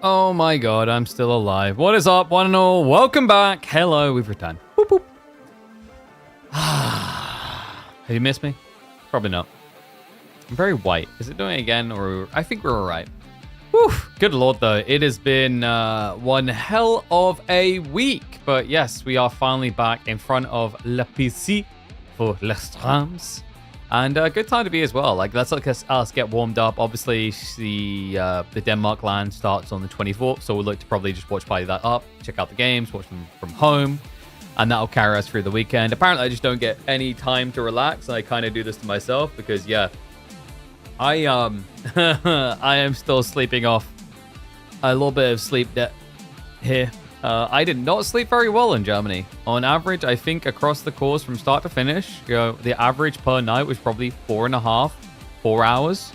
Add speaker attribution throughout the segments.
Speaker 1: Oh my god, I'm still alive. What is up, one and all? Welcome back. Hello, we've returned. Boop, boop. Have you missed me? Probably not. I'm very white. Is it doing it again? Or I think we're alright. Whew. Good lord, though. It has been one hell of a week. But yes, we are finally back in front of La PC for Les Trams. And a good time to be as well. Like, let's look at us get warmed up. Obviously, the Denmark LAN starts on the 24th, so we'll look to probably just watch party that up, check out the games, watch them from home, and that'll carry us through the weekend. Apparently, I just don't get any time to relax, and I kind of do this to myself because, yeah, I I am still sleeping off a little bit of sleep debt here. I did not sleep very well in Germany. On average, I think across the course from start to finish, the average per night was probably 4 hours.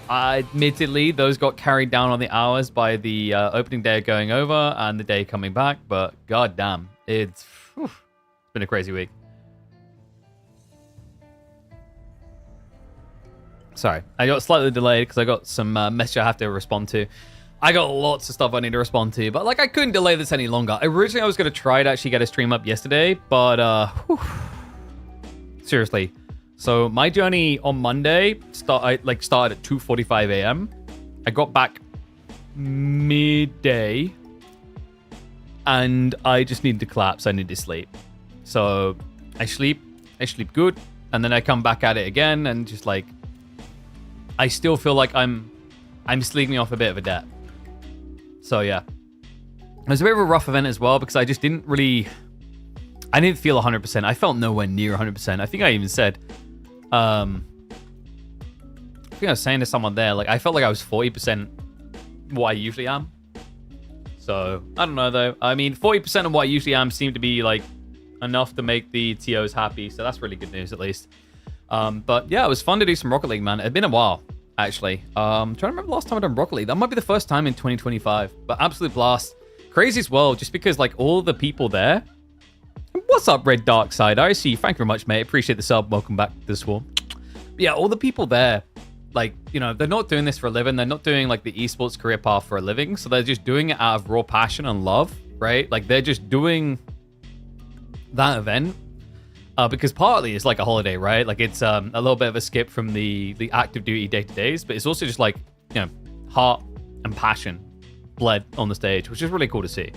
Speaker 1: Admittedly, those got carried down on the hours by the opening day going over and the day coming back. But goddamn, it's been a crazy week. Sorry, I got slightly delayed because I got some message I have to respond to. I got lots of stuff I need to respond to, but like I couldn't delay this any longer. Originally, I was going to try to actually get a stream up yesterday, but seriously. So my journey on Monday started at 2:45 a.m. I got back midday, and I just needed to collapse. I needed to sleep. So I sleep good, and then I come back at it again, and just like I still feel like I'm sleeping off a bit of a debt. So yeah, it was a bit of a rough event as well because I just didn't feel 100%. I felt nowhere near 100%. I think I even said, I think I was saying to someone there, like I felt like I was 40% what I usually am. So I don't know though. I mean, 40% of what I usually am seemed to be like enough to make the TOs happy. So that's really good news at least. But yeah, it was fun to do some Rocket League, man. It'd been a while. Actually, trying to remember the last time I've done Rocket League. That might be the first time in 2025, but absolute blast. Crazy as well, just because like all the people there. What's up, Red Dark Side? I see you. Thank you very much, mate. Appreciate the sub. Welcome back to the swarm. But yeah, all the people there, like, you know, they're not doing this for a living. They're not doing like the esports career path for a living. So they're just doing it out of raw passion and love, right? Like they're just doing that event. Because partly it's like a holiday, right? Like it's a little bit of a skip from the active duty day-to-days, but it's also just like, you know, heart and passion bled on the stage, which is really cool to see.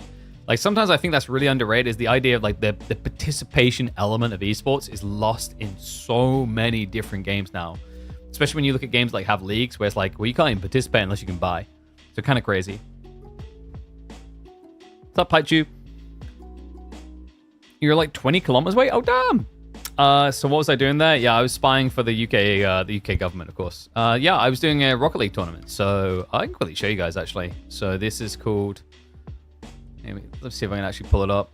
Speaker 1: Like sometimes I think that's really underrated is the idea of like the participation element of esports is lost in so many different games now. Especially when you look at games like have leagues where it's like, well, you can't even participate unless you can buy. So kind of crazy. What's up, Paichu? You're like 20 kilometers away? Oh, damn. So what was I doing there? Yeah, I was spying for the UK government, of course. Yeah, I was doing a Rocket League tournament. So I can quickly show you guys, actually. So this is called... Let's see if I can actually pull it up.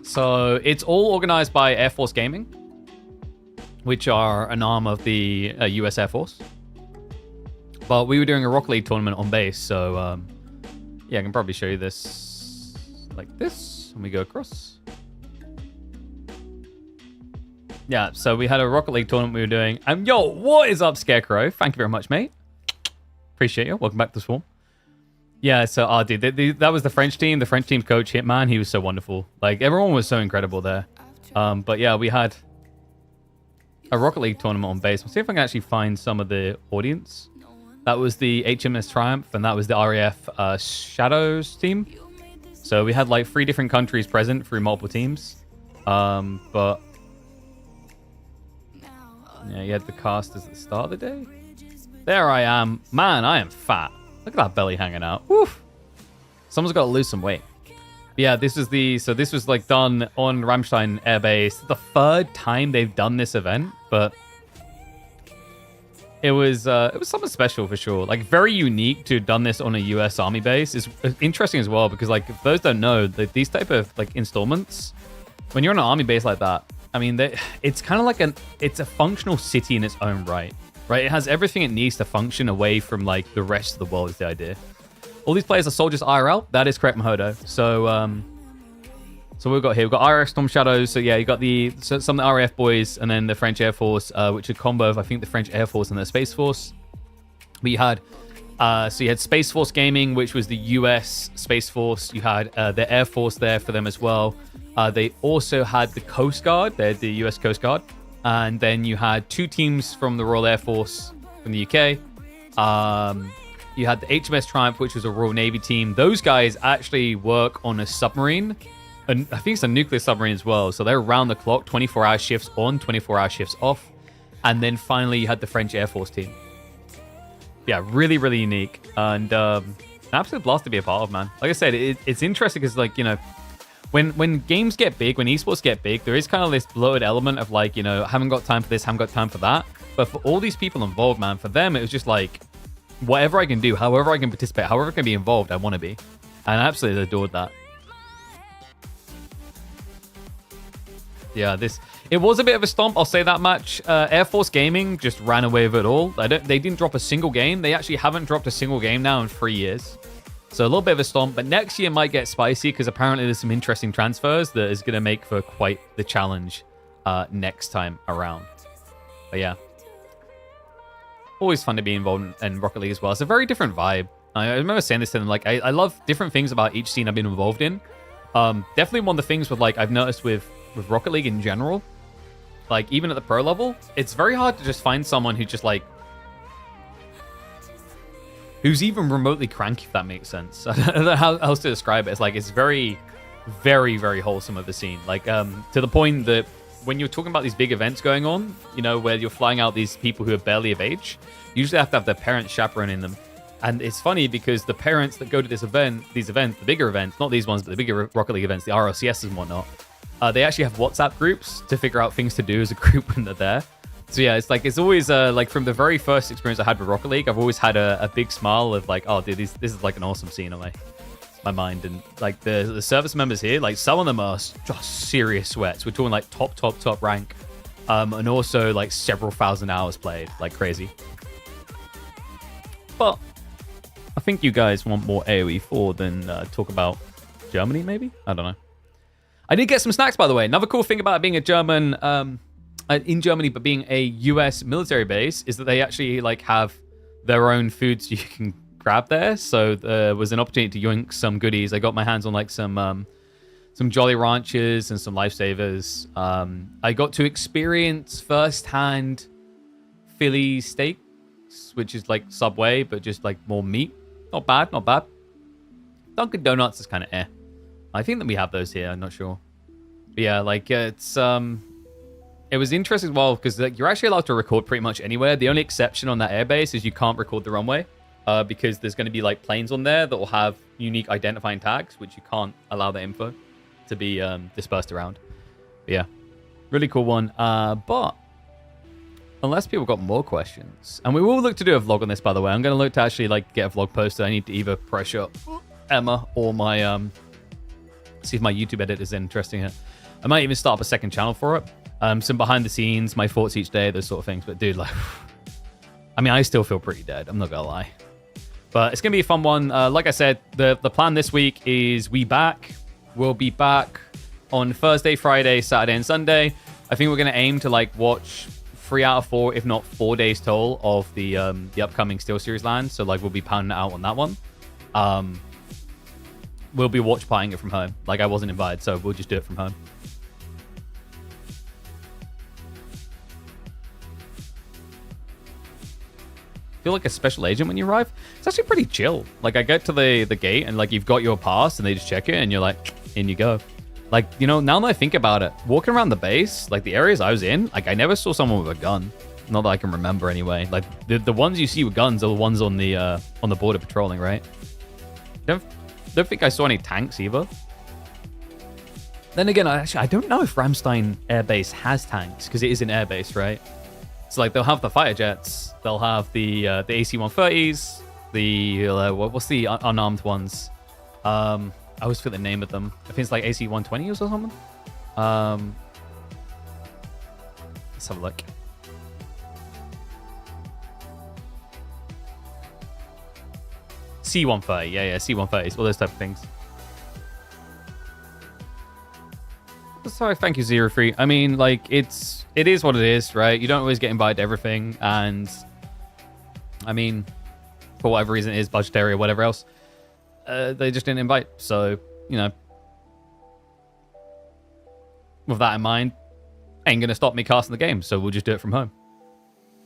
Speaker 1: So it's all organized by Air Force Gaming, which are an arm of the US Air Force. But we were doing a Rocket League tournament on base. So yeah, I can probably show you this like this. And we go across. Yeah, so we had a Rocket League tournament we were doing. Yo, what is up, Scarecrow? Thank you very much, mate. Appreciate you. Welcome back to the Swarm. Yeah, so, dude, that was the French team. The French team coach, Hitman, he was so wonderful. Like, everyone was so incredible there. But yeah, we had a Rocket League tournament on base. Let's see if I can actually find some of the audience. That was the HMS Triumph, and that was the RAF Shadows team. So we had, like, 3 different countries present through multiple teams. But... yeah, you had the casters at the start of the day. There I am. Man, I am fat. Look at that belly hanging out. Woof. Someone's got to lose some weight. Yeah, this is so this was like done on Ramstein Air Base. The 3rd time they've done this event, but it was something special for sure. Like very unique to have done this on a US Army base. It's interesting as well because like if those don't know that these type of like installments, when you're on an Army base like that, I mean, it's kind of like it's a functional city in its own right? It has everything it needs to function away from like the rest of the world is the idea. All these players are soldiers IRL. That is correct, Mahodo. So, so we've got here, we've got RAF Storm Shadows. So yeah, you got some of the RAF boys and then the French Air Force, which are a combo of, I think, the French Air Force and the Space Force. We had So you had Space Force Gaming, which was the US Space Force. You had the Air Force there for them as well. They also had the Coast Guard. They're the US Coast Guard. And then you had 2 teams from the Royal Air Force from the UK. You had the HMS Triumph, which was a Royal Navy team. Those guys actually work on a submarine. And I think it's a nuclear submarine as well. So they're around the clock, 24-hour shifts on, 24-hour shifts off. And then finally, you had the French Air Force team. Yeah, really, really unique. And an absolute blast to be a part of, man. Like I said, it's interesting because, like, you know, when games get big, when esports get big, there is kind of this bloated element of, like, you know, haven't got time for this, haven't got time for that. But for all these people involved, man, for them, it was just like, whatever I can do, however I can participate, however I can be involved, I want to be. And I absolutely adored that. Yeah, it was a bit of a stomp, I'll say that much. Air Force Gaming just ran away with it all. They didn't drop a single game. They actually haven't dropped a single game now in 3 years. So a little bit of a stomp, but next year might get spicy because apparently there's some interesting transfers that is going to make for quite the challenge next time around. But yeah, always fun to be involved in Rocket League as well. It's a very different vibe. I remember saying this to them, like, I love different things about each scene I've been involved in. Definitely one of the things with, like, I've noticed with Rocket League in general, like, even at the pro level, it's very hard to just find someone who just, like, who's even remotely cranky, if that makes sense. I don't know how else to describe it. It's like, it's very, very, very wholesome of the scene. Like, to the point that when you're talking about these big events going on, you know, where you're flying out these people who are barely of age, you usually have to have their parents chaperoning them. And it's funny because the parents that go to these events, the bigger events, not these ones, but the bigger Rocket League events, the RLCS and whatnot, they actually have WhatsApp groups to figure out things to do as a group when they're there. So yeah, it's like, it's always like from the very first experience I had with Rocket League, I've always had a big smile of like, oh dude, this is like an awesome scene in my mind. And like the service members here, like some of them are just serious sweats. We're talking like top rank. And also like several thousand hours played, like crazy. But I think you guys want more AoE 4 than talk about Germany, maybe? I don't know. I did get some snacks, by the way. Another cool thing about being a German, in Germany, but being a US military base, is that they actually like have their own food so you can grab there. So there was an opportunity to yoink some goodies. I got my hands on like some Jolly Ranchers and some Lifesavers. I got to experience firsthand Philly steaks, which is like Subway, but just like more meat. Not bad, not bad. Dunkin' Donuts is kind of eh. I think that we have those here. I'm not sure. But yeah, like it was interesting as well because like, you're actually allowed to record pretty much anywhere. The only exception on that airbase is you can't record the runway because there's going to be like planes on there that will have unique identifying tags, which you can't allow the info to be dispersed around. But yeah, really cool one. But unless people got more questions, and we will look to do a vlog on this, by the way. I'm going to look to actually like get a vlog posted. I need to either pressure Emma or my see if my YouTube edit is interesting here. I might even start up a second channel for it. Some behind the scenes, my thoughts each day, those sort of things. But dude, like, I mean, I still feel pretty dead. I'm not gonna lie. But it's gonna be a fun one. Like I said, the plan this week is we'll be back on Thursday, Friday, Saturday, and Sunday. I think we're gonna aim to like watch 3 out of 4, if not 4 days total of the upcoming SteelSeries LAN. So like we'll be pounding it out on that one. We'll be watch partying it from home. Like I wasn't invited, so we'll just do it from home. Feel like a special agent when you arrive. It's actually pretty chill. Like I get to the gate and like you've got your pass and they just check it and you're like, in you go. Like, you know, now that I think about it, walking around the base, like the areas I was in, like I never saw someone with a gun. Not that I can remember anyway. Like the ones you see with guns are the ones on the border patrolling, right? Don't think I saw any tanks either. Then again, I don't know if Ramstein Air Base has tanks because it is an air base, right? So like they'll have the fighter jets, they'll have the AC-130s, what's the unarmed ones? I always forget the name of them. I think it's like AC-120s or something. Let's have a look. C-130, yeah, C-130s, all those type of things. Sorry, thank you, Zero Free. I mean, like, it is what it is, right? You don't always get invited to everything, and I mean, for whatever reason it is, budgetary or whatever else. They just didn't invite. So, you know, with that in mind, ain't going to stop me casting the game. So we'll just do it from home.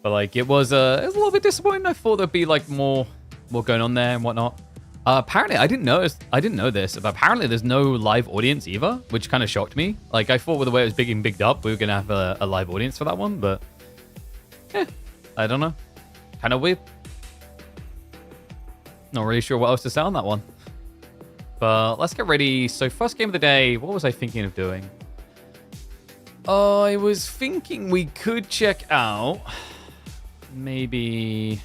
Speaker 1: But, like, it was a little bit disappointing. I thought there'd be, like, more going on there and whatnot. Apparently, I didn't know this, but apparently there's no live audience either, which kind of shocked me. Like, I thought with the way it was being bigged up, we were going to have a live audience for that one, but I don't know. Kind of weird. Not really sure what else to say on that one. But let's get ready. So first game of the day, what was I thinking of doing? I was thinking we could check out maybe...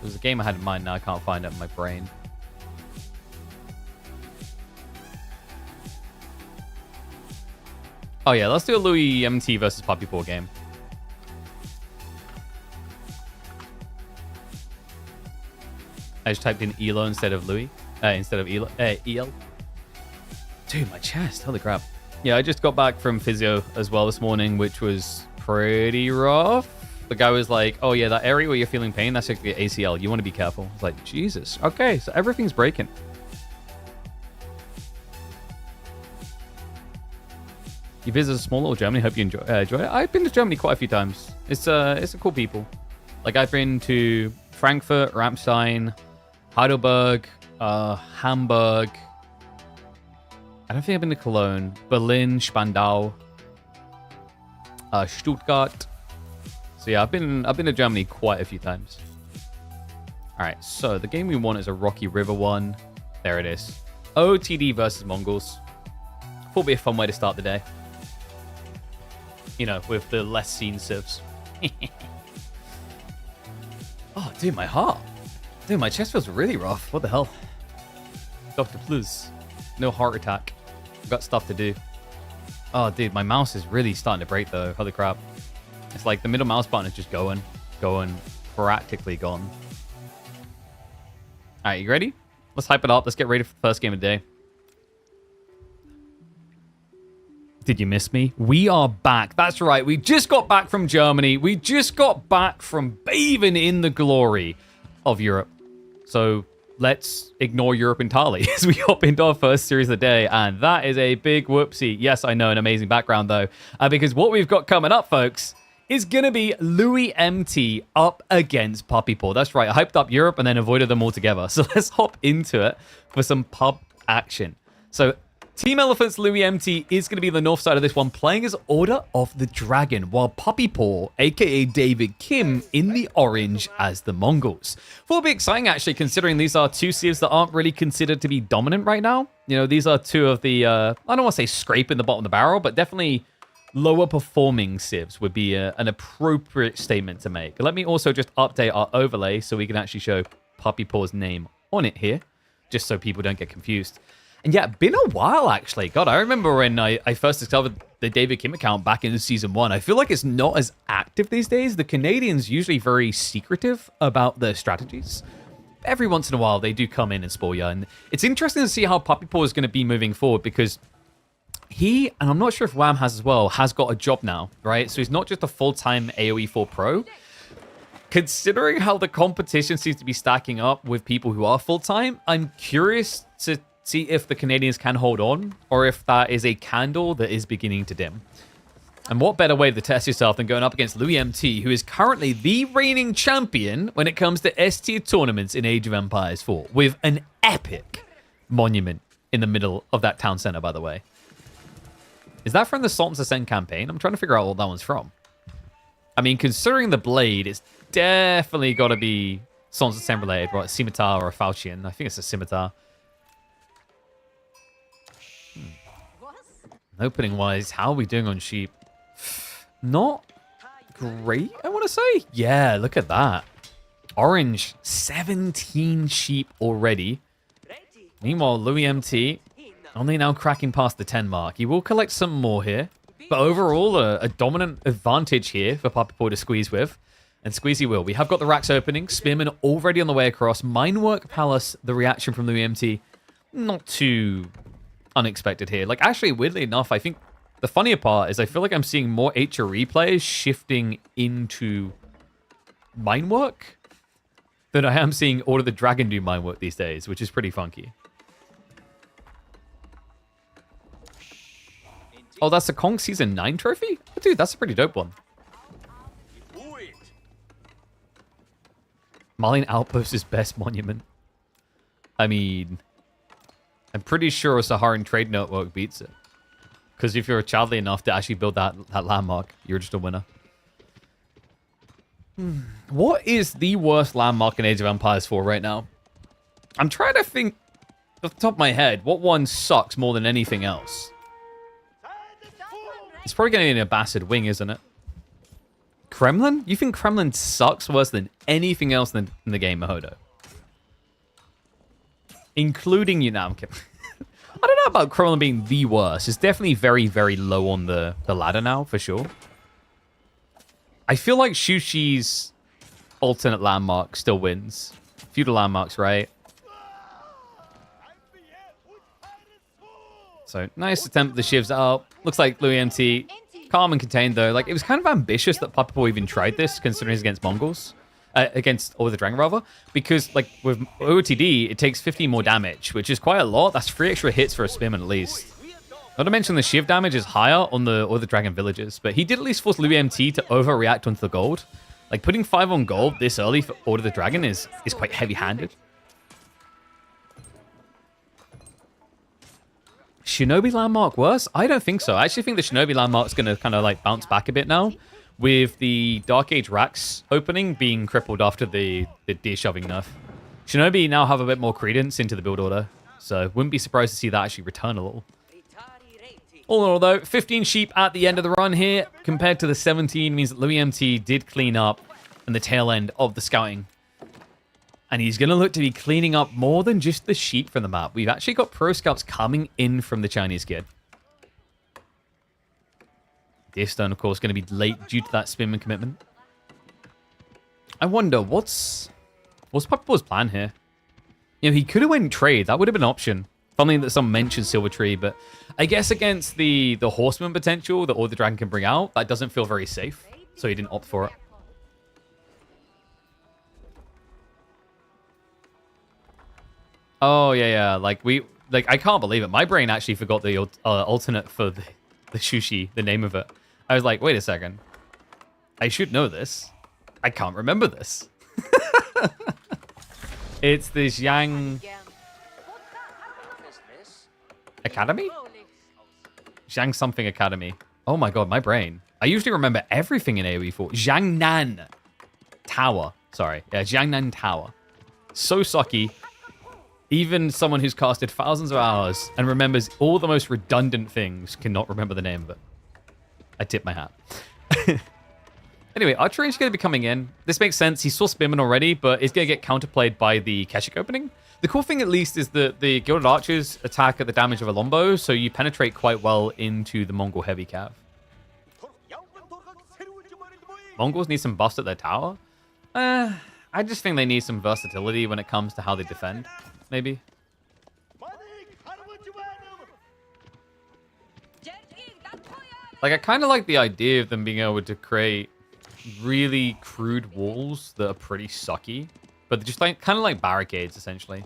Speaker 1: There's a game I had in mind now. I can't find it in my brain. Oh, yeah. Let's do a Louis MT versus Poppy Paw game. I just typed in Elo instead of Louis. Instead of EL. Dude, my chest. Holy crap. Yeah, I just got back from physio as well this morning, which was pretty rough. The guy was like, oh, yeah, that area where you're feeling pain, that's like the ACL. You want to be careful. I was like, Jesus. Okay, so everything's breaking. You visited small little Germany. Hope you enjoy it. I've been to Germany quite a few times. It's a cool people. Like, I've been to Frankfurt, Ramstein, Heidelberg, Hamburg. I don't think I've been to Cologne. Berlin, Spandau, Stuttgart. So yeah, I've been to Germany quite a few times. All right, so the game we want is a Rocky River one. There it is. OTD versus Mongols. Thought it'd be a fun way to start the day. You know, with the less seen civs. Oh, dude, my heart. Dude, my chest feels really rough. What the hell? Doctor, please. No heart attack. I've got stuff to do. Oh, dude, my mouse is really starting to break, though. Holy crap. It's like the middle mouse button is just going practically gone. All right, you ready? Let's hype it up. Let's get ready for the first game of the day. Did you miss me? We are back. That's right. We just got back from Germany. We just got back from bathing in the glory of Europe. So let's ignore Europe entirely as we hop into our first series of the day. And that is a big whoopsie. Yes, I know, an amazing background, though. Because what we've got coming up, folks, is going to be Louis MT up against Poppy Paw. That's right. I hyped up Europe and then avoided them altogether. So let's hop into it for some pub action. So Team Elephant's Louis MT is going to be the north side of this one, playing as Order of the Dragon, while Poppy Paw, aka David Kim, in the orange as the Mongols. Will be exciting, actually, considering these are two civs that aren't really considered to be dominant right now. You know, these are two of the, I don't want to say scraping the bottom of the barrel, but definitely lower performing civs would be an appropriate statement to make. Let me also just update our overlay so we can actually show Poppy Paw's name on it here, just so people don't get confused. And yeah, been a while, actually. God, I remember when I first discovered the David Kim account back in Season 1. I feel like it's not as active these days. The Canadians usually very secretive about their strategies. Every once in a while, they do come in and spoil you. And it's interesting to see how Poppy Paw is going to be moving forward, because he, and I'm not sure if Wham has as well, has got a job now, right? So he's not just a full-time AoE 4 pro. Considering how the competition seems to be stacking up with people who are full-time, I'm curious to see if the Canadians can hold on, or if that is a candle that is beginning to dim. And what better way to test yourself than going up against Louis MT, who is currently the reigning champion when it comes to S-tier tournaments in Age of Empires 4, with an epic monument in the middle of that town center, by the way. Is that from the Sultan's Ascent campaign? I'm trying to figure out what that one's from. I mean, considering the blade, it's definitely got to be Sultan's Ascent related, right? A scimitar or a falchion. I think it's a scimitar. Opening wise, how are we doing on sheep? Not great, I want to say. Yeah, look at that. Orange, 17 sheep already. Meanwhile, Louis MT only now cracking past the 10 mark. He will collect some more here. But overall, a dominant advantage here for Poppy Paw to squeeze with. And squeeze he will. We have got the racks opening. Spearman already on the way across. Minework Palace, the reaction from Louis MT. Not too unexpected here. Like, actually, weirdly enough, I think the funnier part is I feel like I'm seeing more HRE players shifting into mine work than I am seeing Order the Dragon do mine work these days, which is pretty funky. Oh, that's a Kong Season 9 trophy? Oh, dude, that's a pretty dope one. Marlene Outpost is best monument. I mean, I'm pretty sure a Saharan Trade Network beats it. Because if you're childly enough to actually build that landmark, you're just a winner. What is the worst landmark in Age of Empires 4 right now? I'm trying to think off the top of my head, what one sucks more than anything else? It's probably going to be an Abbasid Wing, isn't it? Kremlin? You think Kremlin sucks worse than anything else in the game, Mahodo? Including you now. I'm kidding. I don't know about Kremlin being the worst. It's definitely very, very low on the ladder now, for sure. I feel like Shushi's alternate landmark still wins. Feudal landmarks, right? So, nice attempt. The shivs out. Looks like Louis MT. Calm and contained, though. Like, it was kind of ambitious that Papapo even tried this, considering it's against Mongols. Or the Dragon, rather. Because, like, with OOTD, it takes 15 more damage, which is quite a lot. That's 3 extra hits for a Spearman, at least. Not to mention the Shiv damage is higher on the Dragon villages. But he did at least force Louis MT to overreact onto the gold. Like, putting 5 on gold this early for Order the Dragon is quite heavy-handed. Shinobi landmark worse? I don't think so. I actually think the Shinobi landmark's going to kind of like bounce back a bit now, with the Dark Age racks opening being crippled after the deer shoving nerf. Shinobi now have a bit more credence into the build order, so wouldn't be surprised to see that actually return a little. All in all, though, 15 sheep at the end of the run here, compared to the 17, means that Louis MT did clean up in the tail end of the scouting. And he's going to look to be cleaning up more than just the sheep from the map. We've actually got pro scouts coming in from the Chinese kid. Deerstone, of course, going to be late due to that Spearman commitment. I wonder, what's Papapo's plan here? You know, he could have went trade. That would have been an option. Something that someone mentioned Silver Tree, but I guess against the Horseman potential that Order the Dragon can bring out, that doesn't feel very safe. So he didn't opt for it. Oh, yeah. Like, I can't believe it. My brain actually forgot the alternate for the Shushi, the name of it. I was like, wait a second. I should know this. I can't remember this. It's the Zhang Academy? Zhang something Academy. Oh my god, my brain. I usually remember everything in AoE 4. Jiangnan Tower. Sorry. Yeah, Jiangnan Tower. So sucky. Even someone who's casted thousands of hours and remembers all the most redundant things cannot remember the name of it. I tip my hat. Anyway, Archery is going to be coming in. This makes sense. He saw Spearman already, but it's going to get counterplayed by the Keshik opening. The cool thing, at least, is that the Gilded Archers attack at the damage of a Lombo, so you penetrate quite well into the Mongol heavy cav. Mongols need some bust at their tower? I just think they need some versatility when it comes to how they defend. Maybe. Like, I kind of like the idea of them being able to create really crude walls that are pretty sucky, but just like kind of like barricades, essentially.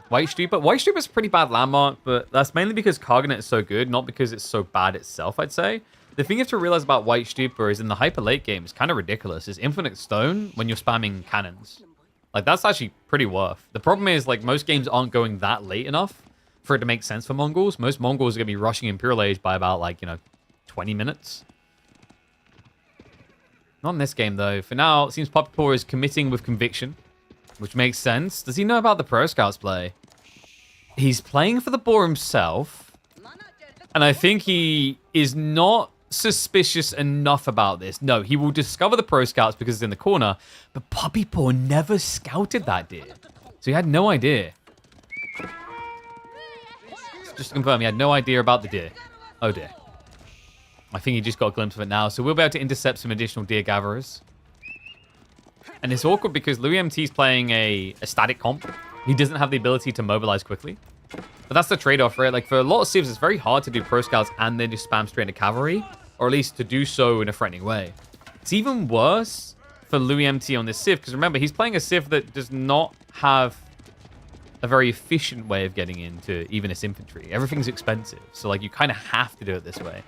Speaker 1: White Stupa is a pretty bad landmark, but that's mainly because Karganet is so good, not because it's so bad itself, I'd say. The thing you have to realize about White Stupa is in the hyper late game, it's kind of ridiculous. It's infinite stone when you're spamming cannons. Like, that's actually pretty worth. The problem is, like, most games aren't going that late enough for it to make sense for Mongols. Most Mongols are going to be rushing Imperial Age by about, like, 20 minutes. Not in this game, though. For now, it seems Papapour is committing with conviction, which makes sense. Does he know about the Pro Scouts play? He's playing for the boar himself, and I think he is not suspicious enough about this. No, he will discover the Pro Scouts because it's in the corner, but Papapour never scouted that deer, so he had no idea. Just to confirm, he had no idea about the deer. Oh dear. I think he just got a glimpse of it now, so we'll be able to intercept some additional deer gatherers. And it's awkward because Louis MT is playing a static comp. He doesn't have the ability to mobilize quickly. But that's the trade-off, right? Like, for a lot of civs, it's very hard to do pro scouts and then just spam straight into cavalry, or at least to do so in a threatening way. It's even worse for Louis MT on this civ, because remember, he's playing a civ that does not have a very efficient way of getting into even its infantry. Everything's expensive, so like you kind of have to do it this way.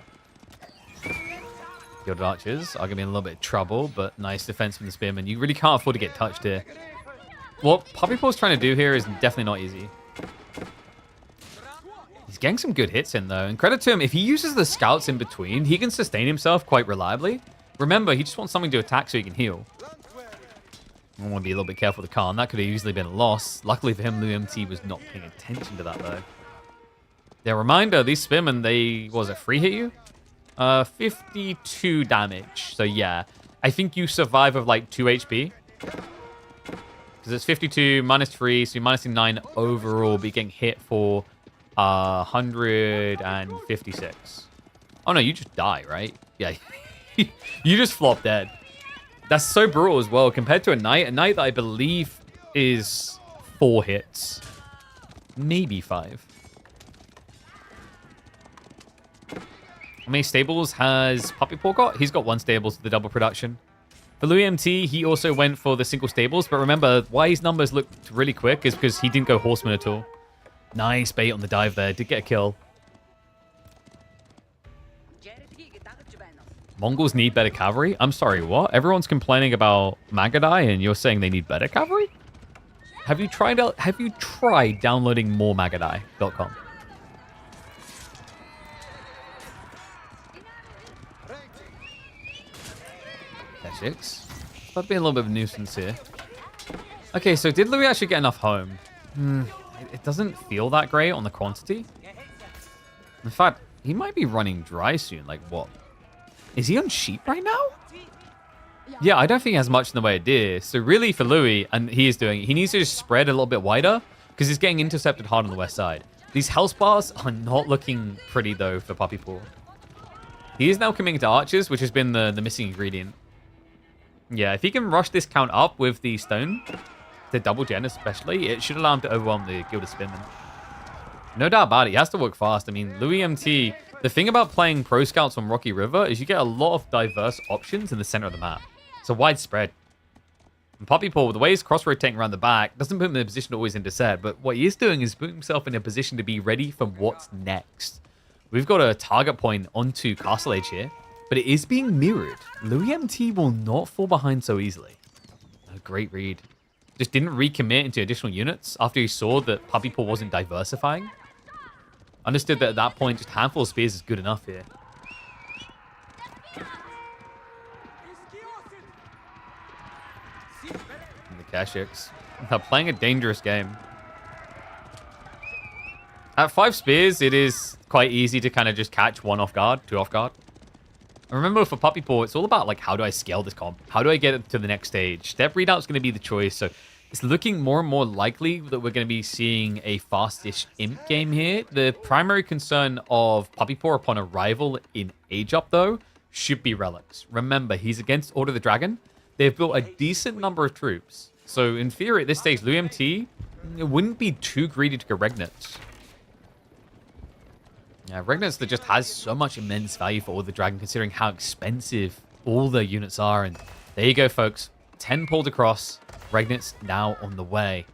Speaker 1: Gilded Archers are going to be in a little bit of trouble, but nice defense from the Spearman. You really can't afford to get touched here. What Puppy Paw's trying to do here is definitely not easy. He's getting some good hits in, though. And credit to him, if he uses the scouts in between, he can sustain himself quite reliably. Remember, he just wants something to attack so he can heal. I want to be a little bit careful with the Khan. That could have easily been a loss. Luckily for him, Louis MT was not paying attention to that, though. Yeah, reminder, these Spearmen, they, what was it, free hit you? 52 damage. So, yeah. I think you survive with, like, 2 HP. Because it's 52 minus 3, so you're minus 9 overall, but you're getting hit for 156. Oh, no, you just die, right? Yeah. You just flop dead. That's so brutal as well. Compared to a knight that I believe is 4 hits. Maybe 5. How many stables has Puppy Paw got? He's got 1 stables with the double production. For Louis MT, he also went for the single stables. But remember, why his numbers looked really quick is because he didn't go horseman at all. Nice bait on the dive there. Did get a kill. Mongols need better cavalry? I'm sorry, what? Everyone's complaining about Magadai and you're saying they need better cavalry? Have you tried downloading more Magadai.com? K6. That'd be a little bit of a nuisance here. Okay, so did Louis actually get enough home? It doesn't feel that great on the quantity. In fact, he might be running dry soon. Like, what? Is he on sheep right now? Yeah, I don't think he has much in the way of deer. So really for Louis, and he is doing it, he needs to just spread a little bit wider because he's getting intercepted hard on the west side. These health bars are not looking pretty, though, for Puppy Paw. He is now committing to archers, which has been the missing ingredient. Yeah, if he can rush this count up with the stone, the double gen especially, it should allow him to overwhelm the Gilded Spearman. No doubt about it. He has to work fast. I mean, Louis MT, the thing about playing Pro Scouts on Rocky River is you get a lot of diverse options in the center of the map. It's a widespread. And Puppy Paw, the way he's cross-rotating around the back, doesn't put him in a position to always intercept, but what he is doing is putting himself in a position to be ready for what's next. We've got a target point onto Castle Age here, but it is being mirrored. Louis MT will not fall behind so easily. A great read. Just didn't recommit into additional units after he saw that Puppy Paw wasn't diversifying. Understood that at that point, just a handful of spears is good enough here. And the Kashyyyks. They're playing a dangerous game. At 5 spears, it is quite easy to kind of just catch 1 off guard, 2 off guard. And remember, for Puppy Paw, it's all about, like, how do I scale this comp? How do I get it to the next stage? Step readout's going to be the choice, so it's looking more and more likely that we're going to be seeing a fastish imp game here. The primary concern of Puppy Paw upon arrival in Age Up, though, should be relics. Remember, he's against Order of the Dragon. They've built a decent number of troops. So, in theory, at this stage, Louis MT wouldn't be too greedy to go Regnants. Yeah, Regnants that just has so much immense value for Order of the Dragon, considering how expensive all their units are. And there you go, folks. 10 pulled across. Regnants now on the way.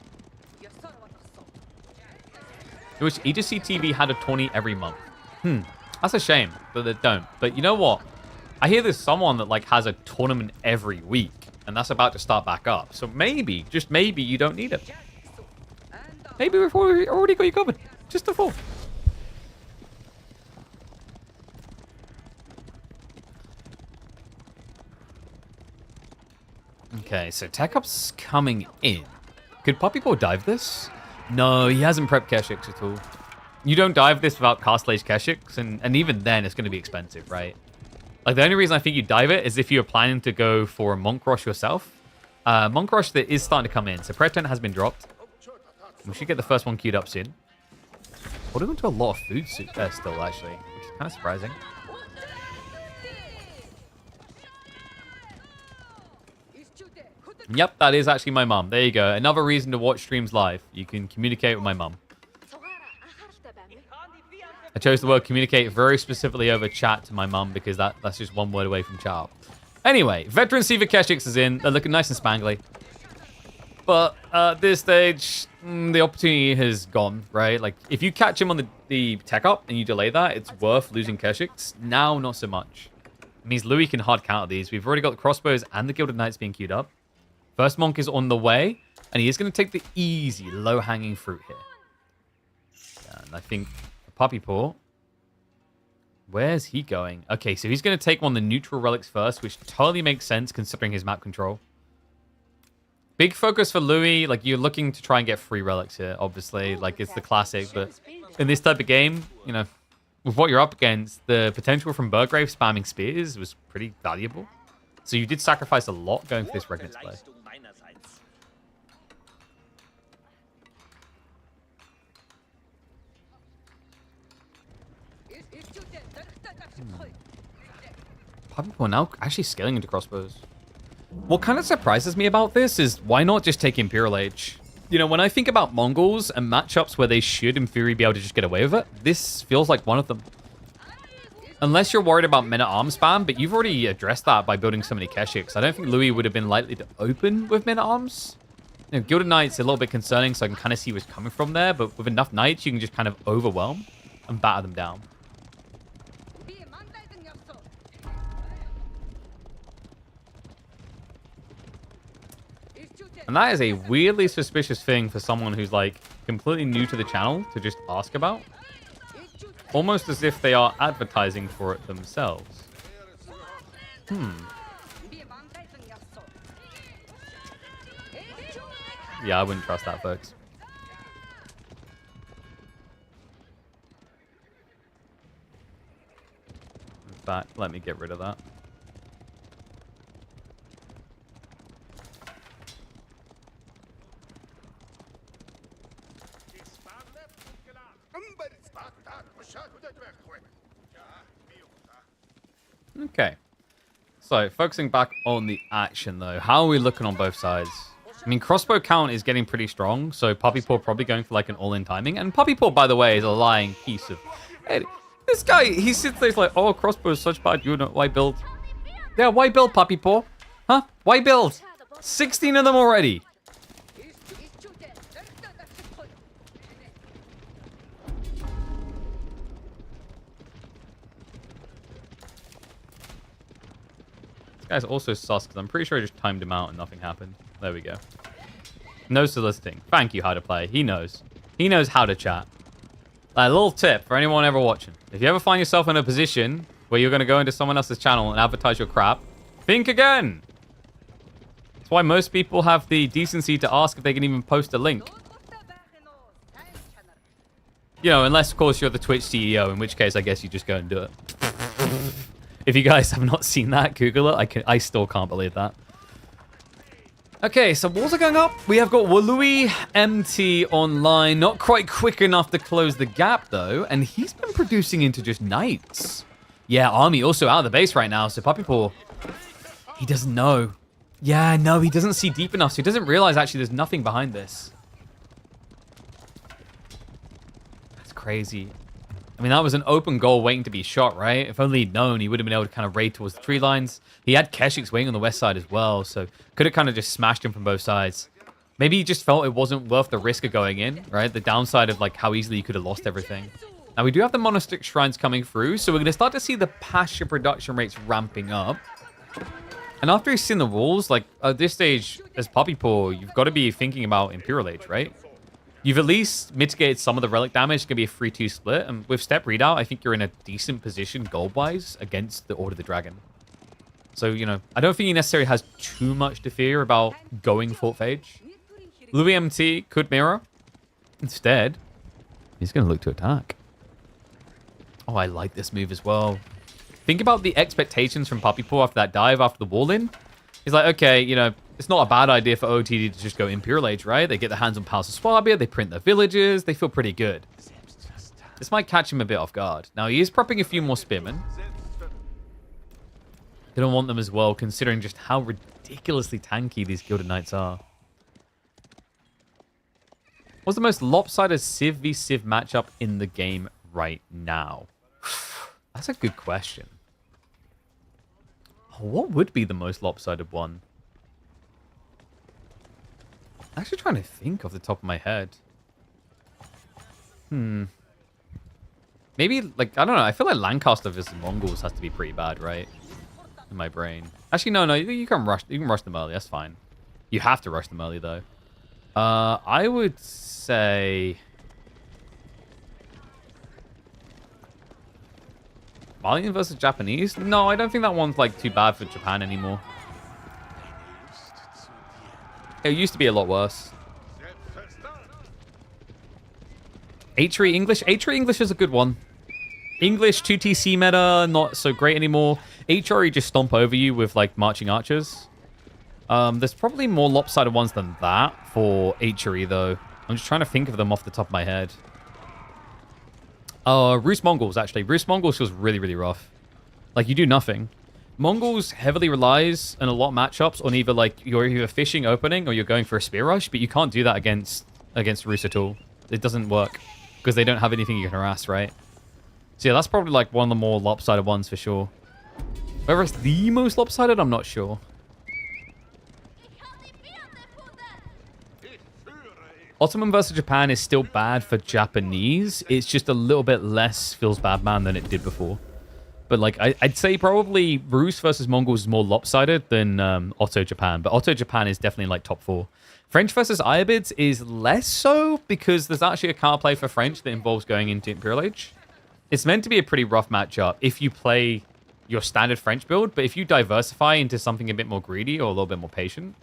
Speaker 1: I wish E2C TV had a tourney every month. That's a shame that they don't. But you know what? I hear there's someone that like has a tournament every week, and that's about to start back up. So maybe, just maybe, you don't need it. Maybe we've already got you covered. Just a 4. Okay, so Tech Up's coming in. Could Puppy Paw dive this? No, he hasn't prepped Kashyyyks at all. You don't dive this without Castle Age Kashyyyks, and even then it's going to be expensive, right? Like, the only reason I think you dive it is if you're planning to go for a Monk Rush yourself. Monk Rush that is starting to come in. So Pretent has been dropped. We should get the first one queued up soon. Holding on to a lot of food still, actually, which is kind of surprising. Yep, that is actually my mum. There you go. Another reason to watch streams live. You can communicate with my mum. I chose the word communicate very specifically over chat to my mum because that's just one word away from child. Anyway, veteran Siva Keshix is in. They're looking nice and spangly. But at this stage, the opportunity has gone, right? Like, if you catch him on the tech up and you delay that, it's worth losing Keshix. Now, not so much. It means Louis can hard counter these. We've already got the crossbows and the Gilded Knights being queued up. First Monk is on the way, and he is going to take the easy, low-hanging fruit here. Yeah, and I think Puppy Paw, where's he going? Okay, so he's going to take one of the neutral relics first, which totally makes sense considering his map control. Big focus for Louis. Like, you're looking to try and get free relics here, obviously. Like, it's the classic, but in this type of game, you know, with what you're up against, the potential from Burgrave spamming spears was pretty valuable. So you did sacrifice a lot going for this Regnitz play. Puppy now actually scaling into crossbows. What kind of surprises me about this is why not just take Imperial Age? You know, when I think about Mongols and matchups where they should, in theory, be able to just get away with it, this feels like one of them. Unless you're worried about men-at-arms spam, but you've already addressed that by building so many Keshiks. I don't think Louis would have been likely to open with men-at-arms. You know, Gilded Knight's a little bit concerning, so I can kind of see what's coming from there, but with enough Knights, you can just kind of overwhelm and batter them down. And that is a weirdly suspicious thing for someone who's, like, completely new to the channel to just ask about. Almost as if they are advertising for it themselves. Yeah, I wouldn't trust that, folks. In fact, let me get rid of that. Okay. So, focusing back on the action, though. How are we looking on both sides? I mean, crossbow count is getting pretty strong, so Puppy Paw probably going for, like, an all-in timing. And Puppy Paw, by the way, is a lying piece of... Hey, this guy, he sits there, he's like, oh, crossbow is such bad unit, why build? Yeah, why build, Puppy Paw? Huh? Why build? 16 of them already. Guy's also sus because I'm pretty sure I just timed him out and nothing happened. There we go. No soliciting. Thank you, how to play. He knows. He knows how to chat. A little tip for anyone ever watching. If you ever find yourself in a position where you're going to go into someone else's channel and advertise your crap, think again. That's why most people have the decency to ask if they can even post a link. You know, unless, of course, you're the Twitch CEO, in which case I guess you just go and do it. If you guys have not seen that, Google it. I still can't believe that. Okay, so walls are going up. We have got Walui MT online. Not quite quick enough to close the gap, though. And he's been producing into just Knights. Yeah, Army also out of the base right now. So Puppy Paw, he doesn't know. Yeah, no, he doesn't see deep enough. So he doesn't realize, actually, there's nothing behind this. That's crazy. I mean, that was an open goal waiting to be shot, right? If only he'd known, he would have been able to kind of raid towards the tree lines. He had Keshiks waiting on the west side as well, so could have kind of just smashed him from both sides. Maybe he just felt it wasn't worth the risk of going in, right? The downside of, like, how easily you could have lost everything. Now, we do have the monastic shrines coming through, so we're going to start to see the pasture production rates ramping up. And after he's seen the walls, like, at this stage, as Puppy Paw, you've got to be thinking about Imperial Age, right? You've at least mitigated some of the relic damage. It's going to be a 3-2 split. And with step readout, I think you're in a decent position gold-wise against the Order of the Dragon. So, you know, I don't think he necessarily has too much to fear about going Fort Phage. Louis MT could mirror. Instead, he's going to look to attack. Oh, I like this move as well. Think about the expectations from Puppy Paw after that dive, after the wall in. He's like, okay, you know, it's not a bad idea for OTD to just go Imperial Age, right? They get their hands on Palace of Swabia, they print their villages, they feel pretty good. This might catch him a bit off guard. Now, he is prepping a few more spearmen. Gonna want them as well, considering just how ridiculously tanky these Gilded Knights are. What's the most lopsided Civ v Civ matchup in the game right now? That's a good question. What would be the most lopsided one? I'm actually trying to think off the top of my head. Maybe, like, I don't know. I feel like Lancaster versus Mongols has to be pretty bad, right? In my brain. Actually, no. You can rush them early. That's fine. You have to rush them early, though. I would say... Malian versus Japanese? No, I don't think that one's, like, too bad for Japan anymore. It used to be a lot worse. H3 English? H3 English is a good one. English 2TC meta, not so great anymore. HRE just stomp over you with, like, marching archers. There's probably more lopsided ones than that for HRE, though. I'm just trying to think of them off the top of my head. Rus Mongols, actually. Rus Mongols feels really, really rough. Like, you do nothing. Mongols heavily relies in a lot of matchups on either, like, you're either fishing opening or you're going for a spear rush, but you can't do that against Rus at all. It doesn't work because they don't have anything you can harass, right? So yeah, that's probably, like, one of the more lopsided ones for sure. Whether it's the most lopsided, I'm not sure. Ottoman versus Japan is still bad for Japanese. It's just a little bit less feels bad man than it did before. But, like, I'd say probably Rus versus Mongols is more lopsided than Otto Japan. But Otto Japan is definitely, like, top 4. French versus Iabids is less so because there's actually a counterplay for French that involves going into Imperial Age. It's meant to be a pretty rough matchup if you play your standard French build, but if you diversify into something a bit more greedy or a little bit more patient,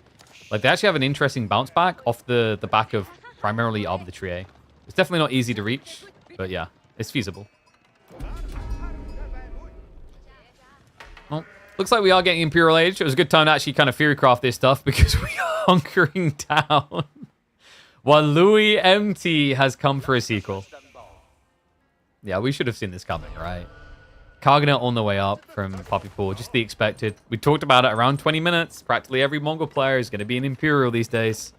Speaker 1: like, they actually have an interesting bounce back off the back of primarily Arbitraire. It's definitely not easy to reach, but yeah, it's feasible. Well, looks like we are getting Imperial Age. It was a good time to actually kind of theorycraft this stuff because we are hunkering down while Louis MT has come for a sequel. Yeah, we should have seen this coming, right? Karganet on the way up from Poppy Pool, just the expected. We talked about it around 20 minutes. Practically every Mongol player is going to be an Imperial these days.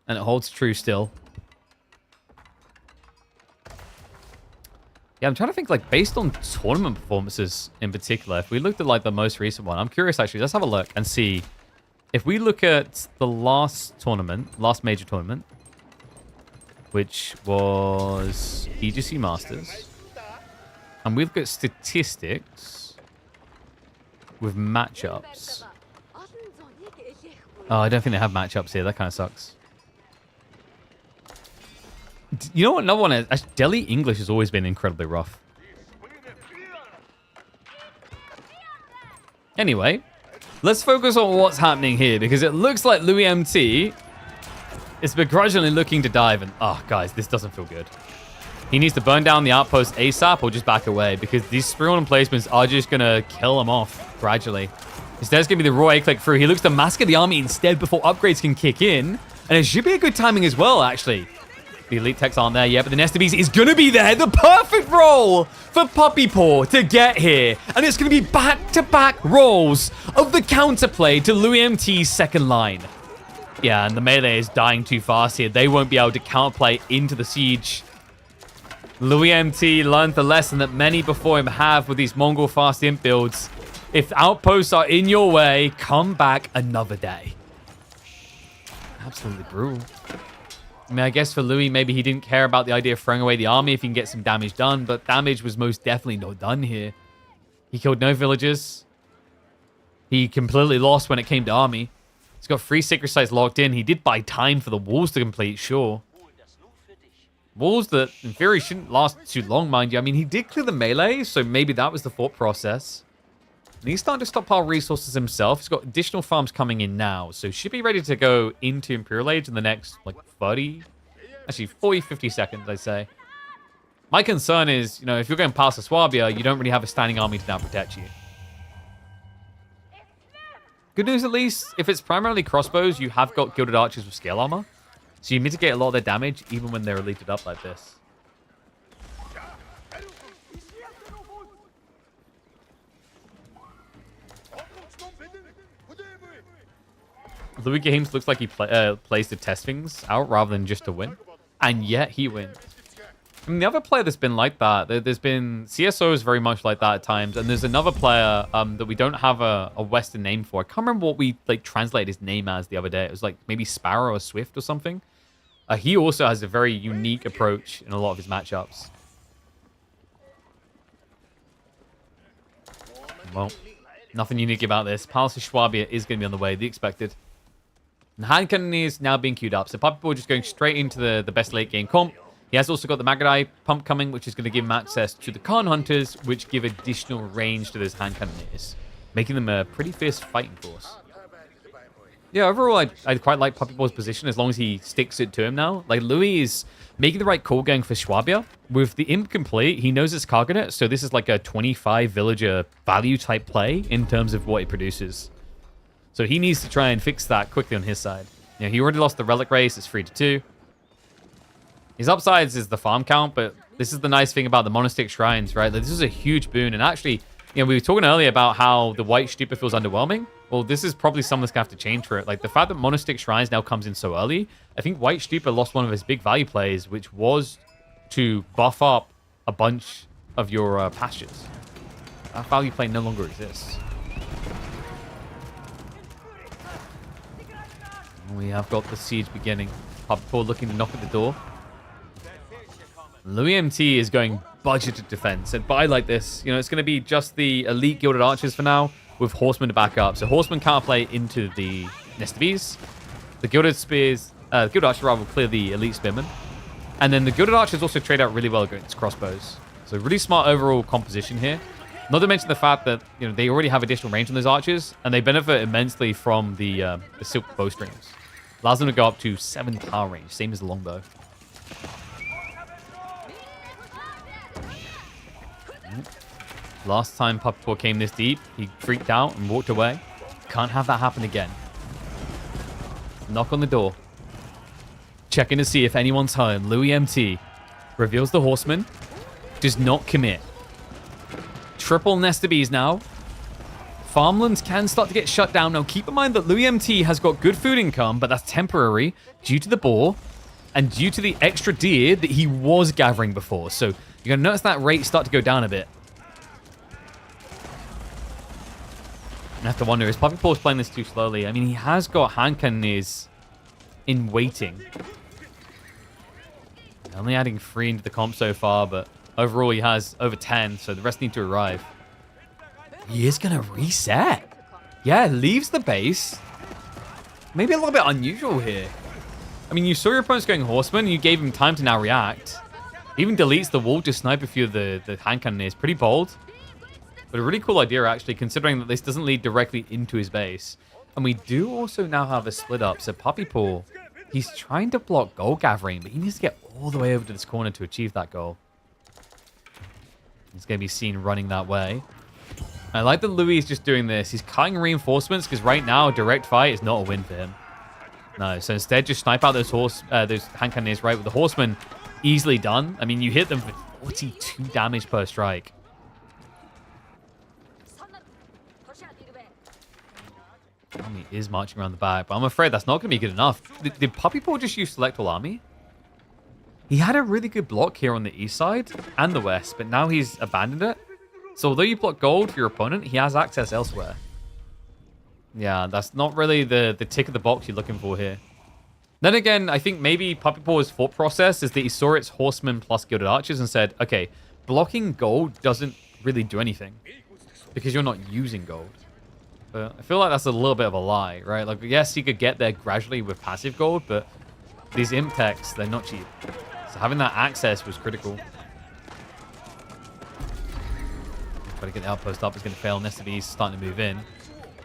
Speaker 1: And it holds true still. Yeah, I'm trying to think, like, based on tournament performances in particular, if we looked at, like, the most recent one, I'm curious, actually. Let's have a look and see. If we look at the last major tournament, which was EGC Masters, and we look at statistics with matchups. Oh, I don't think they have matchups here. That kind of sucks. You know what? Another one is Delhi English has always been incredibly rough. Anyway, let's focus on what's happening here because it looks like Louis MT is begrudgingly looking to dive. And oh, guys, this doesn't feel good. He needs to burn down the outpost ASAP or just back away because these Spearhorn placements are just going to kill him off gradually. Instead, it's going to be the raw A-click through. He looks to massacre the army instead before upgrades can kick in. And it should be a good timing as well, actually. The elite techs aren't there yet, but the Nesta Beast is going to be there. The perfect roll for Puppy Paw to get here. And it's going to be back-to-back rolls of the counterplay to Louis MT's second line. Yeah, and the melee is dying too fast here. They won't be able to counterplay into the siege. Louis MT learned the lesson that many before him have with these Mongol fast imp builds. If outposts are in your way, come back another day. Absolutely brutal. I mean, I guess for Louis, maybe he didn't care about the idea of throwing away the army if he can get some damage done, but damage was most definitely not done here. He killed no villagers. He completely lost when it came to army. He's got 3 sacred sites locked in. He did buy time for the walls to complete, sure. Walls that, in theory, shouldn't last too long, mind you. I mean, he did clear the melee, so maybe that was the thought process. And he's starting to stockpile resources himself. He's got additional farms coming in now, so should be ready to go into Imperial Age in the next, like, 40, 50 seconds, I'd say. My concern is, you know, if you're going past the Swabia, you don't really have a standing army to now protect you. Good news, at least, if it's primarily crossbows, you have got gilded archers with scale armor. So you mitigate a lot of their damage, even when they're elited up like this. Louis Games looks like he plays to test things out rather than just to win. And yet he wins. I the other player that's been like that, there's been... CSO is very much like that at times. And there's another player that we don't have a Western name for. I can't remember what we like translated his name as the other day. It was like maybe Sparrow or Swift or something. He also has a very unique approach in a lot of his matchups. Well, nothing unique about this. Palace of Schwabia is going to be on the way, the expected. And hand cannon is now being queued up. So Puppy Paw just going straight into the best late game comp. He has also got the Magadai pump coming, which is going to give him access to the Khan Hunters, which give additional range to those hand cannoneers, making them a pretty fierce fighting force. Yeah, overall, I quite like Puppy Paw's position as long as he sticks it to him now. Like, Louis is making the right call going for Schwabia. With the imp complete, he knows it's Karganet, so this is like a 25 villager value type play in terms of what it produces. So he needs to try and fix that quickly on his side. You know, he already lost the relic race, it's 3-2. His upsides is the farm count, but this is the nice thing about the monastic shrines, right? Like, this is a huge boon, and actually, you know, we were talking earlier about how the white Stupa feels underwhelming. Well, this is probably something that's going to have to change for it. Like, the fact that monastic shrines now comes in so early, I think white Stupa lost one of his big value plays, which was to buff up a bunch of your pastures. That value play no longer exists. We have got the siege beginning. Puppy Paw looking to knock at the door. Louis MT is going budgeted defense, and by like this, you know, it's going to be just the elite gilded archers for now, with horsemen to back up. So horsemen counterplay into the Nest Bees. The gilded spears, gilded archers rather will clear the elite spearmen, and then the gilded archers also trade out really well against crossbows. So really smart overall composition here. Not to mention the fact that, you know, they already have additional range on those archers, and they benefit immensely from the silk bowstrings. Allows them to go up to 7 tower range, same as the longbow. Last time Puppy Paw came this deep, he freaked out and walked away. Can't have that happen again. Knock on the door. Checking to see if anyone's home. Louis MT reveals the horseman. Does not commit. Triple Nest of Bees now. Farmlands can start to get shut down. Now keep in mind that Louis MT has got good food income, but that's temporary due to the boar and due to the extra deer that he was gathering before. So you're going to notice that rate start to go down a bit. I have to wonder, is Puppy Paw's playing this too slowly? I mean, he has got hand cannoneers in waiting. Only adding 3 into the comp so far, but overall he has over 10, so the rest need to arrive. He is going to reset. Yeah, leaves the base. Maybe a little bit unusual here. I mean, you saw your opponent's going horseman, and you gave him time to now react. Even deletes the wall to snipe a few of the hand cannoneers. Pretty bold. But a really cool idea, actually, considering that this doesn't lead directly into his base. And we do also now have a split up. So Puppy Paw, he's trying to block gold gathering, but he needs to get all the way over to this corner to achieve that goal. He's going to be seen running that way. I like that Louis is just doing this. He's cutting reinforcements because right now, direct fight is not a win for him. No, so instead, just snipe out those hand cannoneers right with the horsemen. Easily done. I mean, you hit them for 42 damage per strike. Army is marching around the back, but I'm afraid that's not going to be good enough. Did Puppy Paw just use Select All Army? He had a really good block here on the east side and the west, but now he's abandoned it. So although you block gold for your opponent, he has access elsewhere. Yeah, that's not really the tick of the box you're looking for here. Then again, I think maybe Puppy Paw's thought process is that he saw its horsemen plus gilded archers and said, okay, blocking gold doesn't really do anything because you're not using gold. But I feel like that's a little bit of a lie, right? Like, yes, you could get there gradually with passive gold, but these imp techs, they're not cheap. So having that access was critical. Try to get the outpost up is going to fail. Nest of Bees starting to move in.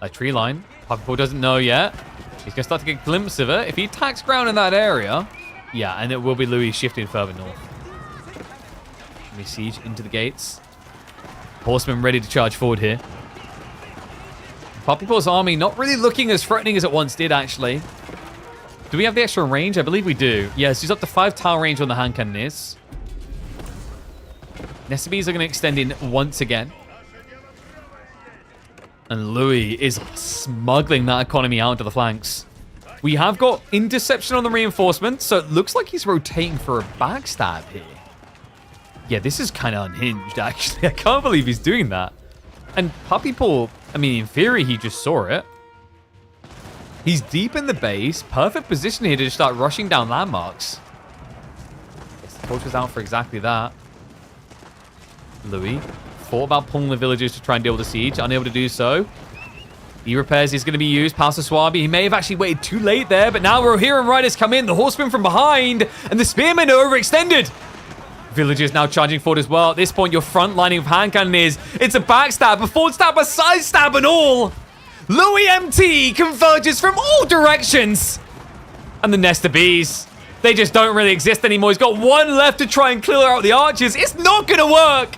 Speaker 1: A tree line. Puppy Paw doesn't know yet. He's going to start to get a glimpse of it. If he attacks ground in that area, yeah, and it will be Louis shifting further north. We siege into the gates. Horsemen ready to charge forward here. Puppy Paw's army not really looking as threatening as it once did, actually. Do we have the extra range? I believe we do. Yes, he's up to 5 tower range on the hand cannoneers. Nest of Bees are going to extend in once again. And Louis is smuggling that economy out to the flanks. We have got interception on the reinforcement, so it looks like he's rotating for a backstab here. Yeah, this is kind of unhinged, actually. I can't believe he's doing that. And Puppy Paw, I mean, in theory, he just saw it. He's deep in the base. Perfect position here to just start rushing down landmarks. Torch is out for exactly that. Louis thought about pulling the villagers to try and deal with the siege. Unable to do so. E-repairs is going to be used. Past the Swabi. He may have actually waited too late there, but now Rohirrim Riders come in. The horsemen from behind, and the spearmen are overextended. Villagers now charging forward as well. At this point, your front lining of hand cannoneers. It's a backstab, a forward stab, a side stab, and all. Louis MT converges from all directions. And the nest of bees. They just don't really exist anymore. He's got one left to try and clear out the archers. It's not going to work.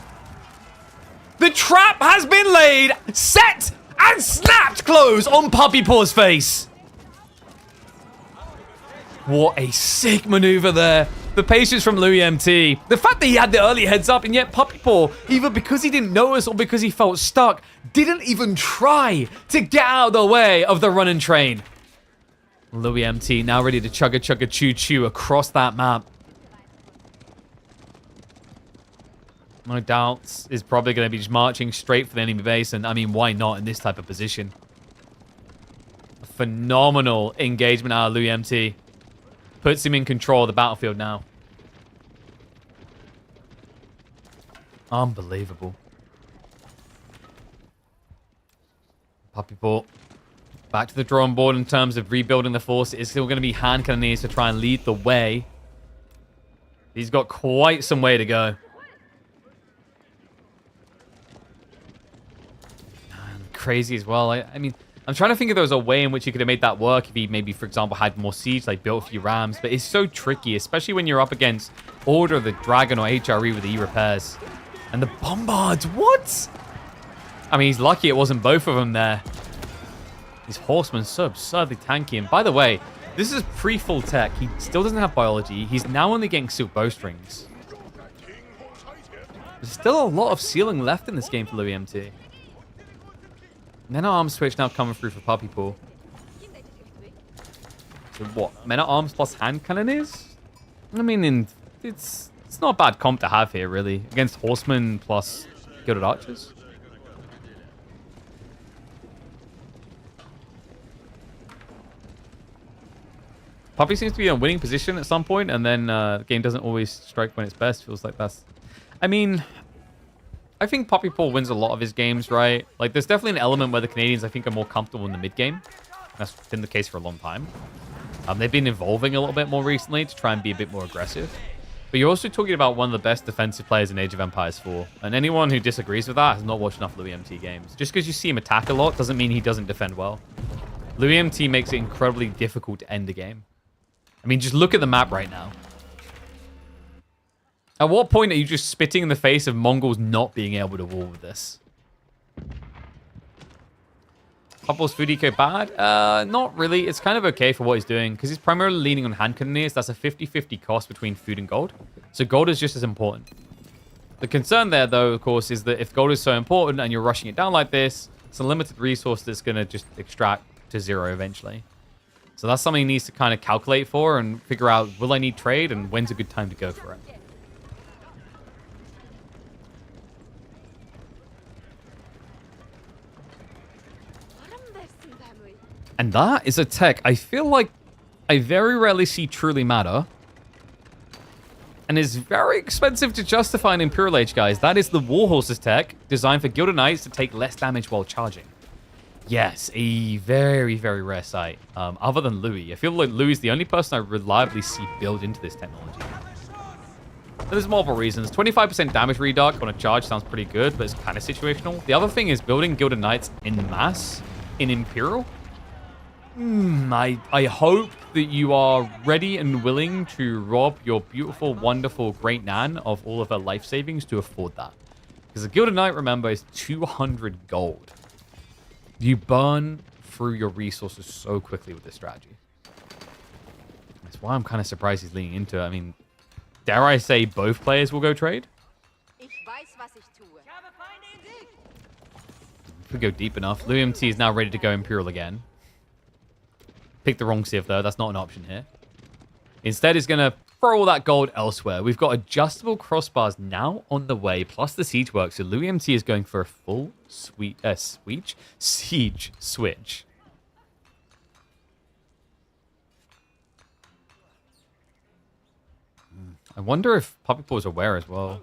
Speaker 1: The trap has been laid, set, and snapped close on Puppy Paw's face. What a sick maneuver there. The patience from Louis MT. The fact that he had the early heads up, and yet Puppy Paw, either because he didn't notice or because he felt stuck, didn't even try to get out of the way of the running train. Louis MT now ready to chugga choo choo across that map. No doubts is probably going to be just marching straight for the enemy base, and I mean, why not in this type of position? A phenomenal engagement out of Louis MT. Puts him in control of the battlefield now. Unbelievable. Puppy Paw. Back to the drawing board in terms of rebuilding the force. It's still going to be hand cannoneers to try and lead the way. He's got quite some way to go. And crazy as well. I mean, I'm trying to think if there was a way in which he could have made that work if he maybe, for example, had more siege, like built a few rams. But it's so tricky, especially when you're up against Order of the Dragon or HRE with the E-repairs. And the bombards, what? I mean, he's lucky it wasn't both of them there. These horsemen so absurdly tanky. And by the way, this is pre-full tech. He still doesn't have biology. He's now only getting silk bowstrings. There's still a lot of ceiling left in this game for Louis MT. Men at Arms switch now coming through for Puppy Paw. So what? Men at Arms plus hand cannoneers? I mean, it's not a bad comp to have here, really. Against horsemen plus gilded archers. Puppy seems to be in a winning position at some point, and then the game doesn't always strike when it's best. Feels like that's... I mean, I think Puppy Paw wins a lot of his games, right? Like, there's definitely an element where the Canadians, I think, are more comfortable in the mid-game. That's been the case for a long time. They've been evolving a little bit more recently to try and be a bit more aggressive. But you're also talking about one of the best defensive players in Age of Empires 4. And anyone who disagrees with that has not watched enough Louis MT games. Just because you see him attack a lot doesn't mean he doesn't defend well. Louis MT makes it incredibly difficult to end a game. I mean, just look at the map right now. At what point are you just spitting in the face of Mongols not being able to war with this? Puppy's food eco bad? Not really. It's kind of okay for what he's doing, because he's primarily leaning on hand cannoneers. That's a 50-50 cost between food and gold. So gold is just as important. The concern there, though, of course, is that if gold is so important and you're rushing it down like this, it's a limited resource that's going to just extract to zero eventually. So that's something he needs to kind of calculate for and figure out, will I need trade and when's a good time to go for it? And that is a tech I feel like I very rarely see truly matter. And is very expensive to justify in Imperial Age, guys. That is the Warhorses tech, designed for Gilded Knights to take less damage while charging. Yes, a very, very rare sight. Other than Louis. I feel like Louis is the only person I reliably see build into this technology. And there's multiple reasons. 25% damage reduct on a charge sounds pretty good, but it's kind of situational. The other thing is building Gilded Knights in mass in Imperial. I hope that you are ready and willing to rob your beautiful, wonderful, great Nan of all of her life savings to afford that. Because a Gilded Knight, remember, is 200 gold. You burn through your resources so quickly with this strategy. That's why I'm kind of surprised he's leaning into it. I mean, dare I say both players will go trade? If we go deep enough. Louis MT is now ready to go Imperial again. Pick the wrong Civ, though. That's not an option here. Instead, he's going to throw all that gold elsewhere. We've got adjustable crossbars now on the way, plus the siege work. So Louis MT is going for a full siege switch. I wonder if Puppy Paw is aware as well.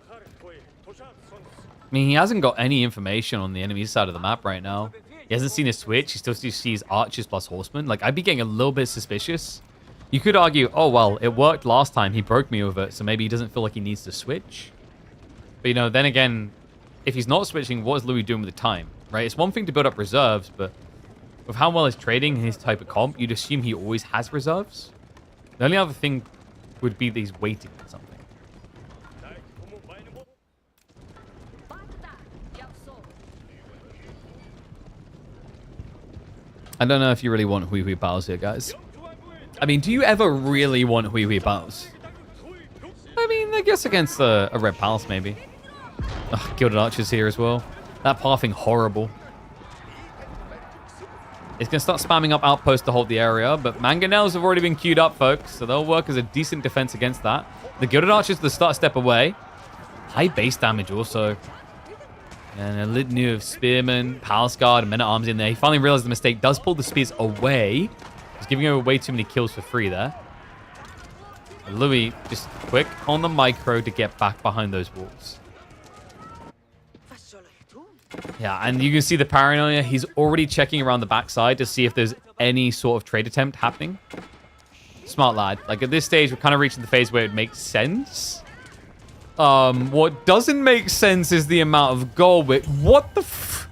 Speaker 1: I mean, he hasn't got any information on the enemy side of the map right now. He hasn't seen a switch. He still sees archers plus horsemen. Like, I'd be getting a little bit suspicious. You could argue, oh, well, it worked last time. He broke me with it, so maybe he doesn't feel like he needs to switch. But, you know, then again, if he's not switching, what is Louis doing with the time, right? It's one thing to build up reserves, but with how well he's trading his type of comp, you'd assume he always has reserves. The only other thing would be that he's waiting for something. I don't know if you really want Hui Hui battles here, guys. I mean, do you ever really want Hui Hui battles? I mean, I guess against a Red Palace, maybe. Ugh, Gilded Archers here as well. That pathing horrible. It's going to start spamming up outposts to hold the area, but Mangonels have already been queued up, folks, so they'll work as a decent defense against that. The Gilded Archers to start a step away. High base damage also. And a litany of Spearmen, Palace Guard, and Men-at-Arms in there. He finally realized the mistake. Does pull the spears away. He's giving away way too many kills for free there. Louis just quick on the micro to get back behind those walls. Yeah, and you can see the paranoia. He's already checking around the backside to see if there's any sort of trade attempt happening. Smart lad. Like, at this stage, we're kind of reaching the phase where it makes sense. What doesn't make sense is the amount of gold. What the f...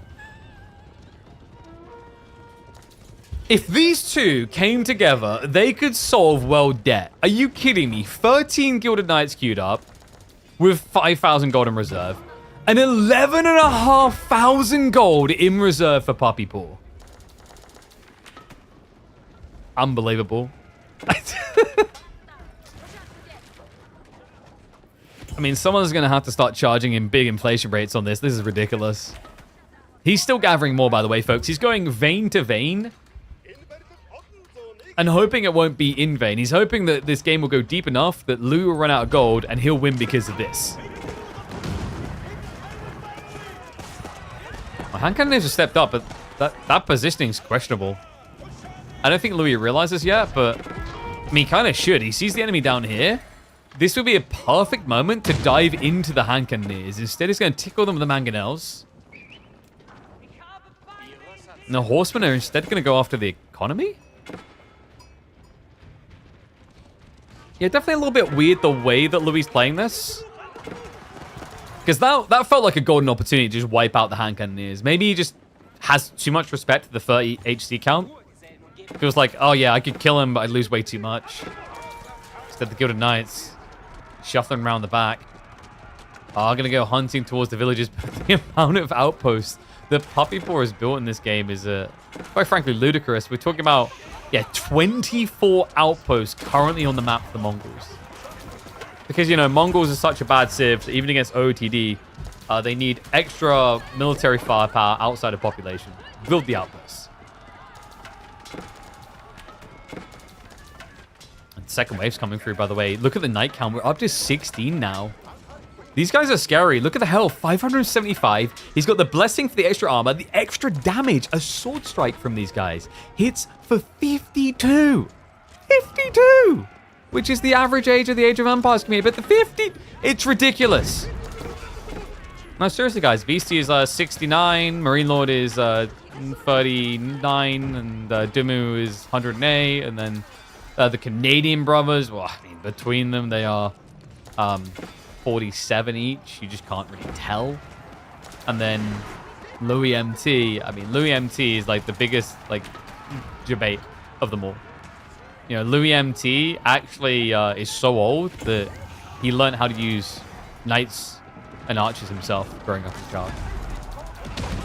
Speaker 1: If these two came together, they could solve world debt. Are you kidding me? 13 Gilded Knights queued up with 5,000 gold in reserve. And 11,500 gold in reserve for Puppy Paw. Unbelievable. I mean, someone's going to have to start charging him big inflation rates on this. This is ridiculous. He's still gathering more, by the way, folks. He's going vein to vein and hoping it won't be in vain. He's hoping that this game will go deep enough that Lou will run out of gold and he'll win because of this. My hand cannons have stepped up, but that positioning is questionable. I don't think Louis realizes yet, but I mean, he kind of should. He sees the enemy down here. This would be a perfect moment to dive into the hand cannoneers. Instead, he's going to tickle them with the mangonels. And the horsemen are instead going to go after the economy? Yeah, definitely a little bit weird the way that Louis is playing this. Because that felt like a golden opportunity to just wipe out the hand cannoneers. Maybe he just has too much respect to the 30 HC count. Feels like, oh yeah, I could kill him, but I'd lose way too much. Instead, the Gilded Knights shuffling around the back are going to go hunting towards the villages. But the amount of outposts that Puppy Paw has built in this game is, quite frankly, ludicrous. We're talking about, yeah, 24 outposts currently on the map for the Mongols. Because, you know, Mongols are such a bad civ, even against OOTD, they need extra military firepower outside of population. Build the outposts. And second wave's coming through, by the way. Look at the night count. We're up to 16 now. These guys are scary. Look at the health. 575. He's got the blessing for the extra armor, the extra damage. A sword strike from these guys hits for 52. 52! Which is the average age of the Age of Empires community. But the 50... It's ridiculous. No, seriously, guys. Beastie is 69. Marine Lord is 39. And Dumu is 108. And then the Canadian brothers, well, I mean, between them, they are 47 each. You just can't really tell. And then Louis MT. I mean, Louis MT is like the biggest like debate of them all. You know, Louis MT actually is so old that he learned how to use knights and archers himself growing up in child.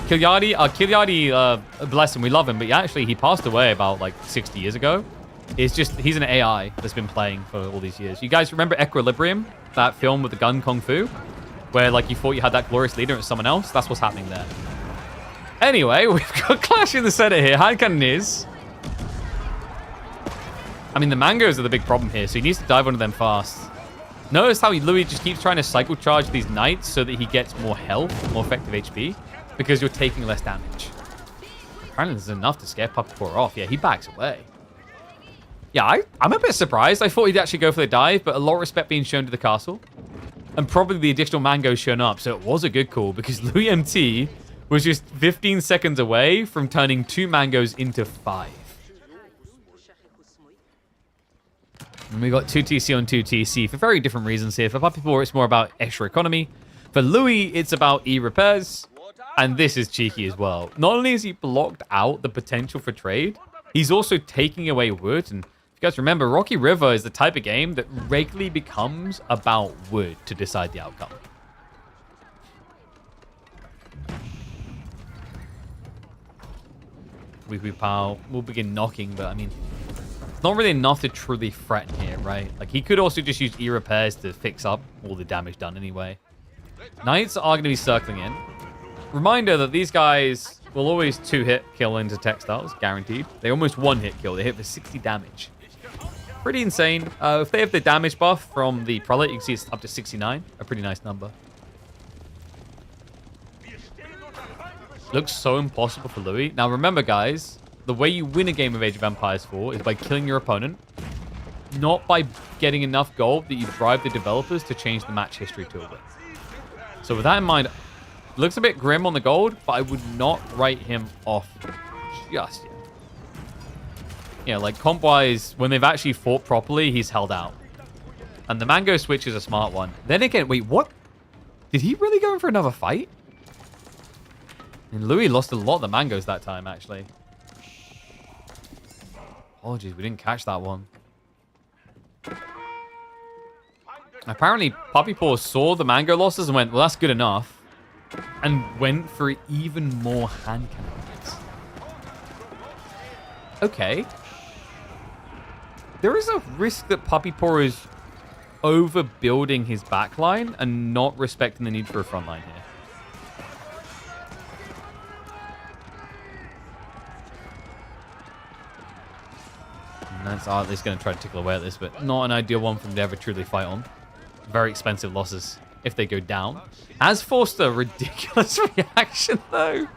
Speaker 1: Kilyadi, bless him, we love him, but he passed away about like 60 years ago. It's just, he's an AI that's been playing for all these years. You guys remember Equilibrium, that film with the gun Kung Fu? Where like you thought you had that glorious leader and it's someone else? That's what's happening there. Anyway, we've got Clash in the center here. Hand cannoneers. I mean, the mangoes are the big problem here, so he needs to dive onto them fast. Notice how Louis just keeps trying to cycle charge these knights so that he gets more health, more effective HP, because you're taking less damage. Apparently, there's enough to scare Puppy off. Yeah, he backs away. Yeah, I'm a bit surprised. I thought he'd actually go for the dive, but a lot of respect being shown to the castle. And probably the additional mangoes shown up, so it was a good call, because Louis MT was just 15 seconds away from turning 2 mangoes into 5. And we got 2 TC on 2 TC for very different reasons here. For Puppy Paw, it's more about extra economy. For Louis, it's about E-repairs. And this is cheeky as well. Not only has he blocked out the potential for trade, he's also taking away wood. And if you guys remember, Rocky River is the type of game that regularly becomes about wood to decide the outcome. We'll begin knocking, but I mean, it's not really enough to truly threaten here, right? Like, he could also just use E-repairs to fix up all the damage done anyway. Knights are going to be circling in. Reminder that these guys will always 2-hit kill into textiles, guaranteed. They almost 1-hit kill. They hit for 60 damage. Pretty insane. If they have the damage buff from the Prelate, you can see it's up to 69. A pretty nice number. Looks so impossible for Louis. Now, remember, guys, the way you win a game of Age of Empires 4 is by killing your opponent, not by getting enough gold that you drive the developers to change the match history to a win. So with that in mind, looks a bit grim on the gold, but I would not write him off just yet. Yeah, like comp-wise, when they've actually fought properly, he's held out. And the mango switch is a smart one. Then again, wait, what? Did he really go in for another fight? And Louis lost a lot of the mangoes that time, actually. Apologies, we didn't catch that one. Apparently, Puppy Paw saw the mango losses and went, well, that's good enough. And went for even more hand cannons. Okay. There is a risk that Puppy Paw is overbuilding his backline and not respecting the need for a frontline here. And that's at least going to try to tickle away at this, but not an ideal one for them to ever truly fight on. Very expensive losses if they go down. Has forced a ridiculous reaction, though.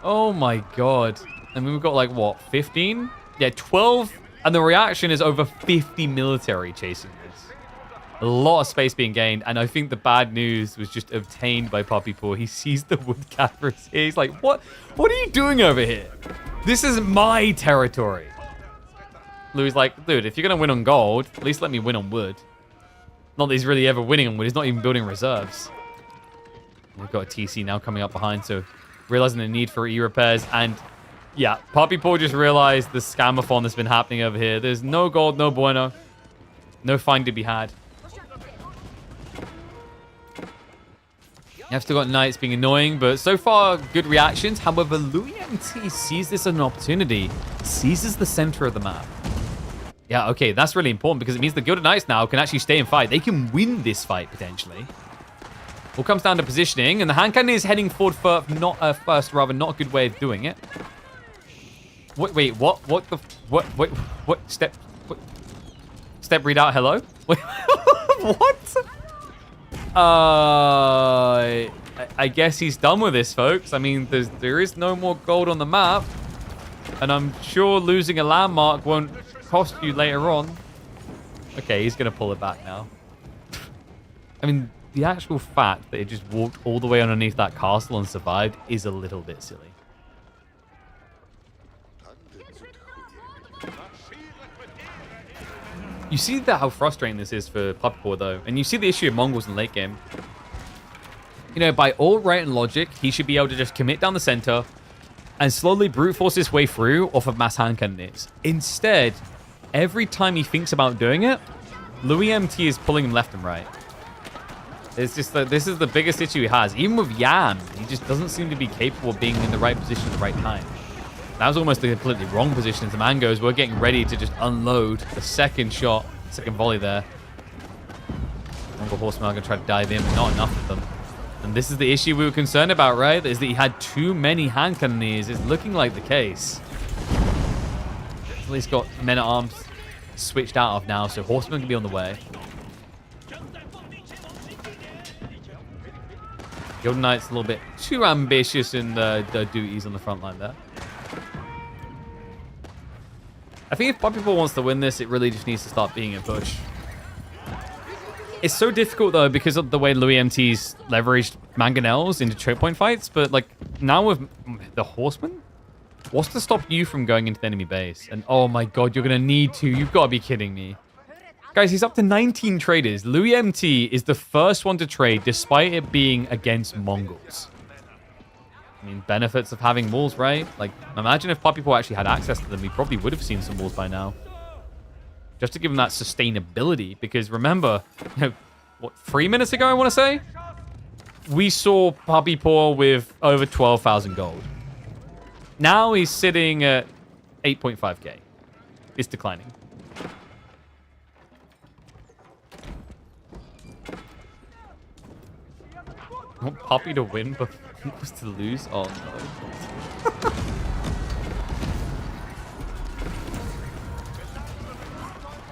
Speaker 1: Oh, my God. I mean, we've got, like, what, 15? Yeah, 12. And the reaction is over 50 military chasing this. A lot of space being gained. And I think the bad news was just obtained by Puppy Paw. He sees the wood cappers here. He's like, what? What are you doing over here? This is my territory. Louis like, dude, if you're going to win on gold, at least let me win on wood. Not that he's really ever winning on wood. He's not even building reserves. We've got a TC now coming up behind, so realizing the need for E-repairs. And yeah, Puppy Paw just realized the scamathon that's been happening over here. There's no gold, no bueno. No find to be had. I've still got knights being annoying, but so far, good reactions. However, Louis MT sees this as an opportunity. Seizes the center of the map. Yeah, okay, that's really important because it means the Gilded Knights now can actually stay and fight. They can win this fight, potentially. All comes down to positioning, and the hand cannon is heading forward for not a good way of doing it. Wait, what step read out hello? Wait, what? I guess he's done with this, folks. I mean, there is no more gold on the map, and I'm sure losing a landmark won't cost you later on. Okay, he's gonna pull it back now. I mean, the actual fact that it just walked all the way underneath that castle and survived is a little bit silly. You see how frustrating this is for Puppy Paw, though, and you see the issue of Mongols in late game. You know, by all right and logic, he should be able to just commit down the center and slowly brute force his way through off of mass hand cannons. Instead, every time he thinks about doing it, Louis MT is pulling him left and right. It's just that this is the biggest issue he has. Even with Yam, he just doesn't seem to be capable of being in the right position at the right time. That was almost the completely wrong position to Mangoes. We're getting ready to just unload the second shot, second volley there. Mongol Horsemen are going to try to dive in, but not enough of them. And this is the issue we were concerned about, right? Is that he had too many hand cannoneers. It's looking like the case. At least got men-at-arms. switched out of now, so Horseman can be on the way. Golden Knight's a little bit too ambitious in the duties on the front line there. I think if Poppy Paw wants to win this, it really just needs to start being a push. It's so difficult, though, because of the way Louis MT's leveraged Mangonels into choke point fights, but, like, now with the Horseman, what's to stop you from going into the enemy base? And, oh my god, you're going to need to. You've got to be kidding me. Guys, he's up to 19 traders. Louis MT is the first one to trade, despite it being against Mongols. I mean, benefits of having walls, right? Like, imagine if Poppy Paw actually had access to them. We probably would have seen some walls by now. Just to give him that sustainability. Because remember, you know, what, 3 minutes ago, I want to say? We saw Poppy Paw with over 12,000 gold. Now he's sitting at 8.5k. It's declining. I want Poppy to win, but was to lose? Oh, no.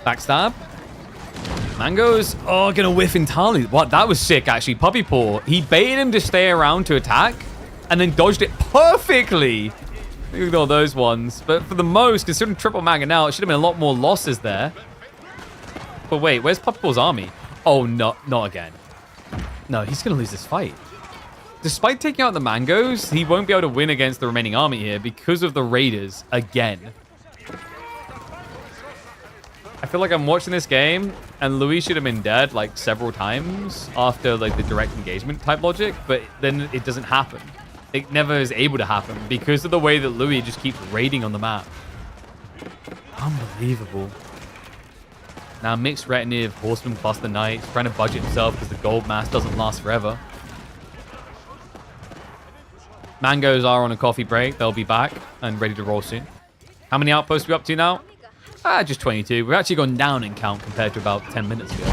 Speaker 1: Backstab. Mango's, oh, gonna whiff entirely. What? That was sick, actually. Poppy Paw, he baited him to stay around to attack and then dodged it perfectly. Ignore those ones. But for the most, considering triple Mango now, it should have been a lot more losses there. But wait, where's Poppy Paw's army? Oh, no, not again. No, he's gonna lose this fight. Despite taking out the Mangoes, he won't be able to win against the remaining army here because of the Raiders again. I feel like I'm watching this game, and Louis should have been dead like several times after like the direct engagement type logic, but then it doesn't happen. It never is able to happen because of the way that Louis just keeps raiding on the map. Unbelievable. Now mixed retinue of Horseman plus the Knight, trying to budget himself because the gold mass doesn't last forever. Mangoes are on a coffee break. They'll be back and ready to roll soon. How many outposts are we up to now? Just 22. We've actually gone down in count compared to about 10 minutes ago.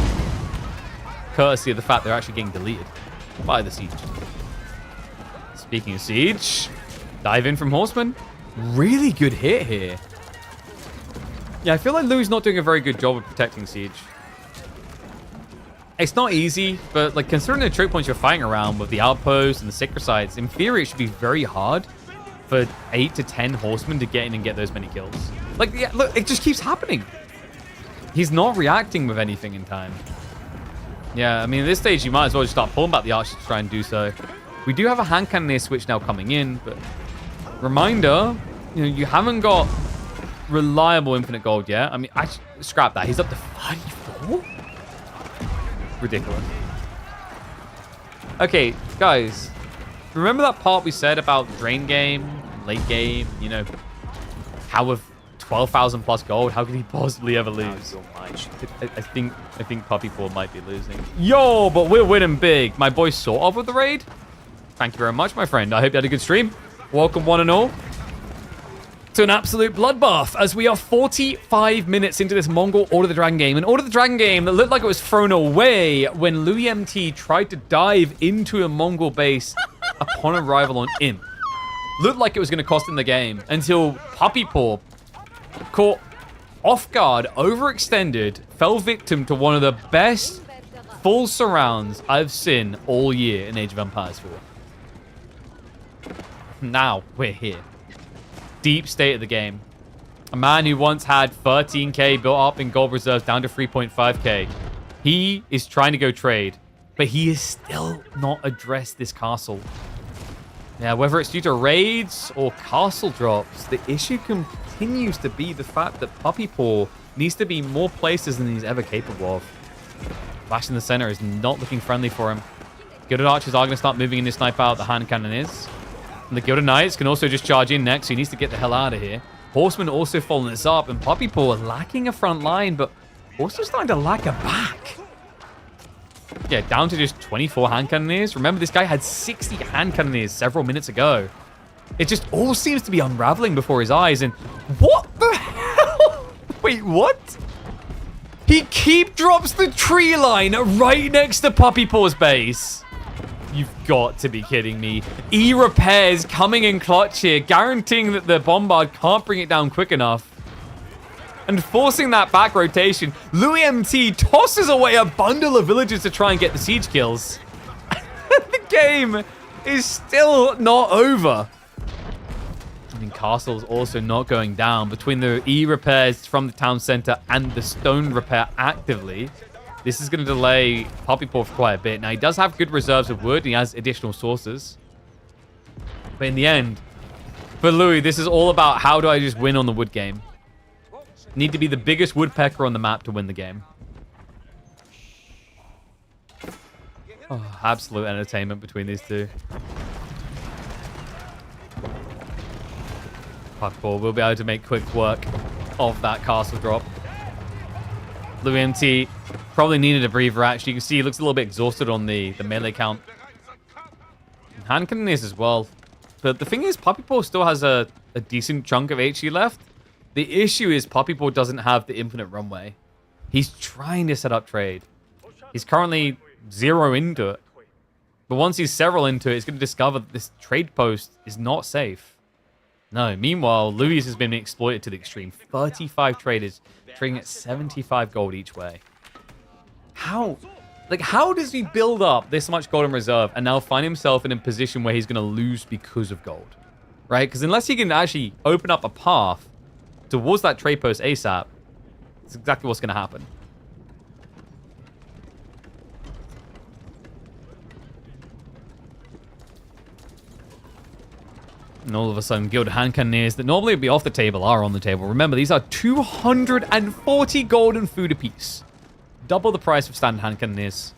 Speaker 1: Courtesy of the fact they're actually getting deleted by the siege. Speaking of siege, dive in from Horseman. Really good hit here. Yeah, I feel like Lou's not doing a very good job of protecting siege. It's not easy, but like considering the choke points you're fighting around with the outposts and the sacred sites, in theory it should be very hard for 8 to 10 horsemen to get in and get those many kills. Like, yeah, look, it just keeps happening. He's not reacting with anything in time. Yeah, I mean, at this stage, you might as well just start pulling back the archers to try and do so. We do have a hand cannoneer switch now coming in, but reminder, you know, you haven't got reliable infinite gold yet. I mean, scrap that. He's up to 34? Ridiculous. Okay, guys, remember that part we said about drain game, late game, you know, how with 12,000 plus gold, how could he possibly ever lose? I think Poppy Paw might be losing. Yo, but we're winning big. My boy sort of with the raid. Thank you very much, my friend. I hope you had a good stream. Welcome, one and all, to an absolute bloodbath as we are 45 minutes into this Mongol Order of the Dragon game. An Order of the Dragon game that looked like it was thrown away when Louis MT tried to dive into a Mongol base upon arrival on Imp. Looked like it was going to cost him the game until Poppy Paw caught off guard, overextended, fell victim to one of the best full surrounds I've seen all year in Age of Empires 4. Now we're here. Deep state of the game. A man who once had 13k built up in gold reserves down to 3.5k. He is trying to go trade, but he has still not addressed this castle. Yeah, whether it's due to raids or castle drops, the issue continues to be the fact that Poppy Paw needs to be more places than he's ever capable of. Flash in the center is not looking friendly for him. Gilded Archers are going to start moving in to snipe out the hand cannoneers. And the Gilded Knights can also just charge in next, so he needs to get the hell out of here. Horsemen also following this up, and Poppy Paw lacking a front line, but also starting to lack a back. Yeah, down to just 24 hand cannoneers. Remember, this guy had 60 hand cannoneers several minutes ago. It just all seems to be unraveling before his eyes, and what the hell? Wait, what? He keep drops the tree line right next to Poppy Paw's base. You've got to be kidding me. E-repairs coming in clutch here, guaranteeing that the bombard can't bring it down quick enough. and forcing that back rotation. Louis MT tosses away a bundle of villagers to try and get the siege kills. The game is still not over. I mean, Castle's also not going down. Between the E repairs from the town center and the stone repair actively, this is going to delay Poppypaw for quite a bit. Now, he does have good reserves of wood, and he has additional sources. But in the end, for Louis, this is all about how do I just win on the wood game. Need to be the biggest woodpecker on the map to win the game. Oh, absolute entertainment between these two. Poppypaw will be able to make quick work of that castle drop. Louis MT probably needed a breather, actually. You can see he looks a little bit exhausted on the melee count. And hand cannon is as well. But the thing is, Poppypaw still has a decent chunk of HE left. The issue is Poppypaw doesn't have the infinite runway. He's trying to set up trade. He's currently 0 into it. But once he's several into it, he's going to discover that this trade post is not safe. No, meanwhile, Louis has been exploited to the extreme. 35 traders trading at 75 gold each way. How? Like, how does he build up this much gold in reserve and now find himself in a position where he's going to lose because of gold? Right? Because unless he can actually open up a path towards that trade post ASAP, it's exactly what's going to happen. And all of a sudden, Gilded Hand Cannoneers that normally would be off the table are on the table. Remember, these are 240 gold and food apiece. Double the price of standard Hand Cannoneers.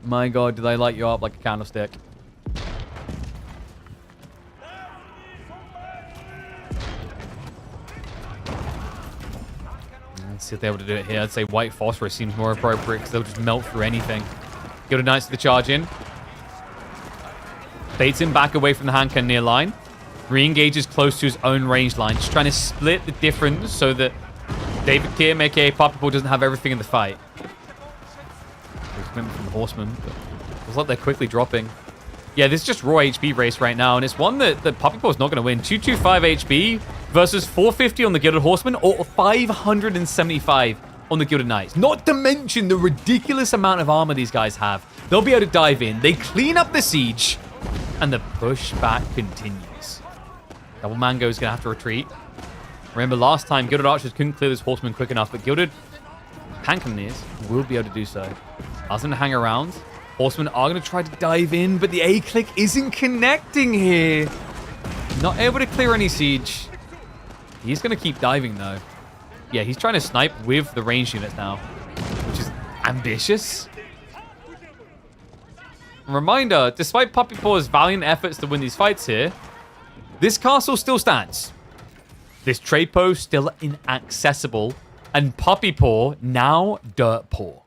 Speaker 1: My god, did I light you up like a candlestick? Let's see if they're able to do it here. I'd say white phosphorus seems more appropriate because they'll just melt through anything. Gilded Knights to the charge in. Baits him back away from the hand cannoneer line. Re-engages close to his own range line. Just trying to split the difference so that David Kim, aka Poppypaw, doesn't have everything in the fight. Remember from the Horseman. But it looks like they're quickly dropping. Yeah, this is just raw HP race right now. And it's one that Poppypaw is not going to win. 225 HP versus 450 on the Gilded Horseman or 575 on the Gilded Knights. Not to mention the ridiculous amount of armor these guys have. They'll be able to dive in. They clean up the siege. And the pushback continues. Double Mango is going to have to retreat. Remember, last time, Gilded Archers couldn't clear this Horseman quick enough, but Gilded Hand Cannoneers will be able to do so. Ask them to hang around. Horsemen are going to try to dive in, but the A-click isn't connecting here. Not able to clear any siege. He's going to keep diving, though. Yeah, he's trying to snipe with the range units now, which is ambitious. Reminder, despite Poppypaw's valiant efforts to win these fights here, this castle still stands. This trade post still inaccessible, and Poppypaw now dirt poor.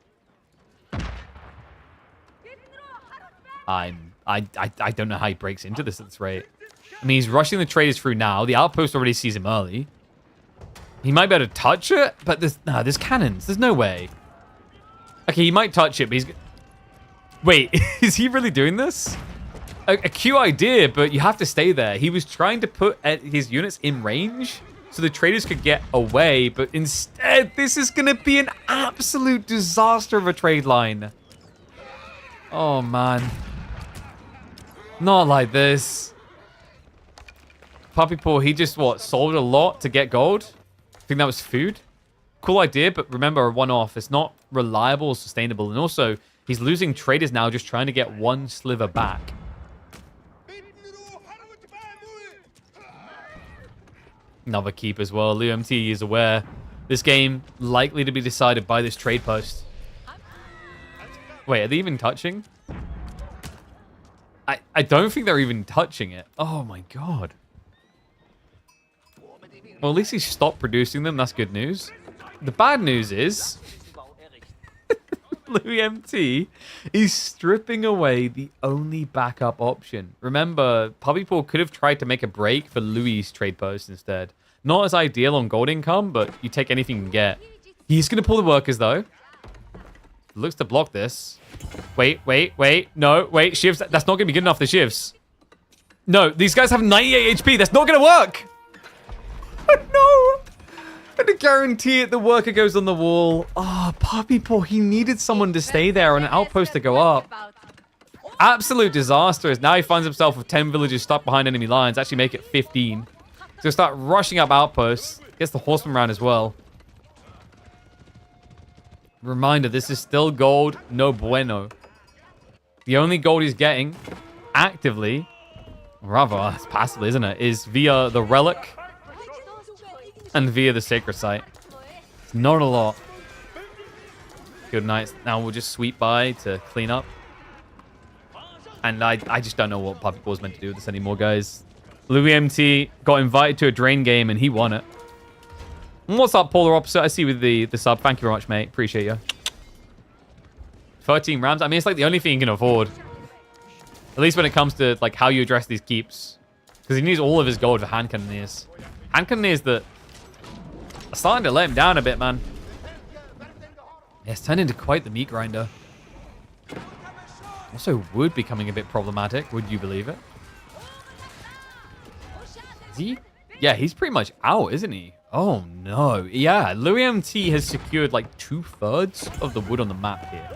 Speaker 1: I don't know how he breaks into this at this rate. I mean, he's rushing the traders through now. The outpost already sees him early. He might be able to touch it, but there's cannons. There's no way. Okay, he might touch it, but he's... Wait, is he really doing this? A cute idea, but you have to stay there. He was trying to put his units in range so the traders could get away, but instead, this is going to be an absolute disaster of a trade line. Oh, man. Not like this. Poppypaw, he just, sold a lot to get gold? I think that was food. Cool idea, but remember, a one-off. It's not reliable or sustainable, and also... He's losing traders now, just trying to get one sliver back. Another keep as well. Liu MT is aware. This game likely to be decided by this trade post. Wait, are they even touching? I don't think they're even touching it. Oh my god. Well, at least he stopped producing them. That's good news. The bad news is... Louis MT is stripping away the only backup option. Remember, Poppypaw could have tried to make a break for Louis' trade post instead. Not as ideal on gold income, but you take anything you can get. He's going to pull the workers, though. Looks to block this. Wait. No, wait. Shivs, that's not going to be good enough, the Shivs. No, these guys have 98 HP. That's not going to work. No! And to guarantee it, the worker goes on the wall. Oh, Puppy Paw, he needed someone to stay there and an outpost to go up. Absolute disaster. Now he finds himself with 10 villagers stuck behind enemy lines. Actually make it 15. So start rushing up outposts. Gets the horseman round as well. Reminder, this is still gold. No bueno. The only gold he's getting actively, rather, it's passively, isn't it, is via the relic and via the sacred site. It's not a lot. Good night. Now we'll just sweep by to clean up. And I just don't know what Puppy Paw is meant to do with this anymore, guys. Louis MT got invited to a drain game and he won it. And what's up, Polar Opposite? I see you with the sub. Thank you very much, mate. Appreciate you. 13 Rams. I mean, it's like the only thing you can afford. At least when it comes to like how you address these keeps. Because he needs all of his gold for hand cannoneers. Hand cannoneers that are starting to let him down a bit, man. Yeah, it's turned into quite the meat grinder. Also, wood becoming a bit problematic. Would you believe it? Is he? Yeah, he's pretty much out, isn't he? Oh, no. Yeah, Louis MT has secured like 2/3 of the wood on the map here.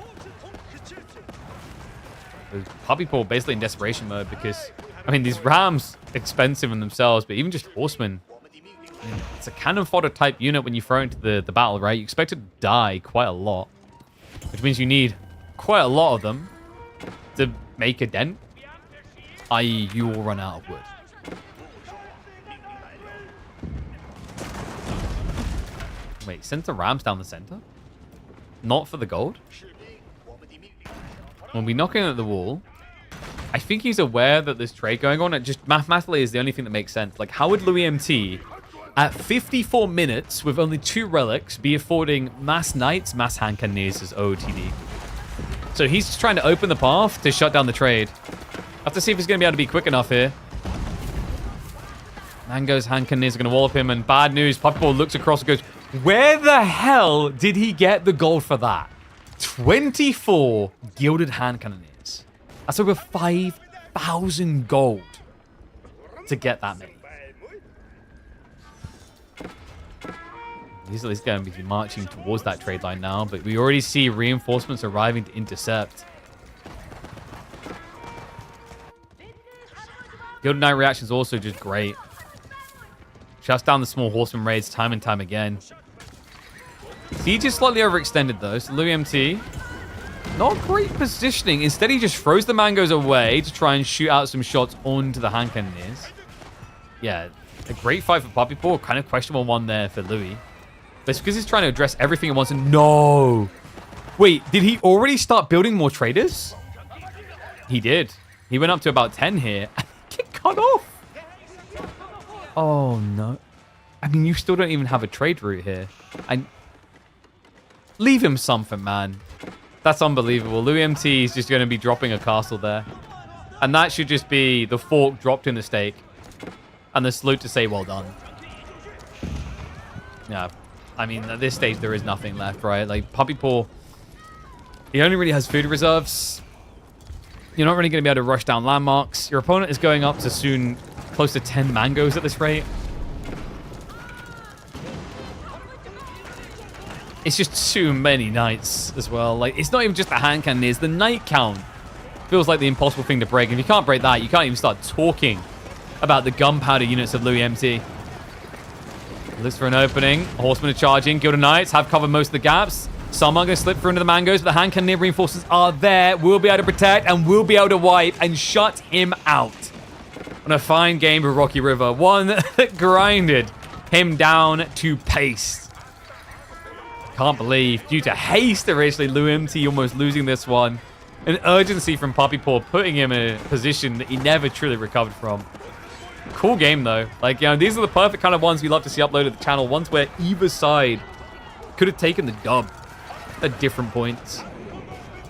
Speaker 1: Puppy Paw basically in desperation mode because, I mean, these rams expensive in themselves, but even just horsemen. I mean, it's a cannon fodder type unit when you throw it into the battle, right? You expect it to die quite a lot, which means you need quite a lot of them to make a dent, i.e. you will run out of wood. Wait, sent the rams down the center? Not for the gold? When we knock in at the wall, I think he's aware that there's trade going on. It just mathematically is the only thing that makes sense. Like, how would Louis MT, at 54 minutes with only 2 relics, be affording mass knights, mass hand cannoneers as OOTD? So he's just trying to open the path to shut down the trade. I have to see if he's going to be able to be quick enough here. Mango's hand cannoneers are going to wallop him, and bad news. Puppy Paw looks across and goes, where the hell did he get the gold for that? 24 gilded hand cannoneers. That's over 5,000 gold to get that many. He's at least going to be marching towards that trade line now, but we already see reinforcements arriving to intercept. Gilded Knight reaction is also just great. Shuts down the small horseman raids time and time again. Siege is slightly overextended though, so Louis MT, not great positioning. Instead, he just throws the mangoes away to try and shoot out some shots onto the hand cannoneers. Yeah, a great fight for Puppy Paw. Kind of questionable one there for Louis. But it's because he's trying to address everything at once. And no! Wait, did he already start building more traders? He did. He went up to about 10 here. Get cut off! Oh, no. I mean, you still don't even have a trade route here. Leave him something, man. That's unbelievable. Louis MT is just going to be dropping a castle there. And that should just be the fork dropped in the stake. And the salute to say, well done. Yeah. I mean, at this stage, there is nothing left, right? Like, Puppy Paw, he only really has food reserves. You're not really going to be able to rush down landmarks. Your opponent is going up to soon close to 10 mangoes at this rate. It's just too many knights as well. Like, it's not even just the hand cannoneers. The knight count feels like the impossible thing to break. If you can't break that, you can't even start talking about the gunpowder units of Louis MT. Looks for an opening. Horsemen are charging. Gilded Knights have covered most of the gaps. Some are going to slip through into the mangoes, but the hand cannoneer reinforcements are there. We'll be able to protect and we'll be able to wipe and shut him out. On a fine game with Rocky River. One that grinded him down to paste. Can't believe, due to haste originally, Louis MT almost losing this one. An urgency from Puppy Paw, putting him in a position that he never truly recovered from. Cool game, though. Like, you know, these are the perfect kind of ones we love to see uploaded to the channel. Ones where either side could have taken the dub at different points.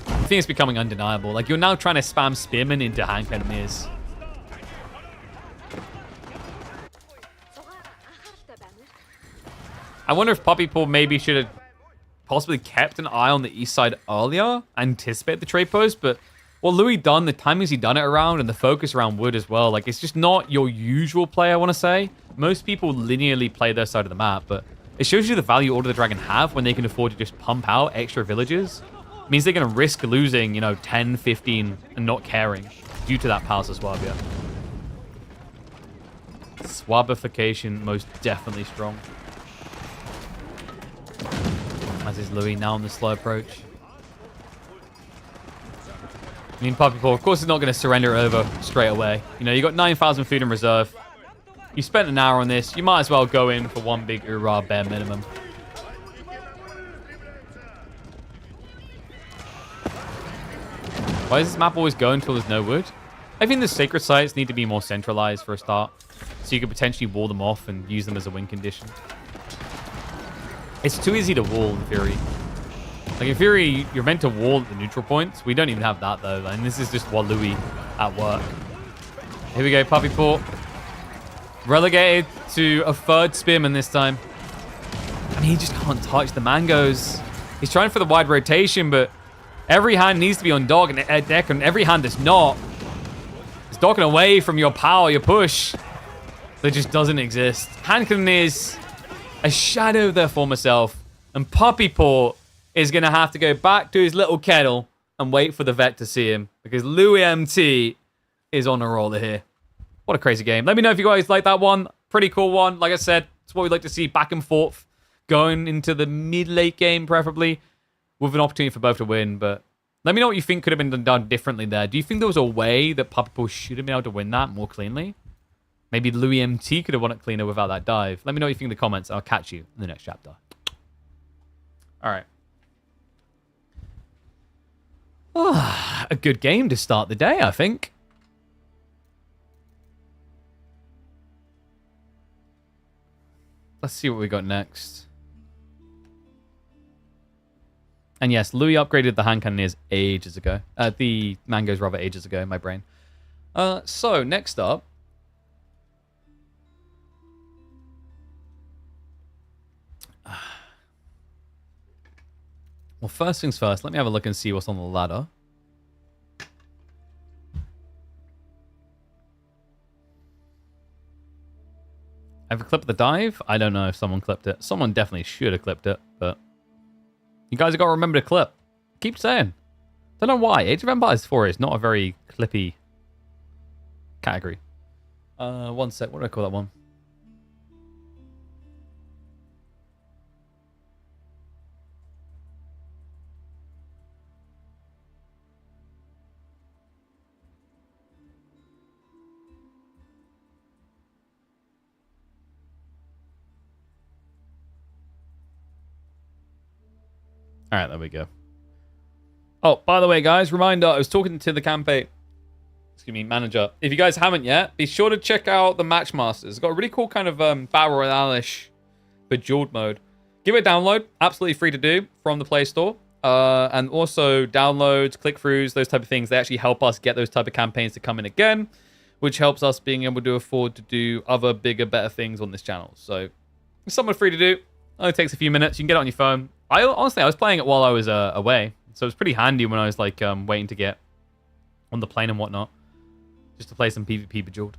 Speaker 1: I think it's becoming undeniable. Like, you're now trying to spam spearmen into hand cannoneers. I wonder if Puppy Paw maybe should have possibly kept an eye on the east side earlier, anticipate the trade post, but what Louis done, the timings he done it around, and the focus around wood as well. Like, it's just not your usual play, I want to say. Most people linearly play their side of the map, but it shows you the value Order of the Dragon have when they can afford to just pump out extra villages. It means they're going to risk losing, 10, 15, and not caring due to that Palace of Swabia. Swabification, most definitely strong. As is Louis now on the slow approach. I mean, Puppy Paw, of course, is not going to surrender it over straight away. You got 9,000 food in reserve. You spent an hour on this. You might as well go in for one big hoorah bare minimum. Why does this map always go until there's no wood? I think the sacred sites need to be more centralized for a start. So you could potentially wall them off and use them as a win condition. It's too easy to wall in theory. Like, in theory, you're meant to wall at the neutral points. We don't even have that, though. And this is just Walui at work. Here we go, Puppy Paw. Relegated to a third spearman this time. I mean, he just can't touch the mangoes. He's trying for the wide rotation, but every hand needs to be on deck, and every hand is not. It's docking away from your power, your push. That just doesn't exist. Hand Cannoneers a shadow of their former self, and Puppy Paw is going to have to go back to his little kettle and wait for the vet to see him, because Louis MT is on a roller here. What a crazy game. Let me know if you guys like that one. Pretty cool one. Like I said, it's what we'd like to see back and forth, going into the mid-late game, preferably, with an opportunity for both to win. But let me know what you think could have been done differently there. Do you think there was a way that Puppy Paw should have been able to win that more cleanly? Maybe Louis MT could have won it cleaner without that dive. Let me know what you think in the comments. I'll catch you in the next chapter. All right. Oh, a good game to start the day, I think. Let's see what we got next. And yes, Louis upgraded the hand cannoneers ages ago. The mangoes, rather, ages ago in my brain. So, next up. Well, first things first, let me have a look and see what's on the ladder. Have I clipped the dive? I don't know if someone clipped it. Someone definitely should have clipped it, but you guys have got to remember to clip. Keep saying. Don't know why. Age of Empires 4 is not a very clippy category. One sec. What do I call that one? All right, there we go. Oh, by the way, guys, reminder, I was talking to the campaign, manager. If you guys haven't yet, be sure to check out the Matchmasters. It's got a really cool kind of battle royale-ish bejeweled mode. Give it a download, absolutely free to do from the Play Store. And also downloads, click-throughs, those type of things. They actually help us get those type of campaigns to come in again, which helps us being able to afford to do other bigger, better things on this channel. So it's somewhat free to do. Only takes a few minutes. You can get it on your phone. Honestly, I was playing it while I was away, so it was pretty handy when I was like waiting to get on the plane and whatnot, just to play some PvP Bejeweled.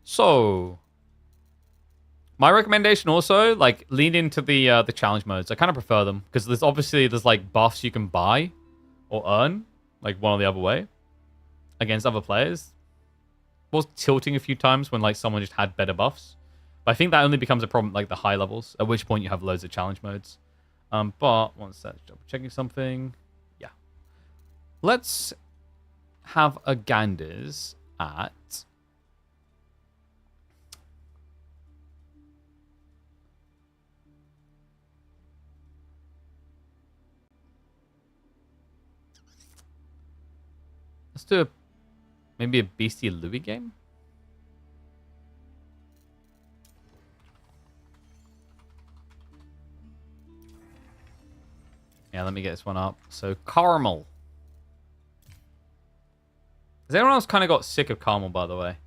Speaker 1: So, my recommendation also, like, lean into the challenge modes. I kind of prefer them because there's like buffs you can buy or earn, like one or the other way, against other players. I was tilting a few times when like someone just had better buffs. But I think that only becomes a problem like the high levels, at which point you have loads of challenge modes. But one sec, double checking something. Yeah. Let's have a ganders at let's do maybe a Beastie Louis game. Yeah, let me get this one up. So, Caramel. Has anyone else kind of got sick of Caramel, by the way?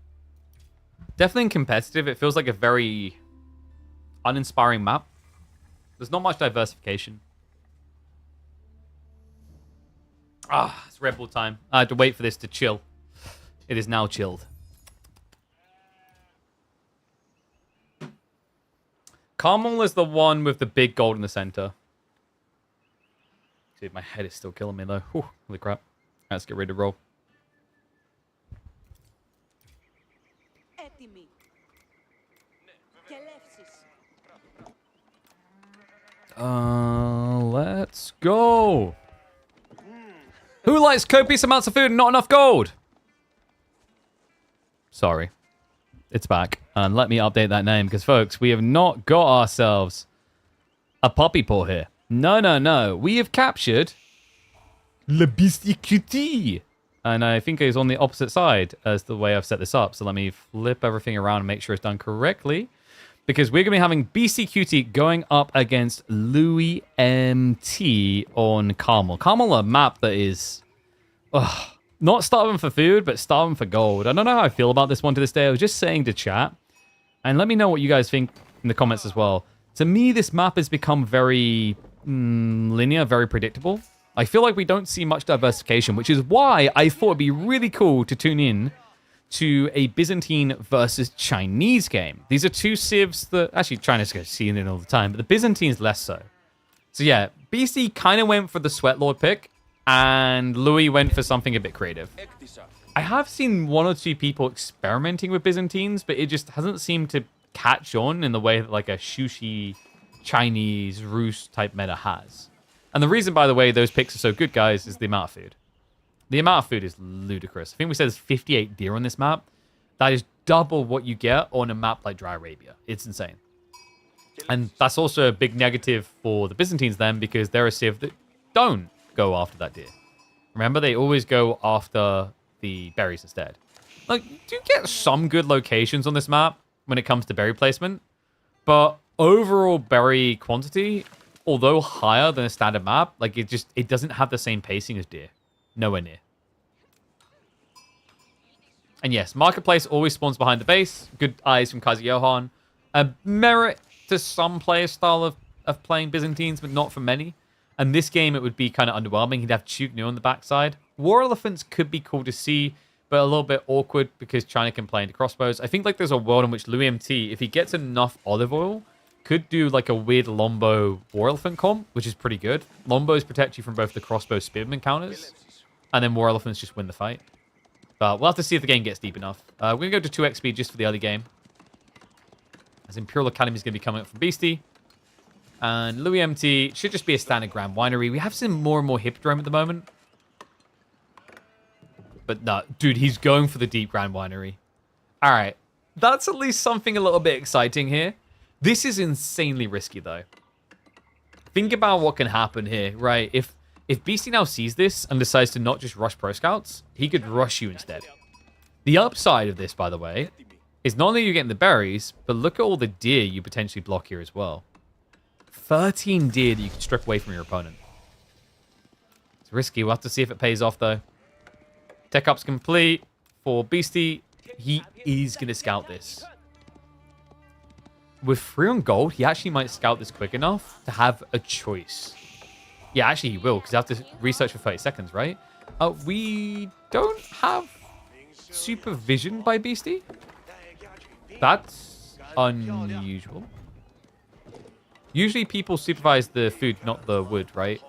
Speaker 1: Definitely in competitive, it feels like a very uninspiring map. There's not much diversification. Ah, it's Red Bull time. I had to wait for this to chill. It is now chilled. Carmel is the one with the big gold in the center. Dude, my head is still killing me, though. Whew, holy crap. Let's get ready to roll. Let's go. Who likes copious amounts of food and not enough gold? Sorry. It's back. And let me update that name, because, folks, we have not got ourselves a puppy paw here. No, no, no. We have captured Le Biscuity. And I think it's on the opposite side as the way I've set this up. So let me flip everything around and make sure it's done correctly. Because we're going to be having BC Cutie going up against Louis MT on Carmel. Carmel, a map that is not starving for food, but starving for gold. I don't know how I feel about this one to this day. I was just saying to chat. And let me know what you guys think in the comments as well. To me, this map has become very linear, very predictable. I feel like we don't see much diversification, which is why I thought it'd be really cool to tune in to a Byzantine versus Chinese game. These are two civs that... Actually, China's seeing it all the time, but the Byzantines less so. So yeah, BC kind of went for the Sweatlord pick, and Louis went for something a bit creative. I have seen one or two people experimenting with Byzantines, but it just hasn't seemed to catch on in the way that like a sushi Chinese Rus type meta has. And the reason, by the way, those picks are so good, guys, is the amount of food. The amount of food is ludicrous. I think we said there's 58 deer on this map. That is double what you get on a map like Dry Arabia. It's insane. And that's also a big negative for the Byzantines then, because they're a civ that don't go after that deer. Remember, they always go after the berries instead. Like, you do get some good locations on this map when it comes to berry placement, but overall berry quantity, although higher than a standard map, like it doesn't have the same pacing as deer. Nowhere near. And yes, Marketplace always spawns behind the base. Good eyes from Kaiser Johan. A merit to some player style of playing Byzantines, but not for many. And this game, it would be kind of underwhelming. He'd have Chuknu on the backside. War Elephants could be cool to see, but a little bit awkward because China can play into crossbows. I think like there's a world in which Louis MT, if he gets enough olive oil, could do like a weird Lombo War Elephant comp, which is pretty good. Lombos protect you from both the crossbow spearman counters, and then War Elephants just win the fight. But we'll have to see if the game gets deep enough. We're going to go to 2x speed just for the early game, as Imperial Academy is going to be coming up from Beastie. And Louis MT should just be a standard Grand Winery. We have seen more and more Hippodrome at the moment. But no, dude, he's going for the deep Grand Winery. All right. That's at least something a little bit exciting here. This is insanely risky, though. Think about what can happen here, right? If BC now sees this and decides to not just rush Pro Scouts, he could rush you instead. The upside of this, by the way, is not only are you getting the berries, but look at all the deer you potentially block here as well. 13 deer that you can strip away from your opponent. It's risky. We'll have to see if it pays off, though. Tech up's complete for Beastie. He is going to scout this. With 3 on gold, he actually might scout this quick enough to have a choice. Yeah, actually he will, because you have to research for 30 seconds, right? We don't have supervision by Beastie. That's unusual. Usually people supervise the food, not the wood, right?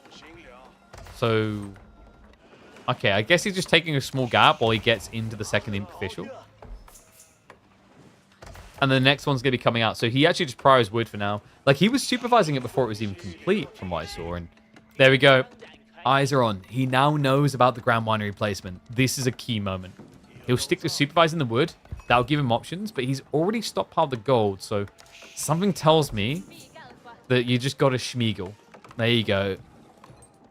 Speaker 1: So, okay, I guess he's just taking a small gap while he gets into the second imp official. And the next one's going to be coming out. So he actually just priors wood for now. Like, he was supervising it before it was even complete, from what I saw. And there we go. Eyes are on. He now knows about the Grand Winery placement. This is a key moment. He'll stick to supervising the wood. That'll give him options. But he's already stockpiled the gold. So something tells me that you just got a Schmeagle. There you go.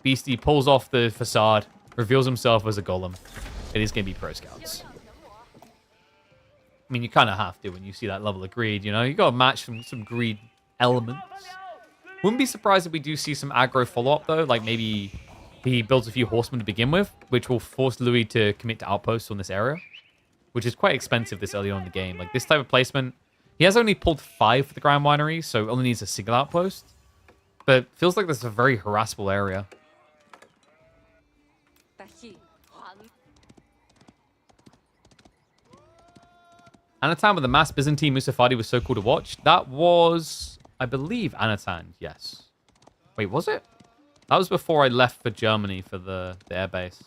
Speaker 1: Beastie pulls off the facade. Reveals himself as a golem. It is going to be Pro Scouts. I mean, you kind of have to when you see that level of greed, you know? You got to match some greed elements. Wouldn't be surprised if we do see some aggro follow-up, though. Like, maybe he builds a few horsemen to begin with, which will force Louis to commit to outposts on this area, which is quite expensive this early on in the game. Like, this type of placement, he has only pulled 5 for the Grand Winery, so only needs a single outpost. But feels like this is a very harassable area. Anatan with the mass Byzantine Musafadi was so cool to watch. That was, I believe, Anatan. Yes. Wait, was it? That was before I left for Germany for the airbase.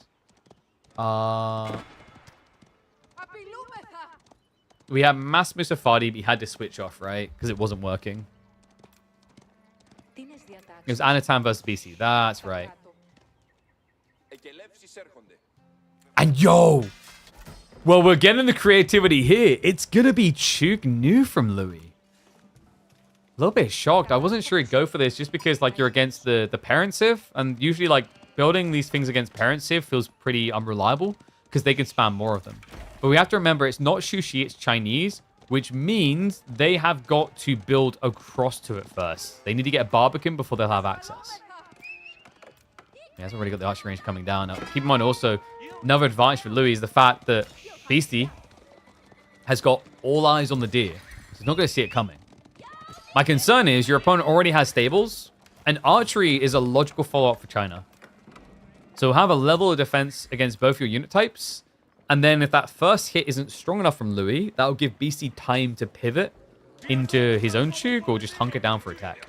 Speaker 1: We had mass Musafadi, but he had to switch off, right? Because it wasn't working. It was Anatan versus BC. That's right. And yo! Well, we're getting the creativity here. It's going to be Chuk Nu from Louis. A little bit shocked. I wasn't sure he'd go for this just because, like, you're against the parent civ. And usually, like, building these things against parent civ feels pretty unreliable because they can spam more of them. But we have to remember it's not Shushi, it's Chinese, which means they have got to build across to it first. They need to get a Barbican before they'll have access. He hasn't already got the archery range coming down. Now, keep in mind also, another advantage for Louis is the fact that Beastie has got all eyes on the deer. So he's not going to see it coming. My concern is your opponent already has stables, and archery is a logical follow-up for China. So have a level of defense against both your unit types, and then if that first hit isn't strong enough from Louis, that will give Beastie time to pivot into his own Chug or just hunker down for attack.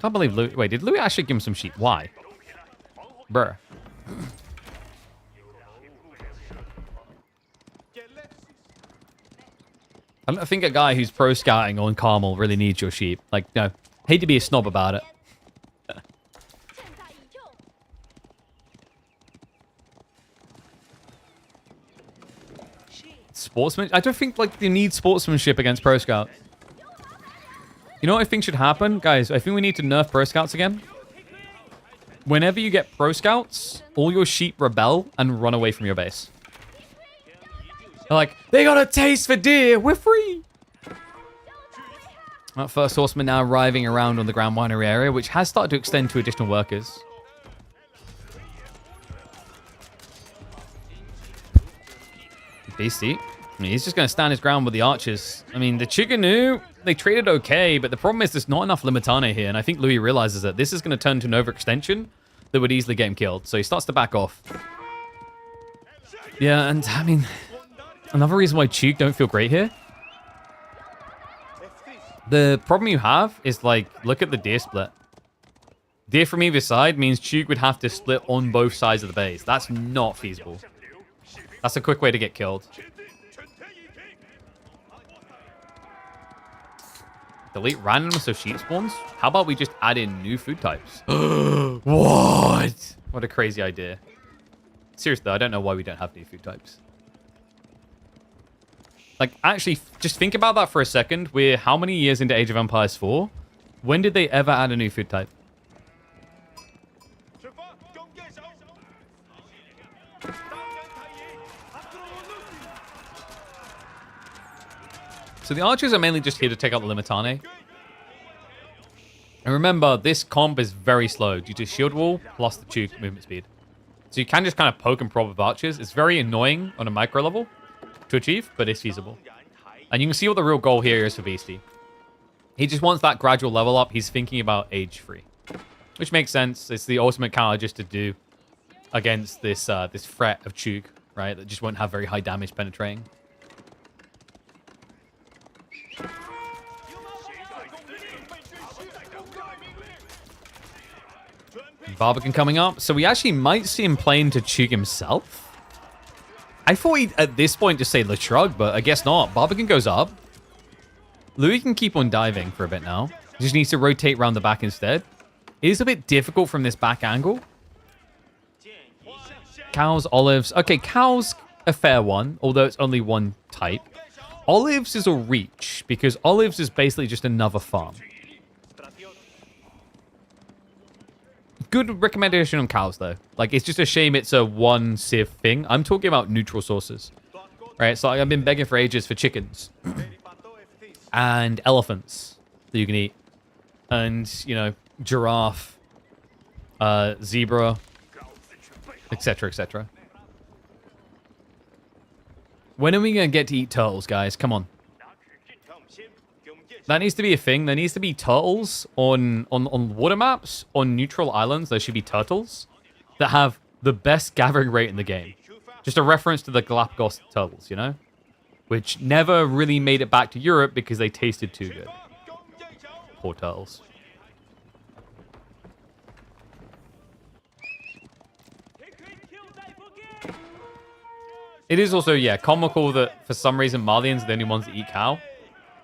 Speaker 1: Can't believe Louis... Wait, did Louis actually give him some sheep? Why? Bruh. I don't think a guy who's pro scouting on Carmel really needs your sheep. Like, no. Hate to be a snob about it. Sportsman? I don't think, like, you need sportsmanship against pro scouts. You know what I think should happen? Guys, I think we need to nerf pro scouts again. Whenever you get pro scouts, all your sheep rebel and run away from your base. They're like, they got a taste for deer. We're free. That first horseman now arriving around on the Grand Winery area, which has started to extend to additional workers. Beastie. I mean, he's just going to stand his ground with the archers. I mean, the Chiganu, they traded okay, but the problem is there's not enough Limitane here, and I think Louis realizes that this is going to turn to an overextension that would easily get him killed, so he starts to back off. Yeah, and I mean, another reason why Chuk don't feel great here. The problem you have is, like, look at the deer split. Deer from either side means Chuk would have to split on both sides of the base. That's not feasible. That's a quick way to get killed. Delete random so sheep spawns? How about we just add in new food types? What? What a crazy idea. Seriously, though, I don't know why we don't have new food types. Like, actually, just think about that for a second. We're how many years into Age of Empires 4? When did they ever add a new food type? So the archers are mainly just here to take out the Limitane. And remember, this comp is very slow due to shield wall plus the Chuk movement speed. So you can just kind of poke and prod with archers. It's very annoying on a micro level to achieve, but it's feasible. And you can see what the real goal here is for Beastie. He just wants that gradual level up. He's thinking about age free, which makes sense. It's the ultimate counter just to do against this this threat of Chuk, right? That just won't have very high damage penetrating. Barbican coming up. So we actually might see him playing to Chuk himself. I thought he'd, at this point, just say Latrug, but I guess not. Barbican goes up. Louis can keep on diving for a bit now. He just needs to rotate around the back instead. It is a bit difficult from this back angle. Cows, olives. Okay, cows, a fair one, although it's only one type. Olives is a reach, because olives is basically just another farm. Good recommendation on cows, though. Like, it's just a shame it's a one civ thing. I'm talking about neutral sources. Right, so I've been begging for ages for chickens. And elephants that you can eat. And, you know, giraffe, zebra, etc., etc. When are we going to get to eat turtles, guys? Come on. That needs to be a thing. There needs to be turtles on water maps, on neutral islands. There should be turtles that have the best gathering rate in the game. Just a reference to the Galapagos turtles, you know? Which never really made it back to Europe because they tasted too good. Poor turtles. It is also, yeah, comical that for some reason Malians are the only ones that eat cow.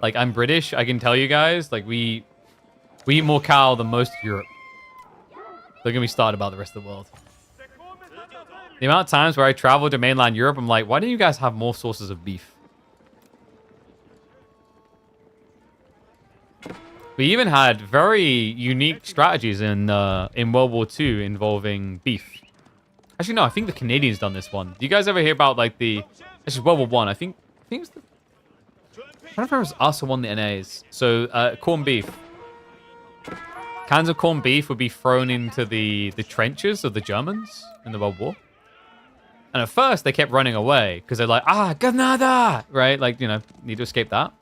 Speaker 1: Like, I'm British, I can tell you guys, like, we eat more cow than most of Europe. Don't get me started about the rest of the world. The amount of times where I travel to mainland Europe, I'm like, why don't you guys have more sources of beef? We even had very unique strategies in World War II involving beef. Actually, no, I think the Canadians done this one. Do you guys ever hear about, like, the... This is World War One. I think it was the... I don't know if it was us or one of the NAs. So, corned beef. Cans of corned beef would be thrown into the trenches of the Germans in the World War. And at first, they kept running away because they're like, Granada! Right? Like, you know, need to escape that.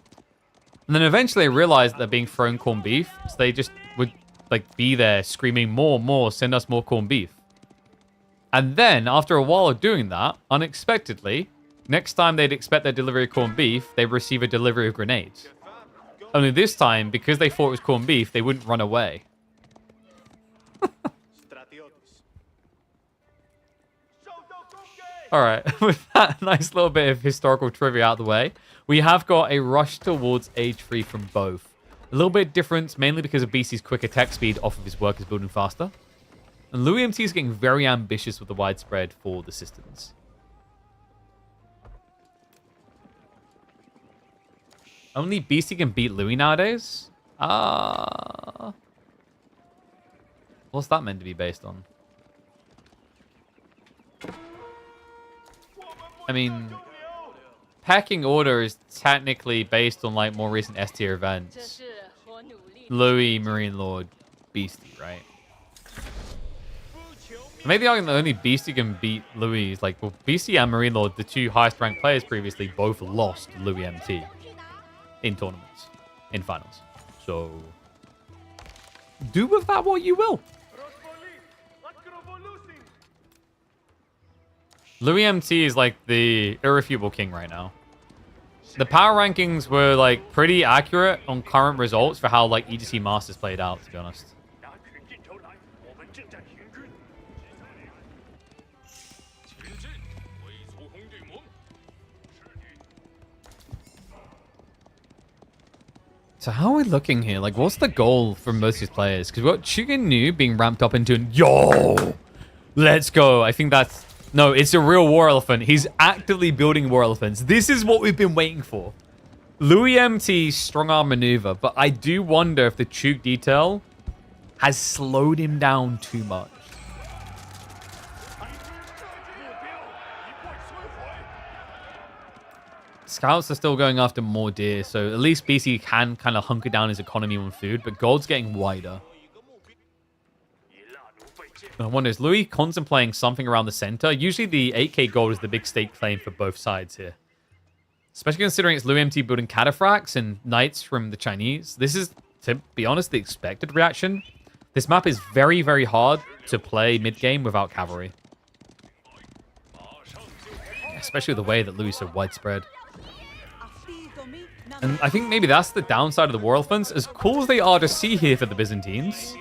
Speaker 1: And then eventually they realized they're being thrown corned beef. So they just would, like, be there screaming, more, send us more corned beef. And then, after a while of doing that, unexpectedly, next time they'd expect their delivery of corned beef, they'd receive a delivery of grenades. Only this time, because they thought it was corned beef, they wouldn't run away. Alright, with that nice little bit of historical trivia out of the way, we have got a rush towards age 3 from both. A little bit different, mainly because of BC's quick attack speed off of his workers building faster. And Louis MT is getting very ambitious with the widespread for the systems. Only BC can beat Louis nowadays? What's that meant to be based on? I mean, pecking order is technically based on, like, more recent S tier events. Louis, Marine Lord, Beastie, right? Maybe the argument that only Beastie can beat Louis is like, well, Beastie and Marine Lord, the two highest ranked players previously, both lost Louis MT in tournaments, in finals. So, do with that what you will. Louis MT is like the irrefutable king right now. The power rankings were like pretty accurate on current results for how like EGC Masters played out, to be honest. So how are we looking here? Like, what's the goal for most of these players? Because we've got Chicken Nu being ramped up into yo, let's go. I think that's... No, it's a real war elephant. He's actively building war elephants. This is what we've been waiting for. Louis MT's strong arm maneuver, but I do wonder if the Chuk detail has slowed him down too much. Scouts are still going after more deer, so at least BC can kind of hunker down his economy on food, but gold's getting wider. I wonder, is Louis contemplating something around the center? Usually the 8k gold is the big stake claim for both sides here. Especially considering it's Louis MT building cataphracts and knights from the Chinese. This is, to be honest, the expected reaction. This map is very, very hard to play mid-game without cavalry. Especially the way that Louis is so widespread. And I think maybe that's the downside of the war elephants. As cool as they are to see here for the Byzantines,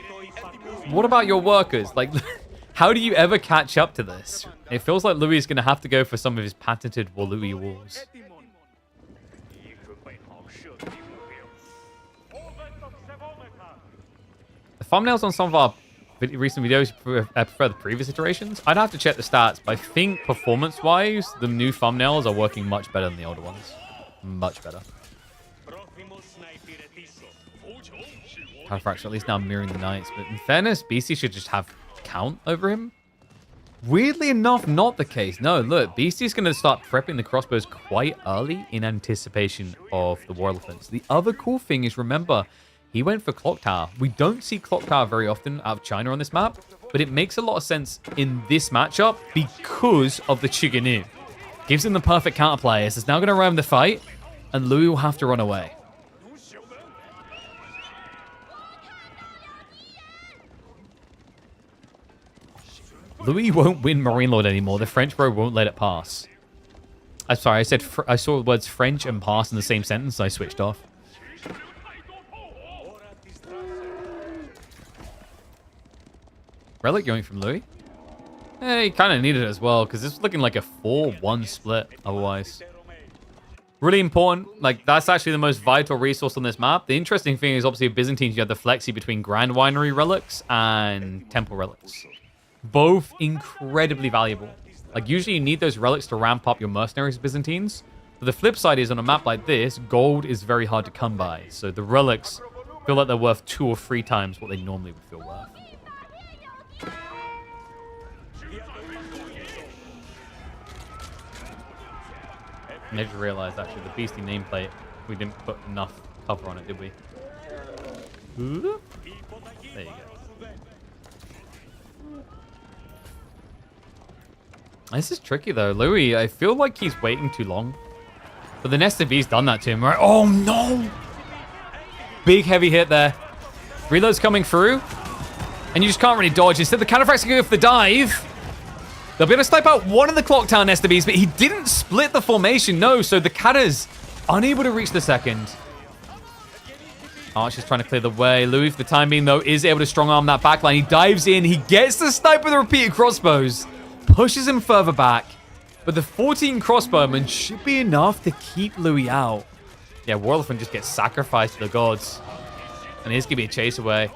Speaker 1: what about your workers? Like, how do you ever catch up to this? It feels like Louis is going to have to go for some of his patented Louis walls. The thumbnails on some of our recent videos prefer the previous iterations. I'd have to check the stats, but I think performance-wise, the new thumbnails are working much better than the older ones. Much better. Cataphracts are at least now mirroring the knights, but in fairness, BC should just have count over him. Weirdly enough, not the case. No, look, BC's going to start prepping the crossbows quite early in anticipation of the war elephants. The other cool thing is, remember, he went for Clock Tower. We don't see Clock Tower very often out of China on this map, but it makes a lot of sense in this matchup because of the Chicken Nu. Gives him the perfect counterplay. It's now going to ram the fight, and Louis will have to run away. Louis won't win Marine Lord anymore. The French bro won't let it pass. I'm sorry, I saw the words French and pass in the same sentence, so I switched off. Relic going from Louis? He kind of needed it as well, because it's looking like a 4-1 split otherwise. Really important. Like, that's actually the most vital resource on this map. The interesting thing is, obviously, Byzantines, you have the flexi between Grand Winery relics and Temple relics. Both incredibly valuable. Like, usually you need those relics to ramp up your mercenaries, Byzantines. But the flip side is, on a map like this, gold is very hard to come by. So the relics feel like they're worth 2 or 3 times what they normally would feel worth. I just realized, actually, the beastie nameplate, we didn't put enough cover on it, did we? Ooh. There you go. This is tricky, though. Louis, I feel like he's waiting too long. But the Nest of V's done that to him, right? Oh, no! Big heavy hit there. Reload's coming through. And you just can't really dodge. Instead, the Cataphracts can go for the dive. They'll be able to snipe out one of the Clock Tower Nest of V's, but he didn't split the formation. No, so the Catas unable to reach the second. Archer's trying to clear the way. Louis, for the time being, though, is able to strong-arm that backline. He dives in. He gets the snipe with the repeated crossbows. Pushes him further back. But the 14 crossbowmen should be enough to keep Louis out. Yeah, Warlephant just gets sacrificed to the gods. And here's going to be a chase away.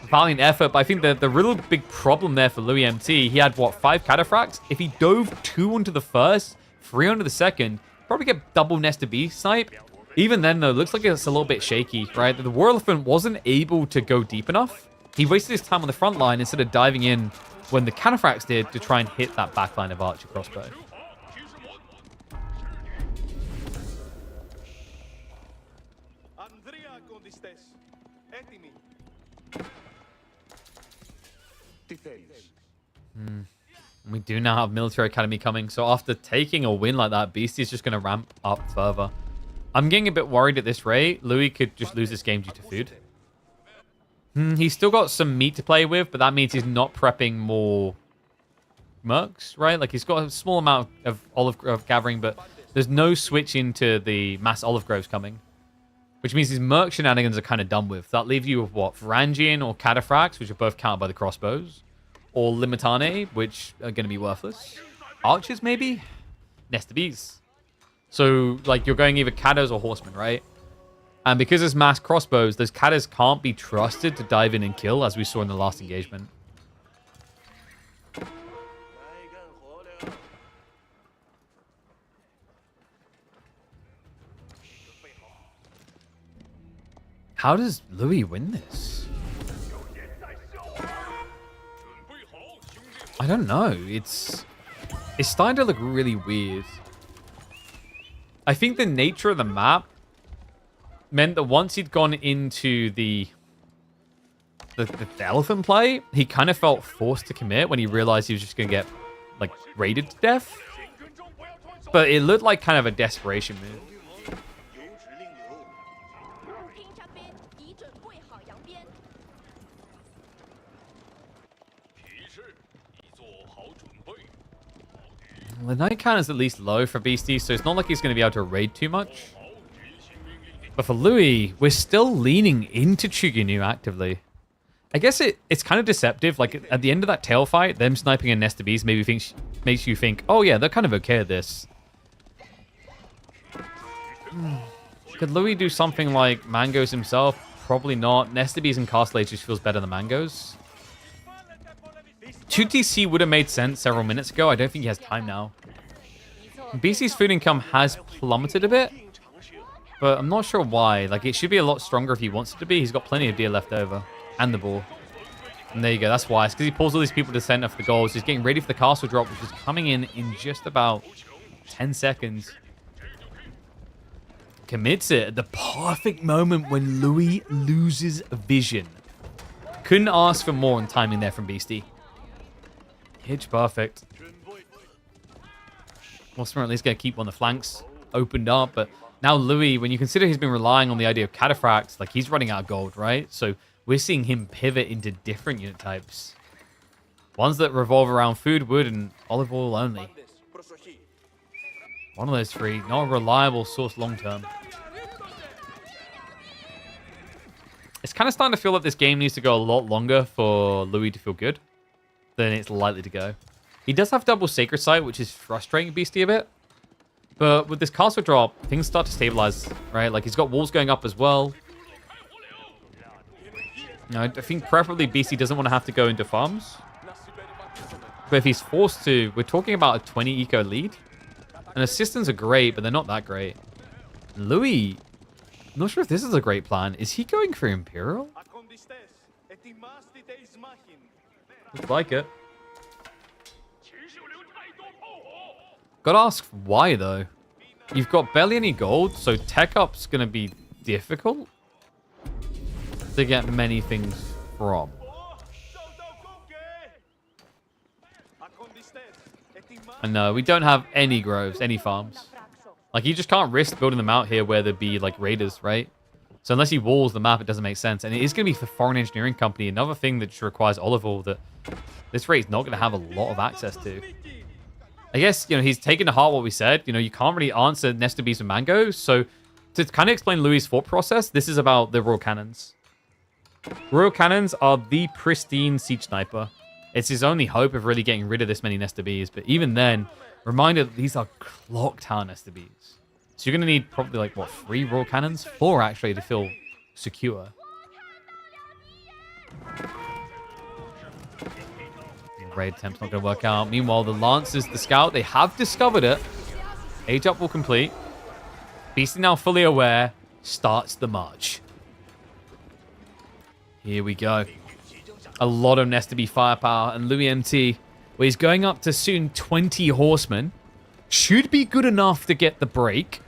Speaker 1: Valiant effort, but I think the real big problem there for Louis MT, he had, what, 5 Cataphracts? If he dove 2 onto the first, 3 onto the second, probably get double Nest of Beast snipe. Even then, though, looks like it's a little bit shaky, right? The Warlephant wasn't able to go deep enough. He wasted his time on the front line instead of diving in when the Cataphracts did to try and hit that backline of Archer crossbow. We do now have Military Academy coming, so after taking a win like that, Beastie's just going to ramp up further. I'm getting a bit worried at this rate. Louis could just lose this game due to food. He's still got some meat to play with, but that means he's not prepping more mercs, right? Like, he's got a small amount of olive grove gathering, but there's no switch into the mass olive groves coming, which means his merc shenanigans are kind of done with. That leaves you with what? Varangian or Cataphracts, which are both countered by the crossbows, or Limitane, which are going to be worthless. Archers, maybe? Nest of Bees. So, like, you're going either Catas or Horsemen, right? And because there's mass crossbows, those Catas can't be trusted to dive in and kill, as we saw in the last engagement. How does Louis win this? I don't know. It's starting to look really weird. I think the nature of the map meant that once he'd gone into the elephant play, he kind of felt forced to commit when he realized he was just going to get, like, raided to death. But it looked like kind of a desperation move. The night count is at least low for Beastie, so it's not like he's going to be able to raid too much. But for Louis, we're still leaning into Chuginu actively. I guess it's kind of deceptive. Like, at the end of that tail fight, them sniping a Nest of Bees maybe makes you think, oh yeah, they're kind of okay at this. Could Louis do something like Mangoes himself? Probably not. Nest of Bees and Castle just feels better than Mangoes. 2TC would have made sense several minutes ago. I don't think he has time now. BC's food income has plummeted a bit, but I'm not sure why. Like, it should be a lot stronger if he wants it to be. He's got plenty of deer left over, and the ball. And there you go. That's why. It's because he pulls all these people to center for the goals. He's getting ready for the castle drop, which is coming in just about 10 seconds. Commits it at the perfect moment when Louis loses vision. Couldn't ask for more on timing there from Beastie. Hitch perfect. Horseman at least going to keep on the flanks opened up, but now Louis, when you consider he's been relying on the idea of Cataphracts, like, he's running out of gold, right? So we're seeing him pivot into different unit types. Ones that revolve around food, wood, and olive oil only. One of those three. Not a reliable source long term. It's kind of starting to feel like this game needs to go a lot longer for Louis to feel good than it's likely to go. He does have double Sacred Sight, which is frustrating Beastie a bit. But with this castle drop, things start to stabilize, right? Like, he's got walls going up as well. I think preferably Beastie doesn't want to have to go into farms. But if he's forced to, we're talking about a 20 eco lead. And assistants are great, but they're not that great. Louis, I'm not sure if this is a great plan. Is he going for Imperial? Looks like it. Gotta ask why, though. You've got barely any gold, so tech up's gonna be difficult to get many things from. And no, we don't have any groves, any farms. Like, you just can't risk building them out here where there'd be, like, raiders, right? So unless he walls the map, it doesn't make sense. And it is going to be for Foreign Engineering Company, another thing that just requires olive oil that this raid's not going to have a lot of access to. I guess, you know, he's taken to heart what we said. You know, you can't really answer Nesta Bees and Mangoes. So to kind of explain Louis' thought process, this is about the Royal Cannons. Royal Cannons are the pristine siege sniper. It's his only hope of really getting rid of this many Nesta Bees. But even then, reminder that these are clock tower Nesta Bees. So you're going to need probably, like, what, 3 Royal Cannons? 4, actually, to feel secure. Raid attempt's not going to work out. Meanwhile, the Lancers, the Scout, they have discovered it. Age up will complete. Beastie now fully aware. Starts the march. Here we go. A lot of Nesta Bee firepower. And Louis MT, where he's going up to soon 20 horsemen. Should be good enough to get the break.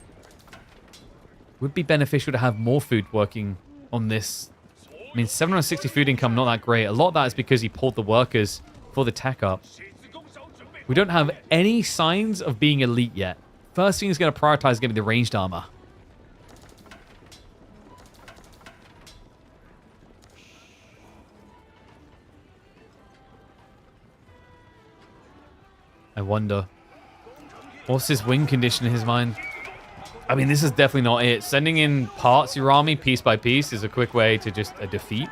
Speaker 1: Would be beneficial to have more food working on this. I mean, 760 food income, not that great. A lot of that is because he pulled the workers for the tech up. We don't have any signs of being elite yet. First thing he's going to prioritize getting the ranged armor. I wonder. What's his win condition in his mind? I mean, this is definitely not it. Sending in parts of your army piece by piece is a quick way to just a defeat.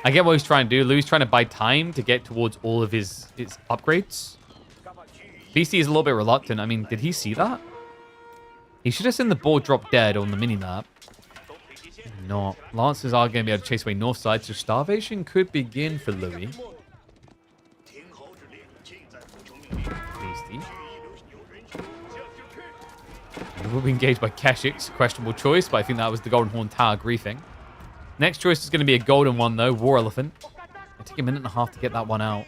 Speaker 1: I get what he's trying to do. Louis trying to buy time to get towards all of his upgrades. Beastie is a little bit reluctant. I mean, did he see that? He should have seen the board drop dead on the mini-map. Not. Lancers are going to be able to chase away north side, so starvation could begin for Louis. Beastie. He will be engaged by Keshix. Questionable choice, but I think that was the Golden Horn Tower griefing. Next choice is going to be a golden one, though. War Elephant. It'll take a minute and a half to get that one out.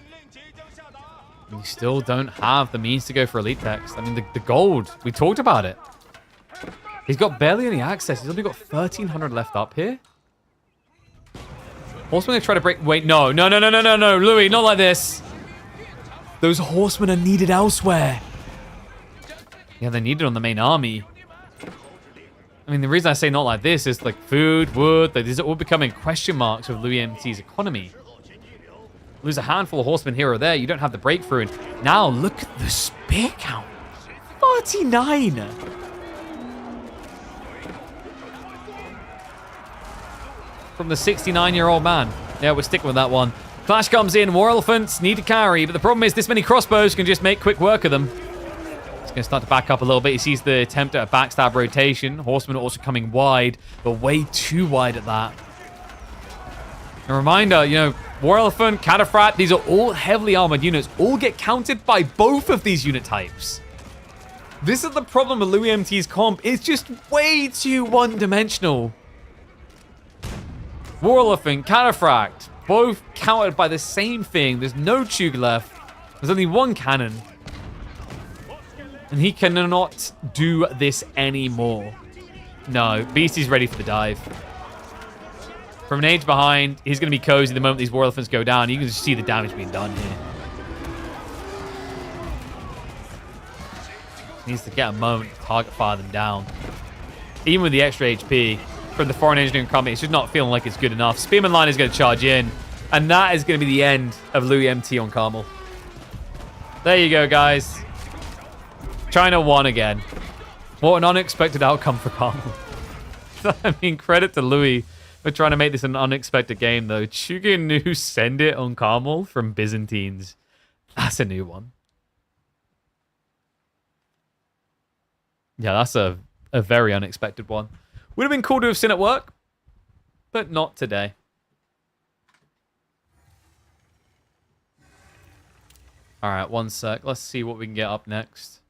Speaker 1: We still don't have the means to go for elite text. I mean, the gold. We talked about it. He's got barely any access. He's only got 1,300 left up here. Horsemen, they try to break... Wait, no. Louis, not like this. Those horsemen are needed elsewhere. Yeah, they're needed on the main army. I mean, the reason I say not like this is like food, wood, these are all becoming question marks of Louis MT's economy. Lose a handful of horsemen here or there, you don't have the breakthrough. And now look at the spear count. 49. From the 69-year-old man. Yeah, we're sticking with that one. Clash comes in, War Elephants need to carry, but the problem is this many crossbows can just make quick work of them. Going to start to back up a little bit. He sees the attempt at a backstab rotation. Horsemen are also coming wide, but way too wide at that. A reminder, you know, War Elephant, Cataphrat, these are all heavily armored units. All get counted by both of these unit types. This is the problem with Louis MT's comp. It's just way too one-dimensional. War Elephant, Cataphract, both counted by the same thing. There's no Chug left. There's only one cannon. And he cannot do this anymore. No, Beastie's ready for the dive. From an age behind, he's going to be cozy the moment these War Elephants go down. You can just see the damage being done here. Needs to get a moment to target fire them down. Even with the extra HP from the Foreign Engineering Company, it's just not feeling like it's good enough. Spearman line is going to charge in. And that is going to be the end of Louis MT on Carmel. There you go, guys. China won again. What an unexpected outcome for Carmel. I mean, credit to Louis for trying to make this an unexpected game, though. Chuga Nu send it on Carmel from Byzantines. That's a new one. Yeah, that's a very unexpected one. Would have been cool to have seen it work, but not today. All right, one sec. Let's see what we can get up next.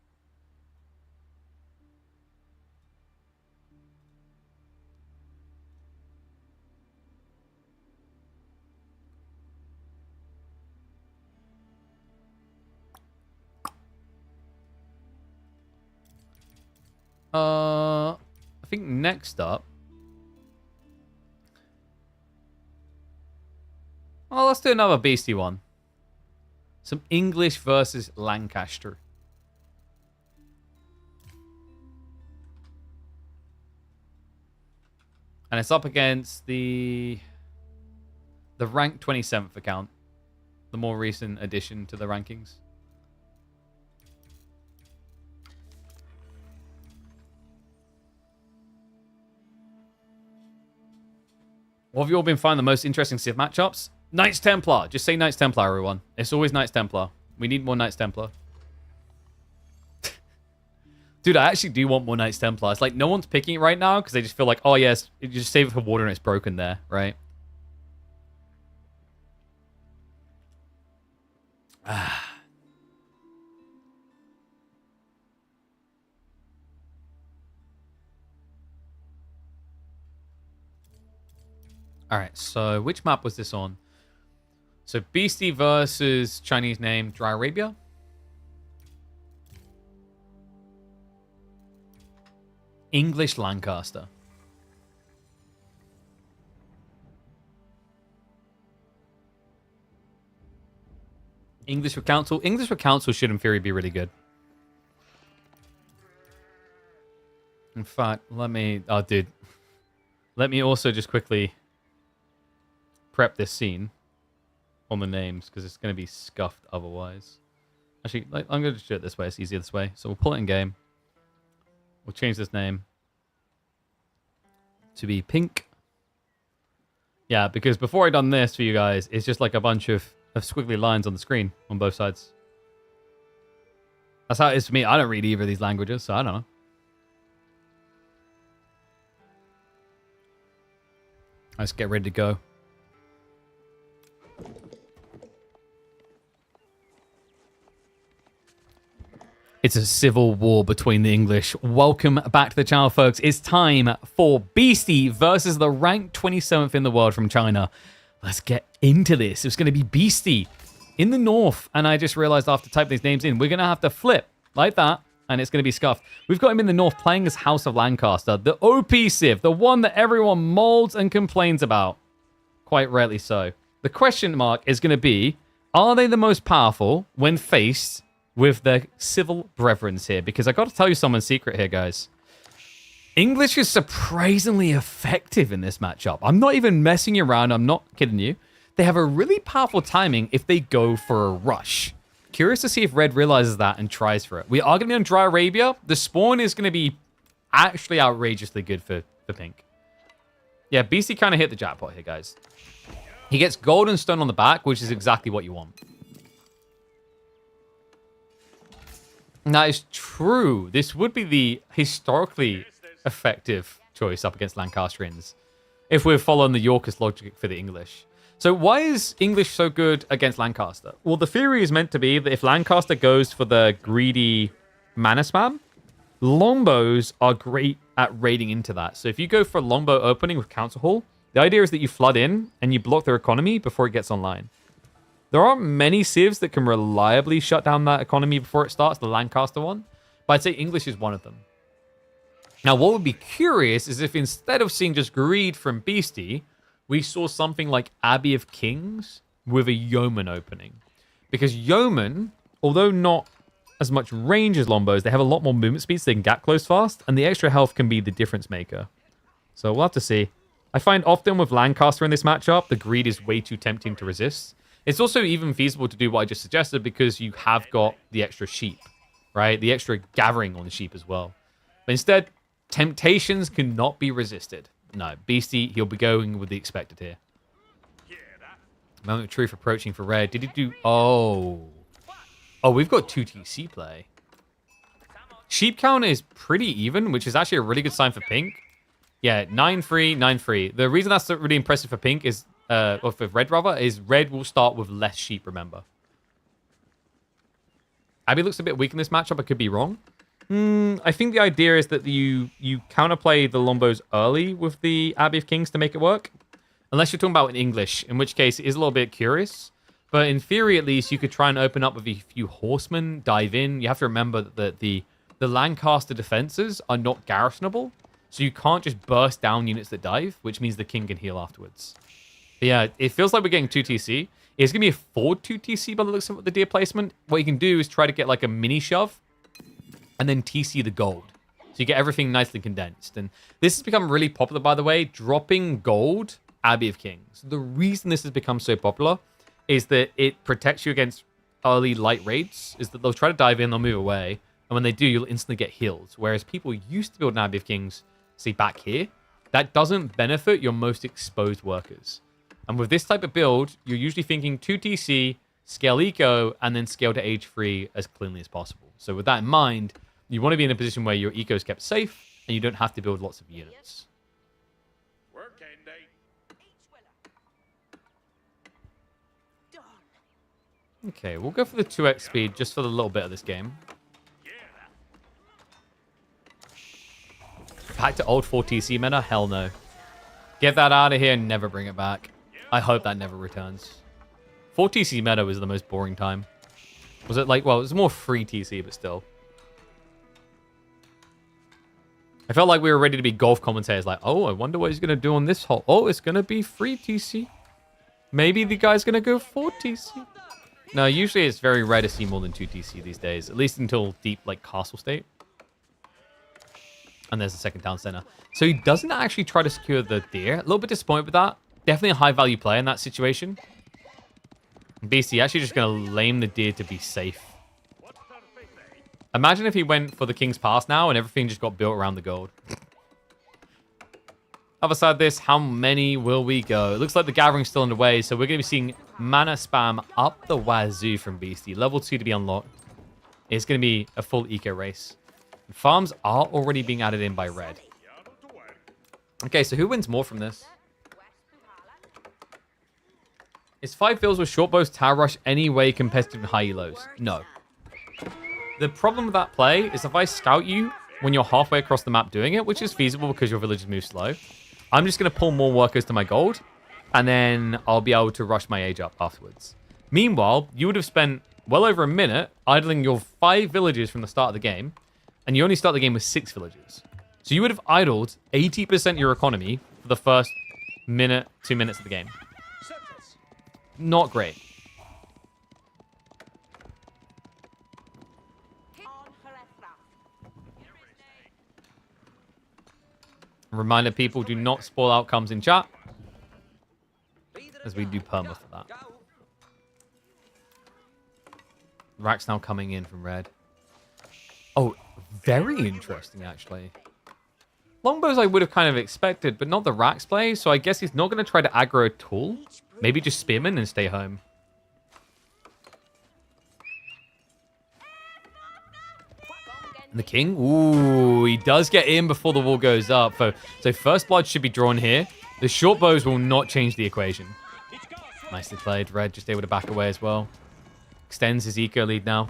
Speaker 1: I think next up. Oh, let's do another beastie one. Some English versus Lancaster. And it's up against the ranked 27th account. The more recent addition to the rankings. What have you all been finding the most interesting Civ matchups? Knights Templar. Just say Knights Templar, everyone. It's always Knights Templar. We need more Knights Templar. Dude, I actually do want more Knights Templar. It's like no one's picking it right now because they just feel like, oh, yes, you just save it for water and it's broken there, right? All right, so which map was this on? So Beastie versus Chinese name Dry Arabia. English Lancaster. English for Council. English for Council should in theory be really good. In fact, let me... Oh, dude. Let me also just quickly prep this scene on the names because it's going to be scuffed otherwise. Actually, I'm going to do it this way. It's easier this way. So we'll pull it in game. We'll change this name to be Pink. Yeah, because before I done this for you guys, it's just like a bunch of squiggly lines on the screen on both sides. That's how it is for me. I don't read either of these languages, so I don't know. Let's get ready to go. It's a civil war between the English. Welcome back to the channel, folks. It's time for Beastie versus the ranked 27th in the world from China. Let's get into this. It's going to be Beastie in the north. And I just realized after typing these names in, we're going to have to flip like that. And it's going to be scuffed. We've got him in the north playing as House of Lancaster. The OP Civ. The one that everyone molds and complains about. Quite rarely so. The question mark is going to be, are they the most powerful when faced with their civil brethrens here? Because I got to tell you someone's secret here, guys. English is surprisingly effective in this matchup. I'm not even messing around. I'm not kidding you. They have a really powerful timing if they go for a rush. Curious to see if Red realizes that and tries for it. We are going to be on Dry Arabia. The spawn is going to be actually outrageously good for Pink. Yeah, BC kind of hit the jackpot here, guys. He gets Golden Stone on the back, which is exactly what you want. That is true. This would be the historically effective choice up against Lancastrians if we're following the Yorkist logic for the English. So why is English so good against Lancaster? Well, the theory is meant to be that if Lancaster goes for the greedy mana spam, longbows are great at raiding into that. So if you go for a longbow opening with Council Hall, the idea is that you flood in and you block their economy before it gets online. There aren't many civs that can reliably shut down that economy before it starts, the Lancaster one, but I'd say English is one of them. Now, what would be curious is if instead of seeing just greed from Beastie, we saw something like Abbey of Kings with a Yeoman opening. Because Yeoman, although not as much range as Longbows, they have a lot more movement speed so they can gap close fast, and the extra health can be the difference maker. So we'll have to see. I find often with Lancaster in this matchup, the greed is way too tempting to resist. It's also even feasible to do what I just suggested because you have got the extra sheep, right? The extra gathering on the sheep as well. But instead, temptations cannot be resisted. No, Beastie, he'll be going with the expected here. Moment of truth approaching for red. Did he do... Oh. Oh, we've got 2 TC play. Sheep count is pretty even, which is actually a really good sign for pink. Yeah, 9-3, 9-3. The reason that's really impressive for pink is... or for red, rather, is red will start with less sheep, remember. Abby looks a bit weak in this matchup. I could be wrong. I think the idea is that you counterplay the Lombos early with the Abbey of Kings to make it work. Unless you're talking about in English, in which case it is a little bit curious. But in theory, at least, you could try and open up with a few horsemen, dive in. You have to remember that the Lancaster defenses are not garrisonable. So you can't just burst down units that dive, which means the king can heal afterwards. But yeah, it feels like we're getting 2 TC. It's going to be a forward 2 TC by the looks of the deer placement. What you can do is try to get like a mini shove and then TC the gold. So you get everything nicely condensed. And this has become really popular, by the way, dropping gold Abbey of Kings. The reason this has become so popular is that it protects you against early light raids, is that they'll try to dive in, they'll move away, and when they do, you'll instantly get healed. Whereas people used to build an Abbey of Kings, see back here, that doesn't benefit your most exposed workers. And with this type of build, you're usually thinking 2 TC, scale eco, and then scale to age 3 as cleanly as possible. So with that in mind, you want to be in a position where your eco is kept safe, and you don't have to build lots of units. Okay, we'll go for the 2x speed just for the little bit of this game. Back to old 4 TC meta? Hell no. Get that out of here and never bring it back. I hope that never returns. 4 TC meta was the most boring time. Was it like, well, it was more free TC, but still. I felt like we were ready to be golf commentators, like, oh, I wonder what he's going to do on this hole. Oh, it's going to be free TC. Maybe the guy's going to go 4 TC. No, usually it's very rare to see more than 2 TC these days, at least until deep, like, castle state. And there's the second town center. So he doesn't actually try to secure the deer. A little bit disappointed with that. Definitely a high-value play in that situation. Beastie actually just going to lame the deer to be safe. Imagine if he went for the King's Pass now and everything just got built around the gold. Other side of this, how many will we go? It looks like the gathering's still underway, so we're going to be seeing mana spam up the wazoo from Beastie. Level 2 to be unlocked. It's going to be a full eco race. Farms are already being added in by red. Okay, so who wins more from this? Is 5 fills with short bows tower rush any way competitive in high elos? No. The problem with that play is if I scout you when you're halfway across the map doing it, which is feasible because your villagers move slow, I'm just going to pull more workers to my gold, and then I'll be able to rush my age up afterwards. Meanwhile, you would have spent well over a minute idling your 5 villagers from the start of the game, and you only start the game with 6 villagers. So you would have idled 80% of your economy for the first minute, 2 minutes of the game. Not great. Reminder, people, do not spoil outcomes in chat, as we do perma for that. Rack's now coming in from red. Oh, very interesting, actually. Longbows I would have kind of expected, but not the Rack's play, so I guess he's not going to try to aggro at all. Maybe just spearman and stay home. And the king? Ooh, he does get in before the wall goes up. So first blood should be drawn here. The short bows will not change the equation. Nicely played. Red just able to back away as well. Extends his eco lead now.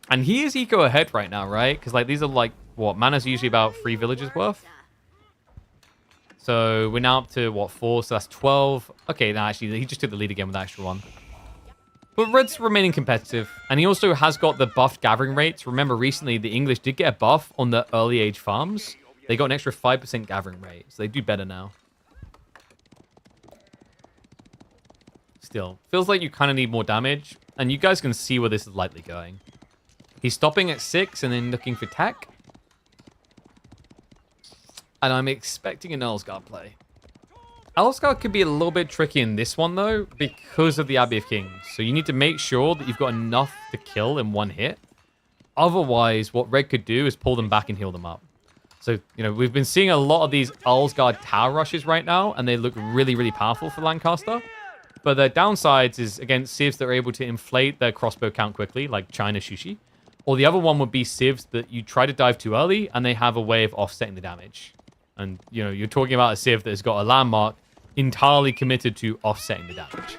Speaker 1: And he is eco ahead right now, right? Because like these are like, what? Mana's usually about 3 villages worth. So we're now up to, what, 4? So that's 12. Okay, now actually, he just took the lead again with that extra 1. But Red's remaining competitive. And he also has got the buffed gathering rates. Remember, recently, the English did get a buff on the early age farms. They got an extra 5% gathering rate. So they do better now. Still, feels like you kind of need more damage. And you guys can see where this is likely going. He's stopping at 6 and then looking for tech. And I'm expecting an Earlsguard play. Earlsguard could be a little bit tricky in this one, though, because of the Abbey of Kings. So you need to make sure that you've got enough to kill in one hit. Otherwise, what Red could do is pull them back and heal them up. So, we've been seeing a lot of these Earlsguard tower rushes right now, and they look really, really powerful for Lancaster. But the downsides is against civs that are able to inflate their crossbow count quickly, like China Shushi. Or the other one would be civs that you try to dive too early, and they have a way of offsetting the damage. And, you're talking about a civ that has got a landmark entirely committed to offsetting the damage.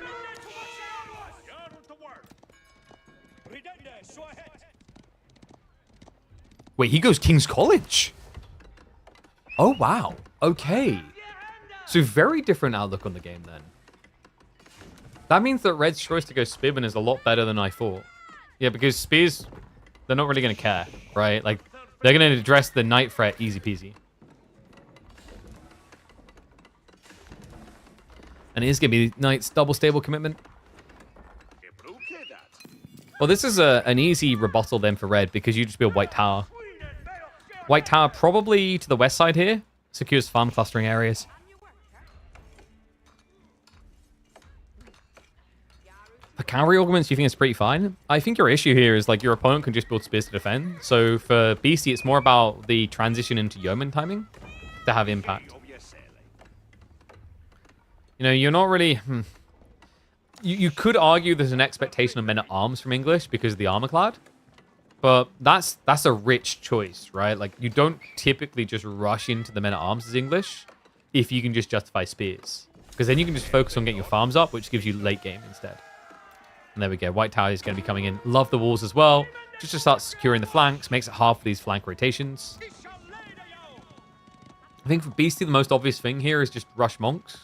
Speaker 1: Wait, he goes King's College? Oh, wow. Okay. So very different outlook on the game then. That means that Red's choice to go Spearman is a lot better than I thought. Yeah, because Spears, they're not really going to care, right? Like, they're going to address the Knight threat easy peasy. And it is going to be Knight's double stable commitment. Well, this is an easy rebuttal then for Red because you just build White Tower. White Tower probably to the west side here. Secures farm clustering areas. For cavalry augments, you think it's pretty fine? I think your issue here is like your opponent can just build spears to defend. So for Beastie, it's more about the transition into yeoman timing to have impact. You're not really... You could argue there's an expectation of men-at-arms from English because of the armor clad. But that's a rich choice, right? Like, you don't typically just rush into the men-at-arms as English if you can just justify spears. Because then you can just focus on getting your farms up, which gives you late game instead. And there we go. White Tower is going to be coming in. Love the walls as well. Just to start securing the flanks. Makes it hard for these flank rotations. I think for Beastie, the most obvious thing here is just rush monks.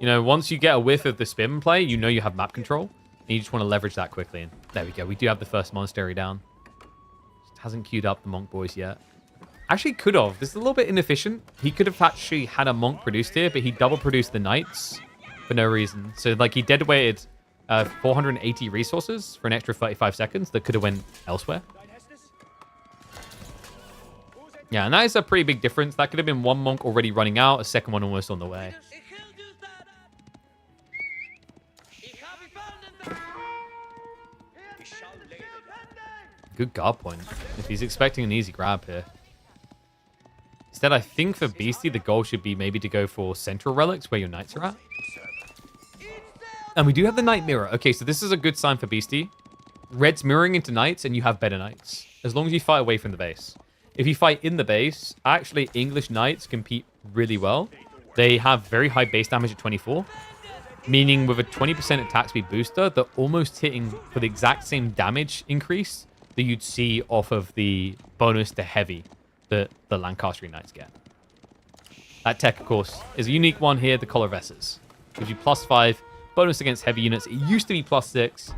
Speaker 1: Once you get a whiff of the Spearman play, you have map control. And you just want to leverage that quickly. And there we go. We do have the first monastery down. Just hasn't queued up the monk boys yet. Actually, could have. This is a little bit inefficient. He could have actually had a monk produced here, but he double produced the knights for no reason. So, like, he deadweighted 480 resources for an extra 35 seconds that could have went elsewhere. Yeah, and that is a pretty big difference. That could have been one monk already running out, a second one almost on the way. Good guard point. If he's expecting an easy grab here. Instead, I think for Beastie, the goal should be maybe to go for central relics where your knights are at. And we do have the Knight Mirror. Okay, so this is a good sign for Beastie. Red's mirroring into knights, and you have better knights. As long as you fight away from the base. If you fight in the base, actually, English knights compete really well. They have very high base damage at 24. Meaning with a 20% attack speed booster, they're almost hitting for the exact same damage increase that you'd see off of the bonus to heavy that the Lancastrian Knights get. That tech, of course, is a unique one here, the Collar Vesses. Gives you +5 bonus against heavy units. It used to be +6,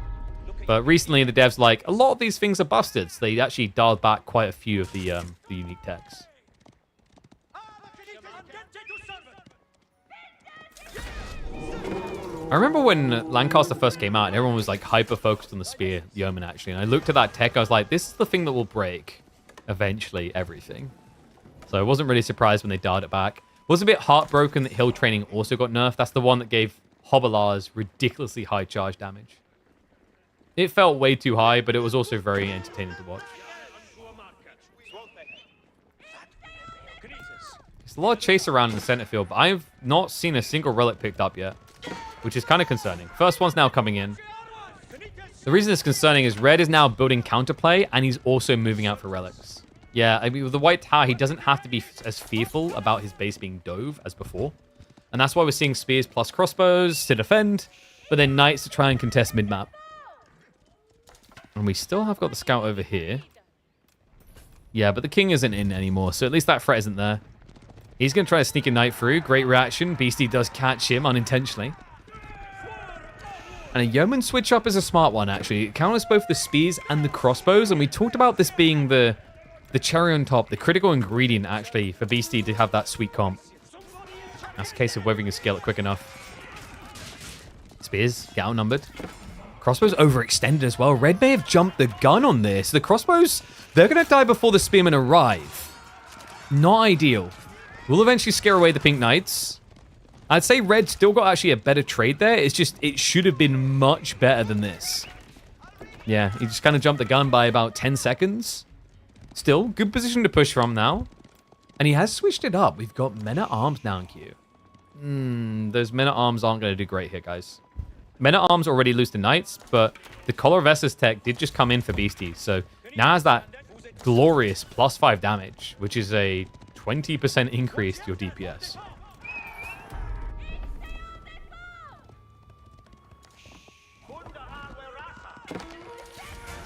Speaker 1: but recently the devs like, a lot of these things are busted, so they actually dialed back quite a few of the unique techs. I remember when Lancaster first came out and everyone was like hyper-focused on the spear, yeoman actually. And I looked at that tech, I was like, this is the thing that will break, eventually, everything. So I wasn't really surprised when they dialed it back. Was a bit heartbroken that hill training also got nerfed. That's the one that gave Hobbelars ridiculously high charge damage. It felt way too high, but it was also very entertaining to watch. There's a lot of chase around in the center field, but I've not seen a single relic picked up yet, which is kind of concerning. First one's now coming in. The reason it's concerning is Red is now building counterplay, and he's also moving out for relics. Yeah, I mean, with the White Tower, he doesn't have to be as fearful about his base being dove as before. And that's why we're seeing spears plus crossbows to defend, but then knights to try and contest mid-map. And we still have got the scout over here. Yeah, but the king isn't in anymore, so at least that threat isn't there. He's going to try to sneak a knight through. Great reaction. Beastie does catch him unintentionally. And a yeoman switch up is a smart one, actually. It counters both the spears and the crossbows, and we talked about this being the cherry on top, the critical ingredient, actually, for Beastie to have that sweet comp. That's a case of whether you can scale it quick enough. Spears get outnumbered. Crossbows overextended as well. Red may have jumped the gun on this. The crossbows, they're going to die before the spearmen arrive. Not ideal. We'll eventually scare away the Pink Knights. I'd say Red still got actually a better trade there. It's just, it should have been much better than this. Yeah, he just kind of jumped the gun by about 10 seconds. Still, good position to push from now. And he has switched it up. We've got Men-at-Arms now in queue. Those Men-at-Arms aren't going to do great here, guys. Men-at-Arms already lose to Knights, but the Collar of Essus tech did just come in for Beasties. So now has that glorious +5 damage, which is a 20% increase to your DPS.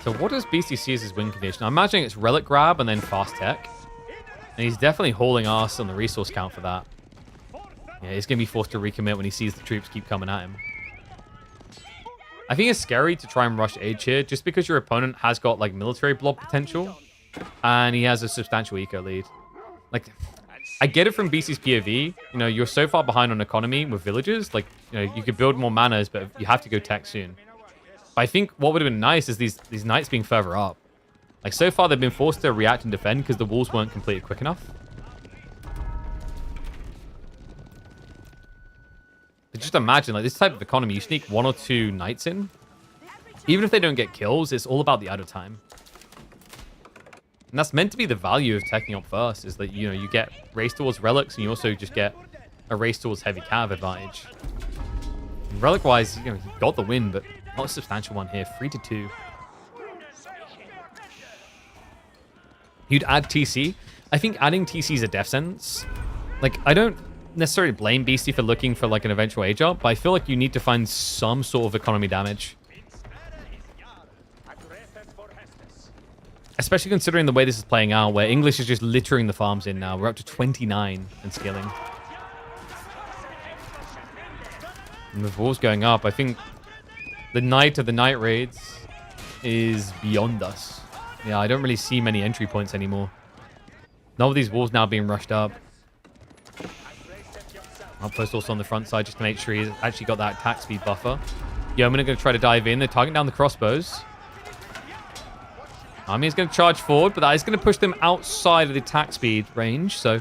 Speaker 1: So what does Beastie see as his win condition? I'm imagining it's Relic Grab and then Fast Tech. And he's definitely hauling ass on the resource count for that. Yeah, he's going to be forced to recommit when he sees the troops keep coming at him. I think it's scary to try and rush Age here, just because your opponent has got, like, military blob potential. And he has a substantial eco lead. Like, I get it from BC's POV. You know, you're so far behind on economy with villages. Like, you know, you could build more manors, but you have to go tech soon. But I think what would have been nice is these knights being further up. Like, so far, they've been forced to react and defend because the walls weren't completed quick enough. But just imagine, like, this type of economy, you sneak 1 or 2 knights in. Even if they don't get kills, it's all about the idle time. And that's meant to be the value of teching up first, is that, you know, you get race towards relics, and you also just get a race towards heavy cav advantage. And relic-wise, you know, he got the win, but not a substantial one here. 3-2. You'd add TC. I think adding TC is a death sentence. Like, I don't necessarily blame Beastie for looking for, like, an eventual age up, but I feel like you need to find some sort of economy damage. Especially considering the way this is playing out, where English is just littering the farms in now. We're up to 29 and scaling. And the walls going up. I think the night of the night raids is beyond us. Yeah, I don't really see many entry points anymore. None of these walls now being rushed up. Outpost also on the front side just to make sure he's actually got that attack speed buffer. Yeomen are going to try to dive in. They're targeting down the crossbows. Army is going to charge forward, but that is going to push them outside of the attack speed range. So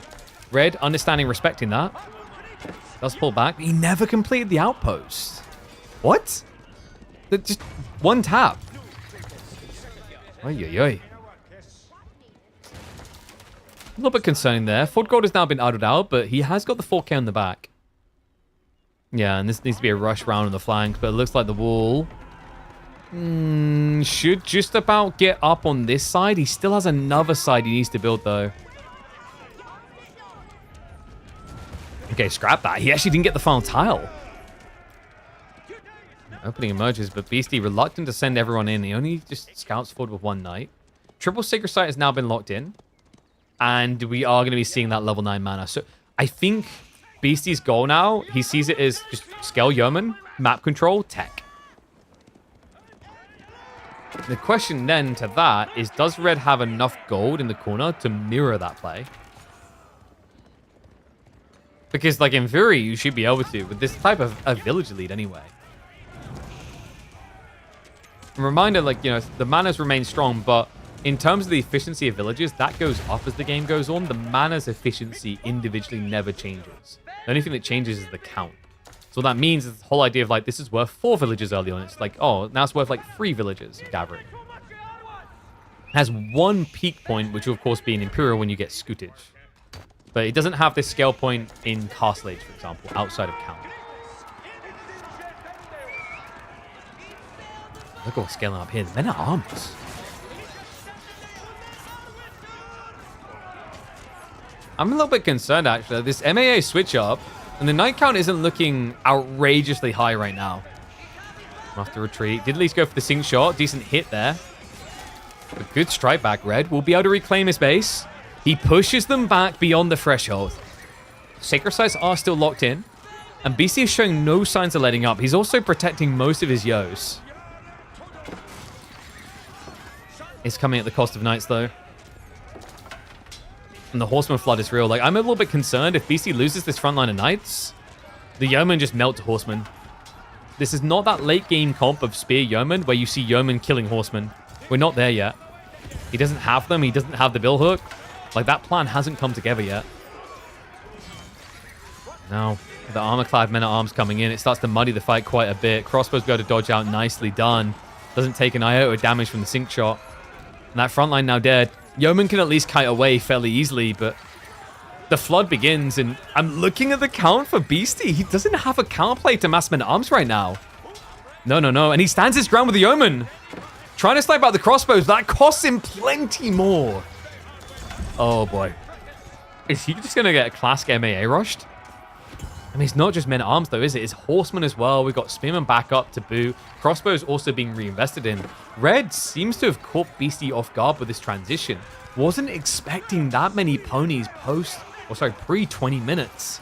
Speaker 1: Red, understanding, respecting that. Does pull back. He never completed the outpost. What? Just one tap. Oy, oy, oy. A little bit concerning there. Ford Gold has now been idled out, but he has got the 4K on the back. Yeah, and this needs to be a rush round on the flanks, but it looks like the wall should just about get up on this side. He still has another side he needs to build, though. Okay, scrap that. He actually didn't get the final tile. Opening emerges, but Beastie reluctant to send everyone in. He only just scouts forward with 1 knight. Triple Sacred Site has now been locked in. And we are going to be seeing that level 9 mana. So I think Beastie's goal now, he sees it as just scale yeoman, map control, tech. The question then to that is, does Red have enough gold in the corner to mirror that play? Because, like, in theory, you should be able to with this type of a village lead anyway. A reminder, like, you know, the manas remain strong, but in terms of the efficiency of villages, that goes up as the game goes on. The mana's efficiency individually never changes. The only thing that changes is the count. So what that means is the whole idea of, like, this is worth 4 villages early on. It's like, oh, now it's worth, like, 3 villages of gathering. It has 1 peak point, which will, of course, be an Imperial when you get Scootage. But it doesn't have this scale point in Castle Age, for example, outside of count. Look at what's scaling up here. The Men-at-Arms. I'm a little bit concerned, actually. This MAA switch up, and the knight count isn't looking outrageously high right now. I'll have to retreat. Did at least go for the sink shot. Decent hit there. A good strike back, Red. Will be able to reclaim his base. He pushes them back beyond the threshold. Sacred Sites are still locked in, and BC is showing no signs of letting up. He's also protecting most of his Yos. It's coming at the cost of knights, though. And the Horseman flood is real. Like, I'm a little bit concerned if BC loses this front line of knights, the Yeoman just melt to Horseman. This is not that late game comp of Spear Yeoman where you see Yeoman killing Horseman. We're not there yet. He doesn't have them. He doesn't have the bill hook. Like, that plan hasn't come together yet. Now, the armor-clad men-at-arms coming in, it starts to muddy the fight quite a bit. Crossbows go to dodge out, nicely done. Doesn't take an iota of damage from the sink shot. And that front line now dead. Yeoman can at least kite away fairly easily, but the flood begins, and I'm looking at the count for Beastie. He doesn't have a counterplay to mass men-at-arms right now. No, no, no. And he stands his ground with the Yeoman. Trying to snipe out the crossbows. That costs him plenty more. Oh, boy. Is he just going to get a classic MAA rushed? I mean, it's not just men-at-arms, though, is it? It's horsemen as well. We've got spearmen back up to boot. Crossbows also being reinvested in. Red seems to have caught Beastie off guard with this transition. Wasn't expecting that many ponies pre 20 minutes.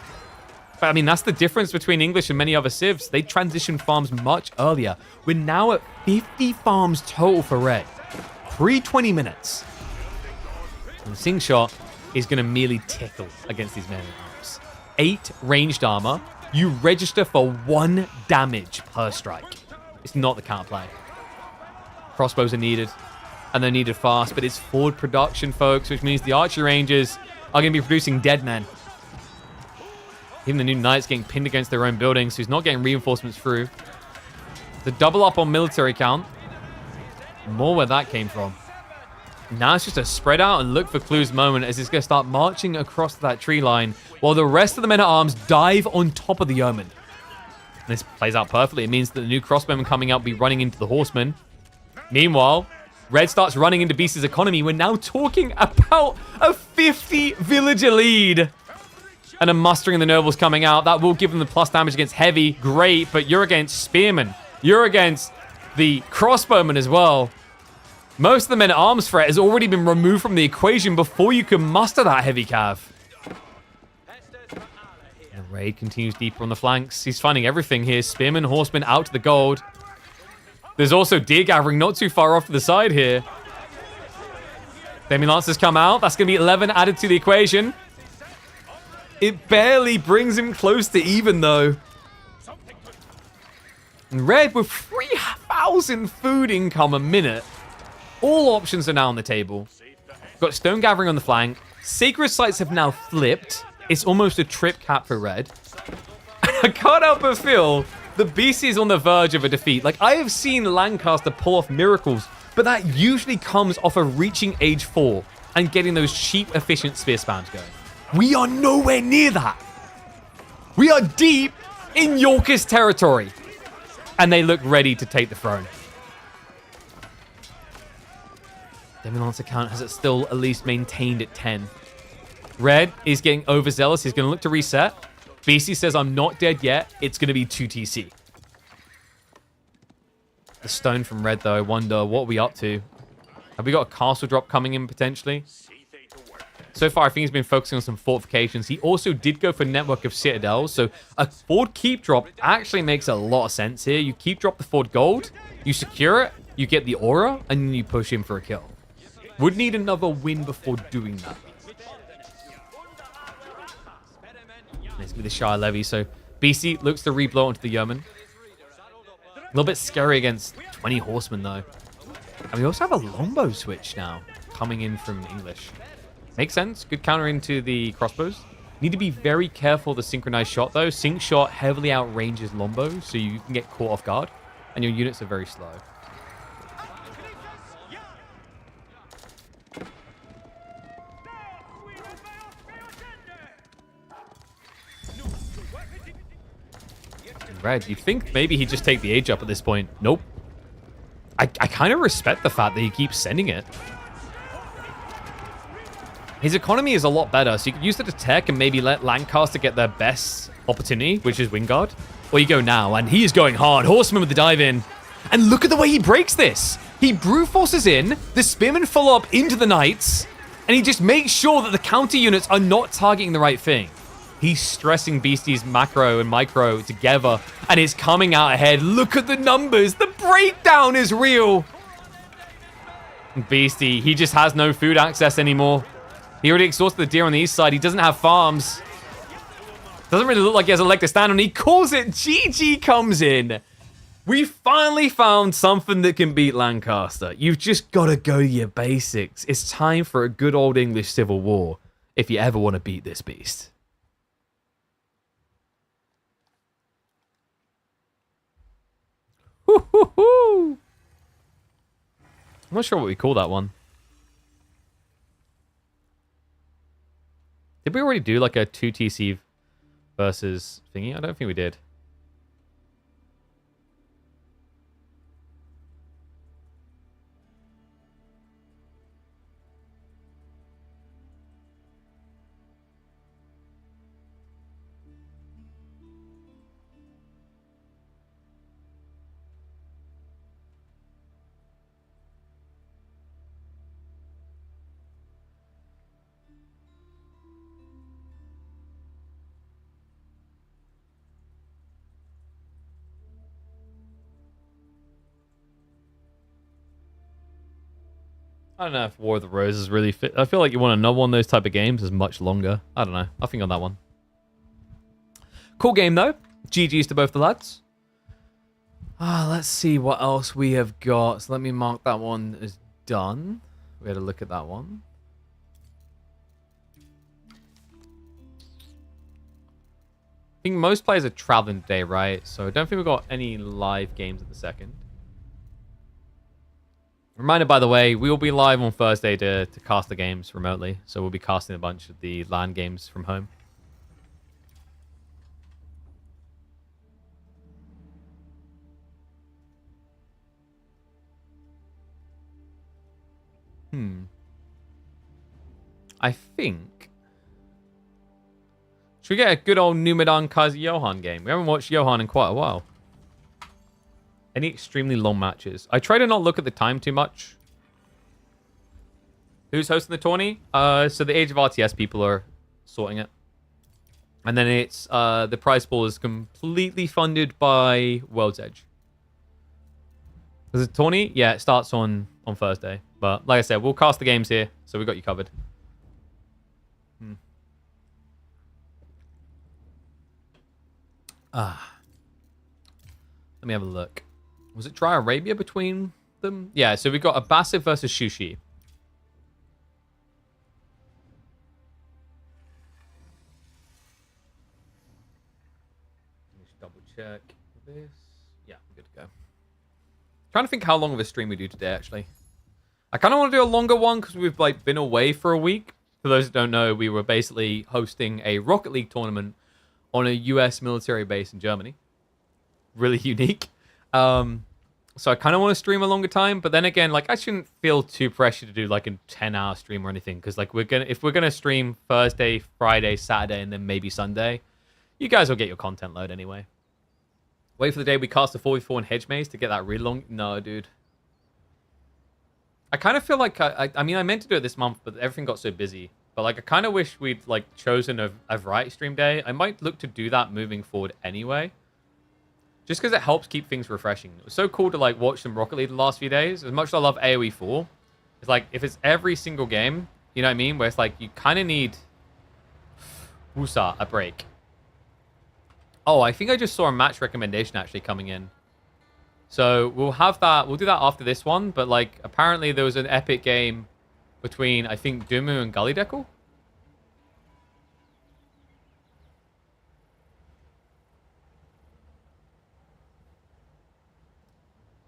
Speaker 1: But, I mean, that's the difference between English and many other civs. They transitioned farms much earlier. We're now at 50 farms total for Red. Pre 20 minutes. And the Sing Shot is going to merely tickle against these men-at-arms. 8 ranged armor. You register for 1 damage per strike. It's not the counterplay. Crossbows are needed. And they're needed fast. But it's forward production, folks, which means the archer rangers are going to be producing dead men. Even the new knights getting pinned against their own buildings, so he's not getting reinforcements through. The double up on military count. More where that came from. Now it's just a spread out and look for clues moment as he's going to start marching across that tree line while the rest of the men-at-arms dive on top of the yeoman. And this plays out perfectly. It means that the new crossbowmen coming out will be running into the horsemen. Meanwhile, Red starts running into Beastie's economy. We're now talking about a 50 villager lead. And a mustering the nobles coming out. That will give them the plus damage against heavy. Great, but you're against spearmen. You're against the crossbowmen as well. Most of the men-at-arms threat has already been removed from the equation before you can muster that heavy cav. The raid continues deeper on the flanks. He's finding everything here. Spearmen, horsemen out to the gold. There's also deer gathering not too far off to the side here. Demi-Lancers come out. That's going to be 11 added to the equation. It barely brings him close to even, though. And Red with 3,000 food income a minute. All options are now on the table. Got stone gathering on the flank. Sacred sites have now flipped. It's almost a trip cap for Red. I can't help but feel the Beastie is on the verge of a defeat. Like, I have seen Lancaster pull off miracles, but that usually comes off of reaching age 4 and getting those cheap, efficient spear spams going. We are nowhere near that. We are deep in Yorkist territory. And they look ready to take the throne. Demi-Lancer count has it still at least maintained at 10. Red is getting overzealous. He's going to look to reset. Beastie says, I'm not dead yet. It's going to be 2 TC. The stone from Red, though, I wonder, what are we up to? Have we got a castle drop coming in, potentially? So far, I think he's been focusing on some fortifications. He also did go for network of citadels, so a fort keep drop actually makes a lot of sense here. You keep drop the fort gold, you secure it, you get the aura, and then you push him for a kill. Would need another win before doing that. Let's be the Shire Levy, so Beastie looks to reblow onto the yeoman. A little bit scary against 20 horsemen, though. And we also have a longbow switch now coming in from English. Makes sense. Good counter into the crossbows. Need to be very careful of the synchronized shot, though. Sync shot heavily outranges longbow, so you can get caught off guard. And your units are very slow. Red, you'd think maybe he'd just take the age up at this point. Nope. I kind of respect the fact that he keeps sending it. His economy is a lot better, so you could use it to tech and maybe let Lancaster get their best opportunity, which is Wingard. Or you go now, and he is going hard. Horseman with the dive in. And look at the way he breaks this. He brute forces in, the spearmen follow up into the knights, and he just makes sure that the counter units are not targeting the right thing. He's stressing Beastie's macro and micro together, and it's coming out ahead. Look at the numbers. The breakdown is real. Beastie, he just has no food access anymore. He already exhausted the deer on the east side. He doesn't have farms. Doesn't really look like he has a leg to stand on. He calls it. GG comes in. We finally found something that can beat Lancaster. You've just got to go to your basics. It's time for a good old English civil war if you ever want to beat this beast. I'm not sure what we call that one. Did we already do like a 2TC versus thingy? I don't think we did. I don't know if War of the Roses really fit. I feel like you want another one of those type of games is much longer. I don't know. I think on that one. Cool game though. GG's to both the lads. Let's see what else we have got. So let me mark that one as done. We had a look at that one. I think most players are traveling today, right? So I don't think we've got any live games at the second. Reminder, by the way, we will be live on Thursday to cast the games remotely. So we'll be casting a bunch of the LAN games from home. I think... Should we get a good old Numidan Kaiser Johan game? We haven't watched Johan in quite a while. Any extremely long matches? I try to not look at the time too much. Who's hosting the tourney? So the Age of RTS people are sorting it. And then it's the prize pool is completely funded by World's Edge. There's a tourney? Yeah, it starts on Thursday. But like I said, we'll cast the games here, so we got you covered. Let me have a look. Was it Dry Arabia between them? Yeah, so we got Abbasid versus Shushi. Let's double check this. Yeah, we're good to go. Trying to think how long of a stream we do today, actually. I kind of want to do a longer one because we've like been away for a week. For those that don't know, we were basically hosting a Rocket League tournament on a US military base in Germany. Really unique. So I kind of want to stream a longer time, but then again, like I shouldn't feel too pressured to do like a 10-hour stream or anything, because like if we're gonna stream Thursday, Friday, Saturday, and then maybe Sunday, you guys will get your content load anyway. Wait for the day we cast a 4v4 in Hedge Maze to get that really long. No, dude. I kind of feel like I mean I meant to do it this month, but everything got so busy. But like I kind of wish we'd like chosen a variety stream day. I might look to do that moving forward anyway. Just because it helps keep things refreshing. It was so cool to like watch some Rocket League the last few days. As much as I love AoE 4, it's like if it's every single game, you know what I mean? Where it's like you kind of need a break. Oh, I think I just saw a match recommendation actually coming in. So we'll have that. We'll do that after this one. But like apparently there was an epic game between I think Dumu and Gully Deckle.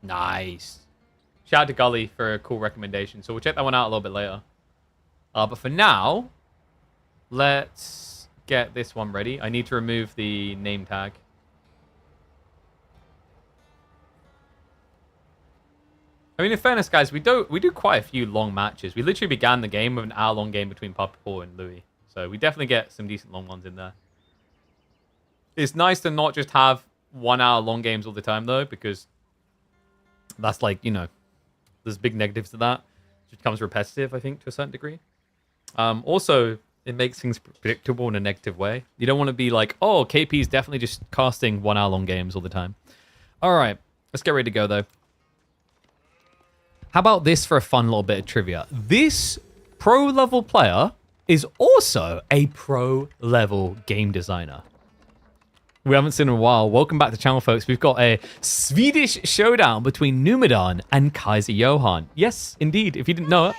Speaker 1: Nice. Shout out to Gully for a cool recommendation. So we'll check that one out a little bit later. But for now, let's get this one ready. I need to remove the name tag. I mean, in fairness, guys, we do quite a few long matches. We literally began the game with an hour-long game between Papa Paul and Louis. So we definitely get some decent long ones in there. It's nice to not just have 1 hour long games all the time, though, because that's like, you know, there's big negatives to that. It becomes repetitive, I think, to a certain degree. Also, it makes things predictable in a negative way. You don't want to be like, oh, KP is definitely just casting 1 hour long games all the time. All right, let's get ready to go, though. How about this for a fun little bit of trivia? This pro-level player is also a pro-level game designer. We haven't seen in a while. Welcome back to the channel, folks. We've got a Swedish showdown between Numidan and Kaiser Johan. Yes, indeed. If you didn't know it,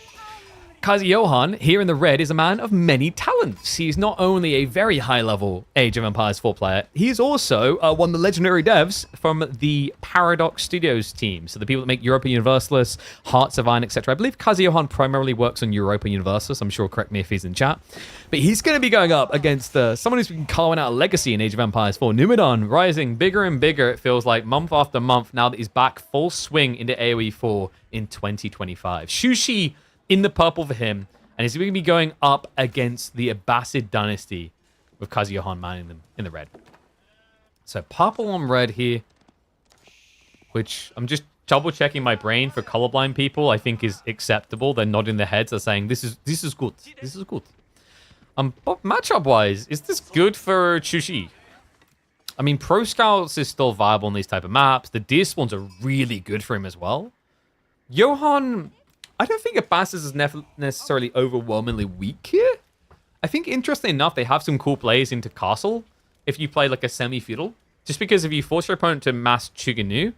Speaker 1: Kazi Johan, here in the red, is a man of many talents. He's not only a very high-level Age of Empires 4 player, he's also one of the legendary devs from the Paradox Studios team. So the people that make Europa Universalis, Hearts of Iron, etc. I believe Kazi Johan primarily works on Europa Universalis. I'm sure, correct me if he's in chat. But he's going to be going up against someone who's been carving out a legacy in Age of Empires 4. Numidon, rising bigger and bigger, it feels like, month after month, now that he's back full swing into AoE 4 in 2025. Shushi in the purple for him, and he's going to be going up against the Abbasid dynasty with Kazi Johan manning them in the red. So purple on red here, which I'm just double checking my brain for colorblind people. I think is acceptable. They're nodding their heads. They're saying this is good. This is good. But matchup wise, is this good for Shushi? I mean, Pro Scouts is still viable on these type of maps. The Deer Spawns are really good for him as well. Johan, I don't think Abbasid is necessarily overwhelmingly weak here. I think, interestingly enough, they have some cool plays into Castle if you play like a semi-feudal. Just because if you force your opponent to mass Chuganu,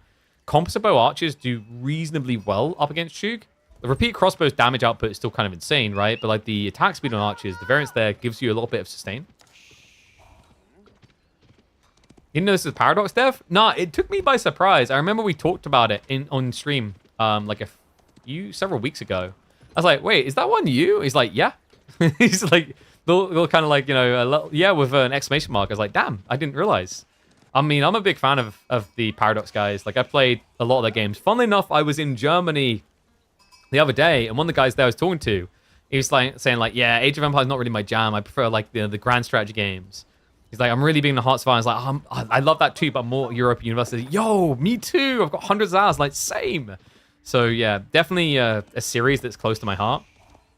Speaker 1: composite bow archers do reasonably well up against Chug. The repeat crossbow's damage output is still kind of insane, right? But like the attack speed on archers, the variance there gives you a little bit of sustain. You know this is Paradox dev? Nah, it took me by surprise. I remember we talked about it on stream like several weeks ago. I was like, wait, is that one you? He's like, yeah. He's like, they'll kind of like, you know, yeah, with an exclamation mark. I was like, damn, I didn't realize. I mean, I'm a big fan of the Paradox guys. Like, I played a lot of their games. Funnily enough, I was in Germany the other day, and one of the guys there I was talking to, he was like saying like, yeah, Age of Empires is not really my jam. I prefer like the grand strategy games. He's like, I'm really big into Hearts of Iron. I was like, I love that too, but more Europa University. Yo, me too. I've got hundreds of hours. Like, same. So yeah, definitely a series that's close to my heart.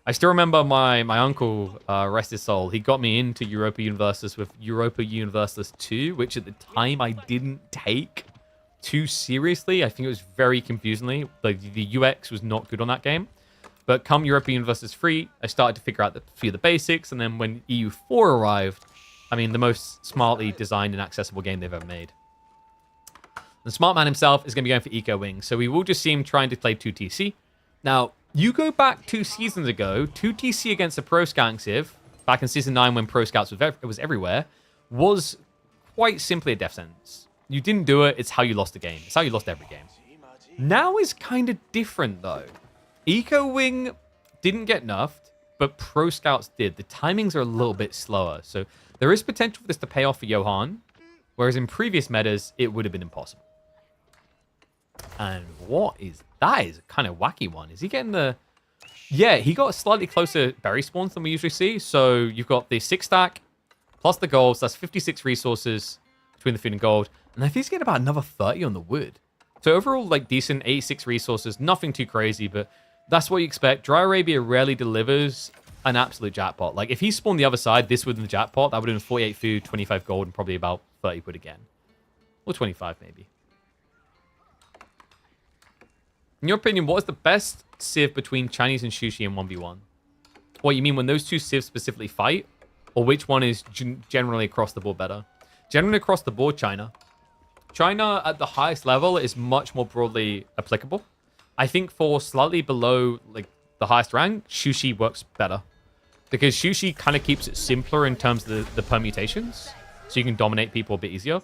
Speaker 1: I still remember my uncle, rest his soul, he got me into Europa Universalis with Europa Universalis 2, which at the time I didn't take too seriously. I think it was very confusingly. Like, the UX was not good on that game. But come Europa Universalis 3, I started to figure out a few of the basics, and then when EU4 arrived, I mean, the most smartly designed and accessible game they've ever made. The smart man himself is going to be going for Eco Wing, so we will just see him trying to play 2TC. Now, you go back 2 seasons ago, 2TC against a Pro Scouting Civ, back in Season 9 when Pro Scouts was everywhere, was quite simply a death sentence. You didn't do it, it's how you lost the game. It's how you lost every game. Now is kind of different, though. Eco Wing didn't get nerfed, but Pro Scouts did. The timings are a little bit slower, so there is potential for this to pay off for Johan, whereas in previous metas, it would have been impossible. And what is that? Is a kind of wacky one. Is he getting the... Yeah, he got slightly closer berry spawns than we usually see. So you've got the 6 stack plus the gold. So that's 56 resources between the food and gold. And I think he's getting about another 30 on the wood. So overall, like, decent 86 resources. Nothing too crazy, but that's what you expect. Dry Arabia rarely delivers an absolute jackpot. Like, if he spawned the other side, this would have been the jackpot. That would have been 48 food, 25 gold, and probably about 30 wood again. Or 25, maybe. In your opinion, what is the best civ between Chinese and Shushi in 1v1? What, you mean when those two civs specifically fight? Or which one is generally across the board better? Generally across the board, China. China at the highest level is much more broadly applicable. I think for slightly below like the highest rank, Shushi works better. Because Shushi kind of keeps it simpler in terms of the permutations. So you can dominate people a bit easier.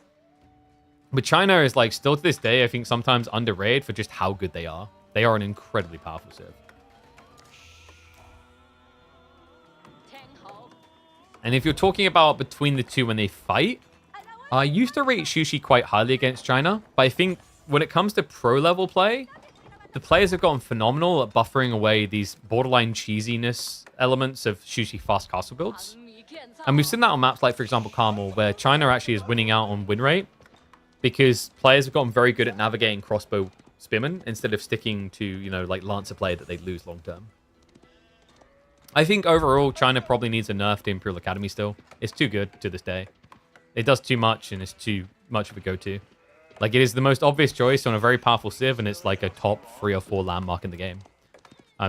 Speaker 1: But China is, like, still to this day, I think, sometimes underrated for just how good they are. They are an incredibly powerful civ. And if you're talking about between the two when they fight, I used to rate Shushi quite highly against China. But I think when it comes to pro-level play, the players have gotten phenomenal at buffering away these borderline cheesiness elements of Shushi fast castle builds. And we've seen that on maps like, for example, Carmel, where China actually is winning out on win rate. Because players have gotten very good at navigating crossbow spearmen instead of sticking to, you know, like Lancer play that they'd lose long term. I think overall, China probably needs a nerf to Imperial Academy still. It's too good to this day. It does too much and it's too much of a go-to. Like, it is the most obvious choice on a very powerful civ and it's like a top 3 or 4 landmark in the game.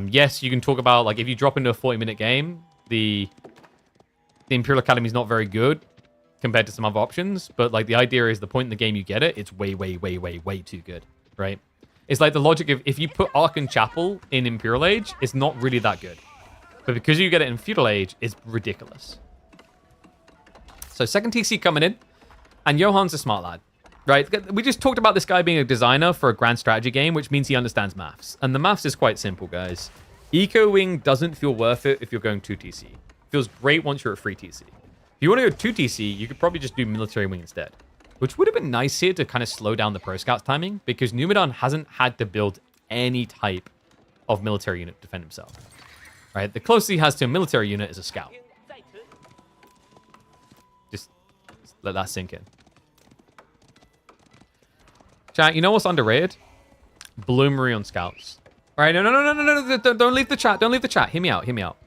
Speaker 1: Yes, you can talk about, like, if you drop into a 40-minute game, the Imperial Academy is not very good compared to some other options, but like the idea is the point in the game you get it, it's way too good, right? It's like the logic of if you put Ark and Chapel in Imperial Age, it's not really that good. But because you get it in Feudal Age, it's ridiculous. So second TC coming in. And Johan's a smart lad, right? We just talked about this guy being a designer for a grand strategy game, which means he understands maths. And the maths is quite simple, guys. Eco Wing doesn't feel worth it if you're going 2 TC. It feels great once you're at 3 TC. If you want to go 2 TC, you could probably just do Military Wing instead. Which would have been nice here to kind of slow down the Pro Scouts timing, because Numidan hasn't had to build any type of military unit to defend himself. Right? The closest he has to a military unit is a scout. Just let that sink in. Chat, you know what's underrated? Bloomery on scouts. All right, no, don't leave the chat. Don't leave the chat. Hear me out. Hear me out.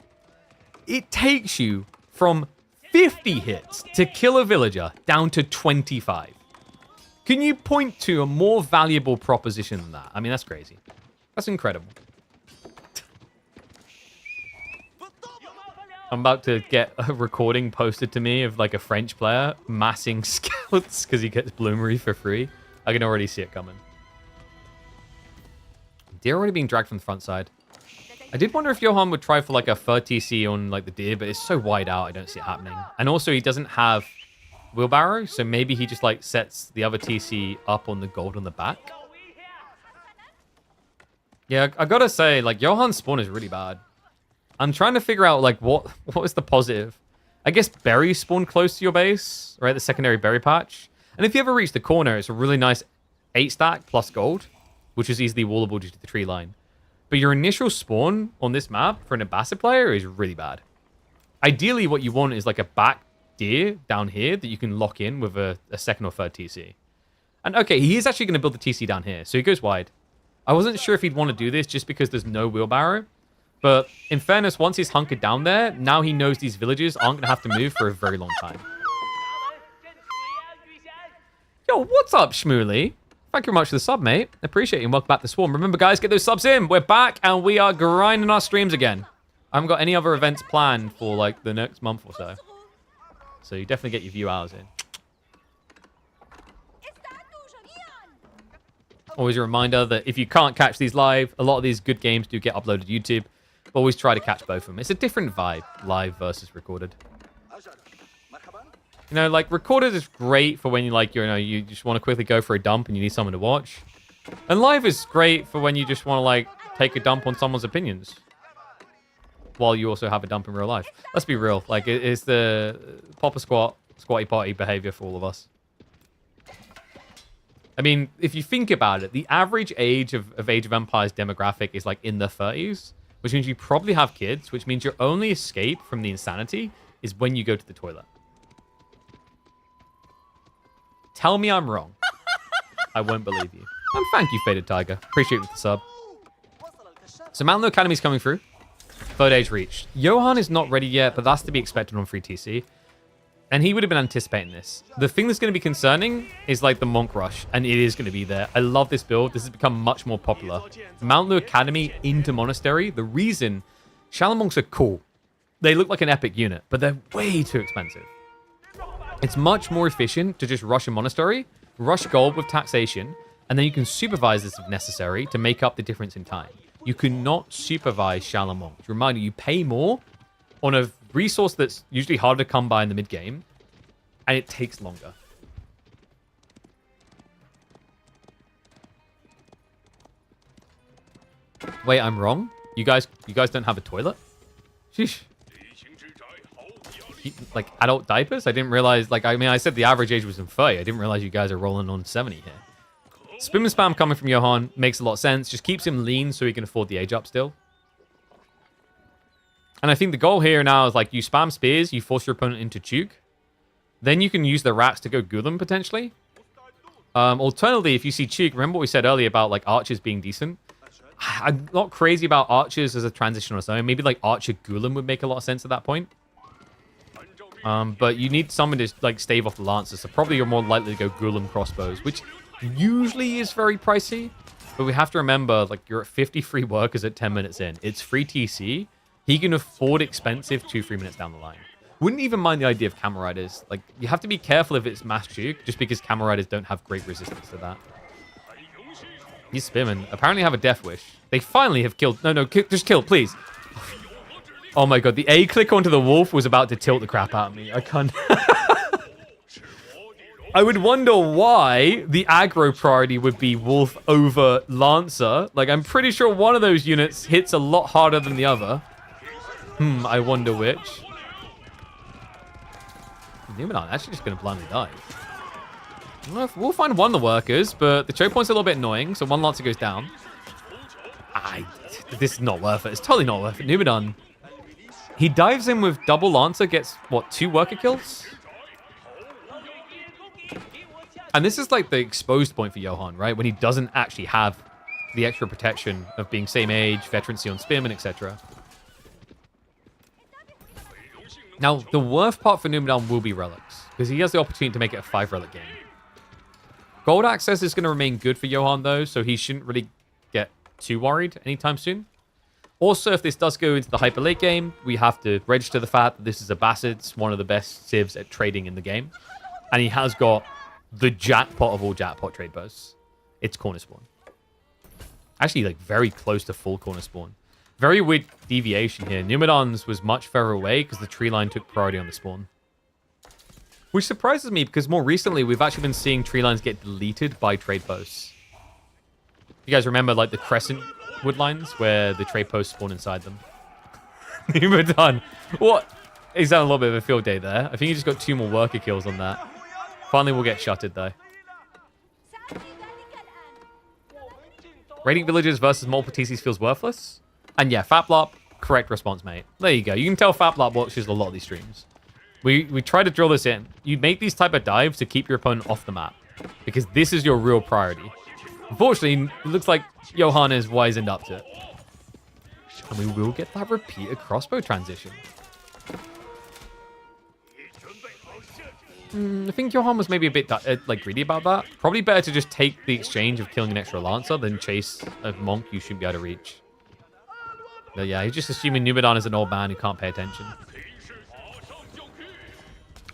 Speaker 1: It takes you from 50 hits to kill a villager down to 25. Can you point to a more valuable proposition than that? I mean, that's crazy. That's incredible. I'm about to get a recording posted to me of like a French player massing scouts because he gets bloomery for free. I can already see it coming. Deer already being dragged from the front side. I did wonder if Johan would try for like a third TC on like the deer, but it's so wide out, I don't see it happening. And also he doesn't have wheelbarrow, so maybe he just like sets the other TC up on the gold on the back. Yeah, I gotta say, like Johan's spawn is really bad. I'm trying to figure out like what is the positive. I guess berries spawn close to your base, right? The secondary berry patch. And if you ever reach the corner, it's a really nice 8 stack plus gold, which is easily wallable due to the tree line. But your initial spawn on this map for an Ambassador player is really bad. Ideally, what you want is like a back deer down here that you can lock in with a second or third TC. And okay, he is actually going to build the TC down here, so he goes wide. I wasn't sure if he'd want to do this just because there's no wheelbarrow. But in fairness, once he's hunkered down there, now he knows these villages aren't going to have to move for a very long time. Yo, what's up, Shmooly? Thank you very much for the sub, mate. Appreciate you and welcome back to Swarm. Remember, guys, get those subs in. We're back and we are grinding our streams again. I haven't got any other events planned for like the next month or so. So you definitely get your view hours in. Always a reminder that if you can't catch these live, a lot of these good games do get uploaded to YouTube. But always try to catch both of them. It's a different vibe, live versus recorded. You know, like, recorded is great for when you, like, you just want to quickly go for a dump and you need someone to watch. And live is great for when you just want to, like, take a dump on someone's opinions. While you also have a dump in real life. Let's be real. Like, it's the popper squat, squatty potty behavior for all of us. I mean, if you think about it, the average age of Age of Empires demographic is, like, in the 30s. Which means you probably have kids, which means your only escape from the insanity is when you go to the toilet. Tell me I'm wrong. I won't believe you. And thank you, Faded Tiger. Appreciate it with the sub. So Mountain Academy's coming through. Third age reached. Johan is not ready yet, but that's to be expected on free TC. And he would have been anticipating this. The thing that's going to be concerning is like the Monk Rush, and it is going to be there. I love this build. This has become much more popular. Mount Lu Academy into Monastery. The reason, Shallow Monks are cool. They look like an epic unit, but they're way too expensive. It's much more efficient to just rush a Monastery, rush gold with taxation, and then you can supervise this if necessary to make up the difference in time. You cannot supervise Shallow Monks. Reminder, you pay more on a resource that's usually harder to come by in the mid-game, and it takes longer. Wait, I'm wrong? You guys don't have a toilet? Sheesh. Like, adult diapers? I didn't realize, like, I mean, I said the average age was in 30. I didn't realize you guys are rolling on 70 here. Spam and spam coming from Johan makes a lot of sense. Just keeps him lean so he can afford the age up still. And I think the goal here now is, like, you spam spears, you force your opponent into Chuke. Then you can use the rats to go Gulam, potentially. Alternatively, if you see Chuke, remember what we said earlier about, like, archers being decent? I'm not crazy about archers as a transition on its own. Maybe, like, archer Gulam would make a lot of sense at that point. But you need someone to, like, stave off the lancers. So probably you're more likely to go Gulam crossbows, which usually is very pricey. But we have to remember, like, you're at 53 workers at 10 minutes in. It's free TC. He can afford expensive 2-3 minutes down the line. Wouldn't even mind the idea of Camel Riders. Like, you have to be careful if it's Mass Juke, just because Camel Riders don't have great resistance to that. These Spearmen apparently have a Death Wish. They finally have killed... No, just kill, please. Oh my god, the A click onto the wolf was about to tilt the crap out of me. I can't... I would wonder why the aggro priority would be wolf over lancer. Like, I'm pretty sure one of those units hits a lot harder than the other. I wonder which. Numenor actually just going to blindly die. We'll find one of the workers, but the choke point's a little bit annoying, so one lancer goes down. This is not worth it. It's totally not worth it. Numenor, he dives in with double lancer, gets, what, 2 worker kills? And this is like the exposed point for Johan, right? When he doesn't actually have the extra protection of being same age, veterancy on spearmen, etc. Now, the worst part for Numenor will be relics, because he has the opportunity to make it a 5 relic game. Gold access is going to remain good for Johan, though, so he shouldn't really get too worried anytime soon. Also, if this does go into the hyper late game, we have to register the fact that this is a Bassett's, one of the best civs at trading in the game. And he has got the jackpot of all jackpot trade bows. It's corner spawn. Actually, like, very close to full corner spawn. Very weird deviation here. Numenon's was much further away because the tree line took priority on the spawn. Which surprises me because more recently, we've actually been seeing tree lines get deleted by trade posts. You guys remember, like, the crescent wood lines where the trade posts spawn inside them? Numenor. What? He's done a little bit of a field day there. I think he just got 2 more worker kills on that. Finally, we'll get shuttered, though. Raiding villages versus multiple TCs feels worthless. And yeah, Faplop, correct response, mate. There you go. You can tell Faplop watches a lot of these streams. We try to drill this in. You make these type of dives to keep your opponent off the map. Because this is your real priority. Unfortunately, it looks like Johan is wizened up to it. And we will get that repeated crossbow transition. I think Johan was maybe a bit like greedy about that. Probably better to just take the exchange of killing an extra lancer than chase a monk you shouldn't be able to reach. But yeah, he's just assuming Numenor is an old man who can't pay attention.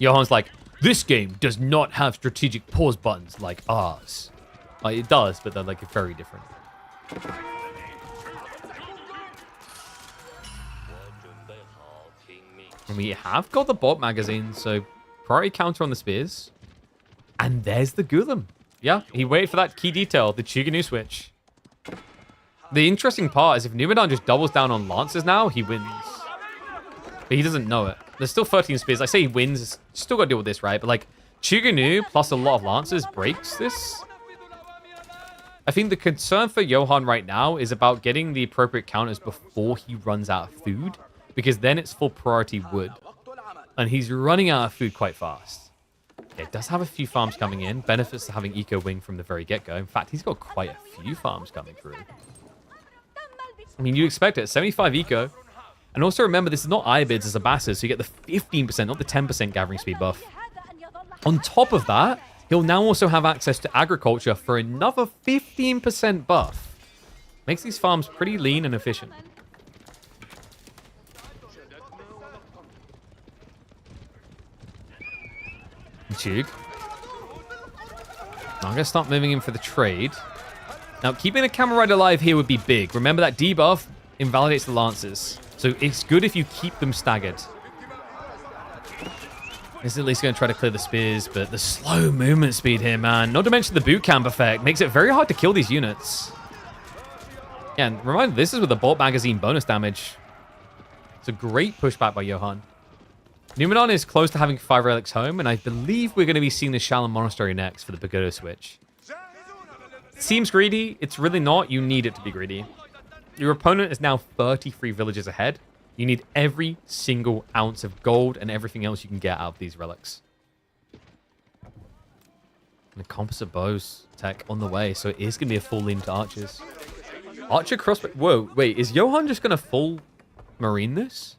Speaker 1: Johan's like, this game does not have strategic pause buttons like ours. Like, it does, but they're like very different. And we have got the bot magazine, so priority counter on the spears. And there's the Golem. Yeah, he waited for that key detail, the Chuganu switch. The interesting part is if Numenor just doubles down on Lancers now, he wins. But he doesn't know it. There's still 13 spears. I say he wins. Still got to deal with this, right? But like, Chuganu plus a lot of Lancers breaks this. I think the concern for Johan right now is about getting the appropriate counters before he runs out of food. Because then it's full priority wood. And he's running out of food quite fast. It does have a few farms coming in. Benefits to having Eco Wing from the very get-go. In fact, he's got quite a few farms coming through. I mean, you expect it. 75 Eco. And also remember, this is not Ibids, it's a Basses, so you get the 15%, not the 10% gathering speed buff. On top of that, he'll now also have access to agriculture for another 15% buff. Makes these farms pretty lean and efficient. Chug. I'm going to start moving in for the trade. Now, keeping the camera right alive here would be big. Remember that debuff invalidates the Lancers. So it's good if you keep them staggered. He's at least going to try to clear the spears, but the slow movement speed here, man. Not to mention the boot camp effect. Makes it very hard to kill these units. Yeah, and remember, this is with the bolt magazine bonus damage. It's a great pushback by Johan. Numenor is close to having 5 relics home, and I believe we're going to be seeing the Shalom Monastery next for the Pagoda switch. Seems greedy. It's really not. You need it to be greedy. Your opponent is now 33 villages ahead. You need every single ounce of gold and everything else you can get out of these relics. And the composite bows tech on the way, so it is going to be a full lean to archers. Archer crossbow. Whoa, wait, is Johan just going to full marine this?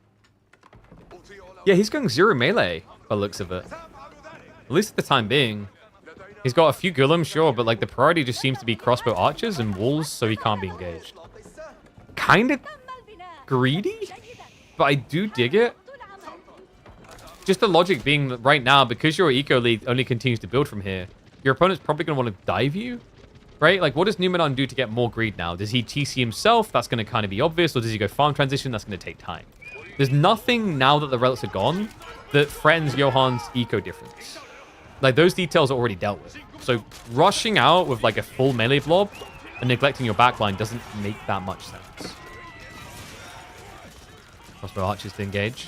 Speaker 1: Yeah, he's going 0 melee, by the looks of it. At least at the time being. He's got a few golems, sure, but like the priority just seems to be crossbow archers and walls, so he can't be engaged. Kind of greedy, but I do dig it. Just the logic being that right now, because your eco league only continues to build from here, your opponent's probably going to want to dive you, right? Like, what does Numenor do to get more greed now? Does he TC himself? That's going to kind of be obvious. Or does he go farm transition? That's going to take time. There's nothing now that the relics are gone that threatens Johan's eco difference. Like, those details are already dealt with. So rushing out with like a full melee blob and neglecting your backline doesn't make that much sense. Crossbow archers to engage.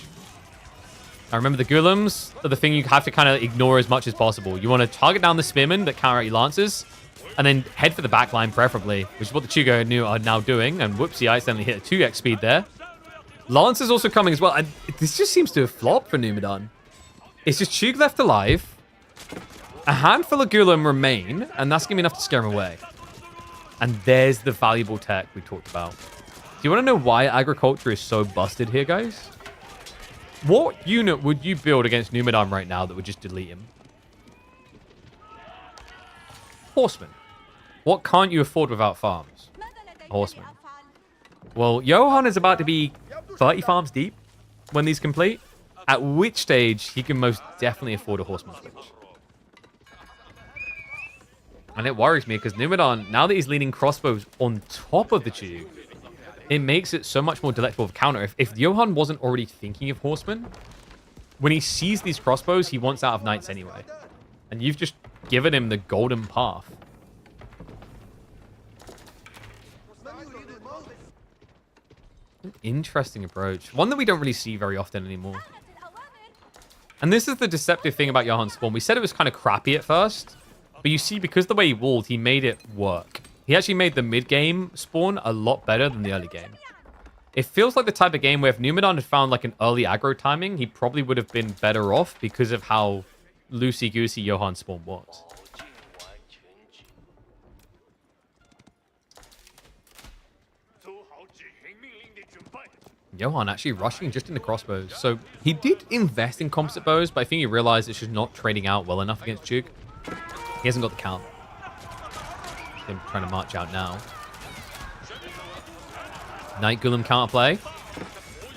Speaker 1: I remember the Ghoulems are the thing you have to kind of ignore as much as possible. You want to target down the spearmen that counter out your lances, and then head for the backline preferably, which is what the Chugo are now doing. And whoopsie, I accidentally hit a 2x speed there. Lance is also coming as well, and this just seems to have flopped for Numidan. It's just Chug left alive. A handful of Ghoulam remain, and that's going to be enough to scare him away. And there's the valuable tech we talked about. Do you want to know why agriculture is so busted here, guys? What unit would you build against Numidan right now that would just delete him? Horseman. What can't you afford without farms? Horseman. Well, Johan is about to be 30 farms deep when these complete, at which stage he can most definitely afford a horseman switch. And it worries me because Numidan, now that he's leaning crossbows on top of the tube, it makes it so much more delectable of counter. If Johan wasn't already thinking of horsemen, when he sees these crossbows, he wants out of knights anyway. And you've just given him the golden path. An interesting approach. One that we don't really see very often anymore. And this is the deceptive thing about Johan's spawn. We said it was kind of crappy at first, but you see, because the way he walled, he made it work. He actually made the mid-game spawn a lot better than the early game. It feels like the type of game where if Numidan had found like an early aggro timing, he probably would have been better off because of how loosey-goosey Johan's spawn was. Johan actually rushing just in the crossbows. So he did invest in composite bows, but I think he realized it's just not trading out well enough against Chug. He hasn't got the count. Him trying to march out now. Knight Ghoulam counterplay.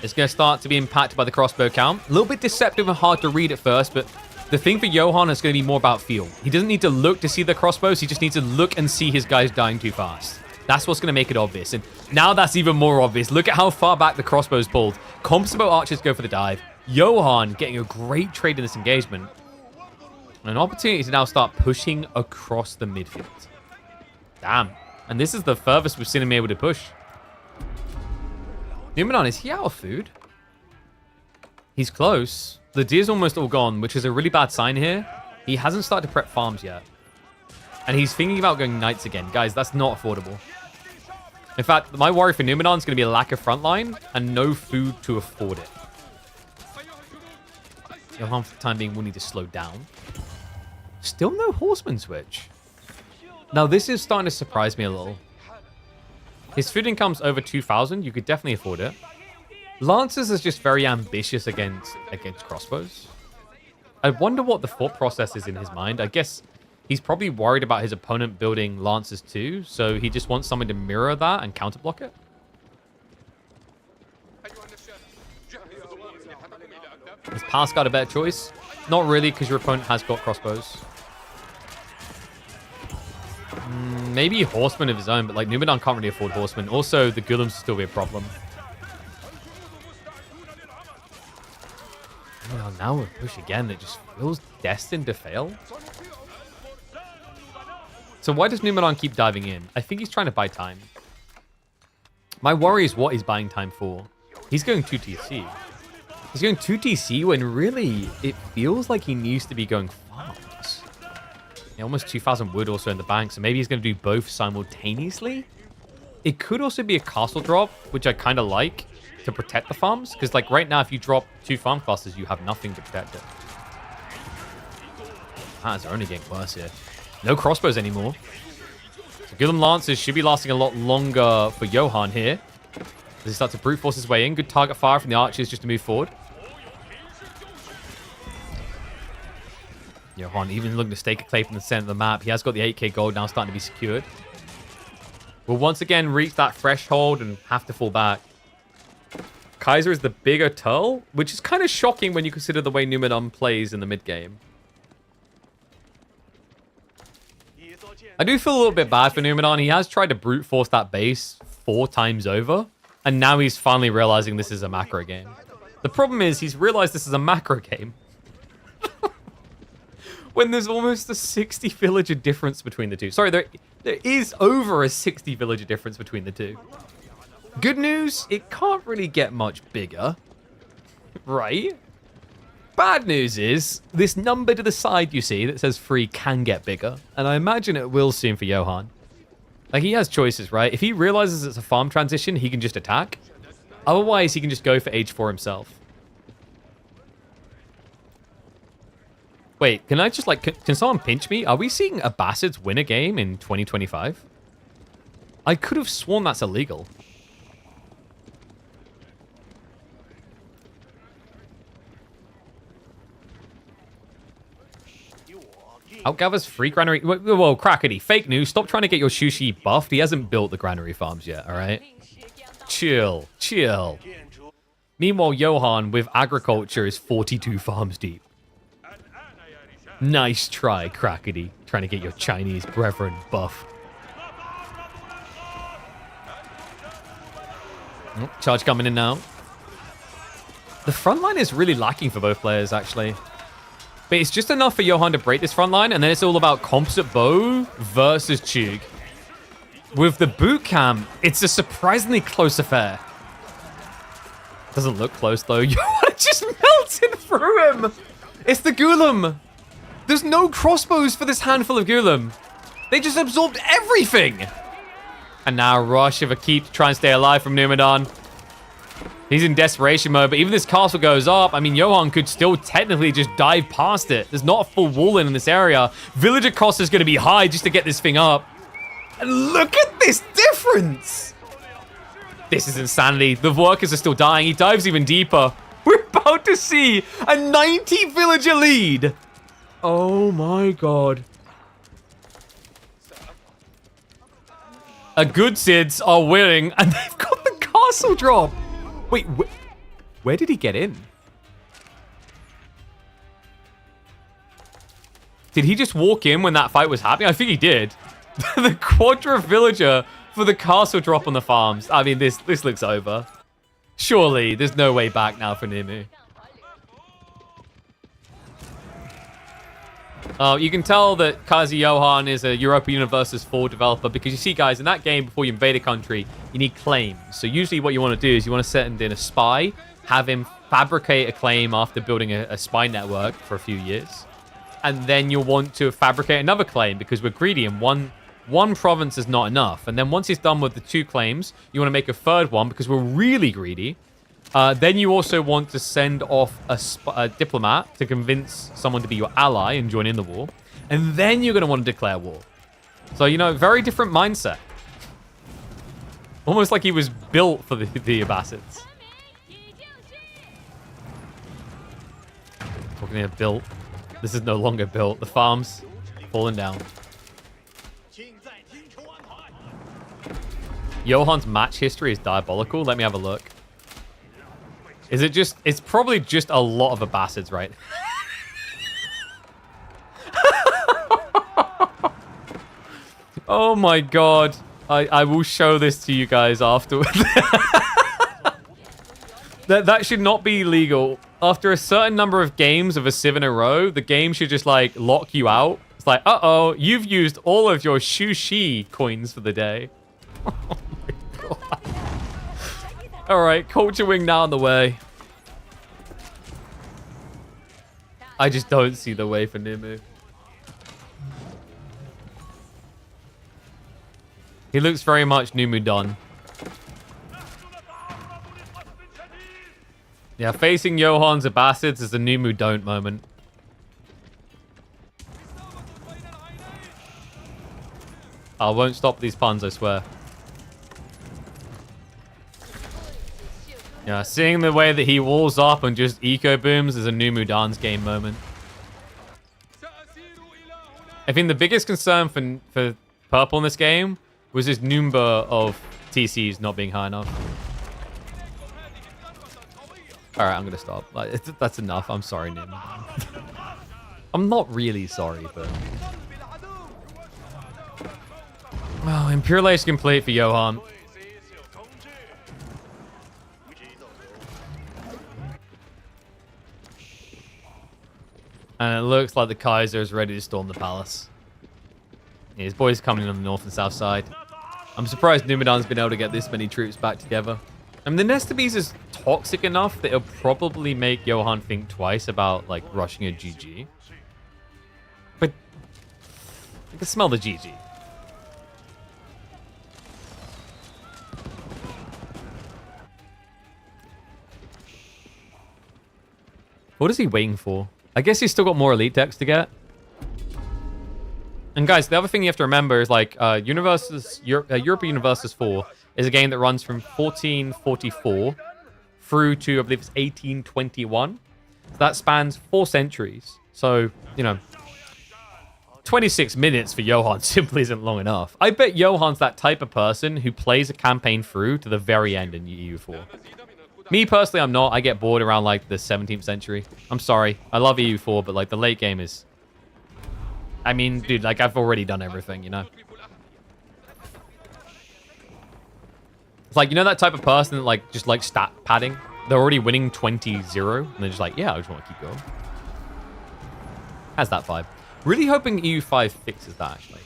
Speaker 1: It's going to start to be impacted by the crossbow count. A little bit deceptive and hard to read at first, but the thing for Johan is going to be more about feel. He doesn't need to look to see the crossbows. He just needs to look and see his guys dying too fast. That's what's going to make it obvious. And now that's even more obvious. Look at how far back the crossbows pulled. Composite bow archers go for the dive. Johan getting a great trade in this engagement. An opportunity to now start pushing across the midfield. Damn. And this is the furthest we've seen him able to push. Numidan, is he out of food? He's close. The deer's almost all gone, which is a really bad sign here. He hasn't started to prep farms yet. And he's thinking about going knights again. Guys, that's not affordable. In fact, my worry for Numidan is going to be a lack of frontline and no food to afford it. Johan, for the time being, will need to slow down. Still no horseman switch. Now, this is starting to surprise me a little. His food income's over 2,000. You could definitely afford it. Lancers is just very ambitious against crossbows. I wonder what the thought process is in his mind. I guess he's probably worried about his opponent building Lancers too, so he just wants someone to mirror that and counterblock it. Has Pass got a better choice? Not really, because your opponent has got crossbows. Maybe Horseman of his own, but like Numidan can't really afford Horseman. Also, the Ghoulems will still be a problem. Well, now we push again. It just feels destined to fail. So why does Numidan keep diving in? I think he's trying to buy time. My worry is what he's buying time for. He's going 2TC. He's going 2TC when really it feels like he needs to be going farms. Yeah, almost 2,000 wood also in the bank, so maybe he's going to do both simultaneously. It could also be a castle drop, which I kind of like, to protect the farms. Because like right now, if you drop 2 farm clusters, you have nothing to protect it. It's only getting worse here. No crossbows anymore. So Ghoulam Lancers should be lasting a lot longer for Johan here. As he starts to brute force his way in. Good target fire from the archers just to move forward. Johan even looking to stake a clay from the center of the map. He has got the 8k gold now starting to be secured. Will once again reach that threshold and have to fall back. Kaiser is the bigger turtle, which is kind of shocking when you consider the way Numidan plays in the mid game. I do feel a little bit bad for Numidan. He has tried to brute force that base 4 times over, and now he's finally realizing this is a macro game. The problem is he's realized this is a macro game. When there's almost a 60 villager difference between the two. Sorry, there is over a 60 villager difference between the two. Good news, it can't really get much bigger. Right? Bad news is, this number to the side you see that says 3 can get bigger. And I imagine it will soon for Johan. Like, he has choices, right? If he realizes it's a farm transition, he can just attack. Otherwise, he can just go for H4 himself. Wait, can I just, like, can someone pinch me? Are we seeing Abbasids win a game in 2025? I could have sworn that's illegal. Outgathers free granary. Whoa, Crackety. Fake news. Stop trying to get your Sushi buffed. He hasn't built the granary farms yet, all right? Chill. Chill. Meanwhile, Johan with agriculture is 42 farms deep. Nice try, Crackety. Trying to get your Chinese brethren buff. Oh, charge coming in now. The front line is really lacking for both players, actually. But it's just enough for Johan to break this front line, and then it's all about composite bow versus Chug. With the boot camp, it's a surprisingly close affair. Doesn't look close, though. Johan just melted through him. It's the Gulam. There's no crossbows for this handful of Gulam. They just absorbed everything. And now Rush of a keep to try and stay alive from Numadon. He's in desperation mode, but even this castle goes up. I mean, Johan could still technically just dive past it. There's not a full wall in this area. Villager cost is going to be high just to get this thing up. And look at this difference. This is insanity. The workers are still dying. He dives even deeper. We're about to see a 90 villager lead. Oh my god. A good Sids are winning, and they've got the castle drop. Wait, where did he get in? Did he just walk in when that fight was happening? I think he did. The Quadra Villager for the castle drop on the farms. I mean, this looks over. Surely, there's no way back now for Nimu. You can tell that Kazi Johan is a Europa Universalis 4 developer because you see, guys, in that game, before you invade a country, you need claims. So usually what you want to do is you want to send in a spy, have him fabricate a claim after building a spy network for a few years. And then you'll want to fabricate another claim because we're greedy and one province is not enough. And then once he's done with the 2 claims, you want to make a 3rd one because we're really greedy. Then you also want to send off a diplomat to convince someone to be your ally and join in the war. And then you're going to want to declare war. So, you know, very different mindset. Almost like he was built for the Abbasids. Talking here, built. This is no longer built. The farm's falling down. Johan's match history is diabolical. Let me have a look. Is it just... It's probably just a lot of Abbasids, right? Oh my god. I will show this to you guys afterwards. That should not be legal. After a certain number of games of a Civ in a row, the game should just, like, lock you out. It's like, uh-oh, you've used all of your Shushi coins for the day. Oh my god. Alright, Culture Wing now on the way. I just don't see the way for Nimu. He looks very much Nimu done. Yeah, facing Johan's Abbasids is a Nimu don't moment. I won't stop these puns, I swear. Yeah, seeing the way that he walls up and just eco booms is a Numu dance game moment. I think the biggest concern for purple in this game was his number of TCs not being high enough. Alright, I'm gonna stop. That's enough. I'm sorry, Nim. I'm not really sorry, but... Oh, Imperial Age complete for Johan. And it looks like the Kaiser is ready to storm the palace. Yeah, his boys coming on the north and south side. I'm surprised Numidan's been able to get this many troops back together. I mean, the Nesta Bees is toxic enough that it'll probably make Johan think twice about, like, rushing a GG. But I can smell the GG. What is he waiting for? I guess he's still got more elite decks to get. And guys, the other thing you have to remember is like Europe Universus 4 is a game that runs from 1444 through to, I believe it's 1821. So that spans 4 centuries. So, you know, 26 minutes for Johan simply isn't long enough. I bet Johan's that type of person who plays a campaign through to the very end in EU4. Me, personally, I'm not. I get bored around, like, the 17th century. I'm sorry. I love EU4, but, like, the late game is... I mean, dude, like, I've already done everything, you know? It's like, you know that type of person that, like, just likes stat padding? They're already winning 20-0, and they're just like, yeah, I just want to keep going. Has that vibe. Really hoping EU5 fixes that, actually.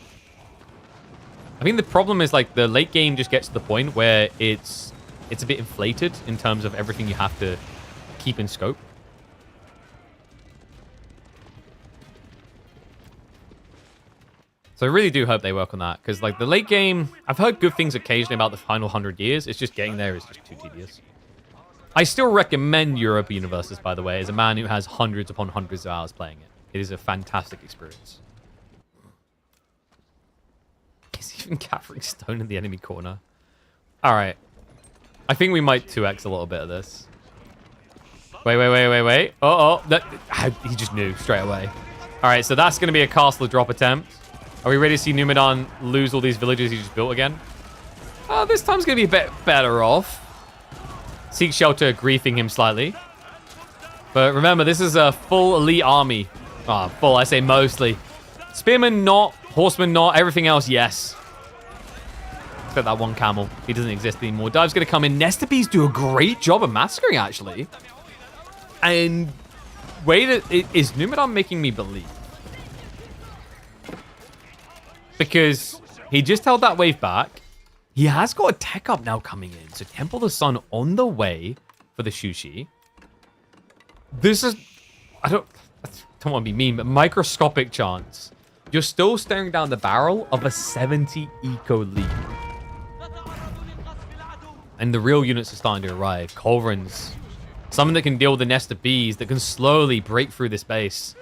Speaker 1: I think the problem is, like, the late game just gets to the point where it's a bit inflated in terms of everything you have to keep in scope. So I really do hope they work on that, because like the late game, I've heard good things occasionally about the final 100 years. It's just getting there is just too tedious. I still recommend Europa Universes, by the way, as a man who has hundreds upon hundreds of hours playing it. It is a fantastic experience. Is even gathering stone in the enemy corner? All right. I think we might 2x a little bit of this. Wait. Oh, he just knew straight away. All right, so that's going to be a castle drop attempt. Are we ready to see Numidan lose all these villages he just built again? This time's going to be a bit better off. Seek shelter, griefing him slightly. But remember, this is a full elite army. Full, I say mostly. Spearmen not, horsemen not, everything else, yes. Except that one camel. He doesn't exist anymore. Dive's going to come in. Nesta Bees do a great job of massacring, actually. And wait, is Numidan making me believe? Because he just held that wave back. He has got a tech up now coming in. So Temple of the Sun on the way for the Shushi. This is... I don't want to be mean, but microscopic chance. You're still staring down the barrel of a 70 eco lead. And the real units are starting to arrive. Culverins. Someone that can deal with the nest of bees, that can slowly break through this base.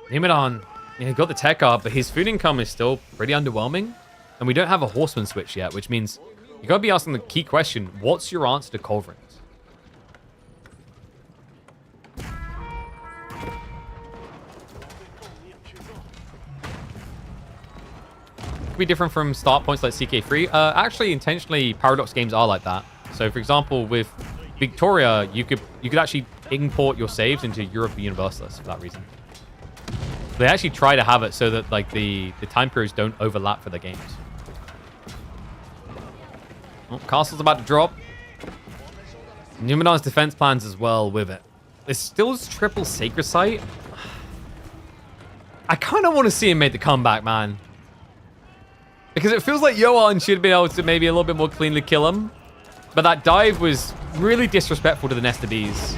Speaker 1: Numidan, he got the tech up, but his food income is still pretty underwhelming. And we don't have a horseman switch yet, which means you got to be asking the key question, what's your answer to Culverins? Could be different from start points like CK3. Actually, intentionally, Paradox games are like that. So, for example, with Victoria, you could actually import your saves into Europa Universalis for that reason. They actually try to have it so that like the time periods don't overlap for the games. Oh, castle's about to drop. Numidan's defense plans as well with it. There's still triple sacred site. I kind of want to see him make the comeback, man. Because it feels like Johan should be able to maybe a little bit more cleanly kill him. But that dive was really disrespectful to the Nesta Bees.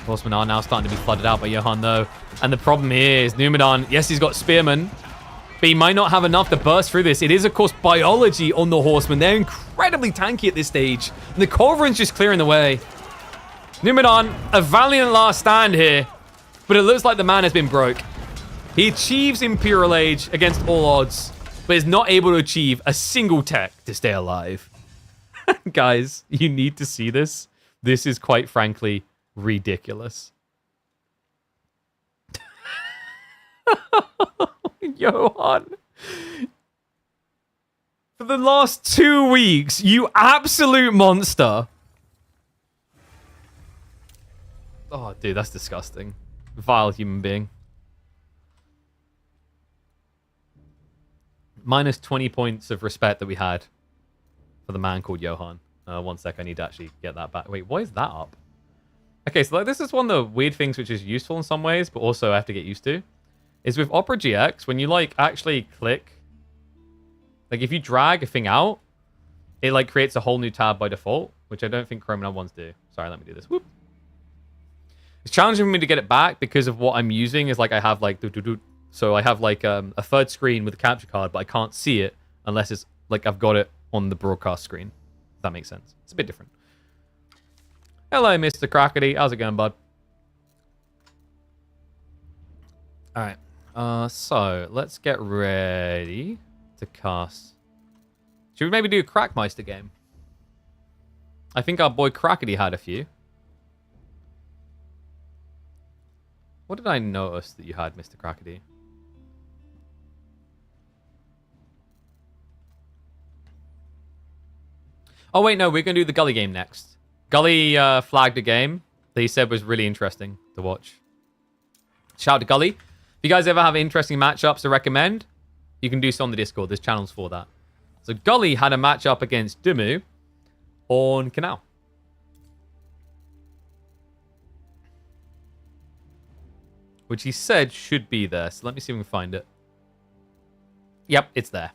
Speaker 1: Horsemen are now starting to be flooded out by Johan, though. And the problem here is Numidan, yes, he's got Spearmen, but he might not have enough to burst through this. It is, of course, biology on the Horsemen. They're incredibly tanky at this stage. And the Culverin's just clearing the way. Numidan, a valiant last stand here, but it looks like the man has been broke. He achieves Imperial Age against all odds, but is not able to achieve a single tech to stay alive. Guys, you need to see this. This is quite frankly ridiculous. Johan. For the last 2 weeks, you absolute monster. Oh, dude, that's disgusting. Vile human being. Minus 20 points of respect that we had for the man called Johan. 1 sec, I need to actually get that back. Wait, why is that up? Okay, so like, this is one of the weird things which is useful in some ways, but also I have to get used to. Is with Opera GX, when you like actually click, like if you drag a thing out, it like creates a whole new tab by default, which I don't think Chrome ones do. Sorry, let me do this. Whoop. It's challenging for me to get it back because of what I'm using is like I have like so I have like a third screen with a capture card, but I can't see it unless it's like I've got it on the broadcast screen. If that makes sense. It's a bit different. Hello, Mr. Crackety. How's it going, bud? All right. So let's get ready to cast. Should we maybe do a Crackmeister game? I think our boy Crackety had a few. What did I notice that you had, Mr. Crackety? Oh, wait, no. We're going to do the Gully game next. Gully flagged a game that he said was really interesting to watch. Shout out to Gully. If you guys ever have interesting matchups to recommend, you can do so on the Discord. There's channels for that. So Gully had a matchup against Dumu on Canal. Which he said should be there. So let me see if we can find it. Yep, it's there.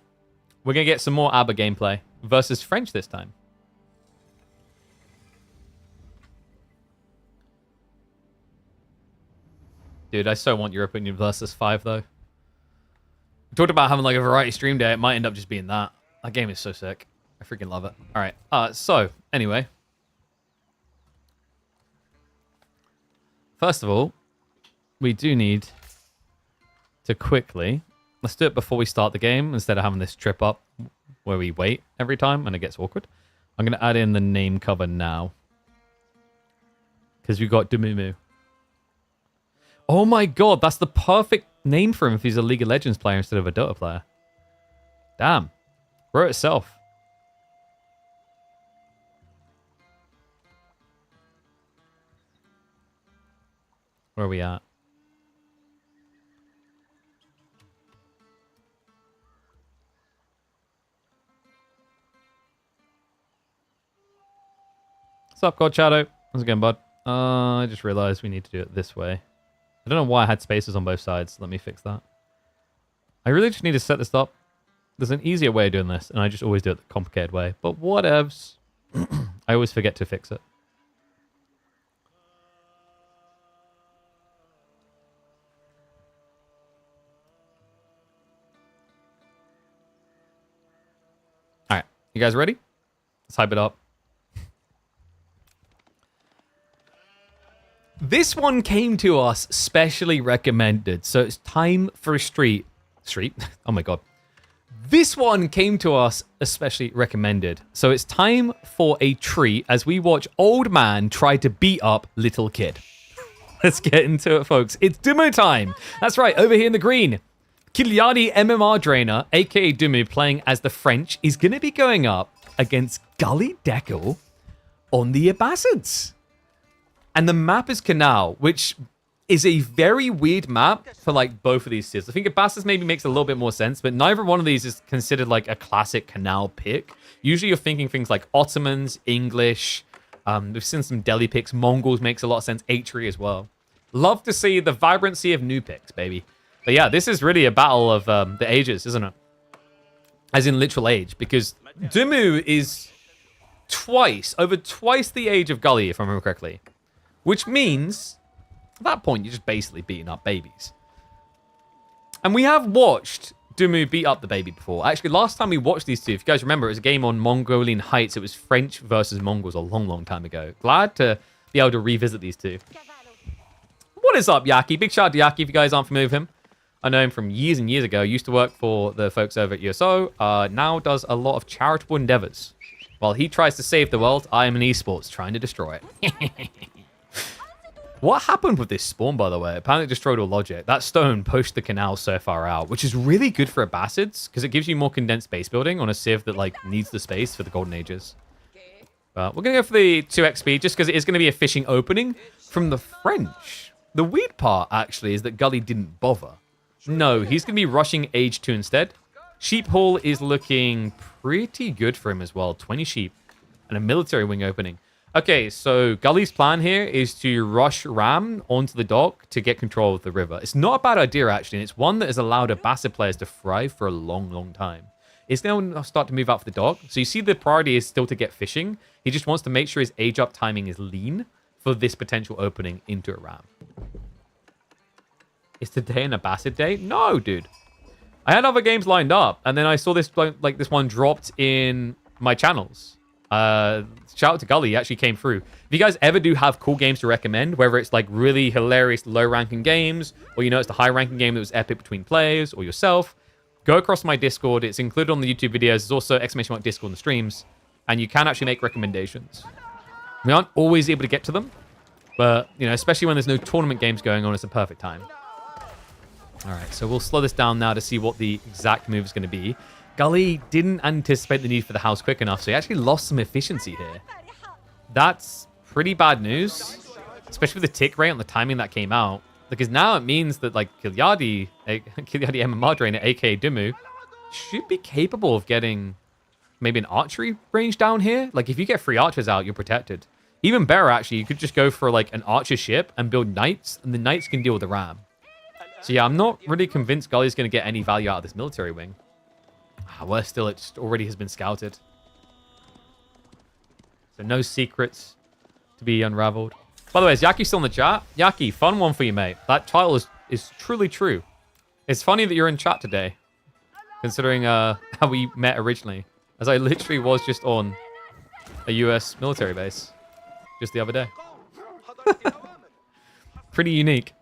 Speaker 1: We're going to get some more ABBA gameplay versus French this time. Dude, I so want Europe Union versus 5, though. We talked about having like a variety stream day. It might end up just being that. That game is so sick. I freaking love it. All right. So, anyway. First of all, we do need to quickly... Let's do it before we start the game instead of having this trip up where we wait every time and it gets awkward. I'm going to add in the name cover now. Because we've got Dumumu. Oh my god, that's the perfect name for him if he's a League of Legends player instead of a Dota player. Damn. Wrote itself. Where are we at? What's up, God Shadow? How's it going, bud? I just realized we need to do it this way. I don't know why I had spaces on both sides. Let me fix that. I really just need to set this up. There's an easier way of doing this, and I just always do it the complicated way. But whatevs. I always forget to fix it. All right. You guys ready? Let's hype it up. This one came to us specially recommended, so it's time for a street. Oh my god. This one came to us especially recommended, so it's time for a treat as we watch old man try to beat up little kid. Let's get into it, folks. It's Dumu time. That's right, over here in the green. Kiliani MMR Drainer, aka Dumu, playing as the French, is going to be going up against Gully Deckle on the Abbasids. And the map is Canal, which is a very weird map for like both of these tiers. I think Abbasids maybe makes a little bit more sense, but neither one of these is considered like a classic Canal pick. Usually you're thinking things like Ottomans, English. We've seen some Delhi picks. Mongols makes a lot of sense. Atri as well. Love to see the vibrancy of new picks, baby. But yeah, this is really a battle of the ages, isn't it? As in literal age, because Dumu is over twice the age of Gully, if I remember correctly. Which means, at that point, you're just basically beating up babies. And we have watched Dumu beat up the baby before. Actually, last time we watched these two, if you guys remember, it was a game on Mongolian Heights. It was French versus Mongols a long, long time ago. Glad to be able to revisit these two. What is up, Yaki? Big shout out to Yaki if you guys aren't familiar with him. I know him from years and years ago. Used to work for the folks over at USO. Now does a lot of charitable endeavors. While he tries to save the world, I am an esports trying to destroy it. What happened with this spawn, by the way? Apparently it destroyed all logic. That stone pushed the canal so far out, which is really good for Abbasids, because it gives you more condensed base building on a civ that like needs the space for the golden ages. But we're going to go for the 2x speed, just because it is going to be a fishing opening from the French. The weird part, actually, is that Gully didn't bother. No, he's going to be rushing age 2 instead. Sheep Hall is looking pretty good for him as well. 20 sheep and a military wing opening. Okay, so Gully's plan here is to rush Ram onto the dock to get control of the river. It's not a bad idea, actually, and it's one that has allowed Abbasid players to thrive for a long, long time. It's going to start to move out for the dock. So you see the priority is still to get fishing. He just wants to make sure his age-up timing is lean for this potential opening into a Ram. Is today an Abbasid day? No, dude. I had other games lined up, and then I saw this like this one dropped in my channels. Shout out to Gully, he actually came through. If you guys ever do have cool games to recommend, whether it's like really hilarious low-ranking games, or you know it's the high-ranking game that was epic between players, or yourself, go across my Discord. It's included on the YouTube videos. There's also ! Discord on the streams, and you can actually make recommendations. We aren't always able to get to them, but you know, especially when there's no tournament games going on, it's a perfect time. All right, so we'll slow this down now to see what the exact move is going to be. Gully didn't anticipate the need for the house quick enough, so he actually lost some efficiency here. That's pretty bad news, especially with the tick rate on the timing that came out. Because now it means that, like, Kilyadi MMR Drainer, aka Dimu, should be capable of getting maybe an archery range down here. Like, if you get 3 archers out, you're protected. Even better, actually, you could just go for, like, an archer ship and build knights, and the knights can deal with the ram. So, yeah, I'm not really convinced Gully's going to get any value out of this military wing. Worse still, it just already has been scouted. So no secrets to be unraveled. By the way, is Yaki still in the chat? Yaki, fun one for you, mate. That title is truly true. It's funny that you're in chat today, considering how we met originally, as I literally was just on a US military base just the other day. Pretty unique.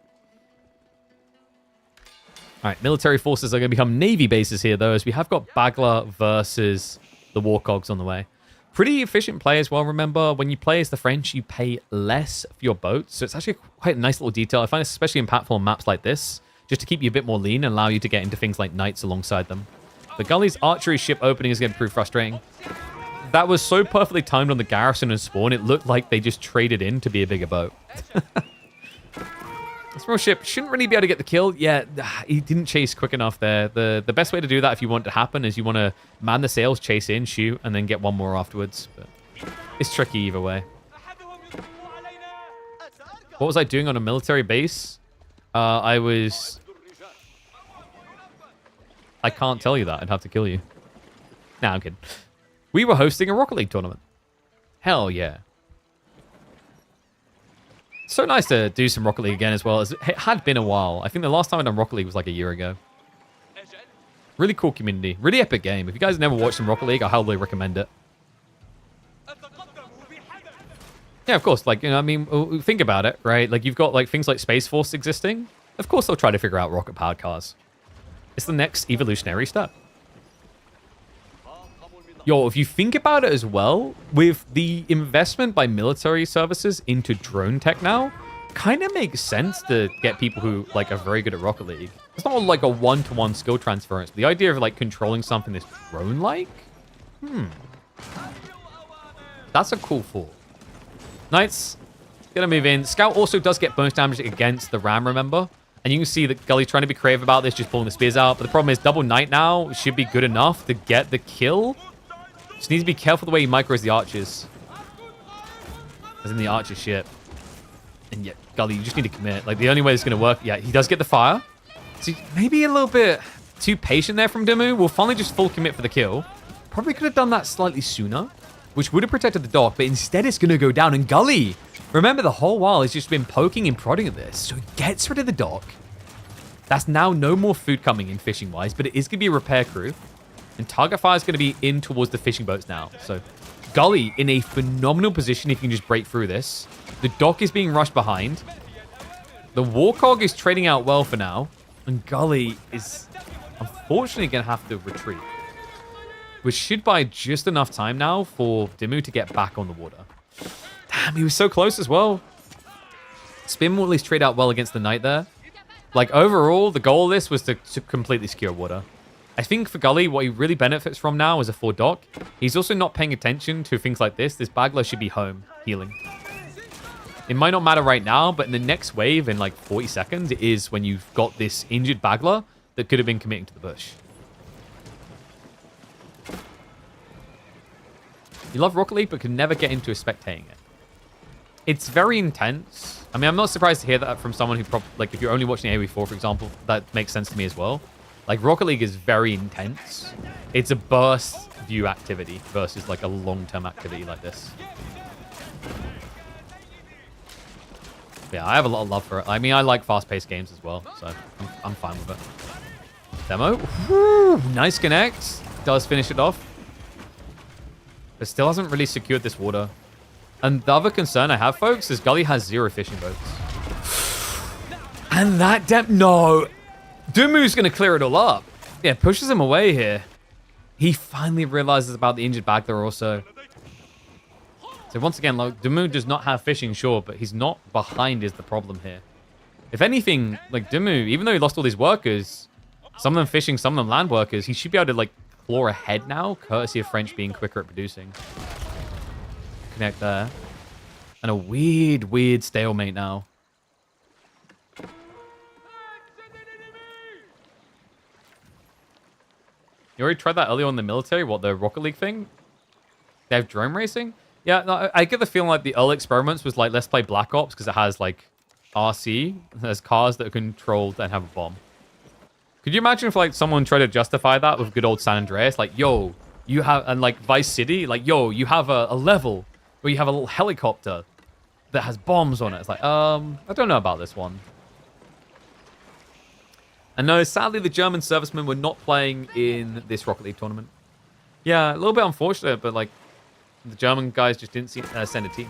Speaker 1: All right, military forces are going to become Navy bases here, though, as we have got Bagler versus the Warcogs on the way. Pretty efficient play as well. Remember, when you play as the French, you pay less for your boats. So it's actually quite a nice little detail. I find this especially impactful on maps like this, just to keep you a bit more lean and allow you to get into things like knights alongside them. But Gully's archery ship opening is going to prove frustrating. That was so perfectly timed on the garrison and spawn, it looked like they just traded in to be a bigger boat. This small ship shouldn't really be able to get the kill. Yeah, he didn't chase quick enough there. The best way to do that if you want it to happen is you want to man the sails, chase in, shoot, and then get one more afterwards. But it's tricky either way. What was I doing on a military base? I can't tell you that. I'd have to kill you. Nah, I'm kidding. We were hosting a Rocket League tournament. Hell yeah. So nice to do some Rocket League again as well. It had been a while. I think the last time I done Rocket League was like a year ago. Really cool community. Really epic game. If you guys never watched some Rocket League, I highly recommend it. Yeah, of course. Like, you know, I mean, think about it, right? Like, you've got like things like Space Force existing. Of course, they'll try to figure out rocket-powered cars. It's the next evolutionary step. Yo, if you think about it as well, with the investment by military services into drone tech now, kind of makes sense to get people who like are very good at Rocket League. It's not like a one-to-one skill transference. The idea of like controlling something that's drone-like, that's a cool thought. Knights gonna move in. Scout also does get bonus damage against the ram, remember? And you can see that Gully's trying to be creative about this, just pulling the spears out. But the problem is double knight now should be good enough to get the kill. Just needs to be careful the way he micros the archers. As in the archer ship. And yet, Gully, you just need to commit. Like, the only way it's going to work... Yeah, he does get the fire. So maybe a little bit too patient there from Dimu. We'll finally just full commit for the kill. Probably could have done that slightly sooner, which would have protected the dock. But instead, it's going to go down. And Gully, remember, the whole while, he's just been poking and prodding at this. So he gets rid of the dock. That's now no more food coming in fishing-wise, but it is going to be a repair crew. And target fire is going to be in towards the fishing boats now. So Gully in a phenomenal position if you can just break through this. The dock is being rushed behind. The Warcog is trading out well for now. And Gully is unfortunately going to have to retreat. Which should buy just enough time now for Dimu to get back on the water. Damn, he was so close as well. Spin will at least trade out well against the knight there. Like, overall, the goal of this was to completely secure water. I think for Gully, what he really benefits from now is a 4 dock. He's also not paying attention to things like this. This Bagler should be home, healing. It might not matter right now, but in the next wave, in like 40 seconds, it is when you've got this injured Bagler that could have been committing to the bush. You love Rocket League, but can never get into spectating it. It's very intense. I mean, I'm not surprised to hear that from someone who probably, like, if you're only watching AoE4, for example, that makes sense to me as well. Like, Rocket League is very intense. It's a burst view activity versus, like, a long-term activity like this. Yeah, I have a lot of love for it. I mean, I like fast-paced games as well, so I'm fine with it. Demo. Woo, nice connect. Does finish it off. But still hasn't really secured this water. And the other concern I have, folks, is Gully has 0 fishing boats. And that no. Dumu's going to clear it all up. Yeah, pushes him away here. He finally realizes about the injured Bagler also. So once again, like, Dumu does not have fishing, sure, but he's not behind is the problem here. If anything, like, Dumu, even though he lost all these workers, some of them fishing, some of them land workers, he should be able to, like, claw ahead now, courtesy of French being quicker at producing. Connect there. And a weird stalemate now. You already tried that earlier on in the military? What, the Rocket League thing? They have drone racing? Yeah, no, I get the feeling like the early experiments was like, let's play Black Ops because it has like RC. There's cars that are controlled and have a bomb. Could you imagine if like someone tried to justify that with good old San Andreas? Like, yo, you have, and like Vice City, like, yo, you have a level where you have a little helicopter that has bombs on it. It's like, I don't know about this one. And no, sadly, the German servicemen were not playing in this Rocket League tournament. Yeah, a little bit unfortunate, but like, the German guys just didn't send a team.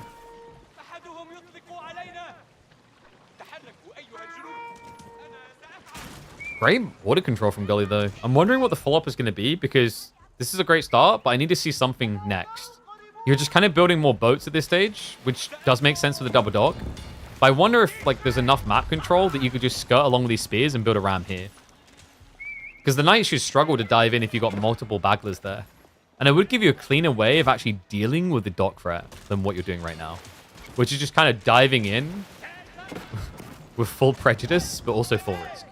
Speaker 1: Great water control from Gully, though. I'm wondering what the follow-up is going to be, because this is a great start, but I need to see something next. You're just kind of building more boats at this stage, which does make sense for the double dock. But I wonder if like there's enough map control that you could just skirt along with these spears and build a ram here. Because the Knights should struggle to dive in if you've got multiple baglers there. And it would give you a cleaner way of actually dealing with the dock threat than what you're doing right now. Which is just kind of diving in with full prejudice, but also full risk.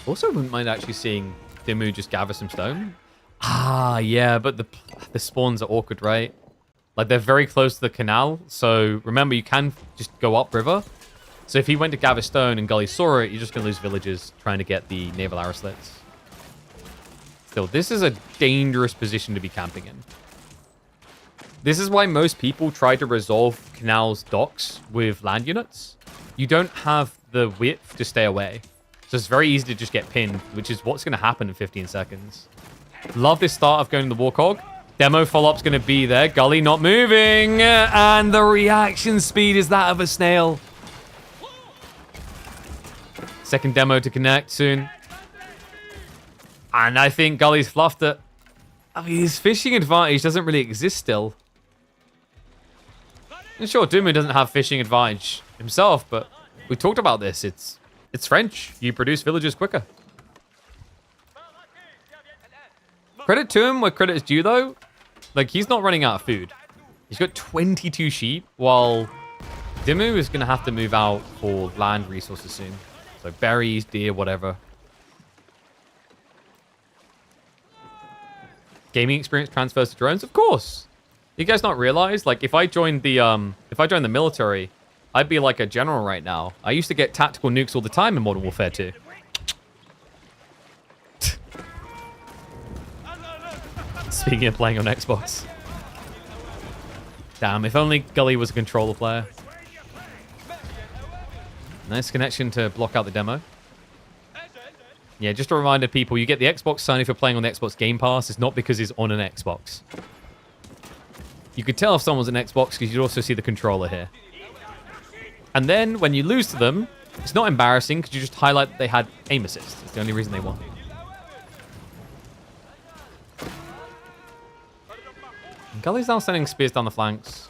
Speaker 1: Also, wouldn't mind actually seeing Dimu just gather some stone. Ah, yeah, but the spawns are awkward, right? Like, they're very close to the canal. So, remember, you can just go upriver. So, if he went to gather stone and Gully saw it, you're just going to lose villagers trying to get the naval arrow slits. Still, this is a dangerous position to be camping in. This is why most people try to resolve canals docks with land units. You don't have the width to stay away. So it's very easy to just get pinned, which is what's going to happen in 15 seconds. Love this start of going to the Warcog. Demo follow-up's going to be there. Gully not moving. And the reaction speed is that of a snail. Second demo to connect soon. And I think Gully's fluffed it. I mean, his fishing advantage doesn't really exist still. And sure, Dumu doesn't have fishing advantage himself, but we talked about this. It's French. You produce villagers quicker. Credit to him where credit is due, though. Like, he's not running out of food. He's got 22 sheep, while Dimu is going to have to move out for land resources soon. So berries, deer, whatever. Gaming experience transfers to drones? Of course. You guys not realize? Like, if I joined the military, I'd be like a general right now. I used to get tactical nukes all the time in Modern Warfare 2. Speaking of playing on Xbox. Damn, if only Gully was a controller player. Nice connection to block out the demo. Yeah, just a reminder, people, you get the Xbox sign if you're playing on the Xbox Game Pass. It's not because he's on an Xbox. You could tell if someone's an Xbox because you'd also see the controller here. And then, when you lose to them, it's not embarrassing because you just highlight that they had aim assist. It's the only reason they won. And Gully's now sending spears down the flanks.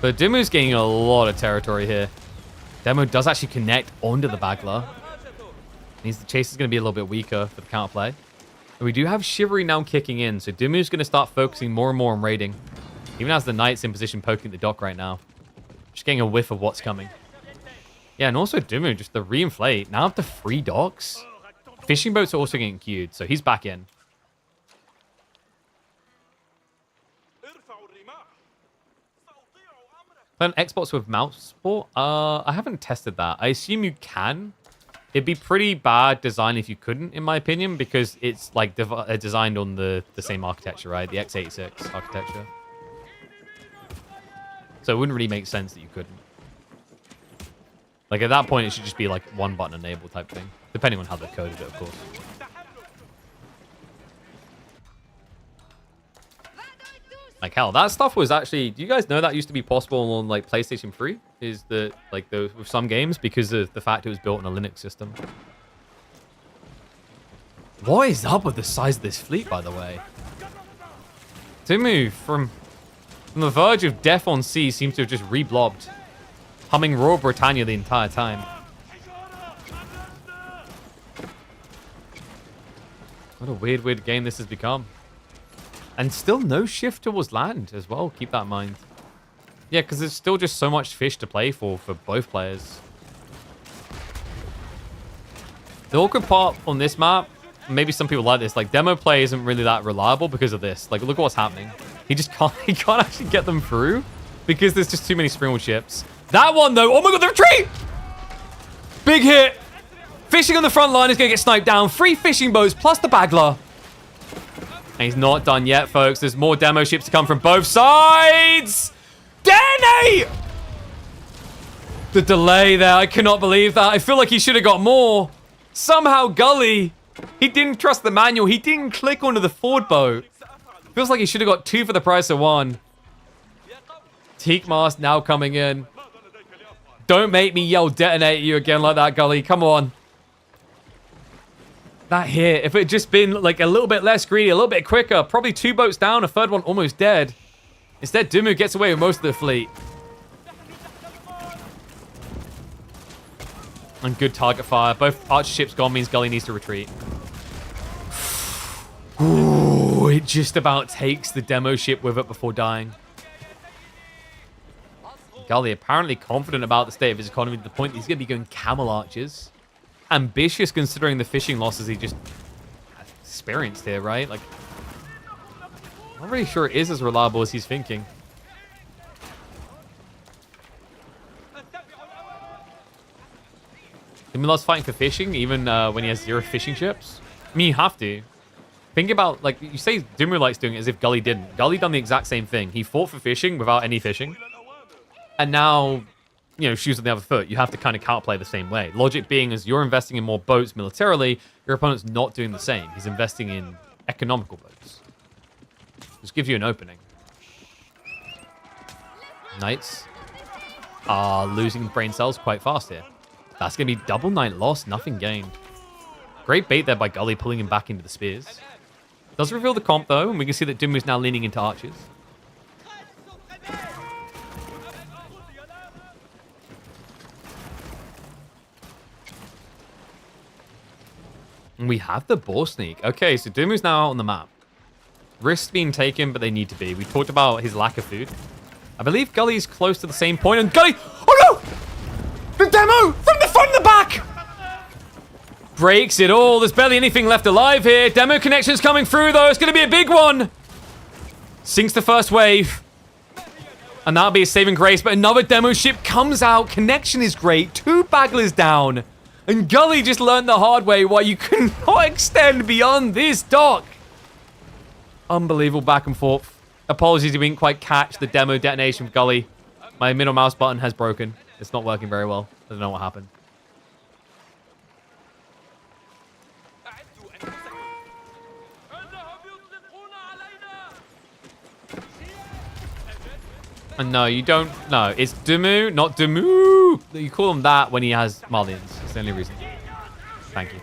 Speaker 1: But Dimu's gaining a lot of territory here. Demo does actually connect onto the Bagler. Means the chase is going to be a little bit weaker for the counterplay. But we do have Chivalry now kicking in, so Dimu's going to start focusing more and more on raiding. Even as the Knight's in position poking the dock right now. Just getting a whiff of what's coming. Yeah, and also Dimu, just the reinflate. Now up to 3 docks. Fishing boats are also getting queued, so he's back in. Play on Xbox with mouse support? I haven't tested that. I assume you can. It'd be pretty bad design if you couldn't, in my opinion, because it's like designed on the same architecture, right? The x86 architecture. So it wouldn't really make sense that you couldn't. Like at that point, it should just be like one button enable type thing, depending on how they coded it, of course. Like hell, that stuff was actually. Do you guys know that used to be possible on like PlayStation 3? Is that like with some games because of the fact it was built on a Linux system? What is up with the size of this fleet, by the way? Timu from the verge of death on sea seems to have just reblobbed, humming Royal Britannia the entire time. What a weird game this has become. And still no shift towards land as well. Keep that in mind. Yeah, because there's still just so much fish to play for both players. The awkward part on this map, maybe some people like this, like demo play isn't really that reliable because of this. Like look at what's happening. He can't actually get them through because there's just too many springald ships. That one though, oh my god, the retreat! Big hit. Fishing on the front line is going to get sniped down. 3 fishing boats plus the bagler. And he's not done yet, folks. There's more demo ships to come from both sides. Danny! The delay there. I cannot believe that. I feel like he should have got more. Somehow Gully, he didn't trust the manual. He didn't click onto the forward boat. Feels like he should have got 2 for the price of 1. Teak Mast now coming in. Don't make me yell detonate you again like that, Gully. Come on. That hit, if it had just been like a little bit less greedy, a little bit quicker, probably 2 boats down, a third one almost dead. Instead, Dumu gets away with most of the fleet. And good target fire. Both archer ships gone means Gully needs to retreat. Ooh, it just about takes the demo ship with it before dying. Gully apparently confident about the state of his economy to the point that he's going to be going camel archers. Ambitious considering the fishing losses he just experienced here, right? Like, I'm not really sure it is as reliable as he's thinking. He loves fighting for fishing, even when he has 0 fishing ships. I mean, you have to. Think about, like, you say Dumu likes doing it as if Gully didn't. Gully done the exact same thing. He fought for fishing without any fishing. And now, you know, shoes on the other foot. You have to kind of counterplay the same way. Logic being as you're investing in more boats militarily, your opponent's not doing the same. He's investing in economical boats. Just gives you an opening. Knights are losing brain cells quite fast here. That's going to be double knight loss, nothing gained. Great bait there by Gully, pulling him back into the spears. Does reveal the comp though, and we can see that Dumu's now leaning into archers. And we have the boar sneak. Okay, so Dumu's now on the map. Risks being taken, but they need to be. We talked about his lack of food. I believe Gully's close to the same point, and Gully... Oh no! The demo! From the front and the back! Breaks it all. There's barely anything left alive here. Demo connection's coming through, though. It's going to be a big one. Sinks the first wave. And that'll be a saving grace, but another demo ship comes out. Connection is great. 2 bagglers down. And Gully just learned the hard way why you cannot extend beyond this dock. Unbelievable back and forth. Apologies if we didn't quite catch the demo detonation of Gully. My middle mouse button has broken. It's not working very well. I don't know what happened. And no, you don't. No, it's Dumu, not Dumu. You call him that when he has Marlians. That's the only reason. Thank you.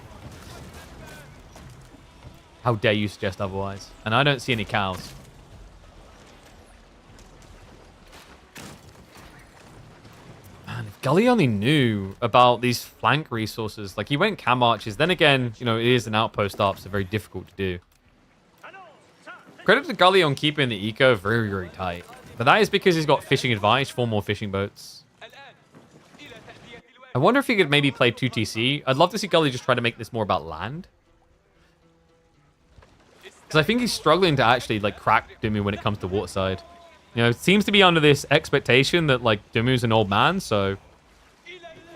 Speaker 1: How dare you suggest otherwise? And I don't see any cows. Man, if Gully only knew about these flank resources. Like, he went cam archers. Then again, you know, it is an outpost up, so very difficult to do. Credit to Gully on keeping the eco very, very tight. But that is because he's got fishing advantage, 4 more fishing boats. I wonder if he could maybe play 2TC. I'd love to see Gully just try to make this more about land. Because I think he's struggling to actually, like, crack Dumu when it comes to waterside. You know, seems to be under this expectation that, like, Dumu's an old man, so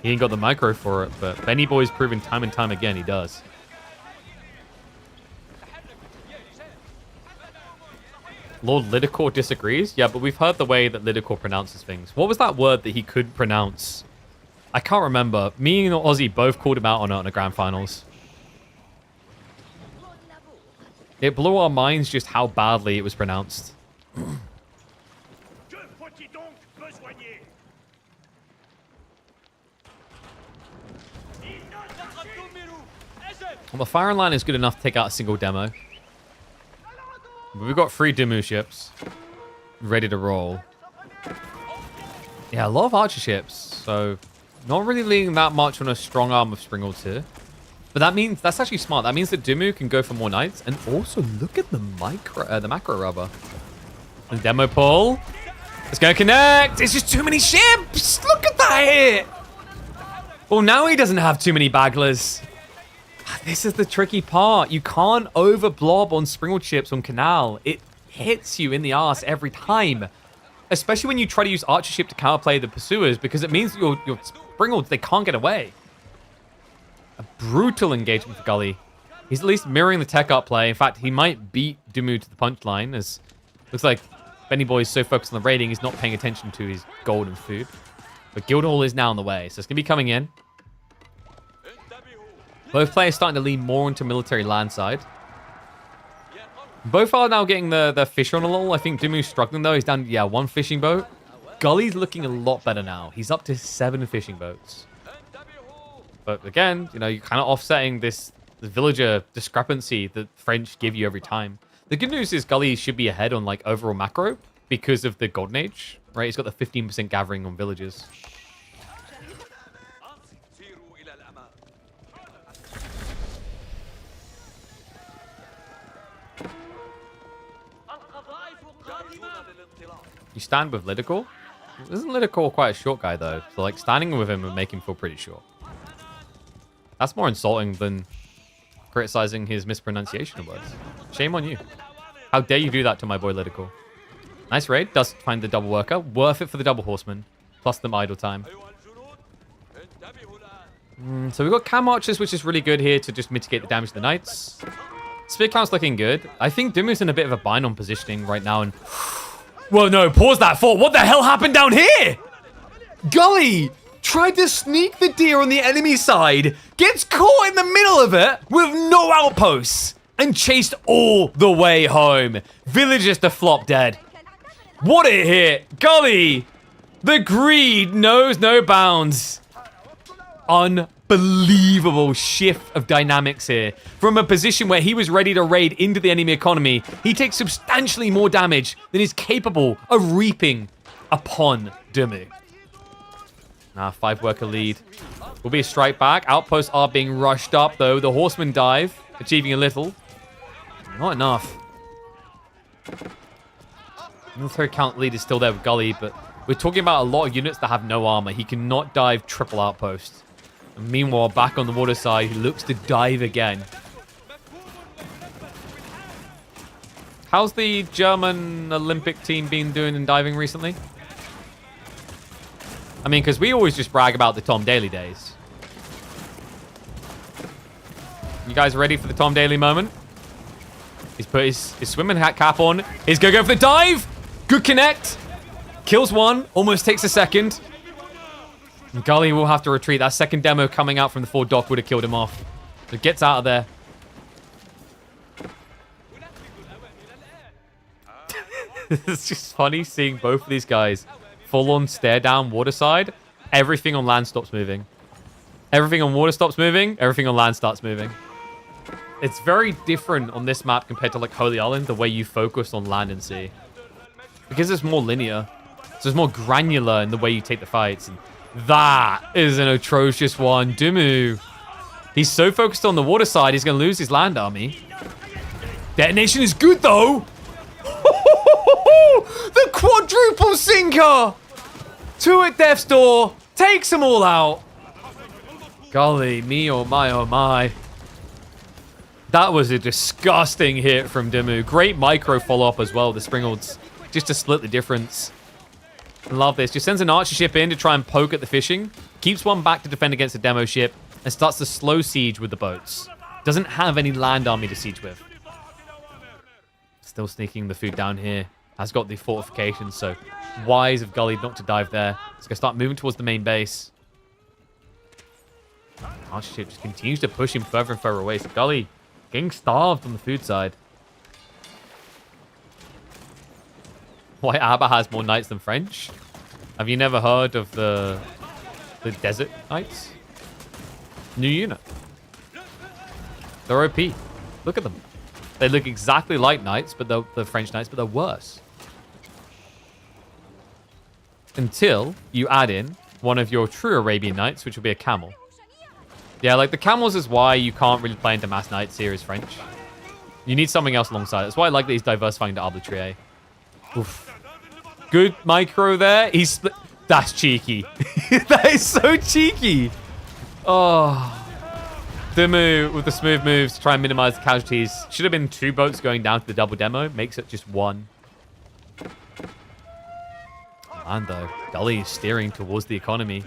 Speaker 1: he ain't got the micro for it. But Benny Boy's proven time and time again he does. Lord Lidicor disagrees? Yeah, but we've heard the way that Lidicor pronounces things. What was that word that he could pronounce? I can't remember. Me and Ozzy both called him out on it in the grand finals. It blew our minds just how badly it was pronounced. Well, the firing line is good enough to take out a single demo. But we've got 3 Dimu ships ready to roll. Yeah, a lot of archer ships. So, not really leaning that much on a strong arm of Springles here. But that means, that's actually smart. That means that Dimu can go for more knights. And also, look at the macro rubber. And demo pull. It's going to connect. It's just too many ships. Look at that hit. Well, now he doesn't have too many bagglers. This is the tricky part. You can't over blob on Springald ships on Canal. It hits you in the arse every time. Especially when you try to use archer ship to counterplay the pursuers, because it means your Springalds, they can't get away. A brutal engagement for Gully. He's at least mirroring the tech up play. In fact, he might beat Dimu to the punchline, as looks like Benny Boy is so focused on the raiding, he's not paying attention to his gold and food. But Guildhall is now on the way, so it's going to be coming in. Both players starting to lean more into military land side. Both are now getting the fish on a little. I think Dimu's struggling though. He's down, yeah, 1 fishing boat. Gully's looking a lot better now. He's up to 7 fishing boats. But again, you know, you're kind of offsetting this villager discrepancy that French give you every time. The good news is Gully should be ahead on like overall macro because of the Golden Age, right? He's got the 15% gathering on villages. You stand with Lidicor? Isn't Lidicor quite a short guy, though? So, like, standing with him would make him feel pretty short. That's more insulting than criticizing his mispronunciation of words. Shame on you. How dare you do that to my boy Lidicor? Nice raid. Does find the double worker. Worth it for the double horseman. Plus them idle time. So we've got cam archers, which is really good here to just mitigate the damage to the knights. Spear count's looking good. I think Dimu's in a bit of a bind on positioning right now, and... Well, no, pause that thought. What the hell happened down here? Gully tried to sneak the deer on the enemy side, gets caught in the middle of it with no outposts, and chased all the way home. Villagers to flop dead. What a hit. Gully, the greed knows no bounds. Unbelievable shift of dynamics here. From a position where he was ready to raid into the enemy economy, he takes substantially more damage than is capable of reaping upon Dimu. 5 worker lead. Will be a strike back. Outposts are being rushed up, though. The horsemen dive, achieving a little. Not enough. Military count lead is still there with Gully, but we're talking about a lot of units that have no armor. He cannot dive triple outpost. And meanwhile, back on the water side, he looks to dive again. How's the German Olympic team been doing in diving recently? I mean, because we always just brag about the Tom Daly days. You guys ready for the Tom Daly moment? He's put his swimming hat cap on. He's going to go for the dive. Good connect. Kills 1. Almost takes a second. And Gully will have to retreat. That second demo coming out from the forward dock would have killed him off. So gets out of there. It's just funny seeing both of these guys full-on stare down waterside. Everything on land stops moving. Everything on water stops moving. Everything on land starts moving. It's very different on this map compared to like Holy Island, the way you focus on land and sea. Because it's more linear. So it's more granular in the way you take the fights. And that is an atrocious one. Dimu. He's so focused on the water side, he's going to lose his land army. Detonation is good, though. The quadruple sinker. 2 at death's door. Takes them all out. Golly, me oh my oh my. That was a disgusting hit from Dimu. Great micro follow-up as well. The Springalds just to split the difference. I love this. Just sends an archer ship in to try and poke at the fishing. Keeps one back to defend against a demo ship. And starts the slow siege with the boats. Doesn't have any land army to siege with. Still sneaking the food down here. Has got the fortifications, so wise of Gully not to dive there. It's going to start moving towards the main base. Archer ship just continues to push him further and further away. So Gully getting starved on the food side. Why ABBA has more knights than French? Have you never heard of the desert knights? New unit. They're OP. Look at them. They look exactly like knights, but the French knights, but they're worse. Until you add in one of your true Arabian knights, which will be a camel. Yeah, like the camels is why you can't really play into mass knights here as French. You need something else alongside. That's why I like that he's diversifying to arbitrary. Oof. Good micro there. He's split. That's cheeky. That is so cheeky. Oh. Dumu with the smooth moves to try and minimize the casualties. Should have been 2 boats going down to the double demo. Makes it just 1. Man, though. Gully is steering towards the economy.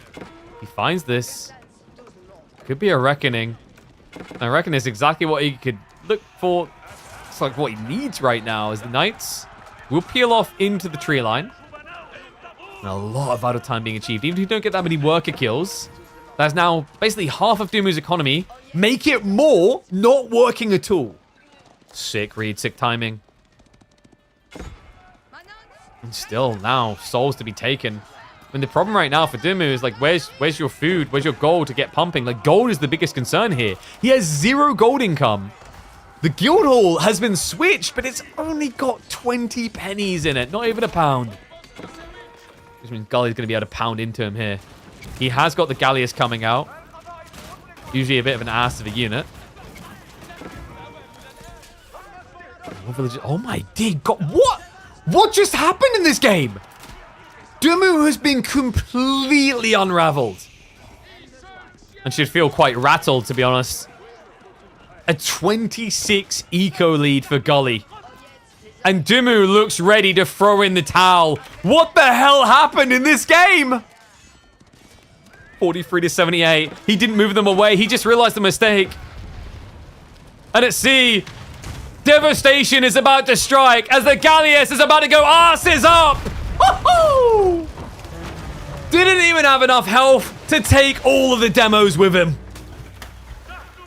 Speaker 1: He finds this. Could be a reckoning. I reckon it's exactly what he could look for. It's like what he needs right now is the knights will peel off into the tree line. And a lot of idle time being achieved. Even if you don't get that many worker kills, that's now basically half of Dumu's economy. Make it more, not working at all. Sick read, sick timing. And still now, souls to be taken. And the problem right now for Dumu is like, where's your food? Where's your gold to get pumping? Like, gold is the biggest concern here. He has 0 gold income. The guild hall has been switched, but it's only got 20 pennies in it. Not even a pound. Which means Gully's going to be able to pound into him here. He has got the Galleus coming out. Usually a bit of an ass of a unit. Oh my dear God. What? What just happened in this game? Dumu has been completely unraveled. And should feel quite rattled, to be honest. A 26 eco lead for Gully. And Dumu looks ready to throw in the towel. What the hell happened in this game? 43 to 78. He didn't move them away. He just realized the mistake. And at sea, devastation is about to strike as the Galleus is about to go asses up. Woohoo! Didn't even have enough health to take all of the demos with him.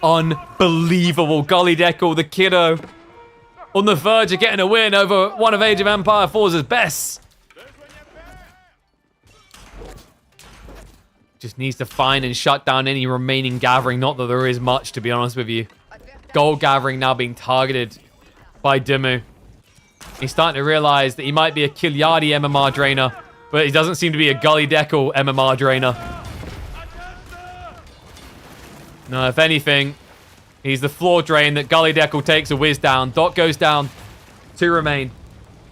Speaker 1: Unbelievable. Gully Deckle, the kiddo, on the verge of getting a win over one of Age of Empire 4's best. Just needs to find and shut down any remaining gathering. Not that there is much, to be honest with you. Gold gathering now being targeted by Dumu. He's starting to realize that he might be a Kilyadi MMR drainer, but he doesn't seem to be a Gully Deckle MMR drainer. No, if anything, he's the floor drain that Gully Deckle takes a whiz down. Dot goes down. 2 remain.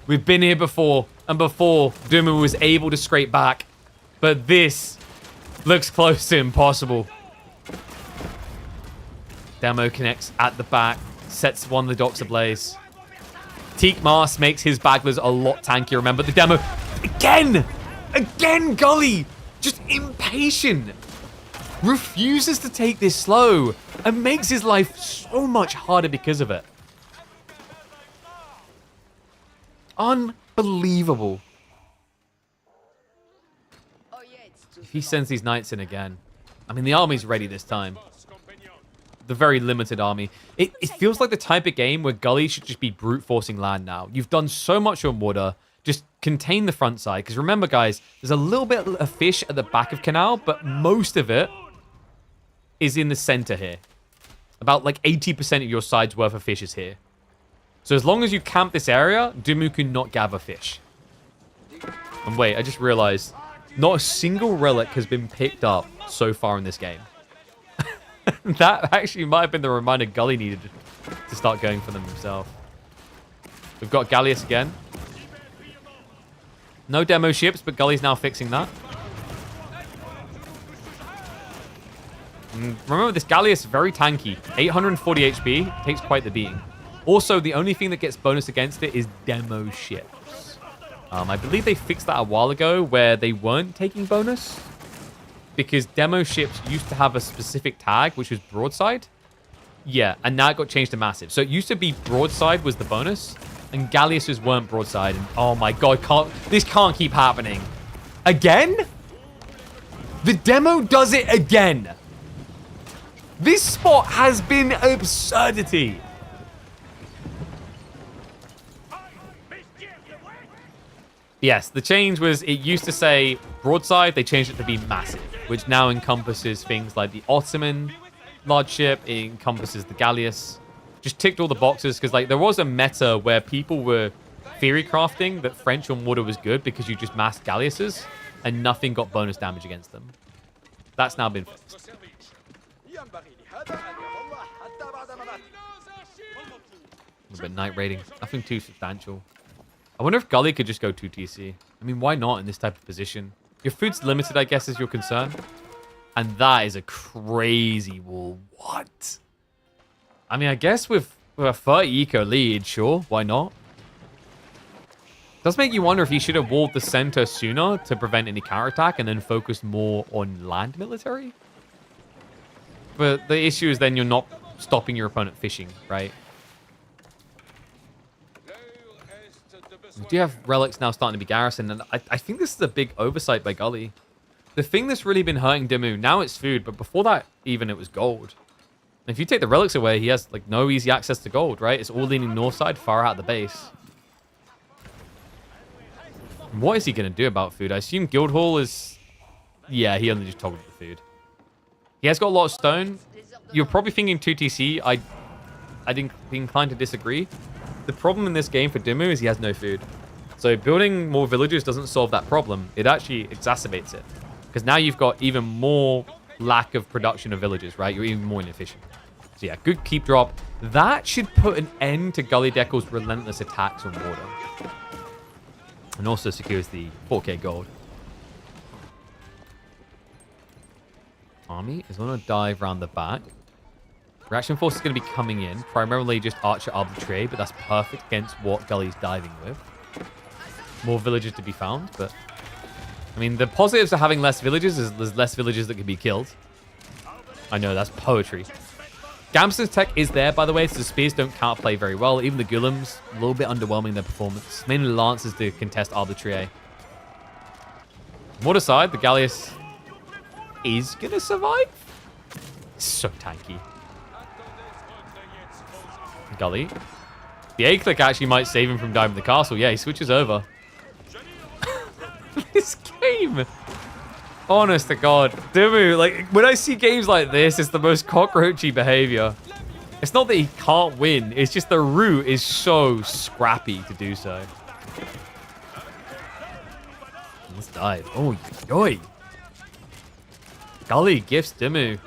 Speaker 1: We've been here before, and before Dumu was able to scrape back. But this looks close to impossible. Demo connects at the back, sets one of the docks ablaze. Teak Mast makes his bagglers a lot tankier. Remember the demo. Again, Gully. Just impatient. Refuses to take this slow and makes his life so much harder because of it. Unbelievable. If he sends these knights in again, I mean, the army's ready this time. The very limited army. It feels like the type of game where Gully should just be brute forcing land now. You've done so much on water. Just contain the front side. Because remember, guys, there's a little bit of fish at the back of Canal, but most of it is in the center here. About like 80% of your side's worth of fish is here. So as long as you camp this area, Dumu can not gather fish. And wait, I just realized not a single relic has been picked up so far in this game. That actually might have been the reminder Gully needed to start going for them himself. We've got Galleus again. No demo ships, but Gully's now fixing that. And remember, this Galleus is very tanky. 840 HP, takes quite the beating. Also, the only thing that gets bonus against it is demo ships. I believe they fixed that a while ago where they weren't taking bonus because demo ships used to have a specific tag, which was broadside. Yeah, and now it got changed to massive. So it used to be broadside was the bonus, and galleasses weren't broadside. And oh my god, this can't keep happening. Again? The demo does it again. This spot has been absurdity. Yes, the change was it used to say broadside, they changed it to be massive, which now encompasses things like the Ottoman large ship, it encompasses the galleass. Just ticked all the boxes because like there was a meta where people were theory crafting that French on water was good because you just massed galleasses and nothing got bonus damage against them. That's now been fixed. A bit night raiding, nothing too substantial. I wonder if Gully could just go 2TC. I mean, why not in this type of position? Your food's limited, I guess, is your concern. And that is a crazy wall. What? I mean, I guess with a 30 eco lead, sure, why not? Does make you wonder if he should have walled the center sooner to prevent any counterattack and then focused more on land military. But the issue is then you're not stopping your opponent fishing, right? We do have relics now starting to be garrisoned, and I think this is a big oversight by Gully. The thing that's really been hurting Dimmu, now it's food, but before that, even it was gold. And if you take the relics away, he has like no easy access to gold, right? It's all leaning north side, far out of the base. What is he going to do about food? I assume Guildhall is... Yeah, he only just toggled the food. He has got a lot of stone. You're probably thinking 2TC. I'd be inclined to disagree. The problem in this game for Dimmu is he has no food. So building more villages doesn't solve that problem. It actually exacerbates it. Because now you've got even more lack of production of villages, right? You're even more inefficient. So yeah, good keep drop. That should put an end to Gully Deckel's relentless attacks on water. And also secures the 4k gold. Army is going to dive around the back. Reaction force is going to be coming in, primarily just Archer Arbitrary, but that's perfect against what Gully's diving with. More villages to be found, but... I mean, the positives of having less villages is there's less villages that can be killed. I know, that's poetry. Gamson's tech is there, by the way, so the spears don't counterplay very well. Even the Gulams, a little bit underwhelming their performance. Mainly Lancers to contest Arbitrary. Water side, the Galleass is going to survive. So tanky. Gully. The A-click actually might save him from diving the castle. Yeah, he switches over. This game. Honest to God. Dimmu, like, when I see games like this, it's the most cockroachy behavior. It's not that he can't win. It's just the route is so scrappy to do so. Let's dive. Oh, yoy. Gully gifts Dimmu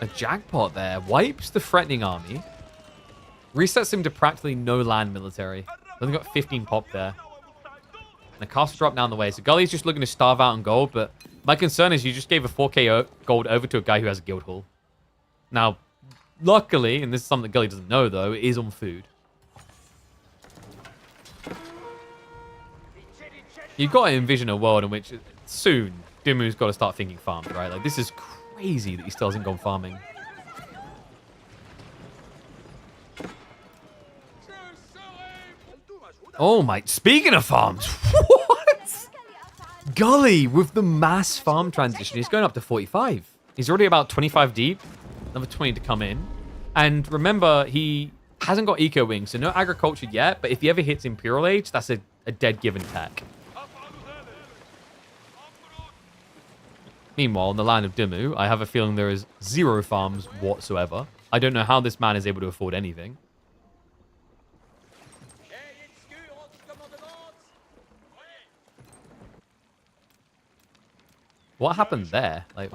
Speaker 1: a jackpot there. Wipes the threatening army. Resets him to practically no land military. Only got 15 pop there. And the castle drop down the way. So Gully's just looking to starve out on gold, but my concern is you just gave a 4k gold over to a guy who has a guild hall. Now, luckily, and this is something that Gully doesn't know though, it is on food. You've got to envision a world in which soon Dimmu's got to start thinking farms, right? Like, this is crazy that he still hasn't gone farming. Oh my, speaking of farms, what? Gully with the mass farm transition. He's going up to 45. He's already about 25 deep. Another 20 to come in. And remember, he hasn't got eco wings, so no agriculture yet. But if he ever hits Imperial Age, that's a dead given tech. Meanwhile, in the land of Dimmu, I have a feeling there is 0 farms whatsoever. I don't know how this man is able to afford anything. What happened there? Like,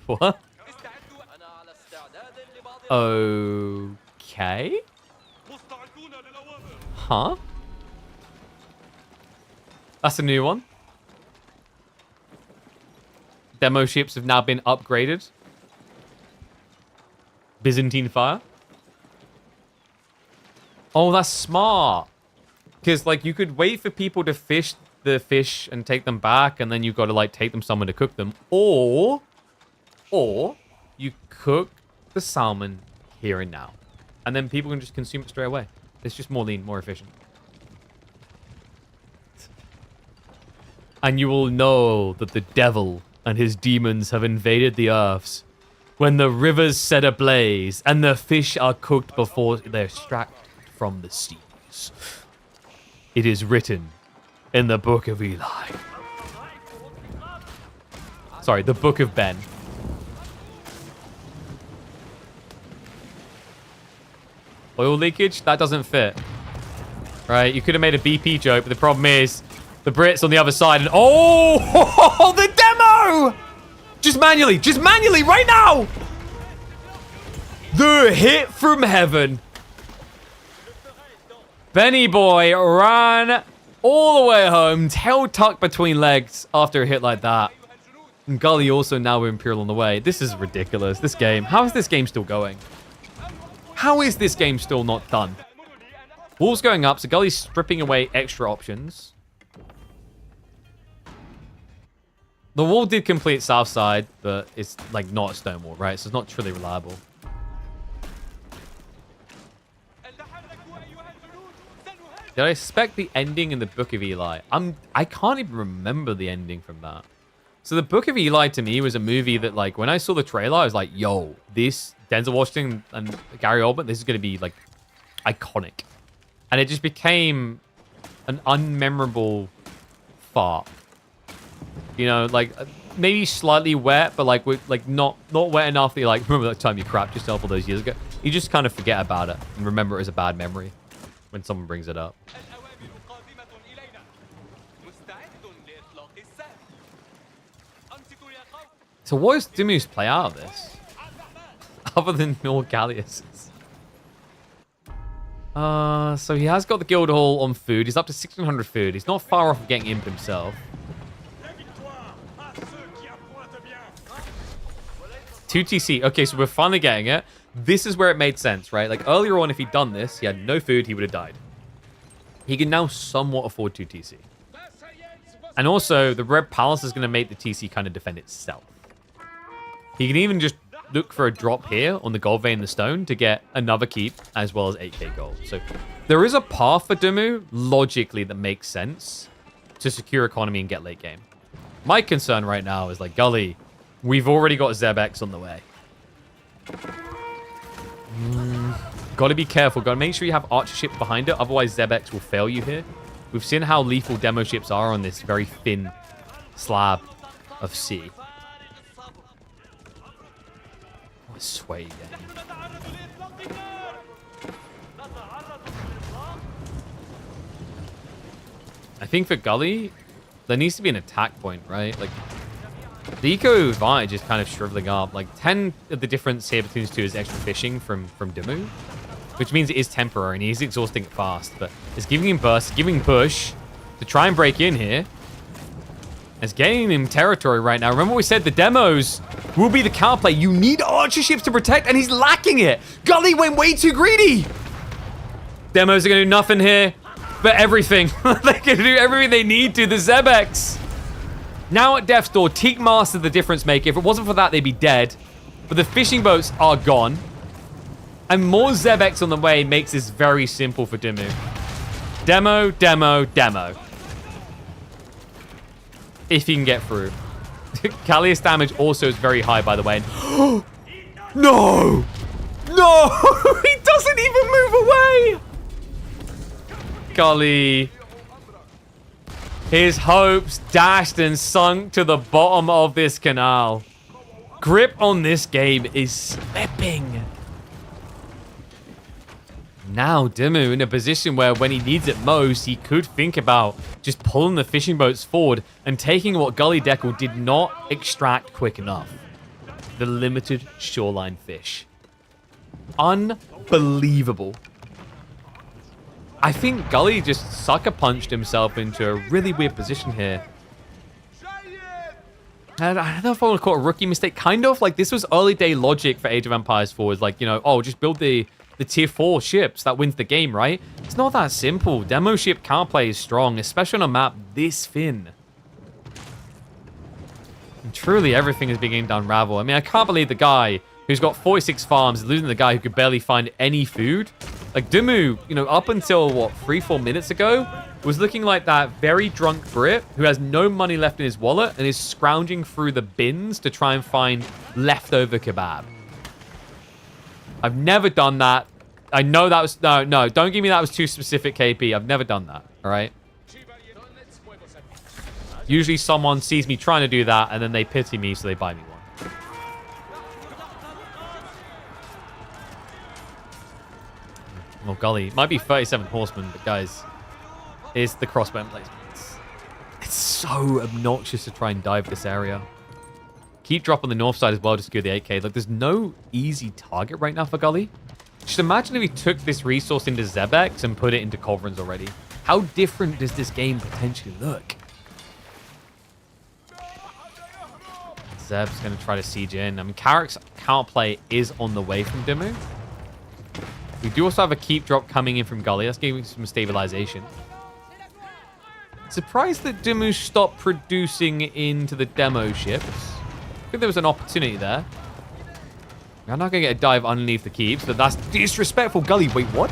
Speaker 1: what? Okay. Huh? That's a new one. Demo ships have now been upgraded. Byzantine fire. Oh, that's smart. Because, like, you could wait for people to fish the fish and take them back, and then you've got to, like, take them somewhere to cook them. Or you cook the salmon here and now. And then people can just consume it straight away. It's just more lean, more efficient. And you will know that the devil and his demons have invaded the earths when the rivers set ablaze and the fish are cooked before they're extracted from the seas. It is written in the Book of Eli. Sorry, the Book of Ben. Oil leakage? That doesn't fit. Right, you could have made a BP joke, but the problem is the Brits on the other side and... Oh! The demo! Just manually, right now! The hit from heaven. Benny boy ran all the way home, tail tucked between legs after a hit like that. And Gully also now with Imperial on the way. This is ridiculous, this game. How is this game still going? How is this game still not done? Wall's going up, so Gully's stripping away extra options. The wall did complete south side, but it's like not a stone wall, right? So it's not truly reliable. Did I suspect the ending in the Book of Eli? I can't even remember the ending from that. So the Book of Eli to me was a movie that, like, when I saw the trailer, I was like, yo, this Denzel Washington and Gary Oldman, this is going to be, like, iconic. And it just became an unmemorable fart. You know, like, maybe slightly wet, but, like, not wet enough that you're like, remember that time you crapped yourself all those years ago? You just kind of forget about it and remember it as a bad memory when someone brings it up. So what is Dimu's play out of this? Other than more galleasses. So he has got the guild hall on food. He's up to 1600 food. He's not far off of getting imp himself. 2 TC. Okay, so we're finally getting it. This is where it made sense, right? Like earlier on, if he'd done this, he had no food, he would have died. He can now somewhat afford 2 TC. And also, the Red Palace is going to make the TC kind of defend itself. He can even just look for a drop here on the gold vein and the stone to get another keep as well as 8k gold. So there is a path for Dimu, logically, that makes sense to secure economy and get late game. My concern right now is like, Gully, we've already got Zebex on the way. Gotta be careful. Gotta make sure you have archer ships behind it. Otherwise, Zebex will fail you here. We've seen how lethal demo ships are on this very thin slab of sea. What a sway game. I think for Gully, there needs to be an attack point, right? Like, the eco advantage is kind of shriveling up. Like, 10 of the difference here between these two is extra fishing from Dimu, which means it is temporary, and he's exhausting it fast. But it's giving him burst, giving push to try and break in here. It's gaining him territory right now. Remember we said the demos will be the counterplay. You need archer ships to protect, and he's lacking it. Gully went way too greedy. Demos are going to do nothing here, but everything. They're going to do everything they need to. The Zebex. Now at Death's Door, Teak Master the difference maker. If it wasn't for that, they'd be dead. But the fishing boats are gone. And more Zebex on the way makes this very simple for Dimu. Demo, demo, demo. If he can get through. Callius damage also is very high, by the way. No! No! He doesn't even move away! Golly. His hopes dashed and sunk to the bottom of this canal. Grip on this game is slipping. Now Dimu in a position where when he needs it most, he could think about just pulling the fishing boats forward and taking what Gully Deckle did not extract quick enough. The limited shoreline fish. Unbelievable. I think Gully just sucker punched himself into a really weird position here. And I don't know if I want to call it a rookie mistake. Kind of like this was early day logic for Age of Empires 4. Is like, you know, oh, just build the the tier 4 ships that wins the game, right? It's not that simple. Demo ship counterplay is strong, especially on a map this thin. And truly, everything is beginning to unravel. I mean, I can't believe the guy who's got 46 farms is losing the guy who could barely find any food. Like, Dumu, you know, up until, what, 3-4 minutes ago, was looking like that very drunk Brit who has no money left in his wallet and is scrounging through the bins to try and find leftover kebab. I've never done that. I know that was... No, don't give me that was too specific, KP. I've never done that, all right? Usually someone sees me trying to do that, and then they pity me, so they buy me one. Oh, golly. Might be 37 horsemen, but guys, here's the crossbow emplacements. It's so obnoxious to try and dive this area. Keep drop on the north side as well to secure the 8K. Like, there's no easy target right now for Gully. Just imagine if we took this resource into Zebex and put it into Culverins already. How different does this game potentially look? Zeb's going to try to siege in. I mean, Carrick's counterplay is on the way from Dimmu. We do also have a keep drop coming in from Gully. That's giving some stabilization. Surprised that Dimmu stopped producing into the demo ships. I think there was an opportunity there. I'm not going to get a dive underneath the keeps, but that's disrespectful. Gully, wait, what?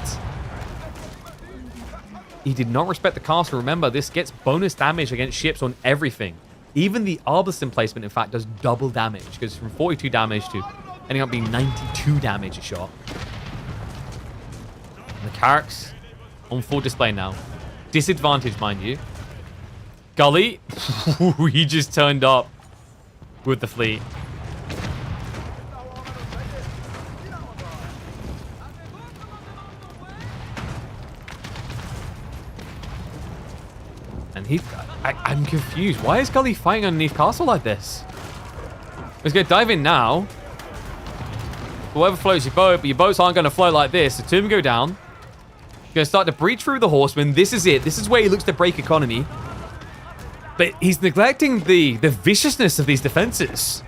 Speaker 1: He did not respect the castle. Remember, this gets bonus damage against ships on everything. Even the Arbison placement, in fact, does double damage. Goes from 42 damage to ending up being 92 damage a shot. And the Carracks on full display now. Disadvantage, mind you. Gully, he just turned up with the fleet. And I'm confused. Why is Gully fighting underneath castle like this? He's going to dive in now. Whoever floats your boat, but your boats aren't going to float like this. So two of them go down. He's going to start to breach through the horsemen. This is it. This is where he looks to break economy. But he's neglecting the viciousness of these defenses.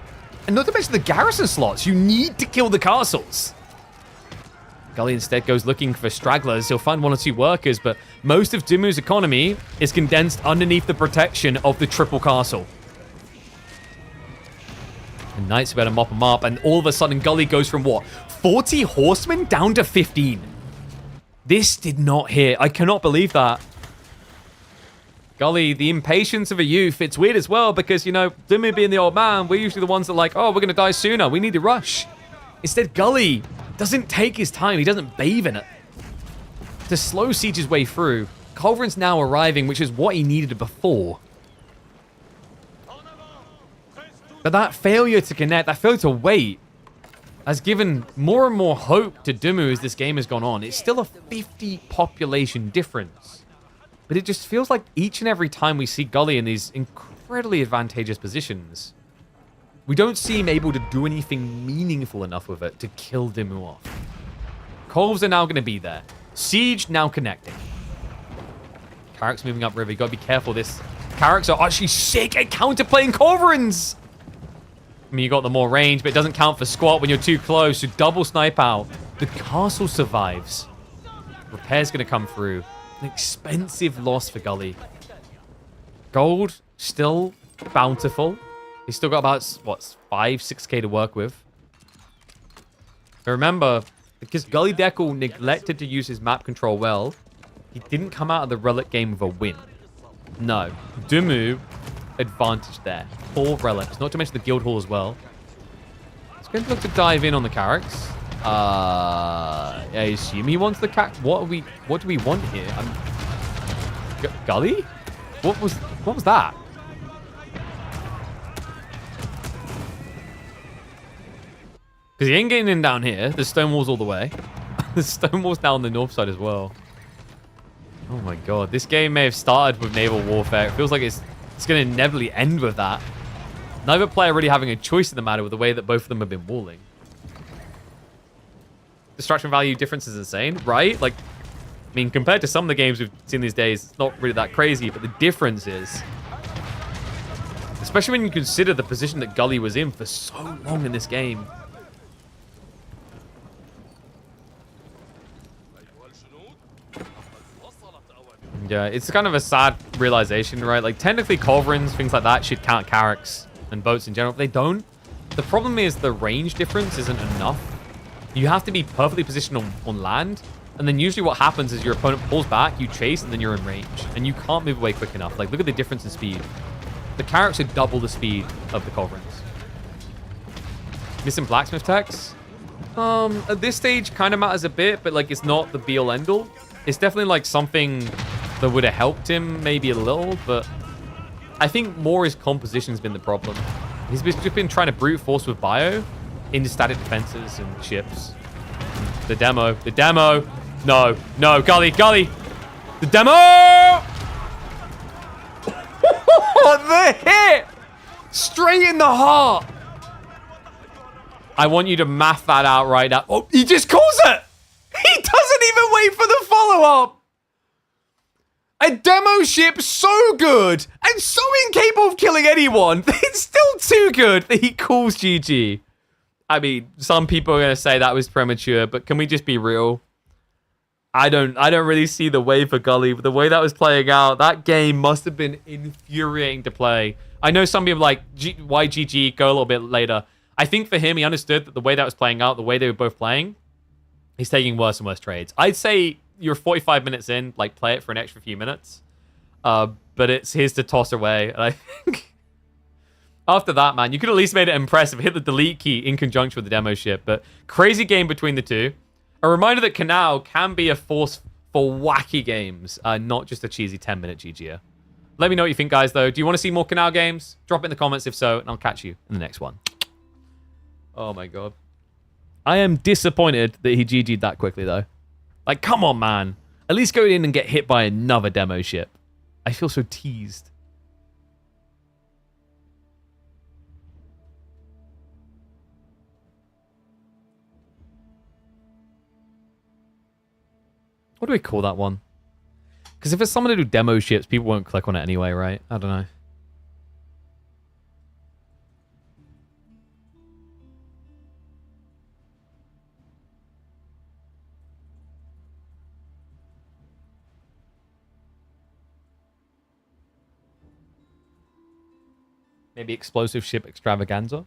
Speaker 1: And not to mention the garrison slots. You need to kill the castles. Gully instead goes looking for stragglers. He'll find one or two workers, but most of Dimmu's economy is condensed underneath the protection of the triple castle. And Knights better mop them up, and all of a sudden Gully goes from what? 40 horsemen down to 15. This did not hit. I cannot believe that. Gully, the impatience of a youth. It's weird as well because, you know, Dimmu being the old man, we're usually the ones that are like, oh, we're going to die sooner. We need to rush. Instead, Gully doesn't take his time. He doesn't bathe in it. To slow siege his way through. Culverin's now arriving, which is what he needed before. But that failure to connect, that failure to wait, has given more and more hope to Dimmu as this game has gone on. It's still a 50 population difference. But it just feels like each and every time we see Gully in these incredibly advantageous positions, we don't seem able to do anything meaningful enough with it to kill Dimmu off. Colves are now going to be there. Siege now connecting. Carrick's moving upriver. You got to be careful. This Carracks are actually sick at counterplaying Culverins. I mean, you got the more range, but it doesn't count for squat when you're too close. So double snipe out. The castle survives. Repair's going to come through. An expensive loss for Gully. Gold still bountiful. He's still got about, what, 5-6K to work with. But remember, because Gully Deckle neglected to use his map control well, he didn't come out of the relic game with a win. No. Dimmu advantage there. 4 relics, not to mention the guild hall as well. He's going to look to dive in on the Carracks. I assume he wants the What do we want here? Gully? What was that? Because he ain't getting in down here. There's stone walls all the way. There's stone walls now on the north side as well. Oh my god. This game may have started with naval warfare. It feels like it's going to inevitably end with that. Neither player really having a choice in the matter with the way that both of them have been walling. Destruction value difference is insane, right? Like, I mean, compared to some of the games we've seen these days, it's not really that crazy, but the difference is, especially when you consider the position that Gully was in for so long in this game. Yeah, it's kind of a sad realization, right? Like, technically, culverins, things like that, should count carracks and boats in general. But they don't. The problem is the range difference isn't enough. You have to be perfectly positioned on land. And then usually what happens is your opponent pulls back, you chase, and then you're in range. And you can't move away quick enough. Like, look at the difference in speed. The carracks are double the speed of the culverins. Missing blacksmith techs? At this stage, kind of matters a bit, but, like, it's not the be-all, end-all. It's definitely, like, something that would have helped him maybe a little, but I think more his composition's been the problem. He's just been trying to brute force with bio into static defenses and ships. The demo. No, Gully. The demo! The hit! Straight in the heart! I want you to math that out right now. Oh, he just calls it! He doesn't even wait for the follow-up! A demo ship so good and so incapable of killing anyone, it's still too good that he calls GG. I mean, some people are going to say that was premature, but can we just be real? I don't really see the way for Gully, but the way that was playing out, that game must have been infuriating to play. I know some people like, why GG, go a little bit later. I think for him, he understood that the way that was playing out, the way they were both playing, he's taking worse and worse trades. I'd say you're 45 minutes in, like, play it for an extra few minutes. But it's his to toss away. And I think after that, man, you could at least made it impressive. Hit the delete key in conjunction with the demo ship. But crazy game between the two. A reminder that Canal can be a force for wacky games, not just a cheesy 10-minute GG. Let me know what you think, guys, though. Do you want to see more Canal games? Drop it in the comments if so, and I'll catch you in the next one. Oh, my God. I am disappointed that he GG'd that quickly, though. Like, come on, man. At least go in and get hit by another demo ship. I feel so teased. What do we call that one? Because if it's someone to do demo ships, people won't click on it anyway, right? I don't know. Maybe explosive ship extravaganza?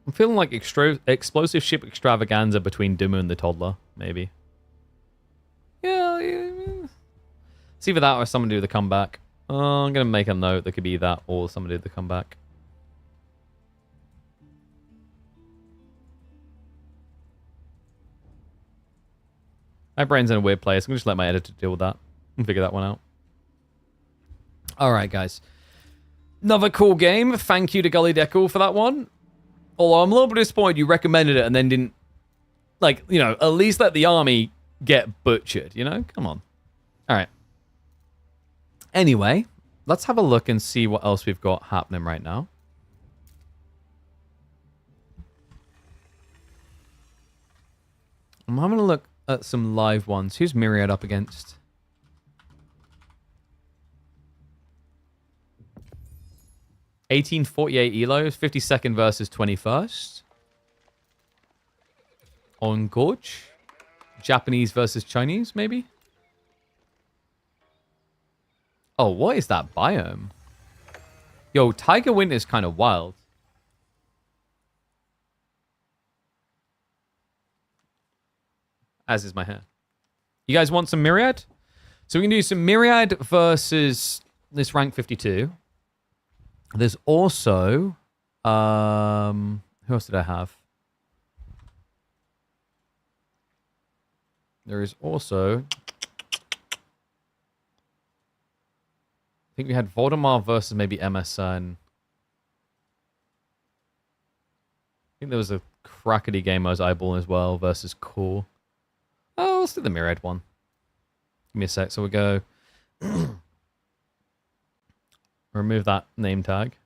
Speaker 1: I'm feeling like explosive ship extravaganza between Dimmu and the toddler, maybe. Yeah. It's either that or someone do the comeback. I'm going to make a note that could be that or someone do the comeback. My brain's in a weird place. I'm going to just let my editor deal with that and figure that one out. All right, guys. Another cool game. Thank you to Gully Deckle for that one. Although I'm a little bit disappointed you recommended it and then didn't, like, you know, at least let the army get butchered, you know? Come on. All right. Anyway, let's have a look and see what else we've got happening right now. I'm having a look at some live ones. Who's Myriad up against? $18.48 elos, 52nd versus 21st. On Gorge. Japanese versus Chinese, maybe? Oh, what is that biome? Yo, Tiger Winter is kind of wild. As is my hair. You guys want some Myriad? So we can do some Myriad versus this rank 52. There's also... who else did I have? There is also... I think we had Voldemar versus maybe MSN. I think there was a crackety game I was eyeballing as well versus Core. Oh, let's do the Myriad one. Give me a sec. So we go... remove that name tag.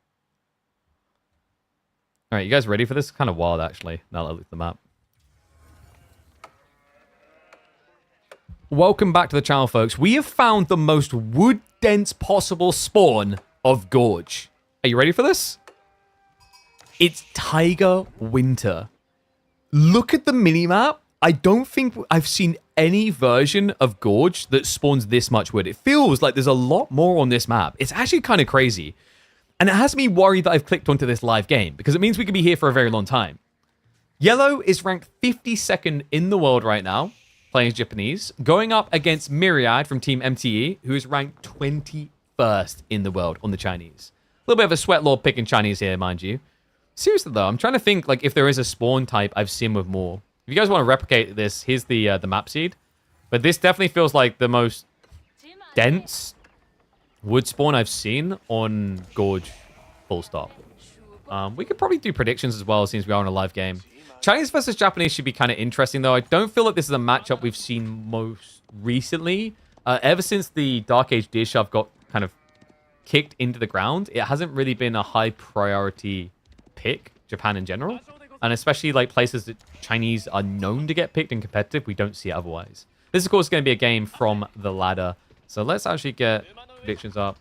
Speaker 1: All right, you guys ready for this? Kind of wild, actually, now that I look at the map. Welcome back to the channel, folks. We have found the most wood-dense possible spawn of Gorge. Are you ready for this? It's Tiger Winter. Look at the minimap. I don't think I've seen any version of Gorge that spawns this much wood. It feels like there's a lot more on this map. It's actually kind of crazy. And it has me worried that I've clicked onto this live game because it means we could be here for a very long time. Yellow is ranked 52nd in the world right now, playing as Japanese, going up against Myriad from Team MTE, who is ranked 21st in the world on the Chinese. A little bit of a sweat lord picking Chinese here, mind you. Seriously, though, I'm trying to think like if there is a spawn type I've seen with more. If you guys want to replicate this, here's the map seed. But this definitely feels like the most dense wood spawn I've seen on Gorge, full stop. We could probably do predictions as well, since we are in a live game. Chinese versus Japanese should be kind of interesting, though. I don't feel like this is a matchup we've seen most recently. Ever since the Dark Age Deer Shove got kind of kicked into the ground, it hasn't really been a high priority pick, Japan in general. And especially like places that Chinese are known to get picked in competitive, we don't see it otherwise. This, of course, is going to be a game from the ladder. So let's actually get predictions up.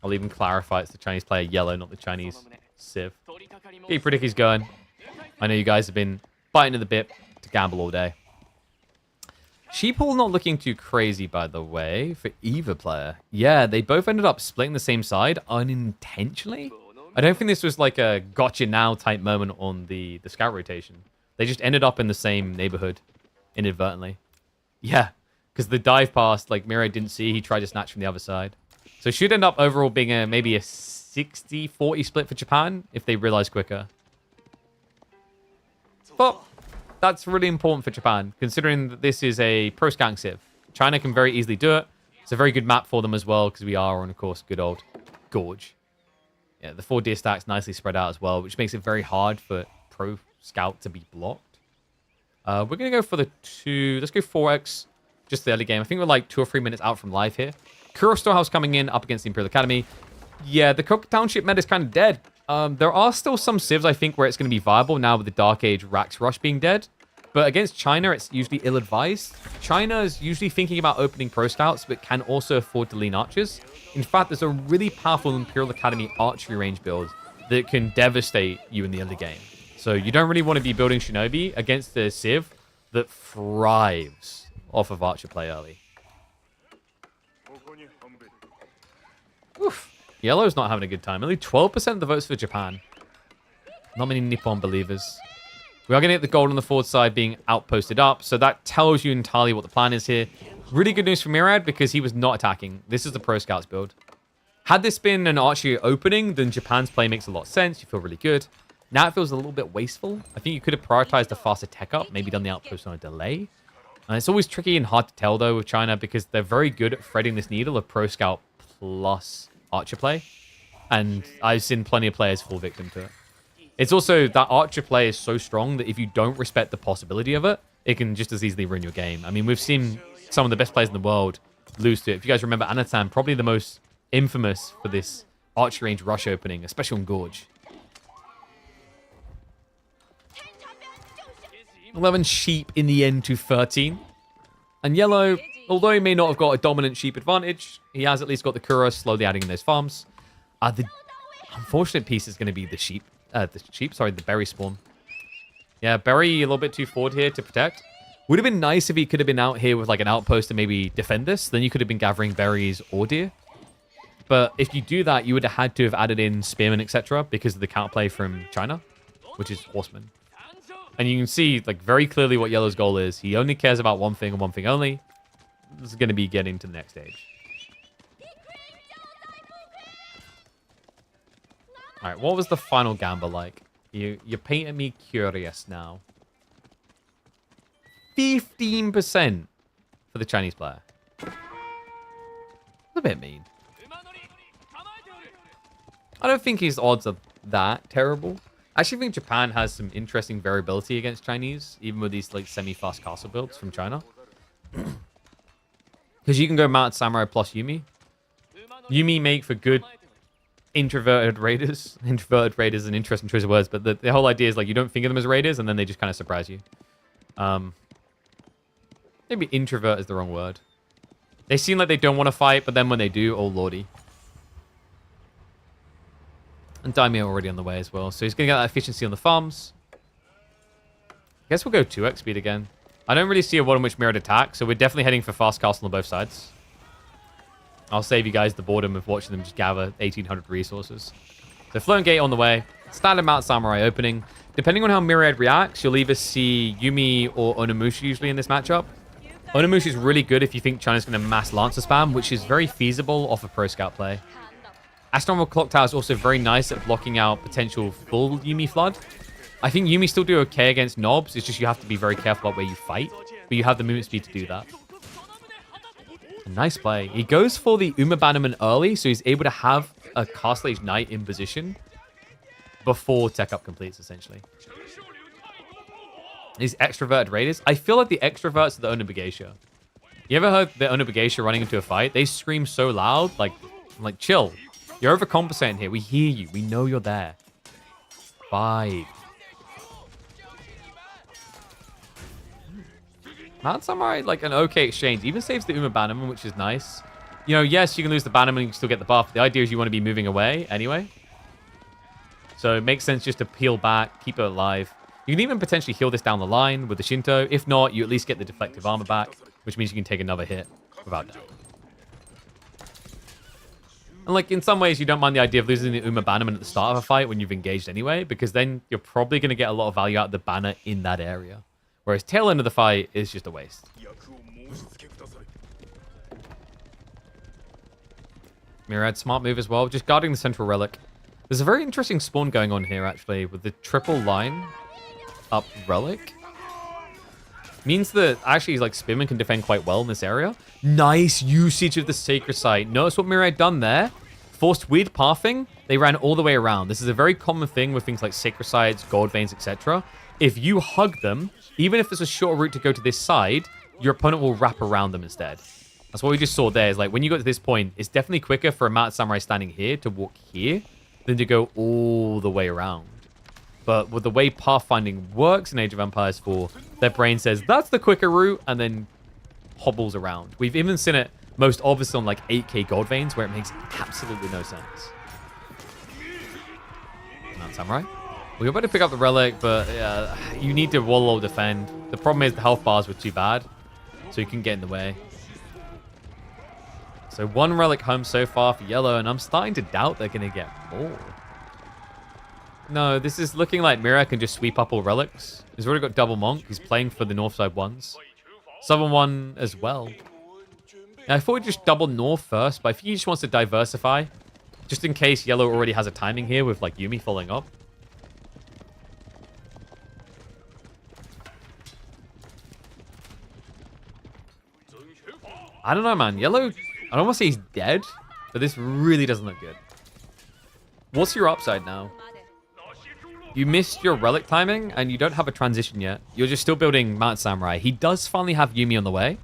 Speaker 1: I'll even clarify it's the Chinese player yellow, not the Chinese Civ. Keep predictions going. I know you guys have been biting at the bit to gamble all day. Sheeple not looking too crazy, by the way, for either player. Yeah, they both ended up splitting the same side unintentionally. I don't think this was like a gotcha now type moment on the scout rotation. They just ended up in the same neighborhood inadvertently. Yeah, because the dive pass, like Mirai didn't see, he tried to snatch from the other side. So it should end up overall being maybe a 60-40 split for Japan if they realize quicker. But that's really important for Japan, considering that this is a pro scouting civ. China can very easily do it. It's a very good map for them as well, because we are on, of course, good old Gorge. Yeah, the 4 deer stacks nicely spread out as well, which makes it very hard for pro scout to be blocked. We're going to go for the 2... Let's go 4x, just the early game. I think we're like 2 or 3 minutes out from live here. Kuro Storehouse coming in up against the Imperial Academy. Yeah, the Cook Township meta is kind of dead. There are still some civs, I think, where it's going to be viable now with the Dark Age Rax Rush being dead. But against China, it's usually ill-advised. China is usually thinking about opening pro scouts, but can also afford to lean archers. In fact, there's a really powerful Imperial Academy archery range build that can devastate you in the early game. So you don't really want to be building Shinobi against the civ that thrives off of archer play early. Oof. Yellow's not having a good time. Only 12% of the votes for Japan. Not many Nippon believers. We are going to get the gold on the forward side being outposted up, so that tells you entirely what the plan is here. Really good news for Mirad because he was not attacking. This is the Pro Scouts build. Had this been an archery opening, then Japan's play makes a lot of sense. You feel really good. Now it feels a little bit wasteful. I think you could have prioritized a faster tech up, maybe done the outpost on a delay. And it's always tricky and hard to tell, though, with China because they're very good at threading this needle of Pro Scout plus archer play. And I've seen plenty of players fall victim to it. It's also that archer play is so strong that if you don't respect the possibility of it, it can just as easily ruin your game. I mean, we've seen some of the best players in the world lose to it. If you guys remember, Anatan, probably the most infamous for this archer range rush opening, especially on Gorge. 11 sheep in the end to 13. And yellow, although he may not have got a dominant sheep advantage, he has at least got the Kura slowly adding in those farms. The unfortunate piece is going to be the sheep. The berry spawn. Yeah, berry a little bit too forward here to protect. Would have been nice if he could have been out here with like an outpost to maybe defend this. Then you could have been gathering berries or deer. But if you do that, you would have had to have added in spearmen, etc. because of the counterplay from China, which is horsemen. And you can see like very clearly what Yellow's goal is. He only cares about one thing and one thing only. This is going to be getting to the next stage. All right, what was the final gamble like? You're painting me curious now. 15% for the Chinese player. That's a bit mean. I don't think his odds are that terrible. I actually think Japan has some interesting variability against Chinese, even with these like semi-fast castle builds from China. Because Because you can go Mounted Samurai plus Yumi. Yumi make for good introverted raiders. Introverted raiders is an interesting choice of words, but the whole idea is like you don't think of them as raiders and then they just kind of surprise you. Maybe introvert is the wrong word. They seem like they don't want to fight, but then when they do, oh lordy. And Daimyo already on the way as well. So he's going to get that efficiency on the farms. I guess we'll go 2x speed again. I don't really see a world in which mirrored attack, so we're definitely heading for fast castle on both sides. I'll save you guys the boredom of watching them just gather 1,800 resources. So Floating Gate on the way. Standard Mount Samurai opening. Depending on how Myriad reacts, you'll either see Yumi or Onimusha usually in this matchup. Onimusha is really good if you think China's going to mass Lancer spam, which is very feasible off of Pro Scout play. Astronomical Clock Tower is also very nice at blocking out potential full Yumi flood. I think Yumi still do okay against knobs. It's just you have to be very careful about where you fight, but you have the movement speed to do that. Nice play. He goes for the Uma Bannerman early, so he's able to have a Castle Age Knight in position before Tech Up completes, essentially. These extroverted raiders. I feel like the extroverts are the Onibugeisha. You ever heard the Onibugeisha running into a fight? They scream so loud, like chill. You're overcompensating here. We hear you. We know you're there. 5. Mount Samurai, like an okay exchange. Even saves the Uma Bannerman, which is nice. You know, yes, you can lose the Bannerman, you can still get the buff. The idea is you want to be moving away anyway. So it makes sense just to peel back, keep it alive. You can even potentially heal this down the line with the Shinto. If not, you at least get the deflective armor back, which means you can take another hit without dying. And like, in some ways, you don't mind the idea of losing the Uma Bannerman at the start of a fight when you've engaged anyway, because then you're probably going to get a lot of value out of the banner in that area. Whereas tail end of the fight is just a waste. Myriad, smart move as well. Just guarding the central relic. There's a very interesting spawn going on here, actually, with the triple line up relic. Means that actually, like, Spearman can defend quite well in this area. Nice usage of the Sacred Site. Notice what Myriad done there? Forced weird pathing. They ran all the way around. This is a very common thing with things like Sacred Sites, Gold Veins, etc. If you hug them, even if there's a short route to go to this side, your opponent will wrap around them instead. That's what we just saw there. Is like when you got to this point, it's definitely quicker for a Mounted Samurai standing here to walk here than to go all the way around. But with the way pathfinding works in Age of Empires 4, their brain says, that's the quicker route, and then hobbles around. We've even seen it most obvious on like 8k Gold Veins, where it makes absolutely no sense. Mounted Samurai. We're about to pick up the relic, but you need to wall defend. The problem is the health bars were too bad, so you can get in the way. So 1 relic home so far for yellow, and I'm starting to doubt they're going to get more. No, this is looking like Mira can just sweep up all relics. He's already got double Monk. He's playing for the north side ones. Southern one as well. Now, I thought we'd just double north first, but I think he just wants to diversify. Just in case yellow already has a timing here with like Yumi following up. I don't know, man. Yellow, I don't want to say he's dead, but this really doesn't look good. What's your upside now? You missed your relic timing, and you don't have a transition yet. You're just still building Mounted Samurai. He does finally have Yumi on the way.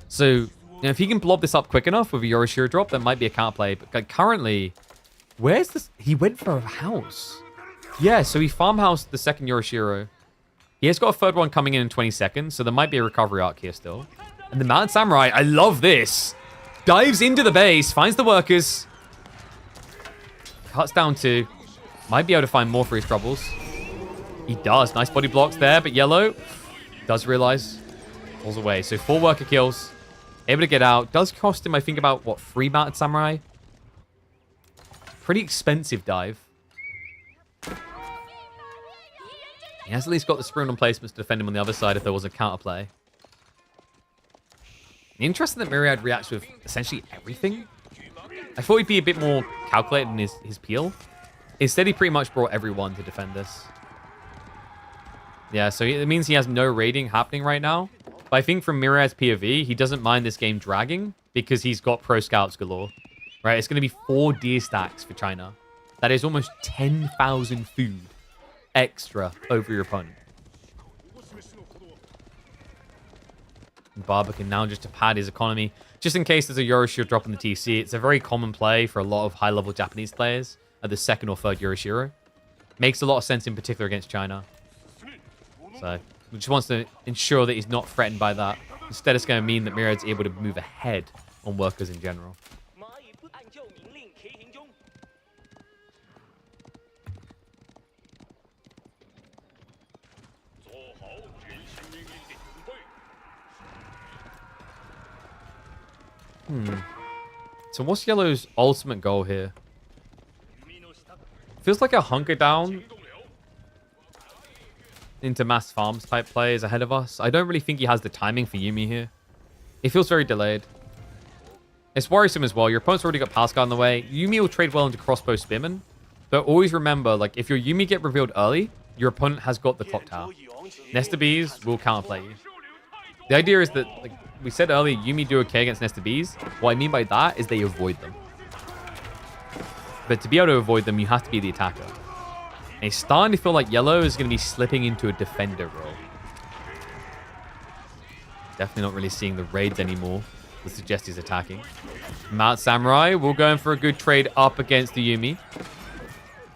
Speaker 1: So, you know, if he can blob this up quick enough with a Yorishiro drop, that might be a counterplay. But like, currently, where's this? He went for a house. Yeah, so he farmhoused the second Yorishiro. He has got a third one coming in 20 seconds, so there might be a recovery arc here still. And the Mounted Samurai, I love this. Dives into the base, finds the workers. Cuts down 2. Might be able to find more for his troubles. He does. Nice body blocks there, but yellow does realize. Falls away. So 4 worker kills. Able to get out. Does cost him, I think, about, what, 3 Mounted Samurai? Pretty expensive dive. He has at least got the Sprune on placements to defend him on the other side if there was a counterplay. Interesting that Myriad reacts with essentially everything. I thought he'd be a bit more calculated in his peel. Instead, he pretty much brought everyone to defend this. Yeah, so it means he has no raiding happening right now. But I think from Myriad's POV, he doesn't mind this game dragging because he's got pro scouts galore. Right, it's going to be 4 deer stacks for China. That is almost 10,000 food extra over your opponent. And Barber now just to pad his economy. Just in case there's a Yorishiro drop in the TC. It's a very common play for a lot of high-level Japanese players at the second or third Yorishiro. Makes a lot of sense in particular against China. So, he just wants to ensure that he's not threatened by that. Instead, it's going to mean that Myriad's able to move ahead on workers in general. So what's Yellow's ultimate goal here? Feels like a hunker down into mass farms type play is ahead of us. I don't really think he has the timing for Yuumi here. It feels very delayed. It's worrisome as well. Your opponent's already got Palace Guard in the way. Yuumi will trade well into crossbow spearman. But always remember, like, if your Yuumi get revealed early, your opponent has got the clock tower. Nesta Bees will counterplay you. The idea is that, like we said earlier, Yuumi do okay against Nesta Bees. What I mean by that is they avoid them. But to be able to avoid them, you have to be the attacker. And it's starting to feel like Yellow is going to be slipping into a defender role. Definitely not really seeing the raids anymore that suggest he's attacking. Mount Samurai will go in for a good trade up against the Yuumi.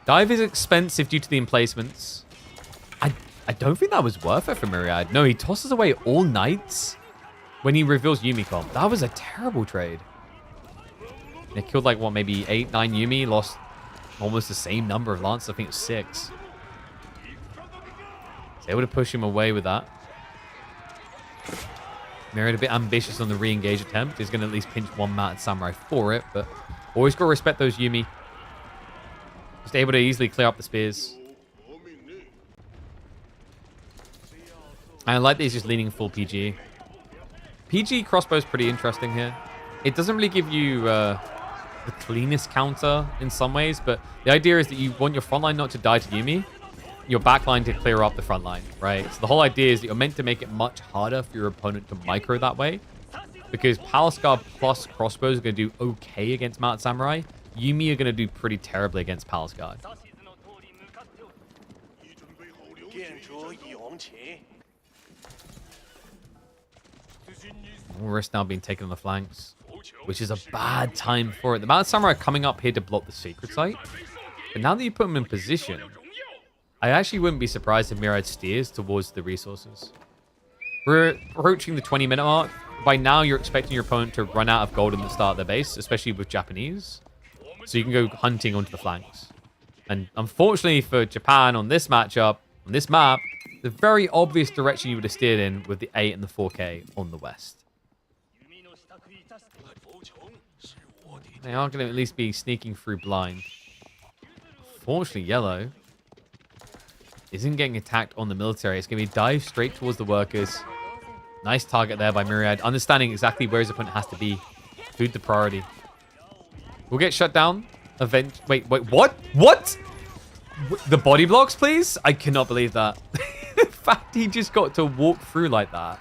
Speaker 1: Dive is expensive due to the emplacements. I don't think that was worth it for Myriad. No, he tosses away all knights when he reveals Yuumi comp. That was a terrible trade. They killed like, what, maybe 8, 9 Yuumi, lost almost the same number of Lance. I think it was 6. So able to push him away with that. Myriad a bit ambitious on the re-engage attempt. He's going to at least pinch one Mad Samurai for it, but always got to respect those Yuumi. Just able to easily clear up the spears. I like that he's just leaning full PG. PG crossbow is pretty interesting here. It doesn't really give you the cleanest counter in some ways, but the idea is that you want your front line not to die to Yuumi, your back line to clear up the front line, right? So the whole idea is that you're meant to make it much harder for your opponent to micro that way, because Palace Guard plus crossbows are going to do okay against Mount Samurai. Yuumi are going to do pretty terribly against Palace Guard. Risk now being taken on the flanks, which is a bad time for it. The Mount Samurai are coming up here to block the secret site, but now that you put them in position, I actually wouldn't be surprised if Myriad steers towards the resources. We're approaching the 20-minute mark. By now, you're expecting your opponent to run out of gold in the start of their base, especially with Japanese, so you can go hunting onto the flanks. And unfortunately for Japan on this matchup, on this map, the very obvious direction you would have steered in with the 8 and the 4K on the west. They are going to at least be sneaking through blind. Fortunately, Yellow isn't getting attacked on the military. It's going to be dive straight towards the workers. Nice target there by Myriad. Understanding exactly where his opponent has to be. Food the priority. We'll get shut down. Wait, what? What? The body blocks, please? I cannot believe that. The fact he just got to walk through like that.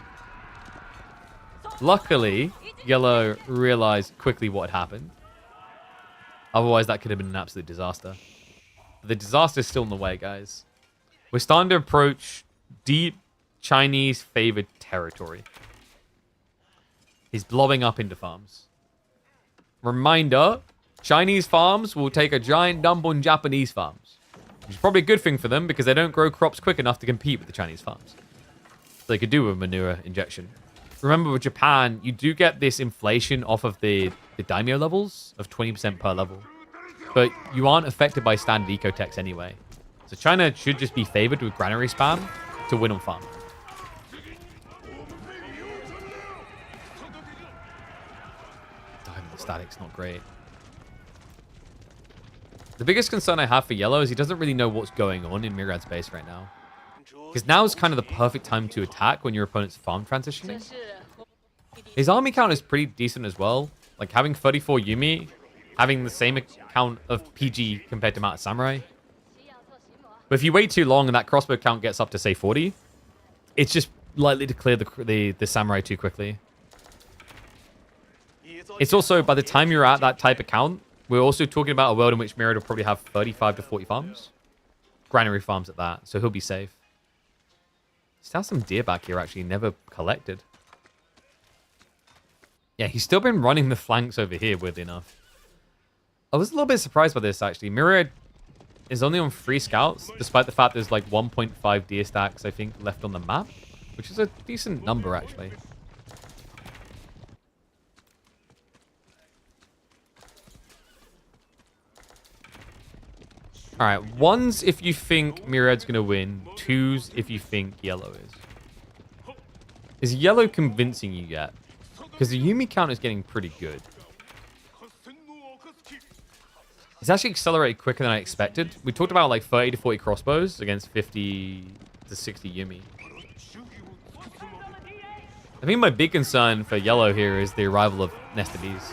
Speaker 1: Luckily, Yellow realized quickly what had happened. Otherwise, that could have been an absolute disaster. The disaster is still in the way, guys. We're starting to approach deep Chinese-favored territory. He's blowing up into farms. Reminder, Chinese farms will take a giant dump on Japanese farms. Which is probably a good thing for them because they don't grow crops quick enough to compete with the Chinese farms. So they could do a manure injection. Remember, with Japan, you do get this inflation off of the daimyo levels of 20% per level. But you aren't affected by standard ecotechs anyway. So China should just be favored with granary spam to win on farm. Diving the static's not great. The biggest concern I have for Yellow is he doesn't really know what's going on in Myriad's base right now. Because now is kind of the perfect time to attack when your opponent's farm transitioning. His army count is pretty decent as well. Like having 34 Yuumi, having the same count of PG compared to Mount Samurai. But if you wait too long and that crossbow count gets up to, say, 40, it's just likely to clear the Samurai too quickly. It's also, by the time you're at that type of count, we're also talking about a world in which Myriad will probably have 35 to 40 farms. Granary farms at that, so he'll be safe. Still have some deer back here, actually, never collected. Yeah, he's still been running the flanks over here, weirdly enough. I was a little bit surprised by this, actually. Myriad is only on 3 scouts, despite the fact there's like 1.5 deer stacks, I think, left on the map, which is a decent number, actually. All right, 1's if you think Myriad's going to win. 2's if you think yellow is. Is yellow convincing you yet? Because the Yumi count is getting pretty good. It's actually accelerated quicker than I expected. We talked about like 30 to 40 crossbows against 50 to 60 Yumi. I think my big concern for yellow here is the arrival of nested bees.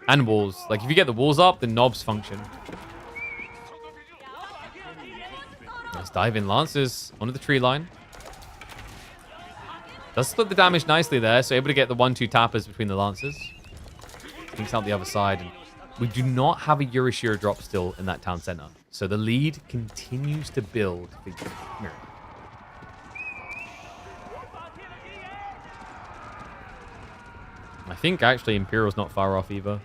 Speaker 1: And walls. Like, if you get the walls up, the knobs function. Let's dive in Lancers onto the tree line. Does split the damage nicely there, so able to get the 1-2 tappers between the Lancers. Thinks out the other side. And we do not have a Yurishira drop still in that town center. So the lead continues to build for Myriad. I think actually Imperial's not far off either.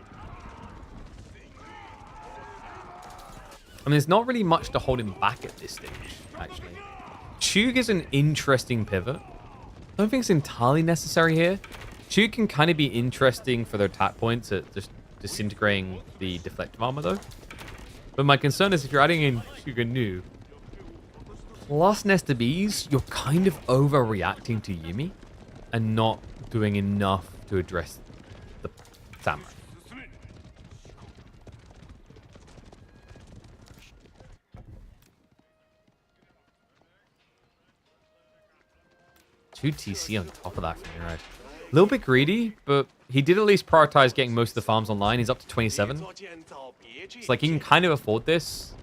Speaker 1: I mean, there's not really much to hold him back at this stage, actually. Chug is an interesting pivot. I don't think it's entirely necessary here. Chug can kind of be interesting for their attack points at just disintegrating the deflective armor, though. But my concern is if you're adding in Chug and Nu, plus Nestor Bees, you're kind of overreacting to Yumi and not doing enough to address the samurai. Two TC on top of that from Myriad. A little bit greedy, but he did at least prioritize getting most of the farms online. He's up to 27. It's like he can kind of afford this.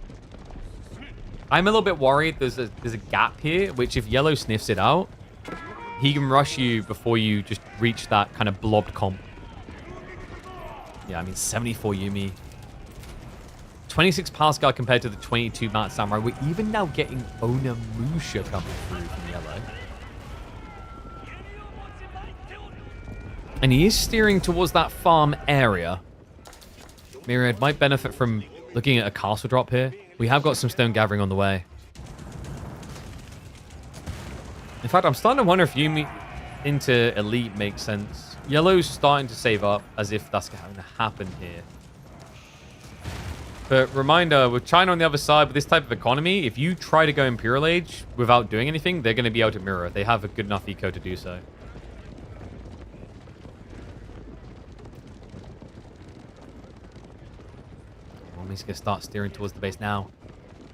Speaker 1: I'm a little bit worried there's a gap here, which if yellow sniffs it out, he can rush you before you just reach that kind of blobbed comp. Yeah, I mean, 74 Yumi. 26 Pascal compared to the 22 Mount Samurai. We're even now getting Onimusha coming through from yellow. And he is steering towards that farm area. Myriad might benefit from looking at a castle drop here. We have got some stone gathering on the way. In fact, I'm starting to wonder if Yumi into elite makes sense. Yellow's starting to save up as if that's going to happen here. But reminder, with China on the other side, with this type of economy, if you try to go Imperial Age without doing anything, they're going to be able to mirror. They have a good enough eco to do so. He's going to start steering towards the base now.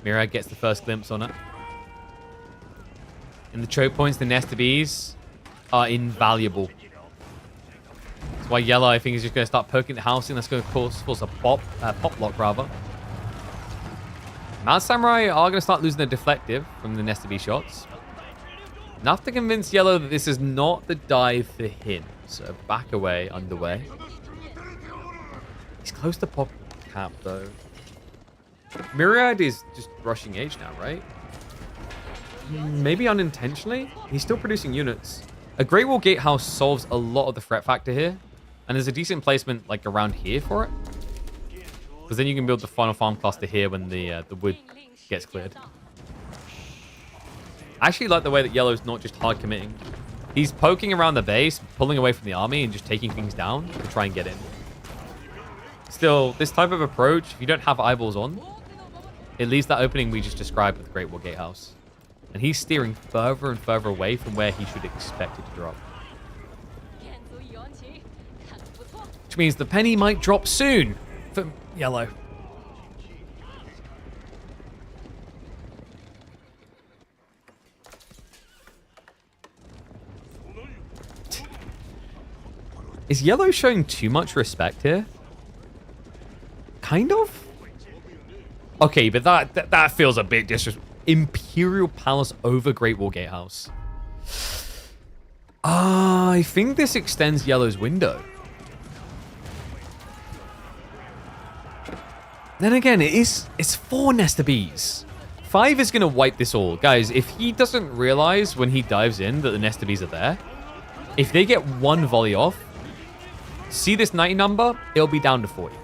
Speaker 1: Myriad gets the first glimpse on it. In the choke points, the Nestor Bees are invaluable. That's why yellow, I think, is just going to start poking the housing. That's going to force a pop lock, rather. Mount Samurai are going to start losing their deflective from the Nestor Bee shots. Enough to convince yellow that this is not the dive for him. So back away, underway. He's close to pop cap, though. Myriad is just rushing age now, right? Maybe unintentionally? He's still producing units. A Great Wall Gatehouse solves a lot of the threat factor here. And there's a decent placement like around here for it. Because then you can build the final farm cluster here when the wood gets cleared. I actually like the way that yellow's not just hard committing. He's poking around the base, pulling away from the army, and just taking things down to try and get in. Still, this type of approach, if you don't have eyeballs on, it leaves that opening we just described with the Great Wall Gatehouse. And he's steering further and further away from where he should expect it to drop. Which means the penny might drop soon for yellow. Is yellow showing too much respect here? Kind of? Okay, but that feels a bit disrespectful. Imperial Palace over Great Wall Gatehouse. I think this extends yellow's window. Then again, it's 4 Nestor Bees. 5 is going to wipe this all. Guys, if he doesn't realize when he dives in that the Nestor Bees are there, if they get one volley off, See this 90 number? It'll be down to 40.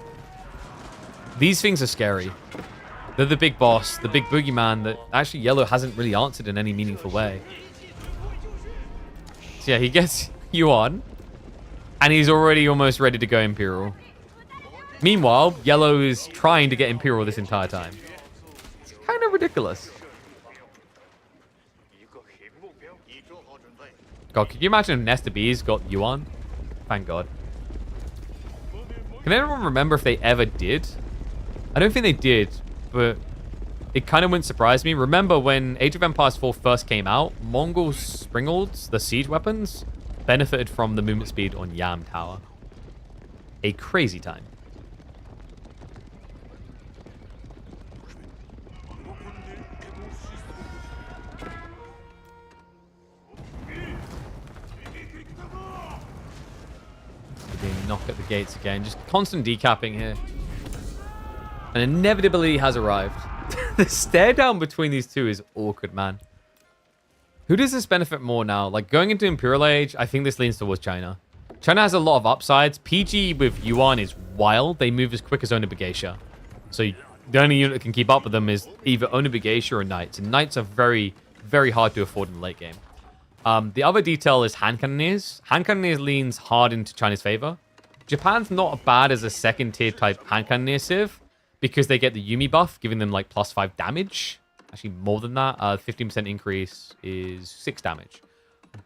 Speaker 1: These things are scary. They're the big boss, the big boogeyman that actually Yellow hasn't really answered in any meaningful way. So yeah, he gets Yuan, and he's already almost ready to go Imperial. Meanwhile, Yellow is trying to get Imperial this entire time. It's kind of ridiculous. God, could you imagine if Nesta B's got Yuan? Thank God. Can anyone remember if they ever did? I don't think they did, but it kind of wouldn't surprise me. Remember when Age of Empires 4 first came out, Mongol Springalds, the siege weapons, benefited from the movement speed on Yam Tower. A crazy time. Being knocked at the gates again. Just constant decapping here. And inevitably has arrived. The stare down between these two is awkward, man. Who does this benefit more now? Like, going into Imperial Age, I think this leans towards China. China has a lot of upsides. PG with Yuan is wild. They move as quick as Onibigeisha. So the only unit that can keep up with them is either Onibigeisha or Knights. And Knights are very, very hard to afford in the late game. The other detail is Hand Cannoneers. Hand Cannoneers leans hard into China's favor. Japan's not bad as a second tier type Hand Cannoneer civ because they get the Yumi buff, giving them like +5 damage. Actually, more than that. 15% increase is 6 damage.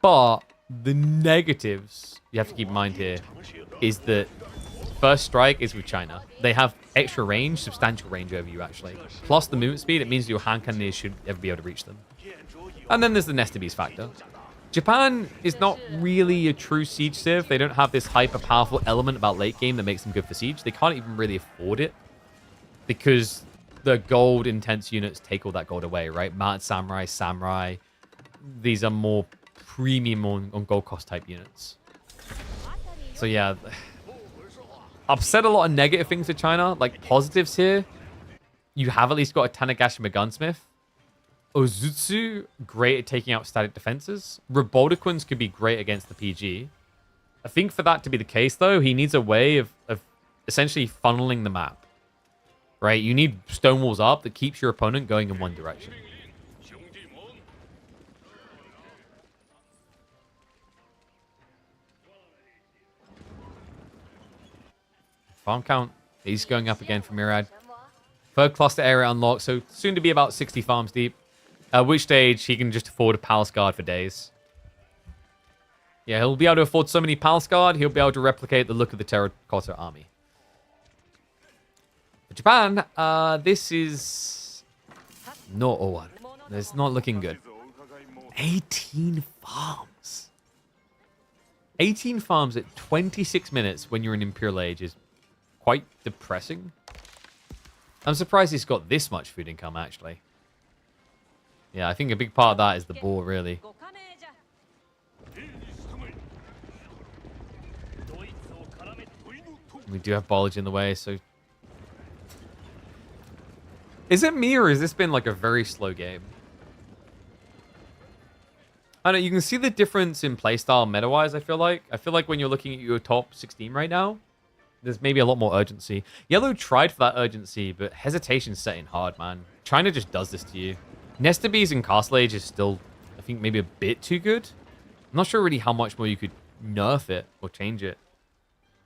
Speaker 1: But the negatives you have to keep in mind here is that first strike is with China. They have extra range, substantial range over you, actually. Plus the movement speed, it means your Hand Cannoneers should ever be able to reach them. And then there's the Nesta Beast factor. Japan is not really a true siege civ. They don't have this hyper-powerful element about late game that makes them good for siege. They can't even really afford it because the gold intense units take all that gold away, right? Mounted Samurai. These are more premium on gold cost type units. So yeah, I've said a lot of negative things to China. Like positives here, you have at least got a Tanegashima gunsmith. Ozutsu, great at taking out static defenses. Robotiquins could be great against the PG. I think for that to be the case, though, he needs a way of essentially funneling the map. Right? You need stone walls up that keeps your opponent going in one direction. Farm count is going up again for Murad. Third cluster area unlocked, so soon to be about 60 farms deep. At which stage he can just afford a Palace Guard for days. Yeah, he'll be able to afford so many Palace Guard, he'll be able to replicate the look of the Terracotta Army. For Japan, this is not all. It's not looking good. 18 farms. 18 farms at 26 minutes when you're in Imperial Age is quite depressing. I'm surprised he's got this much food income, actually. Yeah, I think a big part of that is the ball, really. We do have Bolage in the way, so... Is it me, or has this been, like, a very slow game? I don't know, you can see the difference in playstyle meta-wise, I feel like. I feel like when you're looking at your top 16 right now, there's maybe a lot more urgency. Yellow tried for that urgency, but hesitation's setting hard, man. China just does this to you. Nesta Bees in Castle Age is still, I think, maybe a bit too good. I'm not sure really how much more you could nerf it or change it.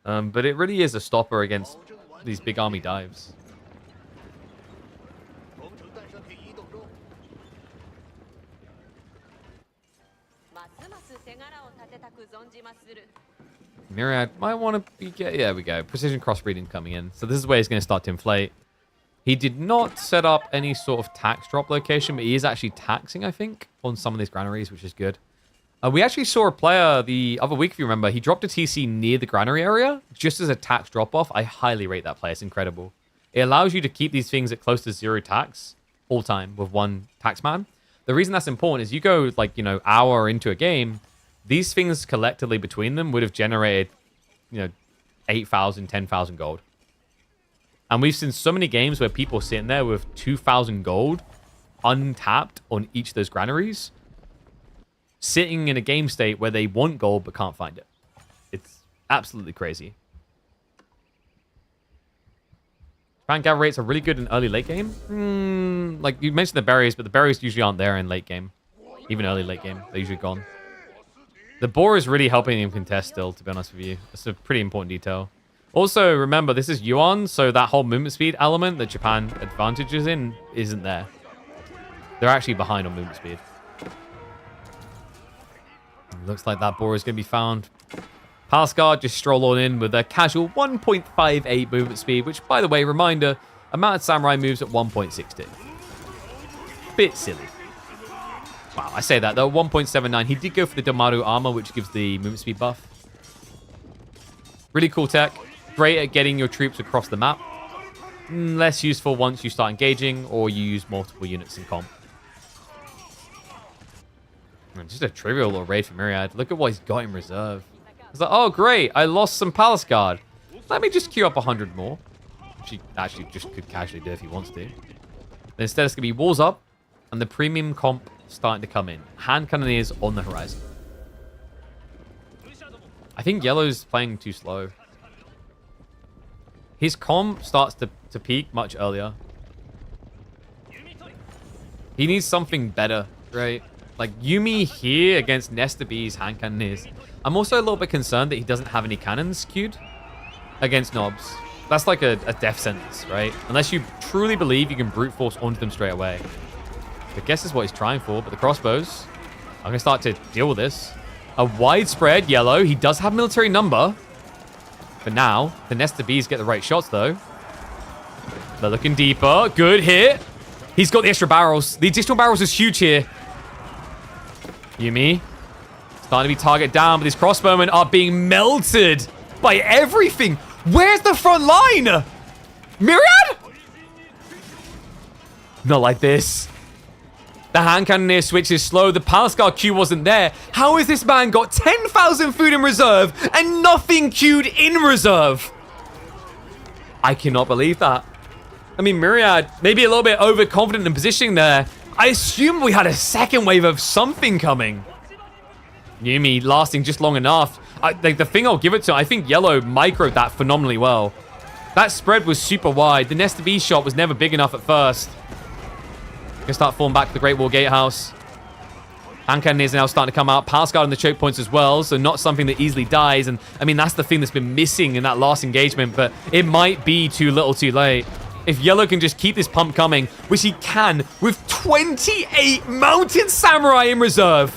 Speaker 1: But it really is a stopper against these big army dives. Myriad might want to be... Yeah, there we go. Precision crossbreeding coming in. So this is where he's going to start to inflate. He did not set up any sort of tax drop location, but he is actually taxing, I think, on some of these granaries, which is good. We actually saw a player the other week, if you remember. He dropped a TC near the granary area, just as a tax drop-off. I highly rate that play. It's incredible. It allows you to keep these things at close to 0 tax all time with one taxman. The reason that's important is you go, like, you know, hour into a game, these things collectively between them would have generated, you know, 8,000, 10,000 gold. And we've seen so many games where people are sitting there with 2,000 gold untapped on each of those granaries, sitting in a game state where they want gold but can't find it. It's absolutely crazy. Japan gather rates are really good in early late game. Like you mentioned the berries, but the berries usually aren't there in late game. Even early late game, they're usually gone. The boar is really helping him contest still, to be honest with you. It's a pretty important detail. Also, remember, this is Yuan, so that whole movement speed element that Japan advantages in isn't there. They're actually behind on movement speed. Looks like that boar is going to be found. Palace Guard just stroll on in with a casual 1.58 movement speed, which, by the way, reminder, a mounted samurai moves at 1.62. Bit silly. Wow, I say that, though. 1.79. He did go for the Domaru armor, which gives the movement speed buff. Really cool tech. Great at getting your troops across the map. Less useful once you start engaging or you use multiple units in comp. Just a trivial little raid for Myriad. Look at what he's got in reserve. It's like, oh, great. I lost some Palace Guard. Let me just queue up 100 more. Which he actually just could casually do if he wants to. But instead, it's going to be walls up and the premium comp starting to come in. Hand cannoneers on the horizon. I think yellow's playing too slow. His comp starts to peak much earlier. He needs something better, right? Like Yumi here against Nesta B's hand cannoneers. I'm also a little bit concerned that he doesn't have any cannons queued against knobs. That's like a death sentence, right? Unless you truly believe you can brute force onto them straight away. I guess is what he's trying for, but the crossbows, I'm going to start to deal with this. A widespread yellow. He does have military number. For now, the Nesta Bs get the right shots, though. They're looking deeper. Good hit. He's got the extra barrels. The additional barrels is huge here. Yumi starting to be target down, but these crossbowmen are being melted by everything. Where's the front line? Myriad? Not like this. The hand cannoneer switch is slow. The Palace Guard queue wasn't there. How has this man got 10,000 food in reserve and nothing queued in reserve? I cannot believe that. I mean, Myriad, maybe a little bit overconfident in positioning there. I assumed we had a second wave of something coming. Yumi lasting just long enough. The thing I'll give it to, I think Yellow microed that phenomenally well. That spread was super wide. The Nesta B shot was never big enough at first. Gonna start falling back to the Great Wall Gatehouse. Hand cannoneers now starting to come out. Palace Guard on the choke points as well, so not something that easily dies. And I mean, that's the thing that's been missing in that last engagement, but it might be too little too late. If Yellow can just keep this pump coming, which he can with 28 mounted samurai in reserve.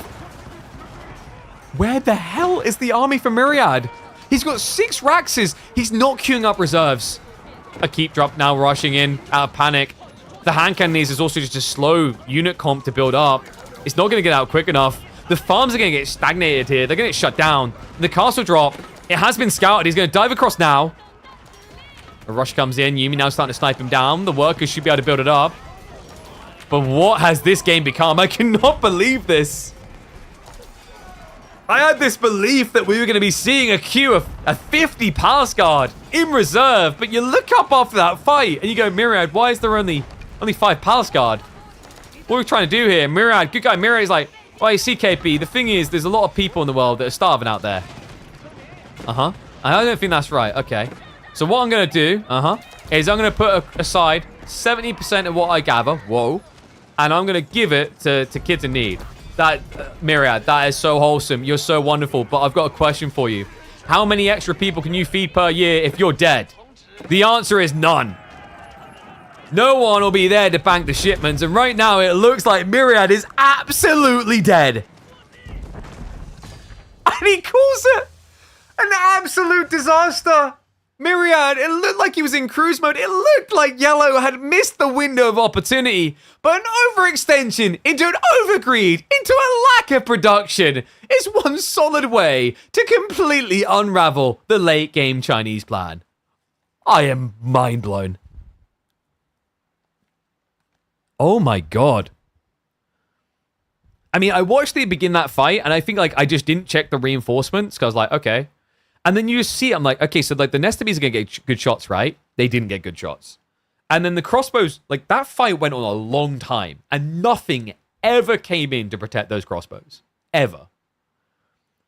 Speaker 1: Where the hell is the army for Myriad? He's got 6 Raxes. He's not queuing up reserves. A keep drop now rushing in out of panic. The hand cannoneers is also just a slow unit comp to build up. It's not going to get out quick enough. The farms are going to get stagnated here. They're going to get shut down. The castle drop, it has been scouted. He's going to dive across now. A rush comes in. Yumi now starting to snipe him down. The workers should be able to build it up. But what has this game become? I cannot believe this. I had this belief that we were going to be seeing a queue of a 50 Palace Guard in reserve. But you look up after that fight and you go, Myriad, why is there only 5 Palace Guard? What are we trying to do here? Myriad, good guy. Myriad is like, well, you see, KP, the thing is, there's a lot of people in the world that are starving out there. I don't think that's right. Okay. So what I'm going to do, is I'm going to put aside 70% of what I gather. Whoa. And I'm going to give it to kids in need. That, Myriad, that is so wholesome. You're so wonderful. But I've got a question for you. How many extra people can you feed per year if you're dead? The answer is none. No one will be there to bank the shipments. And right now, it looks like Myriad is absolutely dead. And he calls it an absolute disaster. Myriad, it looked like he was in cruise mode. It looked like Yellow had missed the window of opportunity. But an overextension into an overgreed, into a lack of production is one solid way to completely unravel the late game Chinese plan. I am mind blown. Oh my god. I mean, I watched it begin that fight, and I think like I just didn't check the reinforcements, because I was like, okay. And then you just see it, I'm like, okay, so like the Nesta Bs are going to get good shots, right? They didn't get good shots. And then the crossbows, like that fight went on a long time, and nothing ever came in to protect those crossbows. Ever.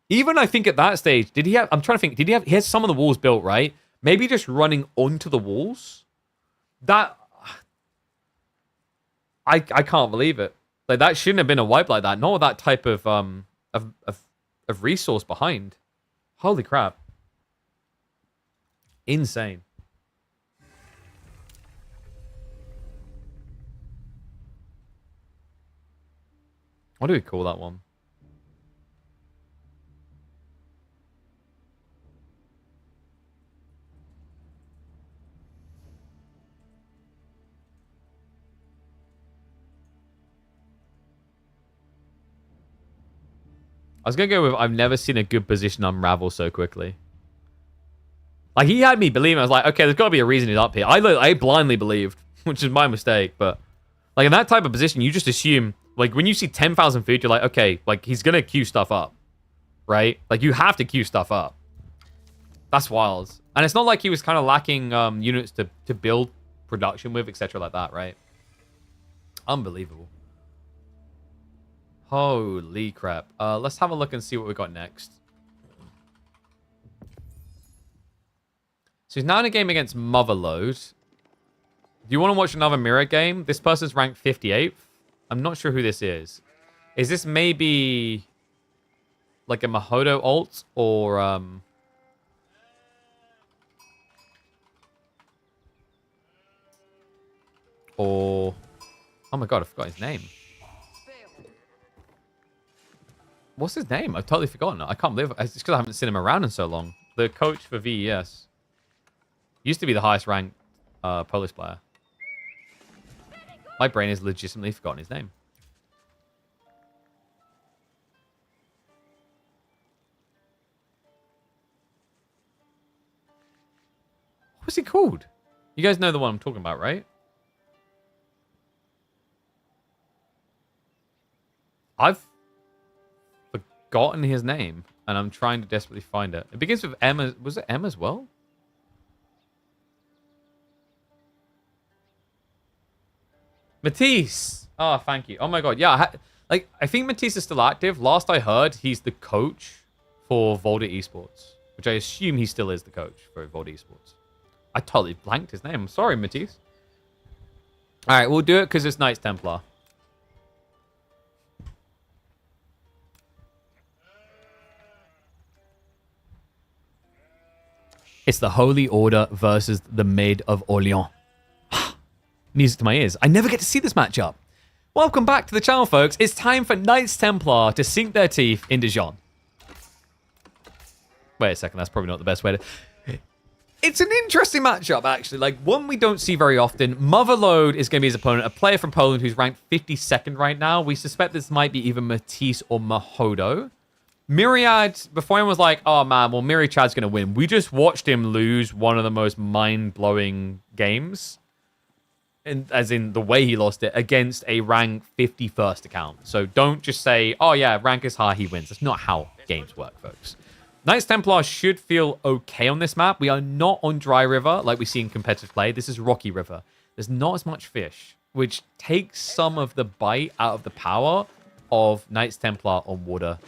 Speaker 1: Even I think at that stage, did he have, I'm trying to think, he had some of the walls built, right? Maybe just running onto the walls? That I can't believe it. Like that shouldn't have been a wipe like that. Not with that type of resource behind. Holy crap. Insane. What do we call that one? I was going to go with, I've never seen a good position unravel so quickly. Like, he had me believing. I was like, okay, there's got to be a reason he's up here. I blindly believed, which is my mistake. But, like, in that type of position, you just assume, like, when you see 10,000 food, you're like, okay, like, he's going to queue stuff up. Right? Like, you have to queue stuff up. That's wild. And it's not like he was kind of lacking units to build production with, etc. like that, right? Unbelievable. Holy crap. Let's have a look and see what we got next. So he's now in a game against Motherload. Do you want to watch another mirror game? This person's ranked 58th. I'm not sure who this is. Is this maybe like a Mahodo alt or oh my god, I forgot his name. What's his name? I've totally forgotten. I can't believe it. It's because I haven't seen him around in so long. The coach for VES. Used to be the highest ranked Polish player. My brain has legitimately forgotten his name. What's he called? You guys know the one I'm talking about, right? I've forgotten his name, and I'm trying to desperately find it. It begins with M. Was it M as well? Matisse. Oh, thank you. Oh my god, yeah. I think Matisse is still active. Last I heard, he's the coach for Volta Esports, which I assume he still is the coach for Volta Esports. I totally blanked his name. I'm sorry, Matisse. All right, we'll do it because it's Knights Templar. It's the Holy Order versus the Maid of Orleans. Music to my ears. I never get to see this matchup. Welcome back to the channel, folks. It's time for Knights Templar to sink their teeth into Jean. Wait a second. That's probably not the best way to... It's an interesting matchup, actually. Like, one we don't see very often. Motherload is going to be his opponent, a player from Poland who's ranked 52nd right now. We suspect this might be either Matisse or Mahodo. Myriad, before anyone was like, oh man, well, Myriad's going to win. We just watched him lose one of the most mind-blowing games. As in the way he lost it against a rank 51st account. So don't just say, oh yeah, rank is high, he wins. That's not how games work, folks. Knights Templar should feel okay on this map. We are not on Dry River like we see in competitive play. This is Rocky River. There's not as much fish, which takes some of the bite out of the power of Knights Templar on water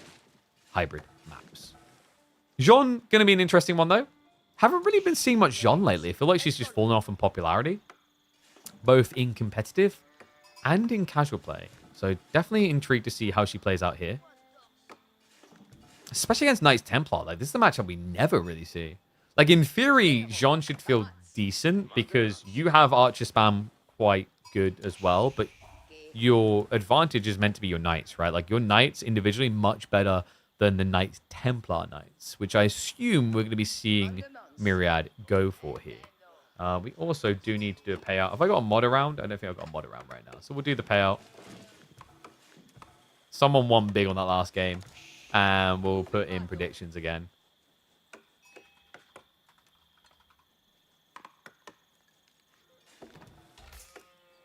Speaker 1: hybrid maps. Jean going to be an interesting one, though. Haven't really been seeing much Jean lately. I feel like she's just fallen off in popularity, both in competitive and in casual play. So definitely intrigued to see how she plays out here. Especially against Knights Templar. Like, this is the matchup we never really see. Like, in theory, Jean should feel decent because you have Archer spam quite good as well, but your advantage is meant to be your Knights, right? Like, your Knights individually much better than the Knights Templar Knights, which I assume we're going to be seeing Myriad go for here. We also do need to do a payout. Have I got a mod around? I don't think I've got a mod around right now. So we'll do the payout. Someone won big on that last game. And we'll put in predictions again.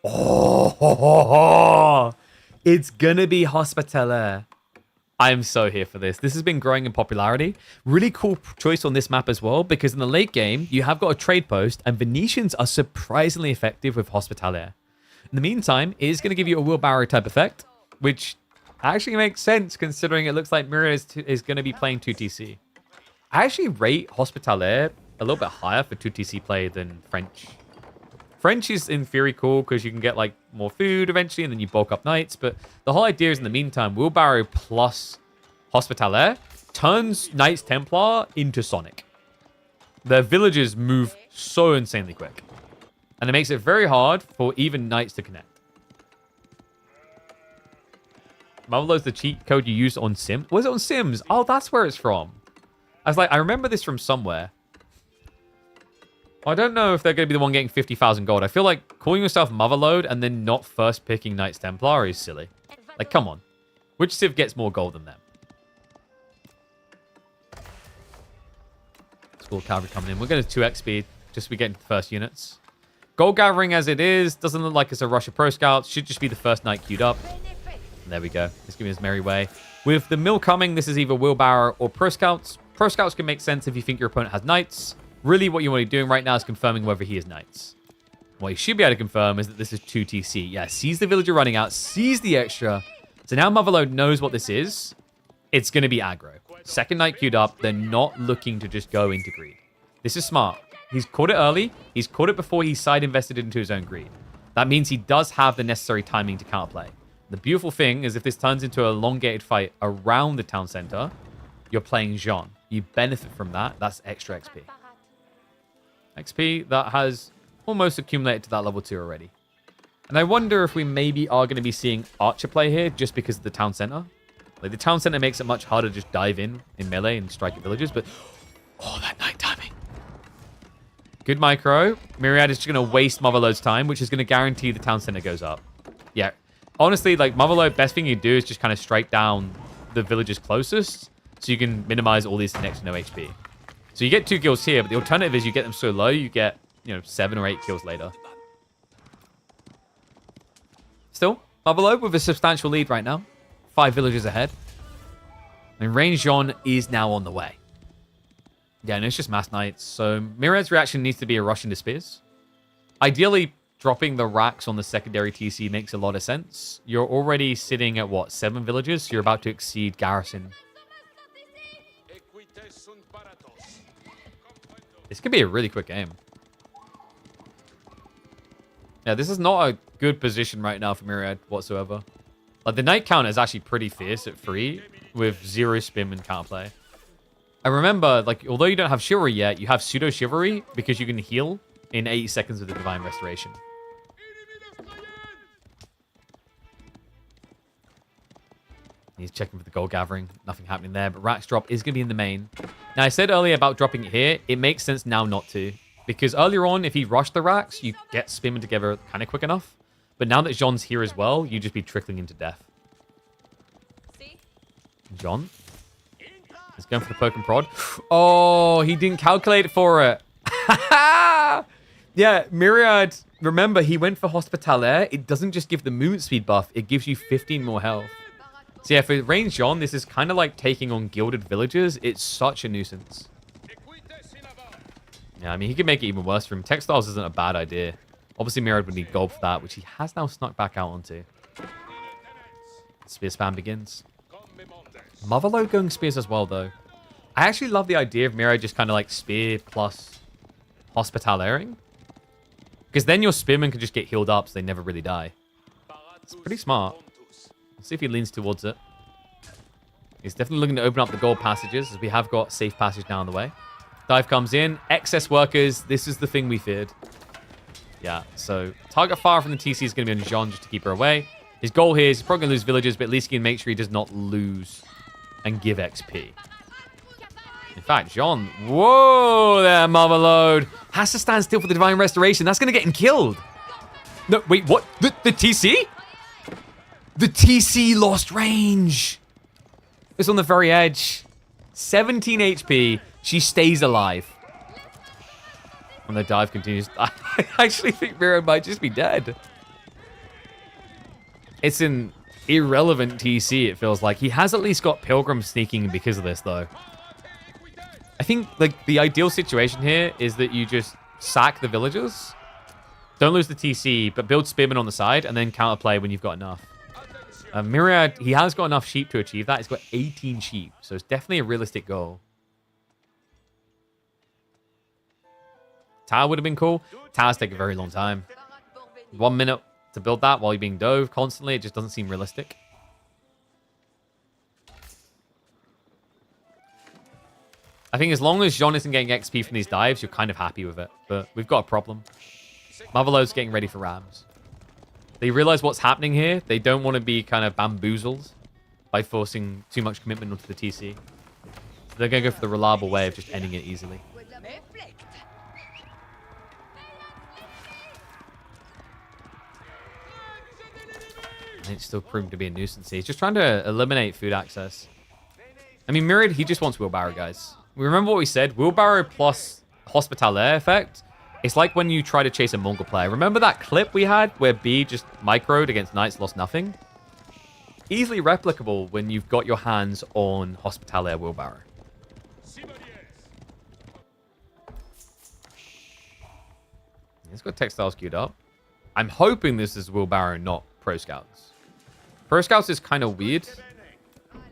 Speaker 1: Oh, it's going to be Hospitaller. I'm so here for this. This has been growing in popularity. Really cool choice on this map as well, because in the late game, you have got a trade post, and Venetians are surprisingly effective with Hospitaller. In the meantime, it is going to give you a wheelbarrow type effect, which actually makes sense considering it looks like Myriad is going to be playing 2TC. I actually rate Hospitaller a little bit higher for 2TC play than French French is in theory cool because you can get like more food eventually and then you bulk up knights. But the whole idea is in the meantime, wheelbarrow plus Hospitaller turns Knights Templar into Sonic. Their villagers move so insanely quick. And it makes it very hard for even knights to connect. Motherload's the cheat code you use on Sims. Was it on Sims? Oh, that's where it's from. I was like, I remember this from somewhere. I don't know if they're going to be the one getting 50,000 gold. I feel like calling yourself Motherload and then not first picking Knights Templar is silly. Like, come on. Which civ gets more gold than them? School cavalry coming in. We're going to 2x speed just so we get into the first units. Gold gathering as it is. Doesn't look like it's a rush of pro scouts. Should just be the first knight queued up. And there we go. Let's give me his merry way. With the mill coming, this is either wheelbarrow or pro scouts. Pro scouts can make sense if you think your opponent has knights. Really, what you want to be doing right now is confirming whether he has knights. What you should be able to confirm is that this is 2 TC. Yeah, sees the villager running out, sees the extra. So now Motherload knows what this is. It's going to be aggro. Second knight queued up. They're not looking to just go into greed. This is smart. He's caught it early. He's caught it before he side invested into his own greed. That means he does have the necessary timing to counterplay. The beautiful thing is if this turns into a elongated fight around the town center, you're playing Jean. You benefit from that. That's extra XP. XP that has almost accumulated to that level 2 already. And I wonder if we maybe are going to be seeing Archer play here just because of the town center. Like, the town center makes it much harder to just dive in melee and strike at villages, but... Oh, that night timing. Good micro. Myriad is just going to waste Motherload's time, which is going to guarantee the town center goes up. Yeah. Honestly, like, Motherload, best thing you do is just kind of strike down the villages closest so you can minimize all these next to no HP. So you get 2 kills here, but the alternative is you get them so low, you get, 7 or 8 kills later. Still, Motherload with a substantial lead right now. 5 villages ahead. And Range Jean is now on the way. Yeah, and it's just mass knights. So Myriad's reaction needs to be a rush into spears. Ideally, dropping the racks on the secondary TC makes a lot of sense. You're already sitting at, what, 7 villages? So you're about to exceed Garrison. This could be a really quick game. Yeah, this is not a good position right now for Myriad whatsoever. Like, the knight count is actually pretty fierce at 3 with 0 spim and counterplay. I remember, like, although you don't have Chivalry yet, you have Pseudo Chivalry because you can heal in 80 seconds with the Divine Restoration. He's checking for the gold gathering. Nothing happening there, but Rax drop is going to be in the main. Now, I said earlier about dropping it here. It makes sense now not to. Because earlier on, if he rushed the Rax, you get spimming together kind of quick enough. But now that Jean's here as well, you just be trickling into death. Jean. He's going for the poke and prod. Oh, he didn't calculate for it. Yeah, Myriad, remember, he went for Hospitaller. It doesn't just give the movement speed buff. It gives you 15 more health. So yeah, for Range Jean, this is kind of like taking on Gilded Villagers. It's such a nuisance. Yeah, I mean, he could make it even worse for him. Textiles isn't a bad idea. Obviously, Myriad would need gold for that, which he has now snuck back out onto. Spear spam begins. Motherload going spears as well, though. I actually love the idea of Myriad just kind of like spear plus hospitalaring. Because then your spearmen can just get healed up so they never really die. It's pretty smart. Let's see if he leans towards it. He's definitely looking to open up the gold passages, as we have got safe passage down the way. Dive comes in. Excess workers. This is the thing we feared. Yeah, so target fire from the TC is going to be on Jean just to keep her away. His goal here is he's probably going to lose villagers, but at least he can make sure he does not lose and give XP. In fact, Jean, whoa there, Motherload. Has to stand still for the Divine Restoration. That's going to get him killed. No, wait, what? The TC? The TC lost range. It's on the very edge. 17 HP. She stays alive. And the dive continues. I actually think Miro might just be dead. It's an irrelevant TC, it feels like. He has at least got Pilgrim sneaking because of this, though. I think like the ideal situation here is that you just sack the villagers. Don't lose the TC, but build spearmen on the side and then counterplay when you've got enough. Myriad, he has got enough sheep to achieve that. He's got 18 sheep, so it's definitely a realistic goal. Tower would have been cool. Towers take a very long time. 1 minute to build that while you're being dove constantly. It just doesn't seem realistic. I think as long as Jean isn't getting XP from these dives, you're kind of happy with it. But we've got a problem. Motherlode's getting ready for Rams. They realize what's happening here. They don't want to be kind of bamboozled by forcing too much commitment onto the TC. So they're going to go for the reliable way of just ending it easily. And it's still proving to be a nuisance. He's just trying to eliminate food access. I mean, Myriad, he just wants wheelbarrow, guys. We remember what we said. Wheelbarrow plus Hospitaller effect. It's like when you try to chase a Mongol player. Remember that clip we had where B just microed against Knights, lost nothing? Easily replicable when you've got your hands on Hospitaller Wheelbarrow. He's got textiles queued up. I'm hoping this is Wheelbarrow, not Pro Scouts. Pro Scouts is kind of weird.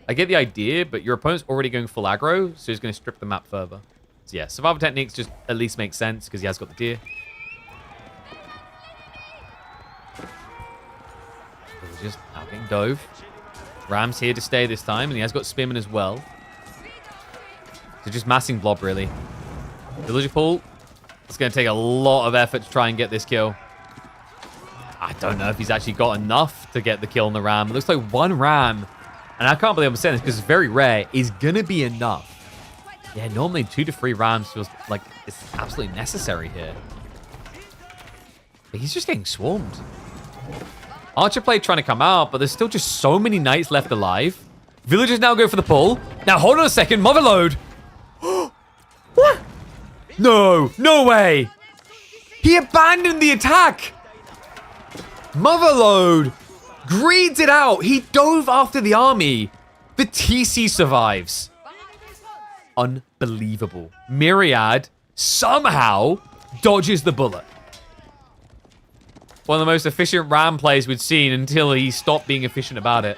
Speaker 1: I get the idea, but your opponent's already going full aggro, so he's going to strip the map further. So yeah, survival techniques just at least make sense because he has got the deer. Just out getting dove. Ram's here to stay this time, and he has got Spearman as well. So just massing blob, really. Villager pool. It's going to take a lot of effort to try and get this kill. I don't know if he's actually got enough to get the kill on the Ram. It looks like one Ram, and I can't believe I'm saying this because it's very rare, is going to be enough. Yeah, normally 2 to 3 Rams feels like it's absolutely necessary here. But he's just getting swarmed. Archer play trying to come out, but there's still just so many Knights left alive. Villagers now go for the pull. Now, hold on a second. Motherload. What? No. No way. He abandoned the attack. Motherload greeds it out. He dove after the army. The TC survives. Unbelievable. Myriad somehow dodges the bullet. One of the most efficient Ram plays we'd seen until he stopped being efficient about it.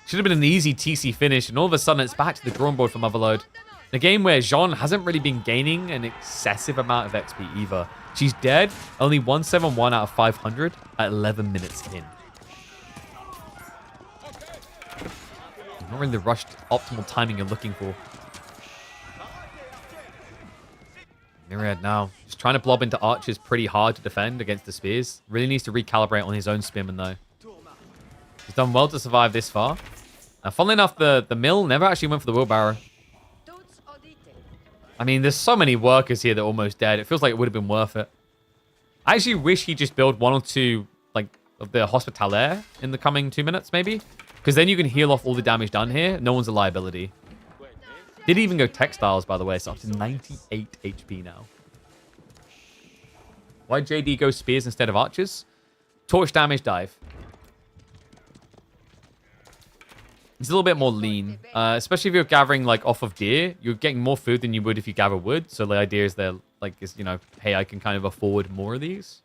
Speaker 1: Should have been an easy TC finish, and all of a sudden it's back to the drawing board for Motherload. In a game where Jean hasn't really been gaining an excessive amount of XP either. She's dead, only 171 out of 500 at 11 minutes in. Not really the rushed optimal timing you're looking for. Myriad now. Just trying to blob into archers pretty hard to defend against the spears. Really needs to recalibrate on his own spearmen though. He's done well to survive this far. Now, funnily enough, the mill never actually went for the wheelbarrow. I mean, there's so many workers here that are almost dead. It feels like it would have been worth it. I actually wish he just built 1 or 2 like of the Hospitaller in the coming 2 minutes, maybe. Because then you can heal off all the damage done here. No one's a liability. Did even go textiles, by the way, so up to 98 HP now. Why JD go spears instead of archers? Torch damage dive. It's a little bit more lean, especially if you're gathering like off of deer. You're getting more food than you would if you gather wood. So the idea is you know, hey, I can kind of afford more of these.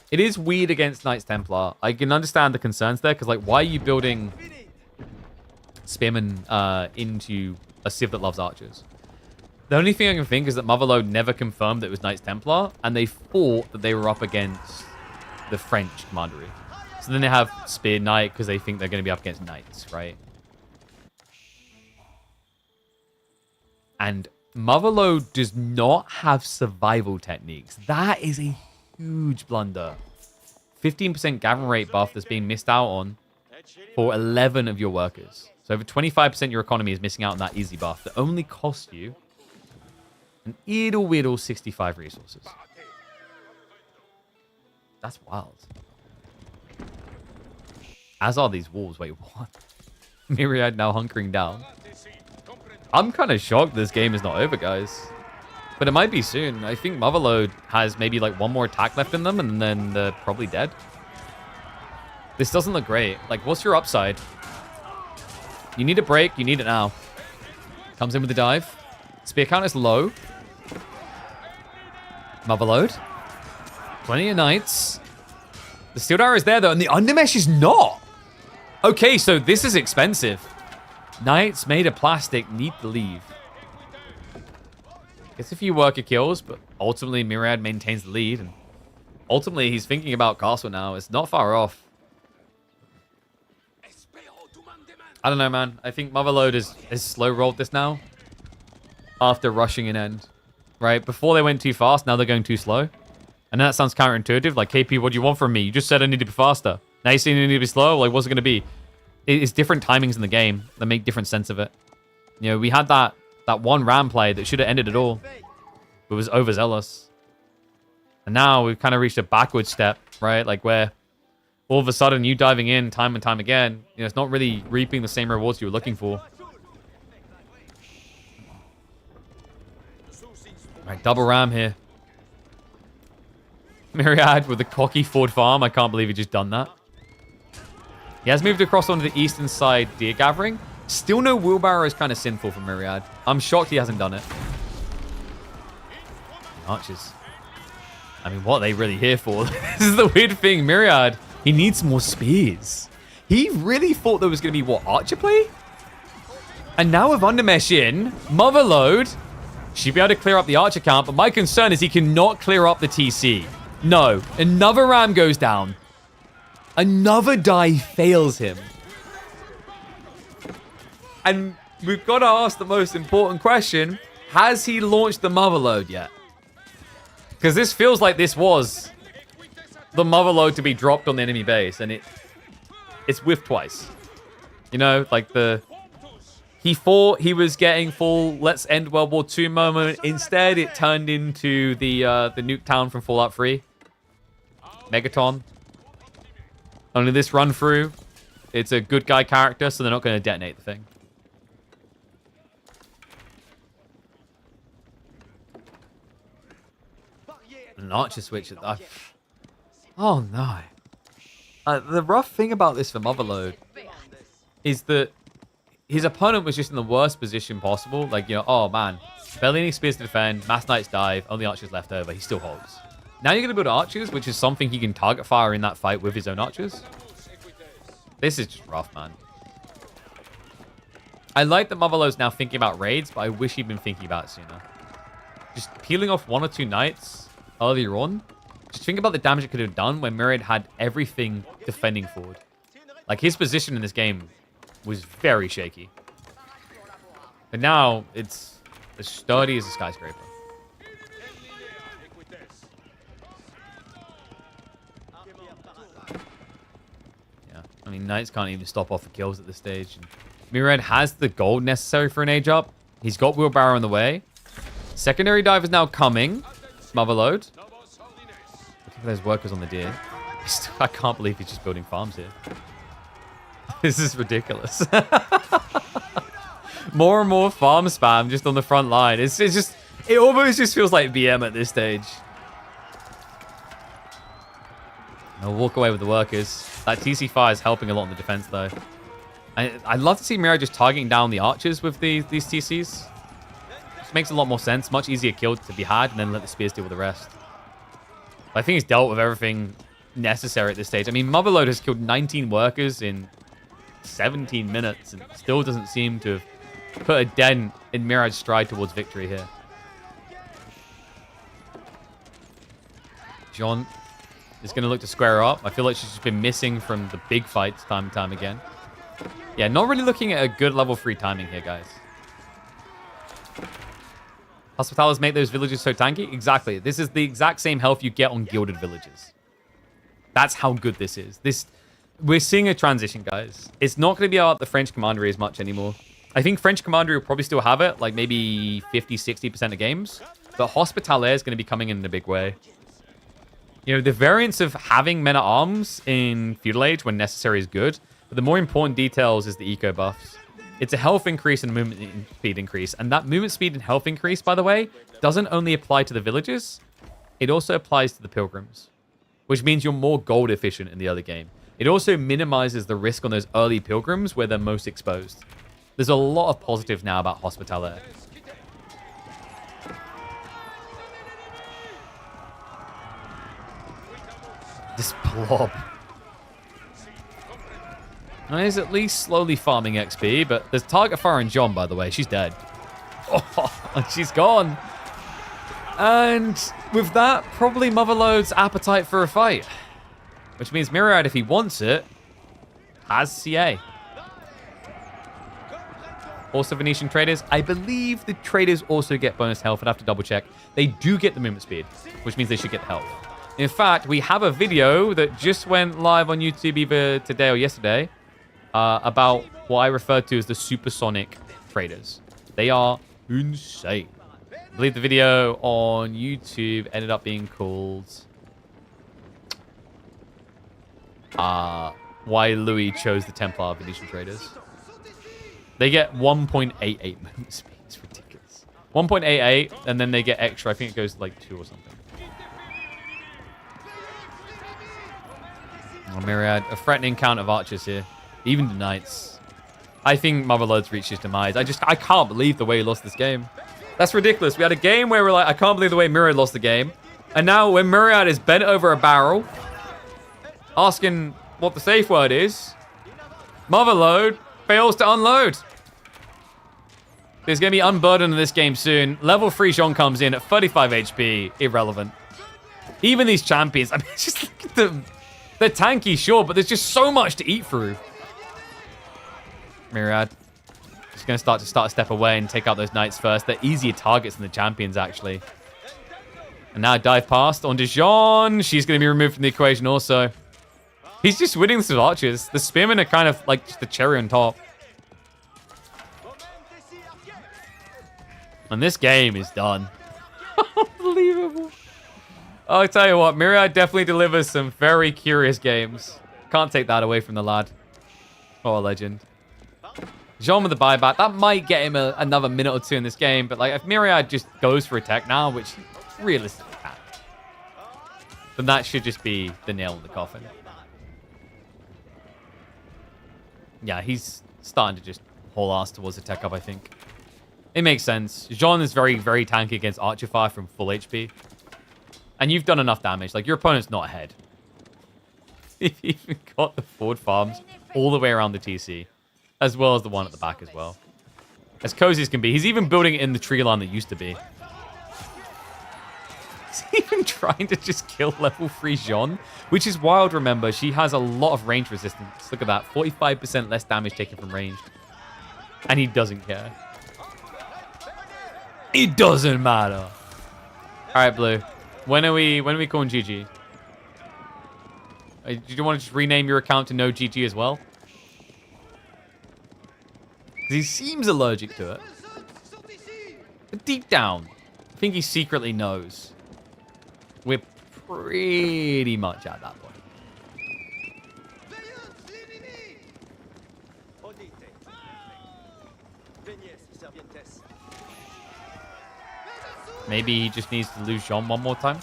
Speaker 1: It is weird against Knights Templar. I can understand the concerns there because like, why are you building Spearmen into a civ that loves archers? The only thing I can think is that Motherload never confirmed that it was Knights Templar, and they thought that they were up against the French commandery. So then they have Spear Knight because they think they're going to be up against Knights, right? And Motherload does not have survival techniques. That is a huge blunder. 15% gather rate buff that's being missed out on for 11 of your workers. So over 25% of your economy is missing out on that easy buff that only costs you an idle 65 resources. That's wild. As are these wolves. Wait, what? Myriad now hunkering down. I'm kind of shocked this game is not over, guys. But it might be soon. I think Motherload has maybe like 1 more attack left in them, and then they're probably dead. This doesn't look great. Like, what's your upside? You need a break. You need it now. Comes in with the dive. Spear count is low. Motherload. Plenty of Knights. The Steel Arrow is there, though, and the Undermesh is not. Okay, so this is expensive. Knights made of plastic need to leave. Gets a few worker kills, but ultimately Myriad maintains the lead. And ultimately, he's thinking about castle now. It's not far off. I don't know, man. I think Motherload is slow-rolled this now after rushing an end, right? Before they went too fast, now they're going too slow. And that sounds counterintuitive. Like, KP, what do you want from me? You just said I need to be faster. Now you're saying I need to be slow? Like, what's it going to be? It's different timings in the game that make different sense of it. You know, we had that one ram play that should have ended it all. It was overzealous. And now we've kind of reached a backward step, right? Like where all of a sudden you diving in time and time again, you know, it's not really reaping the same rewards you were looking for. All right, double ram here. Myriad with a cocky forward farm. I can't believe he just done that. He has moved across onto the eastern side deer gathering. Still no wheelbarrow is kind of sinful for Myriad. I'm shocked he hasn't done it. Archers. I mean, what are they really here for? This is the weird thing. Myriad, he needs more spears. He really thought there was going to be, what, archer play? And now with Undermesh in, Motherload should be able to clear up the archer count, but my concern is he cannot clear up the TC. No, another ram goes down. Another die fails him. And we've got to ask the most important question. Has he launched the Motherload yet? Because this feels like this was the Motherload to be dropped on the enemy base. And it's whiffed twice. You know, like he thought he was getting full let's end World War II moment. Instead, it turned into the nuke town from Fallout 3. Megaton. Only this run through, it's a good guy character, so they're not going to detonate the thing. An archer switch. Oh no. The rough thing about this for Motherload is that his opponent was just in the worst position possible. Like, you know, oh man, barely any spears to defend, Mass Knight's dive, only archers left over. He still holds. Now you're going to build archers, which is something he can target fire in that fight with his own archers. This is just rough, man. I like that Motherload's now thinking about raids, but I wish he'd been thinking about it sooner. Just peeling off 1 or 2 knights earlier on. Just think about the damage it could have done when Myriad had everything defending forward. Like, his position in this game was very shaky. But now, it's as sturdy as a skyscraper. I mean, Knights can't even stop off the kills at this stage. And Myriad has the gold necessary for an age up. He's got Wheelbarrow on the way. Secondary dive is now coming. Motherload. Look at those workers on the deer. I can't believe he's just building farms here. This is ridiculous. More and more farm spam just on the front line. It's just, it almost just feels like BM at this stage. They'll walk away with the workers. That TC fire is helping a lot in the defense, though. I'd love to see Mira just targeting down the archers with these TCs. This makes a lot more sense. Much easier kill to be had, and then let the spears deal with the rest. But I think he's dealt with everything necessary at this stage. I mean, Motherload has killed 19 workers in 17 minutes, and still doesn't seem to have put a dent in Mirage's stride towards victory here. John is going to look to square up. I feel like she's just been missing from the big fights time and time again. Yeah, not really looking at a good level 3 timing here, guys. Hospitallers make those villages so tanky? Exactly. This is the exact same health you get on gilded villages. That's how good this is. We're seeing a transition, guys. It's not going to be about the French Commandery as much anymore. I think French Commandery will probably still have it, like maybe 50-60% of games. But Hospitaller is going to be coming in a big way. You know, the variance of having men-at-arms in Feudal Age when necessary is good, but the more important details is the eco buffs. It's a health increase and movement speed increase, and that movement speed and health increase, by the way, doesn't only apply to the villages, it also applies to the pilgrims, which means you're more gold efficient in the other game. It also minimizes the risk on those early pilgrims where they're most exposed. There's a lot of positives now about Hospitaller. This blob. Now, he's at least slowly farming XP, but there's target fire on John, by the way. She's dead. Oh, she's gone. And with that, probably Motherload's appetite for a fight. Which means Myriad, if he wants it, has CA. Also Venetian traders. I believe the traders also get bonus health. I'd have to double check. They do get the movement speed, which means they should get the health. In fact, we have a video that just went live on YouTube either today or yesterday about what I refer to as the supersonic traders. They are insane. I believe the video on YouTube ended up being called Why Louis Chose the Templar Venetian Traders. They get 1.88 movement speed. It's ridiculous. 1.88, and then they get extra. I think it goes to like 2 or something. Oh, Myriad. A threatening count of archers here. Even the knights. I think Motherlode's reached his demise. I can't believe the way he lost this game. That's ridiculous. We had a game where we're like, I can't believe the way Myriad lost the game. And now when Myriad is bent over a barrel, asking what the safe word is, Motherlode fails to unload. There's going to be unburdened in this game soon. Level 3 Jean comes in at 35 HP. Irrelevant. Even these champions, I mean, just look at them. They're tanky, sure, but there's just so much to eat through. Myriad. Just going to start a step away and take out those knights first. They're easier targets than the champions, actually. And now dive past onto Jean. She's going to be removed from the equation also. He's just winning this with archers. The spearmen are kind of like just the cherry on top. And this game is done. Unbelievable. I'll tell you what, Myriad definitely delivers some very curious games. Can't take that away from the lad. Oh, a legend. Jean with the buyback. That might get him another minute or two in this game. But like, if Myriad just goes for a tech now, which realistically can, then that should just be the nail in the coffin. Yeah, he's starting to just haul ass towards the tech up, I think. It makes sense. Jean is very, very tanky against Archer Fire from full HP. And you've done enough damage. Like, your opponent's not ahead. You've even got the forward farms all the way around the TC. As well as the one at the back as well. As cozy as can be. He's even building it in the tree line that used to be. He's even trying to just kill level 3 Jean. Which is wild, remember. She has a lot of range resistance. Look at that. 45% less damage taken from range. And he doesn't care. It doesn't matter. Alright, Blue. When are we calling GG? Do you want to just rename your account to no GG as well? Because he seems allergic to it. But deep down, I think he secretly knows. We're pretty much at that point. Maybe he just needs to lose Jean one more time.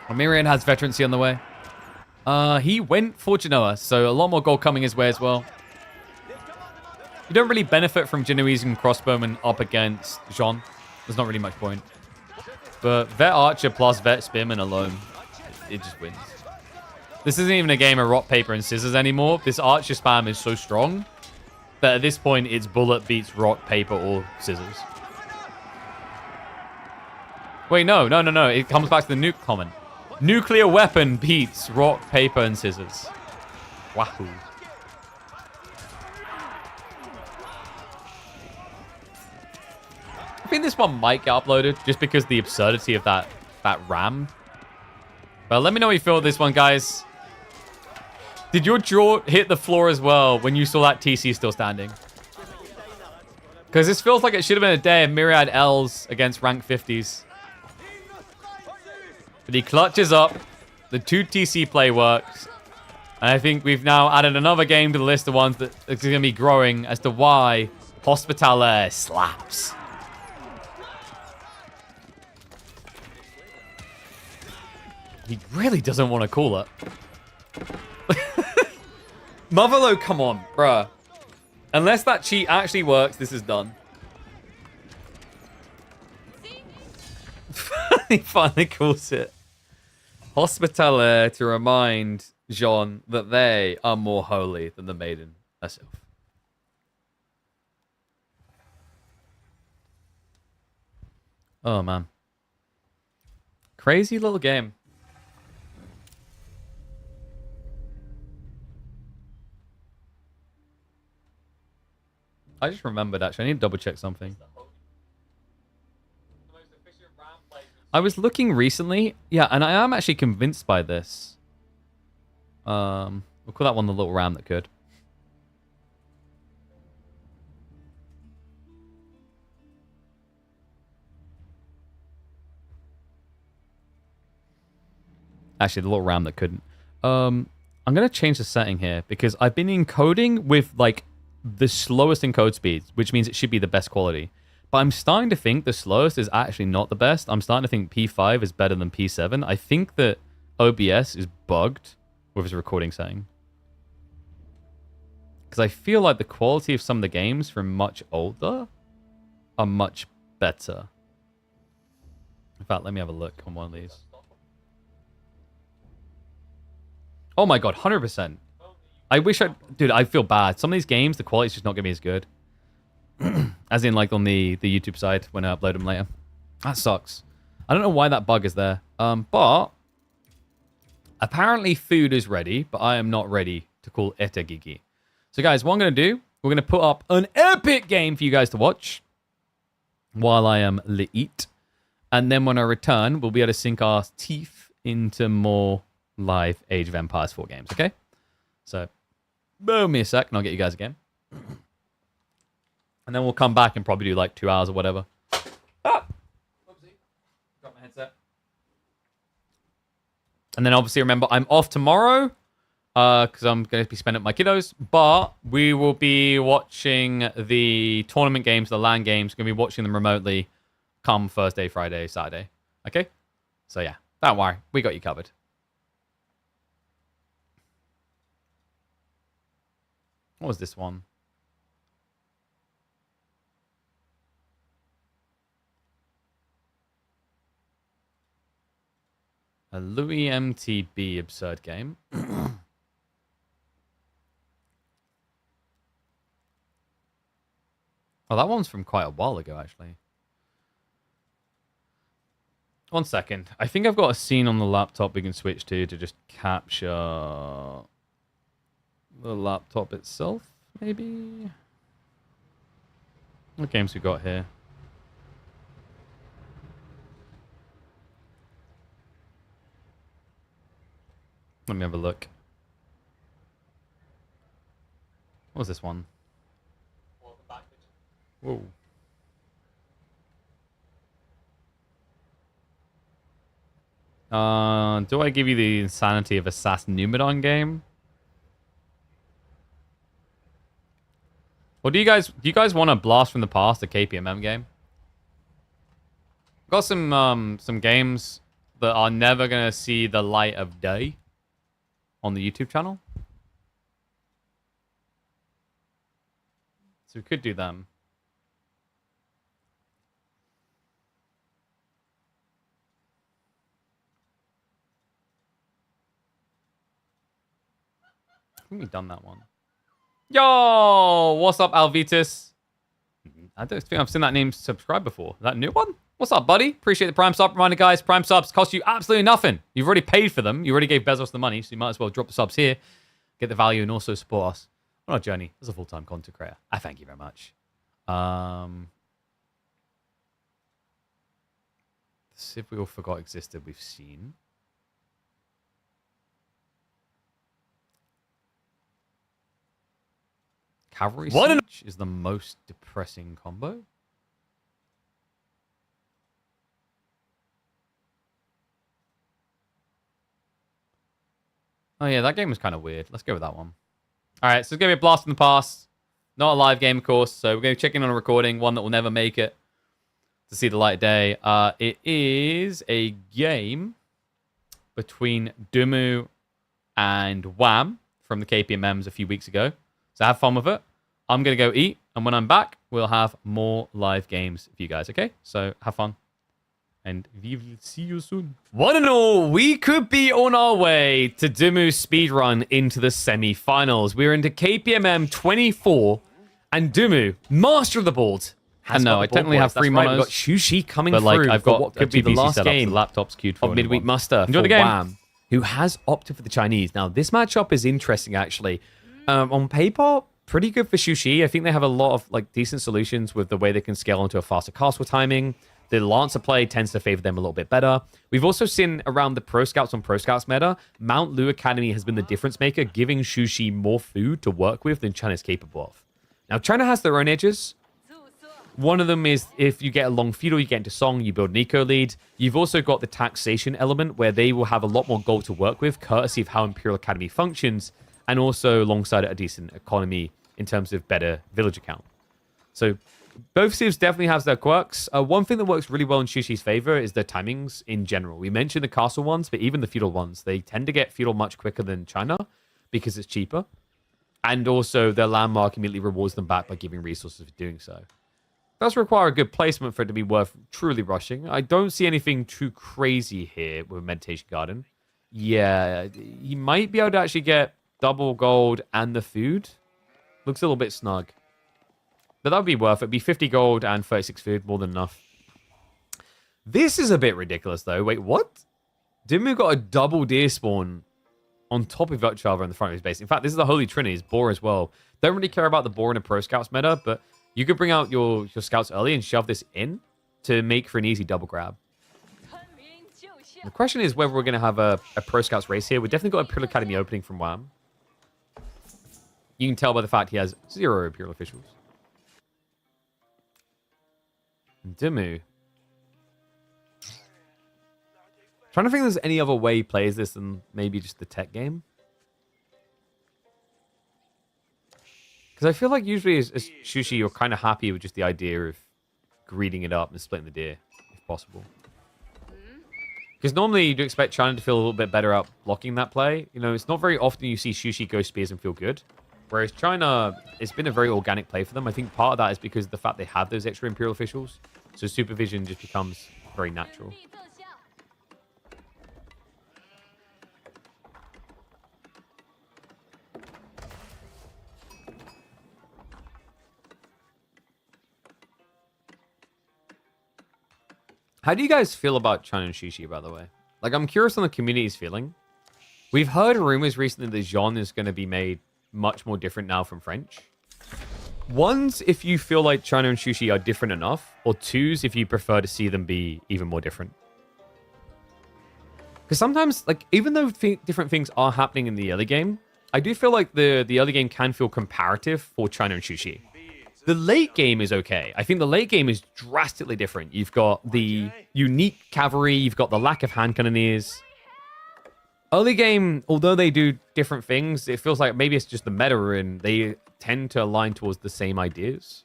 Speaker 1: Mirian has veterancy on the way. He went for Genoa, so a lot more gold coming his way as well. You don't really benefit from Genoese and Crossbowman up against Jean. There's not really much point. But Vet Archer plus Vet Spearman alone, it just wins. This isn't even a game of rock, paper, and scissors anymore. This Archer spam is so strong that at this point, it's bullet beats rock, paper, or scissors. Wait, no. It comes back to the nuke comment. Nuclear weapon beats rock, paper, and scissors. Wahoo. I think this one might get uploaded just because the absurdity of that ram. But let me know how you feel with this one, guys. Did your jaw hit the floor as well when you saw that TC still standing? Because this feels like it should have been a day of Myriad L's against rank 50s. But he clutches up. The 2 TC play works. And I think we've now added another game to the list of ones that are going to be growing as to why Hospitaller slaps. He really doesn't want to call it. Motherload, come on, bruh. Unless that cheat actually works, this is done. He finally calls it. Hospitaller to remind Jean that they are more holy than the maiden herself. Oh, man. Crazy little game. I just remembered, actually. I need to double check something. I was looking recently. Yeah, and I am actually convinced by this. We'll call that one the little ram that could. Actually, the little ram that couldn't. I'm going to change the setting here because I've been encoding with, like, the slowest encode speeds, which means it should be the best quality. But I'm starting to think the slowest is actually not the best. I'm starting to think P5 is better than P7. I think that OBS is bugged with its recording setting. Because I feel like the quality of some of the games from much older are much better. In fact, let me have a look on one of these. Oh my god, 100%. I wish I... Dude, I feel bad. Some of these games, the quality's just not going to be as good. As in, like, on the YouTube side when I upload them later. That sucks. I don't know why that bug is there. But... apparently food is ready, but I am not ready to call it a gigi. So, guys, what I'm going to do... we're going to put up an epic game for you guys to watch. While I am lit. And then when I return, we'll be able to sink our teeth into more live Age of Empires 4 games, okay? So, bear with me a sec, and I'll get you guys a game. And then we'll come back and probably do like 2 hours or whatever. Ah! Oopsie. Got my headset. And then obviously remember, I'm off tomorrow. Because I'm going to be spending my kiddos. But we will be watching the tournament games, the LAN games. Going to be watching them remotely come Thursday, Friday, Saturday. Okay? So yeah, don't worry. We got you covered. What was this one? A Louis MTB absurd game. Oh, that one's from quite a while ago, actually. 1 second. I think I've got a scene on the laptop we can switch to just capture the laptop itself, maybe? What games we got here? Let me have a look. What was this one? Whoa. Do I give you the insanity of a SAS Numenon game? Or do you guys want to blast from the past a KPMM game? Got some games that are never gonna see the light of day on the YouTube channel. So we could do them. I think we've done that one. Yo! What's up, Alvitus? I don't think I've seen that name subscribe before. Is that a new one? What's up, buddy? Appreciate the Prime sub. Reminder, guys, Prime subs cost you absolutely nothing. You've already paid for them. You already gave Bezos the money, so you might as well drop the subs here, get the value, and also support us on our journey as a full-time content creator. I thank you very much. Let's see if we all forgot existed. We've seen. Cavalry Siege is the most depressing combo. Oh yeah, that game was kind of weird. Let's go with that one. All right, so it's going to be a blast from the past. Not a live game, of course. So we're going to check in on a recording, one that will never make it to see the light of day. It is a game between Dumu and Wham from the KPMMs a few weeks ago. So have fun with it. I'm going to go eat. And when I'm back, we'll have more live games for you guys, okay? So have fun. And we will see you soon. One and all, we could be on our way to Dumu's speedrun into the semi-finals. We're into KPMM 24. And Dumu, master of the board,
Speaker 2: has
Speaker 1: no,
Speaker 2: got
Speaker 1: I
Speaker 2: the ball
Speaker 1: technically
Speaker 2: boys.
Speaker 1: have 3
Speaker 2: That's right,
Speaker 1: monos,
Speaker 2: we've got Shushi coming
Speaker 1: but like
Speaker 2: through
Speaker 1: I've
Speaker 2: for
Speaker 1: got
Speaker 2: what could be the last game
Speaker 1: the laptop's queued for
Speaker 2: of Midweek Muster
Speaker 1: Enjoy
Speaker 2: for
Speaker 1: the game.
Speaker 2: Wham, who has opted for the Chinese. Now, this matchup is interesting, actually. On paper, pretty good for Shushi. I think they have a lot of like decent solutions with the way they can scale into a faster castle timing. The Lancer play tends to favor them a little bit better. We've also seen around the Pro Scouts on Pro Scouts meta, Mount Lu Academy has been the difference maker, giving Shushi more food to work with than China's capable of. Now, China has their own edges. One of them is if you get a long feudal, you get into Song, you build an eco lead. You've also got the taxation element where they will have a lot more gold to work with, courtesy of how Imperial Academy functions, and also alongside a decent economy in terms of better villager count. So both civs definitely has their quirks. One thing that works really well in Shushi's favor is their timings in general. We mentioned the castle ones, but even the feudal ones, they tend to get feudal much quicker than China because it's cheaper. And also their landmark immediately rewards them back by giving resources for doing so. Does require a good placement for it to be worth truly rushing. I don't see anything too crazy here with Meditation Garden. Yeah, he might be able to actually get double gold and the food. Looks a little bit snug. But that would be worth it. It'd be 50 gold and 36 food, more than enough. This is a bit ridiculous, though. Wait, what? Dimmu got a double deer spawn on top of Vutchalva in the front of his base. In fact, this is the Holy Trinity. It's boar as well. Don't really care about the boar in a Pro Scouts meta, but you could bring out your scouts early and shove this in to make for an easy double grab. The question is whether we're going to have a Pro Scouts race here. We've definitely got Imperial Academy opening from Wham. You can tell by the fact he has 0 Imperial officials. Dimmu. Trying to think if there's any other way he plays this than maybe just the tech game. Because I feel like usually as Shushi, you're kind of happy with just the idea of greeding it up and splitting the deer, if possible. Because normally you'd expect China to feel a little bit better out blocking that play. You know, it's not very often you see Shushi go spears and feel good. Whereas China, it's been a very organic play for them. I think part of that is because of the fact they have those extra Imperial officials. So supervision just becomes very natural. How do you guys feel about China and Shushi, by the way? Like, I'm curious on the community's feeling. We've heard rumors recently that Jean is going to be made much more different now from French. One's if you feel like China and Shushi are different enough, or two's if you prefer to see them be even more different. Because sometimes, like, even though different things are happening in the early game, I do feel like the early game can feel comparative for China and Shushi. The late game is okay. I think the late game is drastically different. You've got the unique cavalry, you've got the lack of hand cannoneers. Early game, although they do different things, it feels like maybe it's just the meta and they tend to align towards the same ideas.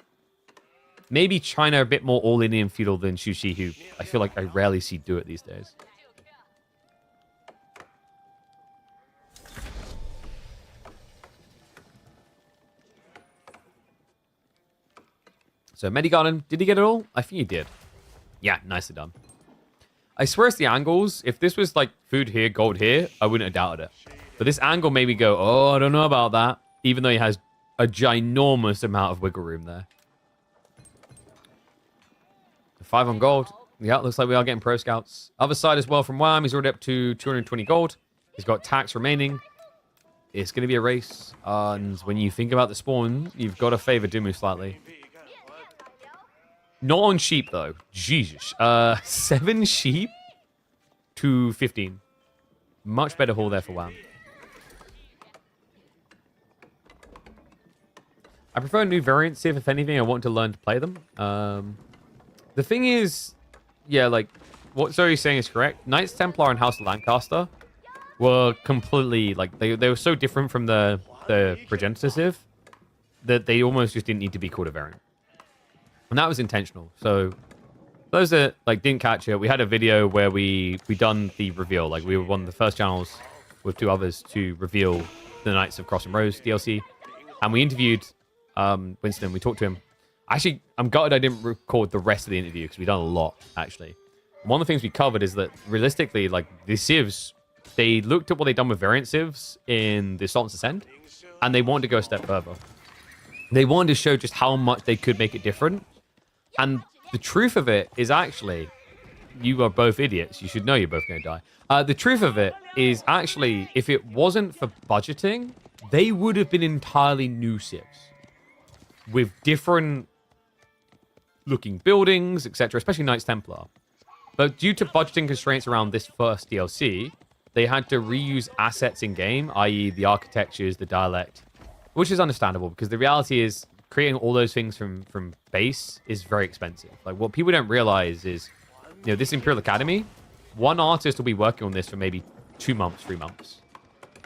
Speaker 2: Maybe China a bit more all-Indian feudal than Shushi, who I feel like I rarely see do it these days. So, Medigarden, did he get it all? I think he did. Yeah, nicely done. I swear it's the angles. If this was like food here, gold here, I wouldn't have doubted it. But this angle made me go, oh, I don't know about that. Even though he has a ginormous amount of wiggle room there. 5 on gold. Yeah, looks like we are getting Pro Scouts. Other side as well from Wham. He's already up to 220 gold. He's got tax remaining. It's going to be a race. And when you think about the spawn, you've got to favor Dimmu slightly. Not on sheep, though. Jesus. 7 sheep to 15. Much better haul there for Wham. I prefer new variants if anything. I want to learn to play them. The thing is, yeah, like, what Zoe's saying is correct. Knights Templar and House of Lancaster were completely, like, they were so different from the progenitor civ that they almost just didn't need to be called a variant. And that was intentional. So those that like didn't catch it, we had a video where we done the reveal. Like we were one of the first channels with 2 others to reveal the Knights of Cross and Rose DLC. And we interviewed Winston. We talked to him. Actually, I'm gutted I didn't record the rest of the interview because we've done a lot, actually. One of the things we covered is that realistically, like the civs, they looked at what they'd done with variant civs in the Sultan's Ascend, and they wanted to go a step further. They wanted to show just how much they could make it different. And the truth of it is actually, you are both idiots. You should know you're both going to die. The truth of it is actually, if it wasn't for budgeting, they would have been entirely new civs with different looking buildings, etc., especially Knights Templar. But due to budgeting constraints around this first DLC, they had to reuse assets in game, i.e. the architectures, the dialect, which is understandable because the reality is creating all those things from base is very expensive. Like, what people don't realize is, you know, this Imperial Academy, one artist will be working on this for maybe 2 months, 3 months.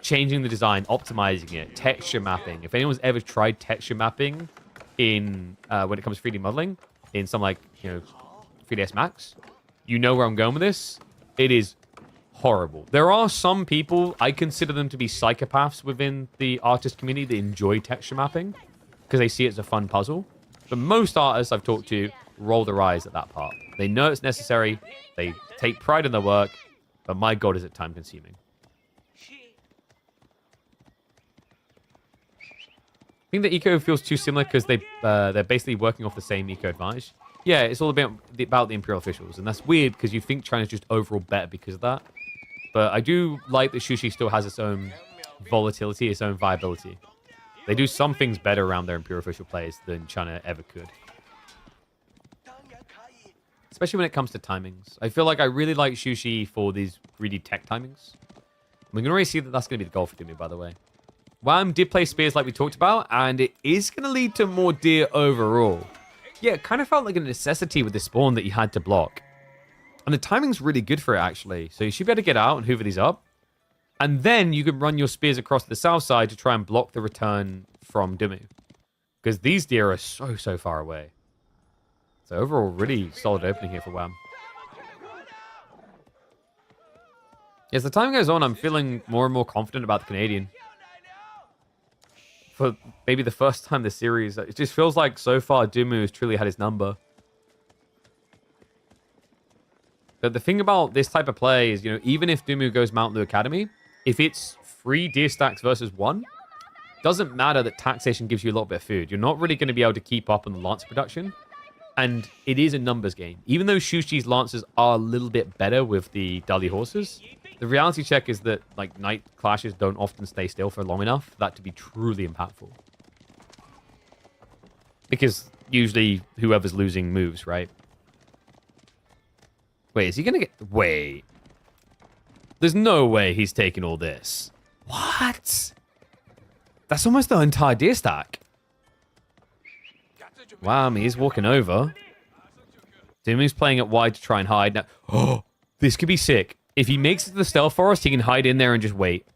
Speaker 2: Changing the design, optimizing it, texture mapping. If anyone's ever tried texture mapping in when it comes to 3D modeling, in some like, you know, 3ds Max, you know where I'm going with this. It is horrible. There are some people, I consider them to be psychopaths within the artist community that enjoy texture mapping because they see it as a fun puzzle. But most artists I've talked to roll their eyes at that part. They know it's necessary. They take pride in their work. But my God, is it time consuming. I think the eco feels too similar because they're basically working off the same eco advantage. Yeah, it's all about the Imperial officials. And that's weird because you think China's just overall better because of that. But I do like that Sushi still has its own volatility, its own viability. They do some things better around their Imperial official players than China ever could. Especially when it comes to timings. I feel like I really like Sushi for these greedy tech timings. We can already see that that's going to be the goal for Dumi, by the way. Wham did play spears like we talked about, and it is going to lead to more deer overall. Yeah, it kind of felt like a necessity with the spawn that you had to block. And the timing's really good for it, actually. So you should be able to get out and hoover these up. And then you can run your spears across the south side to try and block the return from Dumi. Because these deer are so far away. So overall, really solid opening here for Wham. As the time goes on, I'm feeling more and more confident about the Canadian. For maybe the first time this series, it just feels like so far Dumu has truly had his number. But the thing about this type of play is, you know, even if Dumu goes Mount Lu Academy, if it's 3 deer stacks versus 1, doesn't matter that taxation gives you a little bit of food. You're not really going to be able to keep up on the Lance production. And it is a numbers game. Even though Shushi's Lancers are a little bit better with the Dali horses, the reality check is that, like, Knight clashes don't often stay still for long enough for that to be truly impactful. Because usually whoever's losing moves, right? Wait, is he going to get... Wait. There's no way he's taking all this. What? That's almost the entire deer stack. Wow, he's walking over. Dumu's playing it wide to try and hide. Now, oh, this could be sick. If he makes it to the stealth forest, he can hide in there and just wait.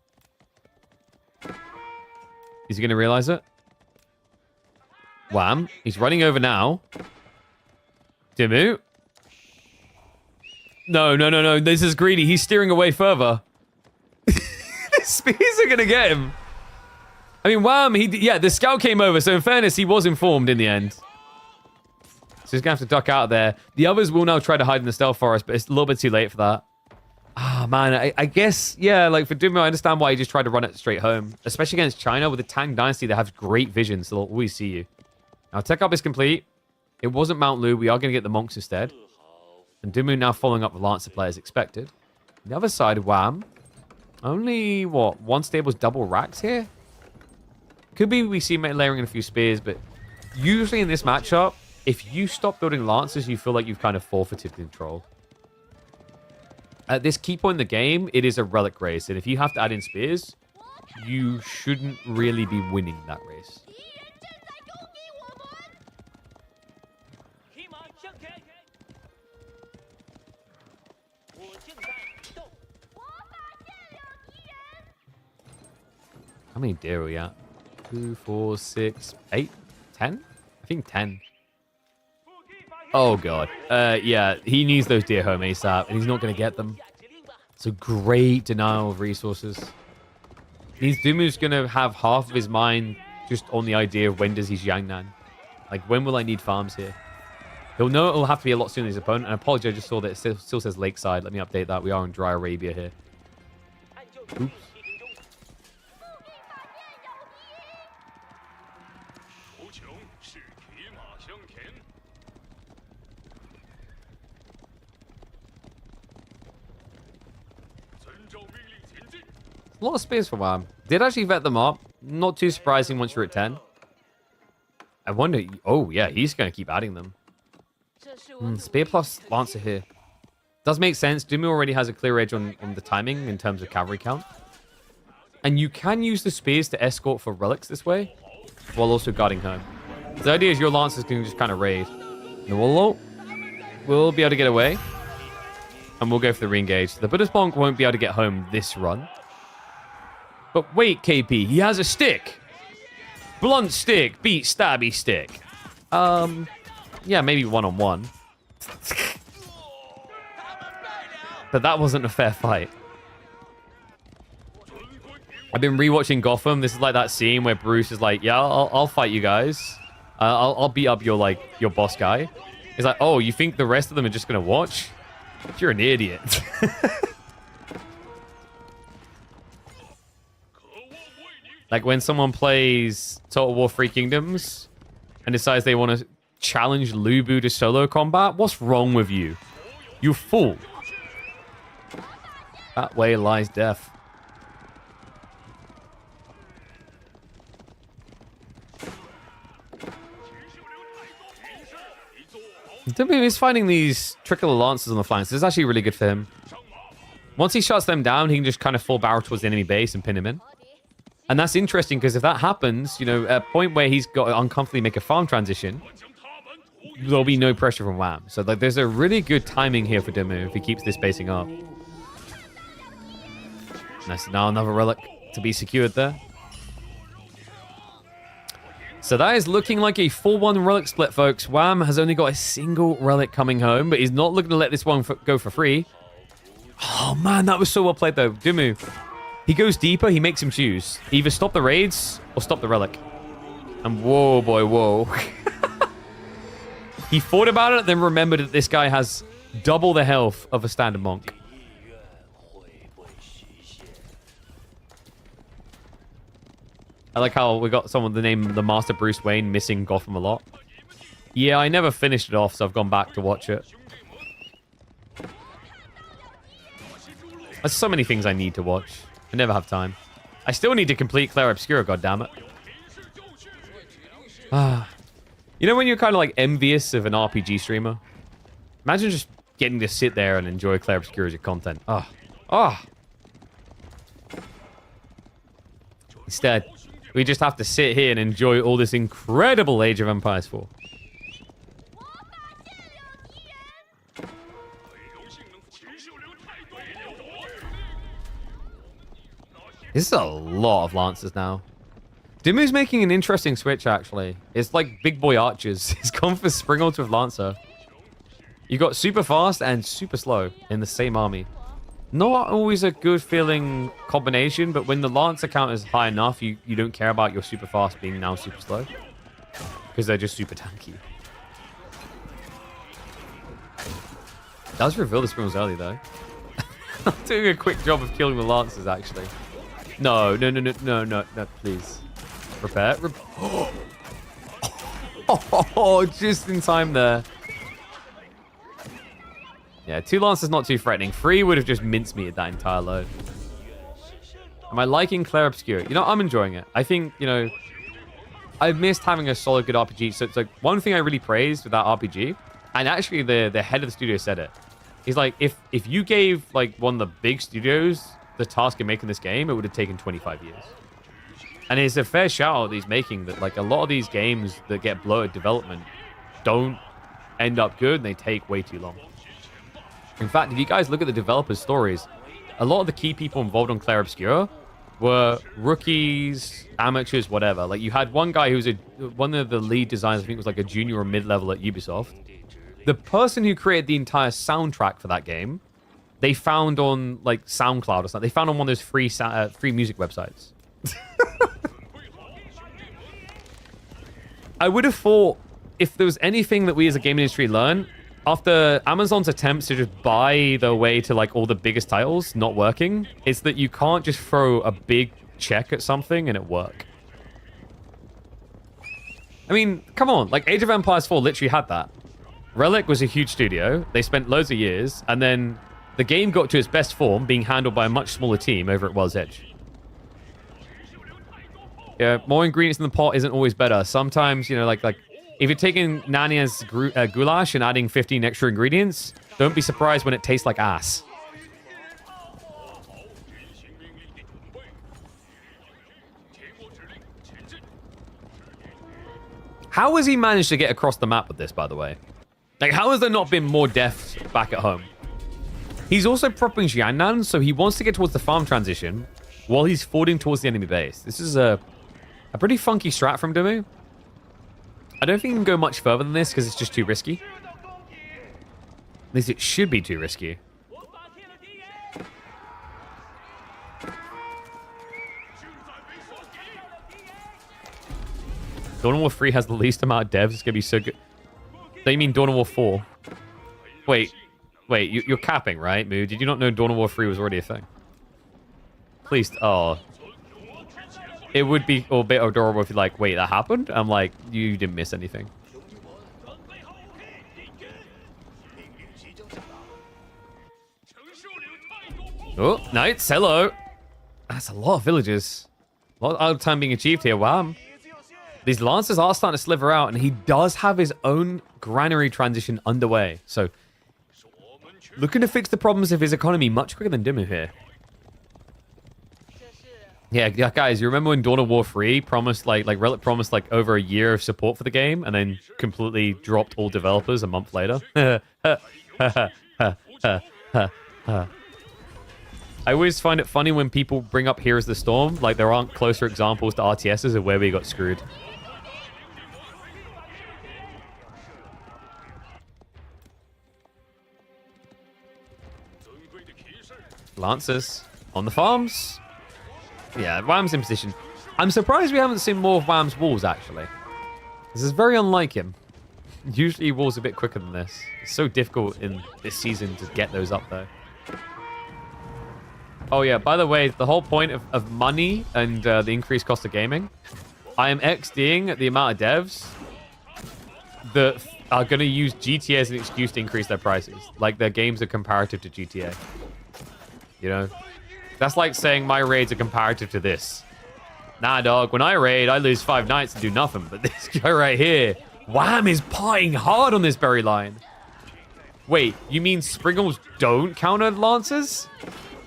Speaker 2: Is he going to realize it? Wham. He's running over now. Dimu. No. This is greedy. He's steering away further. The spears are going to get him. I mean, Wham. Yeah, the scout came over. So in fairness, he was informed in the end. So he's going to have to duck out there. The others will now try to hide in the stealth forest, but it's a little bit too late for that. Ah, man, I guess, yeah, like for Dumu, I understand why he just tried to run it straight home. Especially against China with the Tang Dynasty that has great vision, so they'll always see you. Now, tech up is complete. It wasn't Mount Lu. We are going to get the monks instead. And Dumu now following up the Lancer play as expected. The other side, Wham. Only, what, 1 stable's double racks here? Could be we see layering in a few spears, but usually in this matchup, if you stop building Lancers, you feel like you've kind of forfeited control. At this key point in the game, it is a relic race, and if you have to add in spears, you shouldn't really be winning that race. How many deer are we at? 2, 4, 6, 8, 10? I think 10. Oh, God. Yeah, he needs those deer home ASAP, and he's not going to get them. It's a great denial of resources. Means Dumu's going to have half of his mind just on the idea of when does he Jiangnan. Like, when will I need farms here? He'll know it'll have to be a lot sooner than his opponent. And I apologize, I just saw that it still says Lakeside. Let me update that. We are in Dry Arabia here. Oops. A lot of spears for Wham. Did actually vet them up. Not too surprising once you're at 10. I wonder... Oh, yeah, he's going to keep adding them. Spear plus Lancer here. Does make sense. Dumu already has a clear edge on the timing in terms of cavalry count. And you can use the spears to escort for relics this way, while also guarding home. The idea is your Lancers can just kind of raid. And we'll be able to get away. And we'll go for the re-engage. The Buddhist Bonk won't be able to get home this run. But wait, KP, he has a stick. Blunt stick, beat stabby stick. Yeah, maybe one-on-one. But that wasn't a fair fight. I've been rewatching Gotham. This is like that scene where Bruce is like, yeah, I'll fight you guys. I'll beat up your boss guy. He's like, oh, you think the rest of them are just going to watch? You're an idiot. Like when someone plays Total War 3 Kingdoms and decides they want to challenge Lubu to solo combat, what's wrong with you? You fool. That way lies death. He's finding these trickle lances on the flanks. This is actually really good for him. Once he shuts them down, he can just kind of full barrel towards the enemy base and pin him in. And that's interesting because if that happens, you know, at a point where he's got to uncomfortably make a farm transition, there'll be no pressure from Wham. So like, there's a really good timing here for Dimu if he keeps this spacing up. Nice. Now another relic to be secured there. So that is looking like a 4-1 relic split, folks. Wham has only got a single relic coming home, but he's not looking to let this one go for free. Oh, man, that was so well played, though. Dimu, he goes deeper, he makes him choose. Either stop the raids or stop the relic. And whoa, boy, whoa. He thought about it, then remembered that this guy has double the health of a standard monk. I like how we got someone with the name the Master Bruce Wayne missing Gotham a lot. Yeah, I never finished it off, so I've gone back to watch it. There's so many things I need to watch. I never have time. I still need to complete Claire Obscura, goddammit. You know when you're kind of like envious of an RPG streamer? Imagine just getting to sit there and enjoy Claire Obscura as your content. Instead, we just have to sit here and enjoy all this incredible Age of Empires 4. This is a lot of Lancers now. Dimu's making an interesting switch, actually. It's like big boy archers. He's gone for Springald with Lancer. You got super fast and super slow in the same army. Not always a good feeling combination, but when the Lancer count is high enough, you don't care about your super fast being now super slow. Because they're just super tanky. Does reveal the Springals early, though. I'm doing a quick job of killing the Lancers, actually. No, please. Repair. Oh, just in time there. Yeah, 2 Lancers not too threatening. 3 would have just mincemeated that entire load. Am I liking Claire Obscure? You know, I'm enjoying it. I think, you know, I've missed having a solid good RPG. So it's like one thing I really praised with that RPG, and actually the head of the studio said it. He's like, if you gave like one of the big studios the task of making this game, it would have taken 25 years. And it's a fair shout out that he's making that like a lot of these games that get bloated development don't end up good and they take way too long. In fact, if you guys look at the developers' stories, a lot of the key people involved on Claire Obscura were rookies, amateurs, whatever. Like you had one guy who was one of the lead designers, I think was like a junior or mid-level at Ubisoft. The person who created the entire soundtrack for that game, they found on like SoundCloud or something. They found on one of those free music websites. I would have thought if there was anything that we as a game industry learn, after Amazon's attempts to just buy their way to like all the biggest titles not working, it's that you can't just throw a big check at something and it work. I mean, come on, like Age of Empires 4 literally had that. Relic was a huge studio. They spent loads of years, and then the game got to its best form being handled by a much smaller team over at World's Edge. Yeah, more ingredients in the pot isn't always better. Sometimes, you know, like if you're taking Nanya's goulash and adding 15 extra ingredients, don't be surprised when it tastes like ass. How has he managed to get across the map with this, by the way? Like, how has there not been more deaths back at home? He's also propping Jiangnan, so he wants to get towards the farm transition while he's fording towards the enemy base. This is a pretty funky strat from Dumu. I don't think he can go much further than this because it's just too risky. At least it should be too risky. Dawn of War 3 has the least amount of devs. It's going to be so good. So you mean Dawn of War 4? Wait, you're capping, right, Moo? Did you not know Dawn of War 3 was already a thing? Please, oh. It would be a bit adorable if you're like, wait, that happened? I'm like, you didn't miss anything. Oh, Knights, hello. That's a lot of villages. A lot of time being achieved here, wow. These Lancers are starting to sliver out, and he does have his own granary transition underway. So, looking to fix the problems of his economy much quicker than Dimmu here. Yeah, guys, you remember when Dawn of War 3 promised, Relic promised, over a year of support for the game, and then completely dropped all developers a month later? I always find it funny when people bring up Heroes of the Storm, like there aren't closer examples to RTSs of where we got screwed. Lancers on the farms. Yeah, Wham's in position. I'm surprised we haven't seen more of Wham's walls, actually. This is very unlike him. Usually walls a bit quicker than this. It's so difficult in this season to get those up, though. Oh, yeah, by the way, the whole point of money and the increased cost of gaming, I am XDing the amount of devs that are going to use GTA as an excuse to increase their prices. Like, their games are comparative to GTA. You know? That's like saying my raids are comparative to this. Nah, dog. When I raid, I lose 5 nights and do nothing. But this guy right here, Wham is partying hard on this berry line. Wait, you mean Spriggles don't counter Lancers?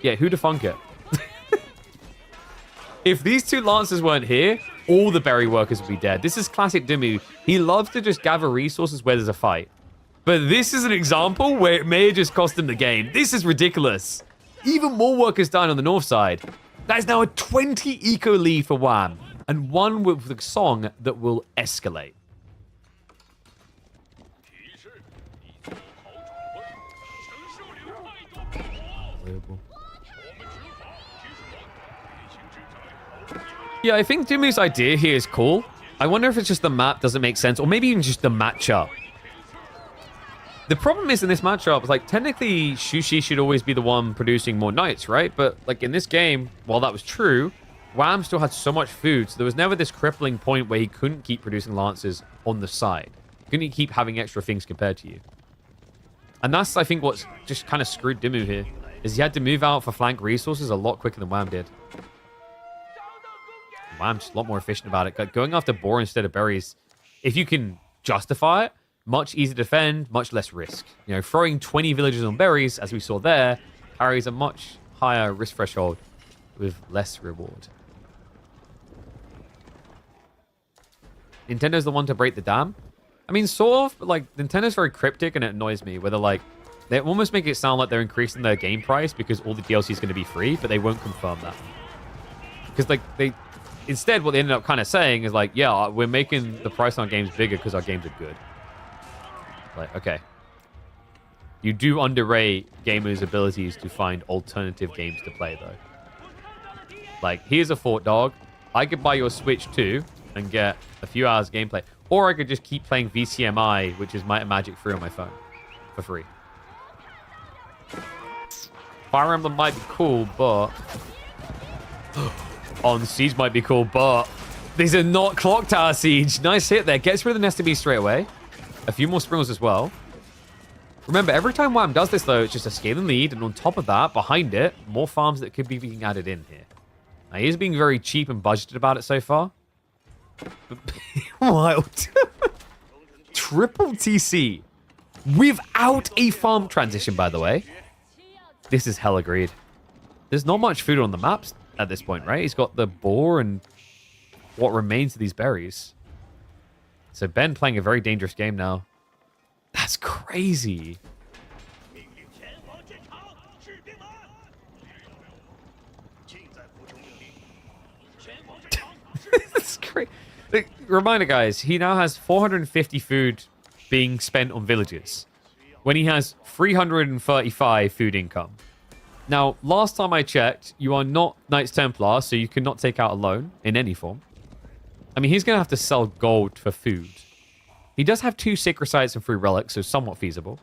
Speaker 2: Yeah, who'd have thunk it? If these 2 Lancers weren't here, all the berry workers would be dead. This is classic Dimmu. He loves to just gather resources where there's a fight. But this is an example where it may have just cost him the game. This is ridiculous. Even more workers dying on the north side. That is now a 20 eco lead for Wham. And one with a song that will escalate. Yeah, I think Dimmu's idea here is cool. I wonder if it's just the map doesn't make sense, or maybe even just the matchup. The problem is in this matchup, like, technically, Shushi should always be the one producing more knights, right? But, like, in this game, while that was true, Wham still had so much food, so there was never this crippling point where he couldn't keep producing lancers on the side. Couldn't keep having extra things compared to you. And that's, I think, what's just kind of screwed Dimmu here, is he had to move out for flank resources a lot quicker than Wham did. Wham's just a lot more efficient about it. Going after boar instead of berries, if you can justify it, much easier to defend, much less risk. You know, throwing 20 villagers on berries, as we saw there, carries a much higher risk threshold with less reward. Nintendo's the one to break the dam. I mean, sort of, but, like, Nintendo's very cryptic and it annoys me, where they're like, they almost make it sound like they're increasing their game price because all the DLC is going to be free, but they won't confirm that. Because, like, instead, what they ended up kind of saying is like, yeah, we're making the price on games bigger because our games are good. Like, okay. You do underrate gamers' abilities to find alternative games to play, though. Like, here's a Fort Dog. I could buy your Switch too and get a few hours of gameplay. Or I could just keep playing VCMI, which is Might and Magic 3 on my phone, for free. Fire Emblem might be cool, but... On Siege might be cool, but... These are not Clock Tower Siege. Nice hit there. Gets rid of the Nest of Beast straight away. A few more Sprinkles as well. Remember, every time Wham does this, though, it's just a scaling lead, and on top of that, behind it, more farms that could be being added in here. Now, he is being very cheap and budgeted about it so far. Wild. Triple TC. Without a farm transition, by the way. This is hella greed. There's not much food on the maps at this point, right? He's got the boar and what remains of these berries. So Ben playing a very dangerous game now. That's crazy. That's great. Reminder, guys, he now has 450 food being spent on villages when he has 335 food income. Now, last time I checked, you are not Knights Templar, so you cannot take out a loan in any form. I mean, he's going to have to sell gold for food. He does have 2 sacred sites and 3 relics, so somewhat feasible.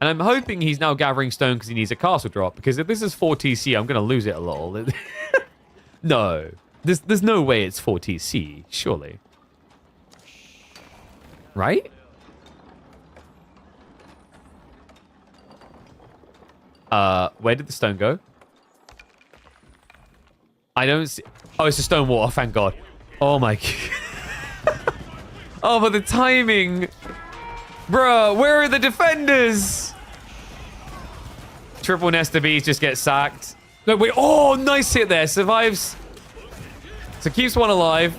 Speaker 2: And I'm hoping he's now gathering stone because he needs a castle drop, because if this is 4 TC, I'm going to lose it a little. No. There's no way it's 4 TC, surely. Right? Where did the stone go? I don't see... Oh, it's a stone wall. Oh, thank God. Oh, my... Oh, but the timing... Bruh, where are the defenders? Triple Nesta Bees just get sacked. No, wait. Oh, nice hit there. Survives. So keeps one alive.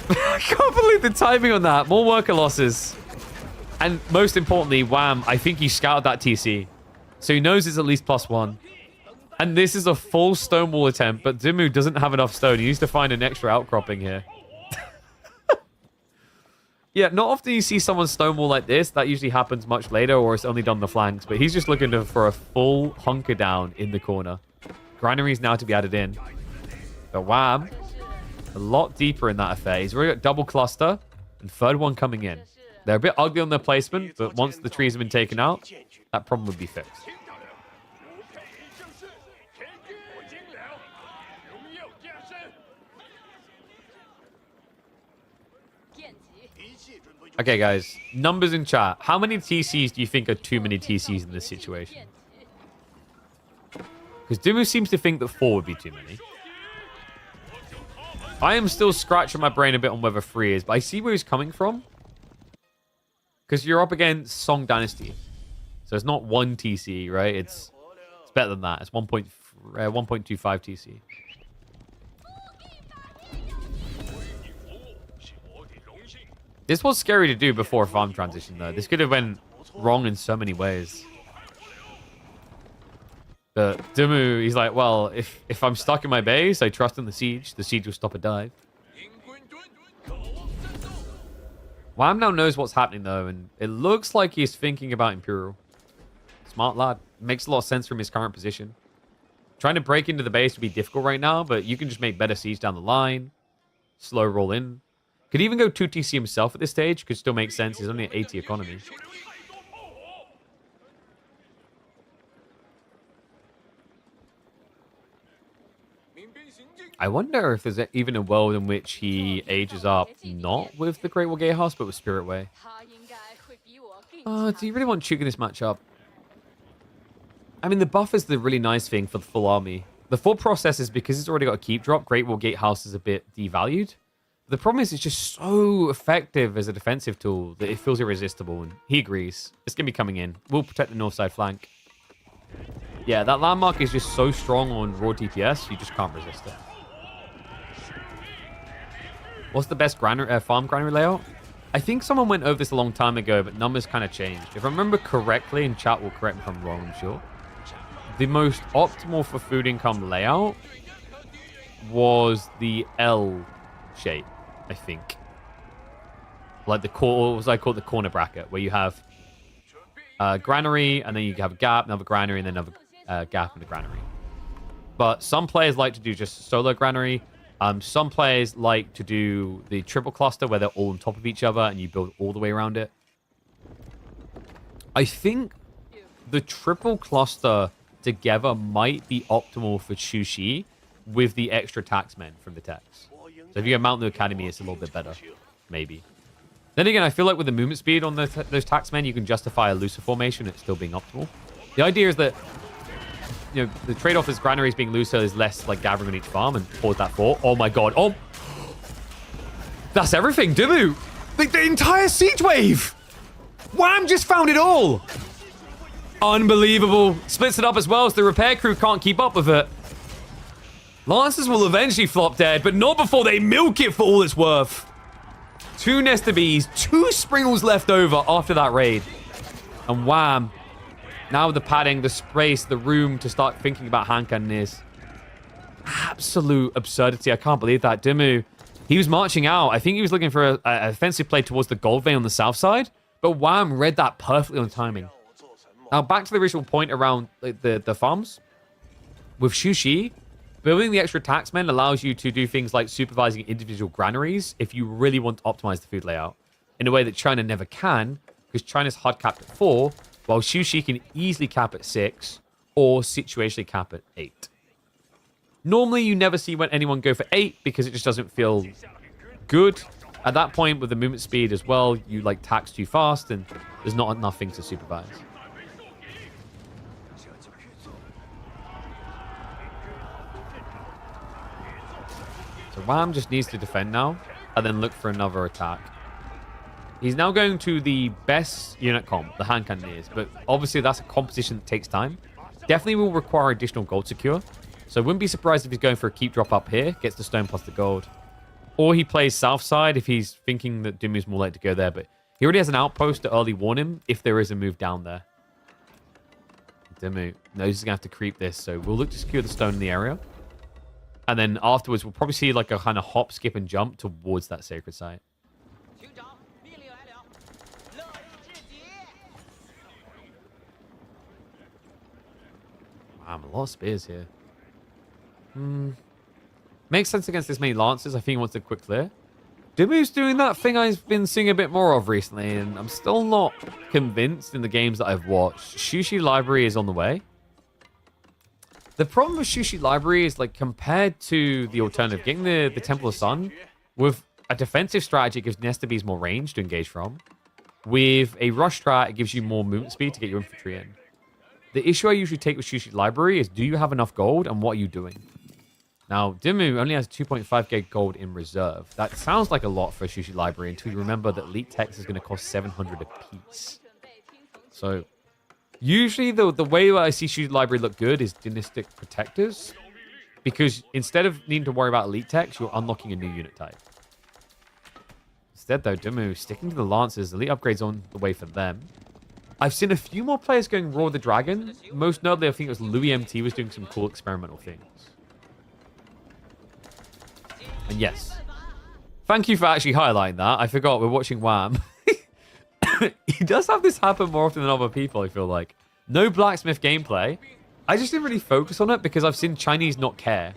Speaker 2: I can't believe the timing on that. More worker losses. And most importantly, Wham, I think he scouted that TC. So he knows it's at least +1. And this is a full stonewall attempt, but Dimu doesn't have enough stone. He needs to find an extra outcropping here. Yeah, not often you see someone stonewall like this. That usually happens much later, or it's only done the flanks. But he's just looking for a full hunker down in the corner. Granaries now to be added in. But Wham, a lot deeper in that affair. He's already got double cluster, and third one coming in. They're a bit ugly on their placement, but once the trees have been taken out, that problem would be fixed. Okay, guys. Numbers in chat. How many TCs do you think are too many TCs in this situation? Because Dimu seems to think that 4 would be too many. I am still scratching my brain a bit on whether 3 is, but I see where he's coming from. Because you're up against Song Dynasty. So it's not 1 TC, right? It's better than that. It's 1.25 TC. This was scary to do before a farm transition, though. This could have went wrong in so many ways. But Dimu, he's like, well, if I'm stuck in my base, I trust in the siege. The siege will stop a dive. Wham now knows what's happening, though, and it looks like he's thinking about Imperial. Smart lad. Makes a lot of sense from his current position. Trying to break into the base would be difficult right now, but you can just make better siege down the line. Slow roll in. Could even go 2 TC himself at this stage. Could still make sense. He's only at 80 economy. I wonder if there's even a world in which he ages up not with the Great Wall Gatehouse, but with Spirit Way. Do you really want Chuk in this matchup? I mean, the buff is the really nice thing for the full army. The full process is because it's already got a keep drop. Great Wall Gatehouse is a bit devalued. The problem is it's just so effective as a defensive tool that it feels irresistible, and he agrees. It's going to be coming in. We'll protect the north side flank. Yeah, that landmark is just so strong on raw DPS, you just can't resist it. What's the best farm granary layout? I think someone went over this a long time ago, but numbers kind of changed. If I remember correctly, and chat will correct me if I'm wrong, I'm sure. The most optimal for food income layout was the L shape, I think. Like the core, what was I called the corner bracket, where you have granary, and then you have a gap, another granary, and then another gap in the granary. But some players like to do just solo granary. Some players like to do the triple cluster, where they're all on top of each other, and you build all the way around it. I think the triple cluster together might be optimal for Chushi with the extra taxmen from the techs. So if you get Mountain Academy, it's a little bit better. Maybe. Then again, I feel like with the movement speed on those taxmen, you can justify a looser formation, it's still being optimal. The idea is that, you know, the trade-off is granaries being looser is less like gathering on each farm and pause that for. Oh my god. Oh, that's everything. Dimu, the entire siege wave. Wham just found it all. Unbelievable. Splits it up as well, so the repair crew can't keep up with it. Lancers will eventually flop dead, but not before they milk it for all it's worth. 2 Nesta Bees, 2 Springles left over after that raid. And wham. Now the padding, the space, the room to start thinking about hand cannoneers. Absolute absurdity. I can't believe that. Dimu, he was marching out. I think he was looking for a offensive play towards the gold vein on the south side. But wham, read that perfectly on timing. Now back to the original point around the farms. With Shushi, building the extra taxmen allows you to do things like supervising individual granaries if you really want to optimize the food layout. In a way that China never can, because China's hard capped at 4, while Shushi can easily cap at 6 or situationally cap at 8. Normally, you never see when anyone go for 8 because it just doesn't feel good. At that point, with the movement speed as well, you like tax too fast and there's not enough things to supervise. So Ram just needs to defend now and then look for another attack. He's now going to the best unit comp, the hand cannoneers, but obviously that's a composition that takes time. Definitely will require additional gold secure, so wouldn't be surprised if he's going for a keep drop up here, gets the stone plus the gold. Or he plays south side if he's thinking that Dimu's more likely to go there, but he already has an outpost to early warn him if there is a move down there. Dimu knows he's going to have to creep this, so we'll look to secure the stone in the area. And then afterwards, we'll probably see like a kind of hop, skip, and jump towards that sacred site. Wow, a lot of spears here. Makes sense against this many lancers. I think he wants a quick clear. Dimu's doing that thing I've been seeing a bit more of recently, and I'm still not convinced in the games that I've watched. Shushi Library is on the way. The problem with Shushi Library is, like, compared to the alternative, getting the Temple of Sun, with a defensive strategy, it gives Nesta Bees more range to engage from. With a rush strat, it gives you more movement speed to get your infantry in. The issue I usually take with Shushi Library is, do you have enough gold, and what are you doing? Now, Dimu only has 2.5 gig gold in reserve. That sounds like a lot for a Shushi Library until you remember that Elite Text is going to cost 700 apiece. So, usually the way I see Shushi Library look good is Dynastic Protectors, because instead of needing to worry about Elite Text, you're unlocking a new unit type. Instead, though, Dimu sticking to the Lancers, Elite upgrades on the way for them. I've seen a few more players going Roar the Dragon. Most notably, I think it was Louis MT was doing some cool experimental things. And yes, thank you for actually highlighting that. I forgot we're watching Wham. He does have this happen more often than other people, I feel like. No blacksmith gameplay. I just didn't really focus on it because I've seen Chinese not care.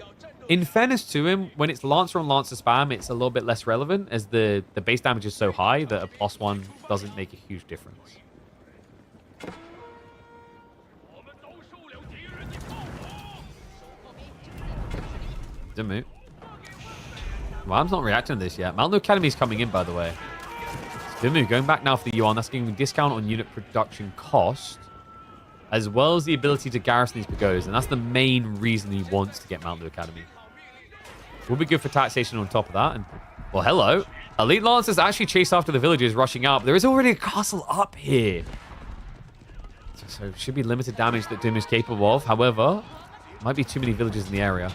Speaker 2: In fairness to him, when it's Lancer on Lancer spam, it's a little bit less relevant as the base damage is so high that a +1 doesn't make a huge difference. Dimu. Well, I'm not reacting to this yet. Mountain Academy's coming in, by the way. Dimu going back now for the Yuan. That's giving a discount on unit production cost, as well as the ability to garrison these pagodas. And that's the main reason he wants to get Mountain Academy. Will be good for taxation on top of that. And, well, hello. Elite Lancers actually chase after the villagers rushing up. There is already a castle up here. So it should be limited damage that Dimu is capable of. However, might be too many villagers in the area.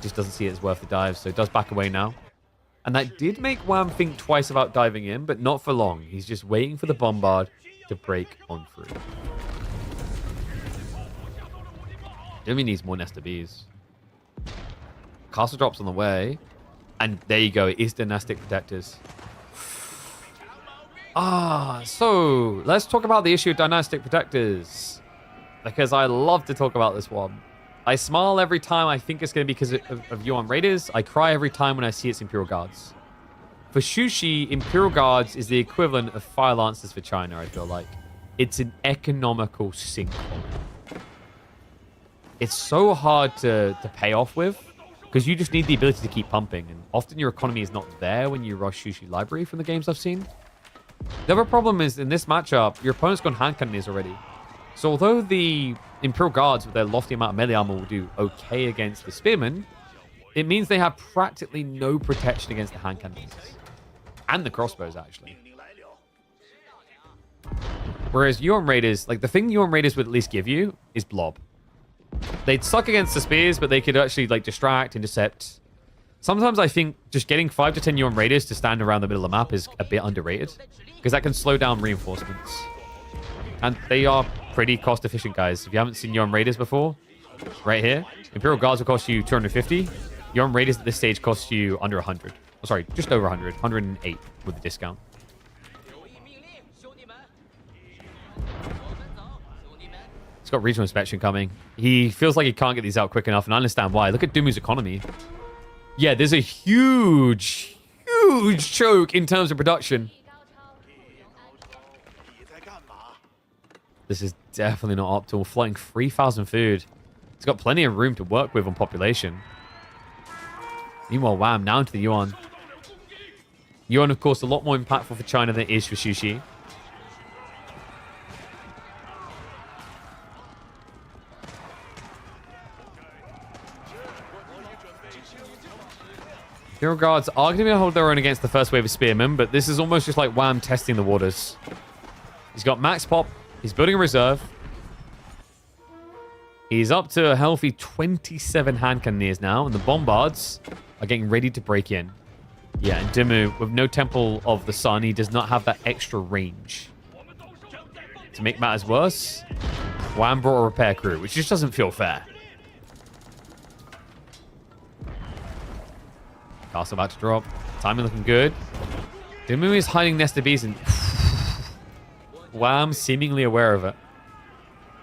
Speaker 2: Just doesn't see it as worth the dive, so it does back away now. And that did make Wham think twice about diving in, but not for long. He's just waiting for the bombard to break on through. Dimu needs more Nesta Bees. Castle drops on the way. And there you go, it is Dynastic Protectors. So let's talk about the issue of Dynastic Protectors, because I love to talk about this one. I smile every time I think it's going to be because of Yuan Raiders. I cry every time when I see its Imperial Guards. For Shushi, Imperial Guards is the equivalent of Fire Lancers for China, I feel like. It's an economical sinkhole. It's so hard to pay off with. because you just need the ability to keep pumping, and often your economy is not there when you rush Sushi Library from the games I've seen. The other problem is in this matchup, your opponent's got hand cannons already. So although the Imperial Guards with their lofty amount of melee armor will do okay against the Spearmen, it means they have practically no protection against the hand cannons. And the crossbows, actually. Whereas Yuan Raiders, like the thing Yuan Raiders would at least give you is blob. They'd suck against the spears, but they could actually like distract, intercept. Sometimes I think just getting 5 to 10 Yuan Raiders to stand around the middle of the map is a bit underrated, because that can slow down reinforcements. And they are pretty cost efficient, guys. If you haven't seen Yuan Raiders before, right here, Imperial Guards will cost you 250. Yuan Raiders at this stage cost you under 100. Oh, sorry, just over 100. 108 with the discount. He's got regional inspection coming. He feels like he can't get these out quick enough, and I understand why. Look at Dumu's economy. Yeah, there's a huge choke in terms of production. This is definitely not optimal. Flooding 3,000 food. He's got plenty of room to work with on population. Meanwhile, Wham, now into the Yuan. Yuan, of course, a lot more impactful for China than it is for Sushi. Imperial Guards are going to be able to hold their own against the first wave of Spearmen, but this is almost just like Wham testing the waters. He's got max pop. He's building a reserve. He's up to a healthy 27 hand cannoneers now, and the Bombards are getting ready to break in. Yeah, and Dimu, with no Temple of the Sun, he does not have that extra range. To make matters worse, Wham brought a repair crew, which just doesn't feel fair. Castle about to drop. Timing looking good. Dimu is hiding Nesta Bees, and Wham seemingly aware of it.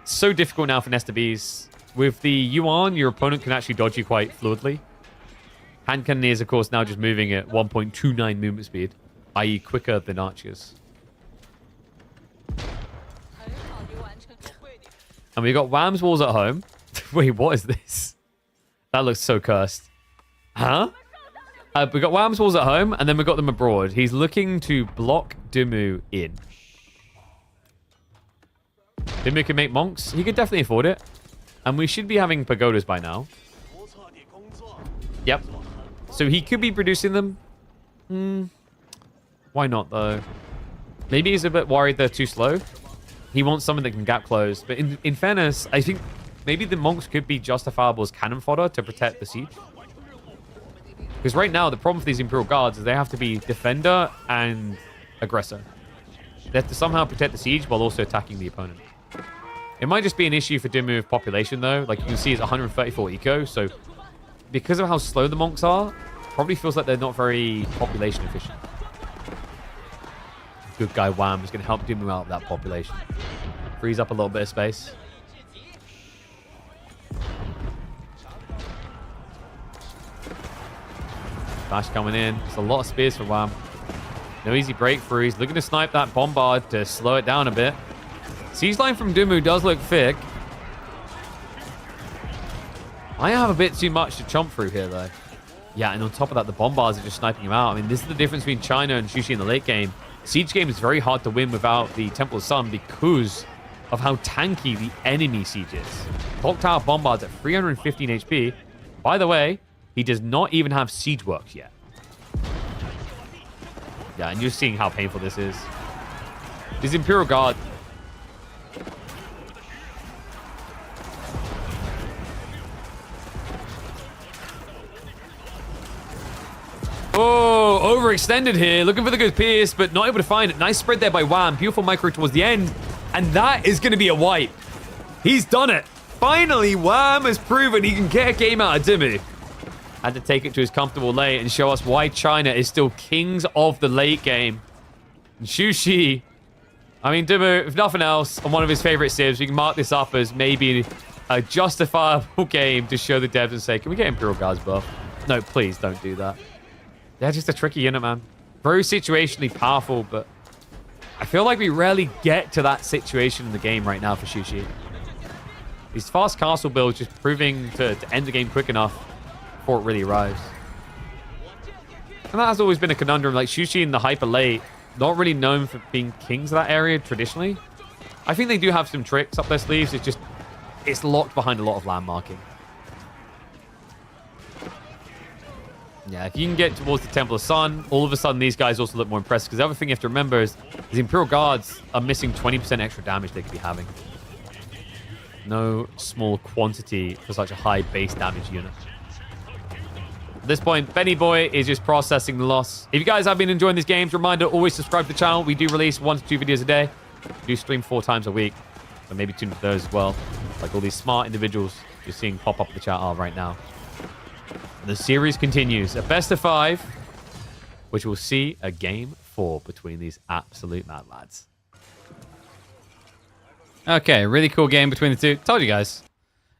Speaker 2: So difficult now for Nesta Bees. With the Yuan, your opponent can actually dodge you quite fluidly. Hand Cannoneers, of course, now just moving at 1.29 movement speed, i.e. quicker than archers. And we got Wham's walls at home. Wait, what is this? That looks so cursed. Huh? We got Wham's walls at home, and then we got them abroad. He's looking to block Dimu in. Dimu can make monks. He could definitely afford it. And we should be having pagodas by now. Yep. So he could be producing them. Why not, though? Maybe he's a bit worried they're too slow. He wants someone that can gap close. But in fairness, I think maybe the monks could be justifiable as cannon fodder to protect the siege. Because right now, the problem for these Imperial Guards is they have to be defender and aggressor. They have to somehow protect the siege while also attacking the opponent. It might just be an issue for Dimu with population, though. Like you can see, it's 134 eco. So because of how slow the monks are, probably feels like they're not very population efficient. Good guy Wham is going to help Dimu out of that population. Frees up a little bit of space. Bash coming in. It's a lot of spears for Wham. No easy breakthrough. He's looking to snipe that bombard to slow it down a bit. Siege line from Dimu does look thick. I have a bit too much to chomp through here, though. Yeah, and on top of that, the bombards are just sniping him out. I mean, this is the difference between China and Sushi in the late game. Siege game is very hard to win without the Temple of Sun because of how tanky the enemy siege is. Clock Tower bombards at 315 HP. By the way, he does not even have siege works yet. Yeah, and you're seeing how painful this is. This Imperial Guard... Oh, overextended here. Looking for the good pierce, but not able to find it. Nice spread there by Wham. Beautiful micro towards the end. And that is going to be a wipe. He's done it. Finally, Wham has proven he can get a game out of Dimu. Had to take it to his comfortable late and show us why China is still kings of the late game. And Sushi, I mean, Dimu, if nothing else, on one of his favorite civs, we can mark this up as maybe a justifiable game to show the devs and say, can we get Imperial Guards buff? No, please don't do that. They're just a tricky unit, man. Very situationally powerful, but I feel like we rarely get to that situation in the game right now for Sushi. These fast castle builds just proving to end the game quick enough before it really arrives. And that has always been a conundrum. Like, Xuxi and the Hyper Late, not really known for being kings of that area traditionally. I think they do have some tricks up their sleeves. It's just, it's locked behind a lot of landmarking. Yeah, if you can get towards the Temple of Sun, all of a sudden these guys also look more impressive. Because the other thing you have to remember is the Imperial Guards are missing 20% extra damage they could be having. No small quantity for such a high base damage unit. At this point, Benny Boy is just processing the loss. If you guys have been enjoying these games, reminder, always subscribe to the channel. We do release 1 to 2 videos a day. We do stream 4 times a week. So maybe tune into those as well. Like all these smart individuals you're seeing pop up in the chat are right now. The series continues. A best of 5, which will see a game 4 between these absolute mad lads.
Speaker 1: Okay, really cool game between the two. Told you guys.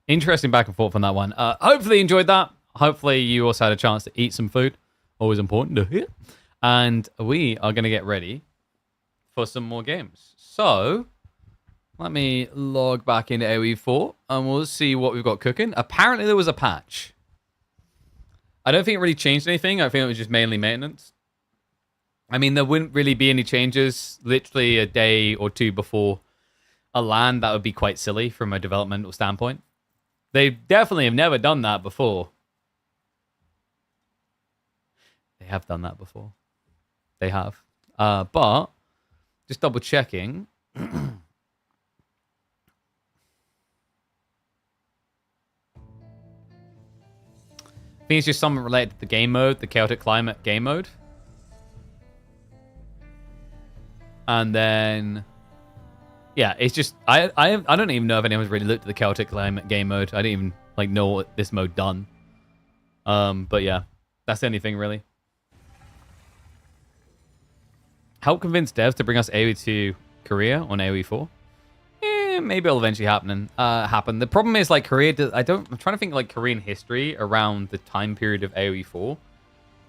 Speaker 1: Interesting back and forth on that one. Hopefully you enjoyed that. Hopefully you also had a chance to eat some food. Always important to hear. And we are going to get ready for some more games. So, let me log back into AoE 4 and we'll see what we've got cooking. Apparently there was a patch. I don't think it really changed anything. I think it was just mainly maintenance. I mean, there wouldn't really be any changes literally a day or two before a LAN. That would be quite silly from a developmental standpoint. They definitely have never done that before. They have done that before. They have. But, just double checking. I think it's just something related to the game mode, the Chaotic Climate game mode. And then, yeah, it's just I don't even know if anyone's really looked at the Chaotic Climate game mode. I didn't even like know what this mode done. But yeah, that's the only thing really. Help convince devs to bring us AoE to Korea on AoE 4. Maybe it'll eventually happen. The problem is like Korea. I'm trying to think like Korean history around the time period of AoE 4.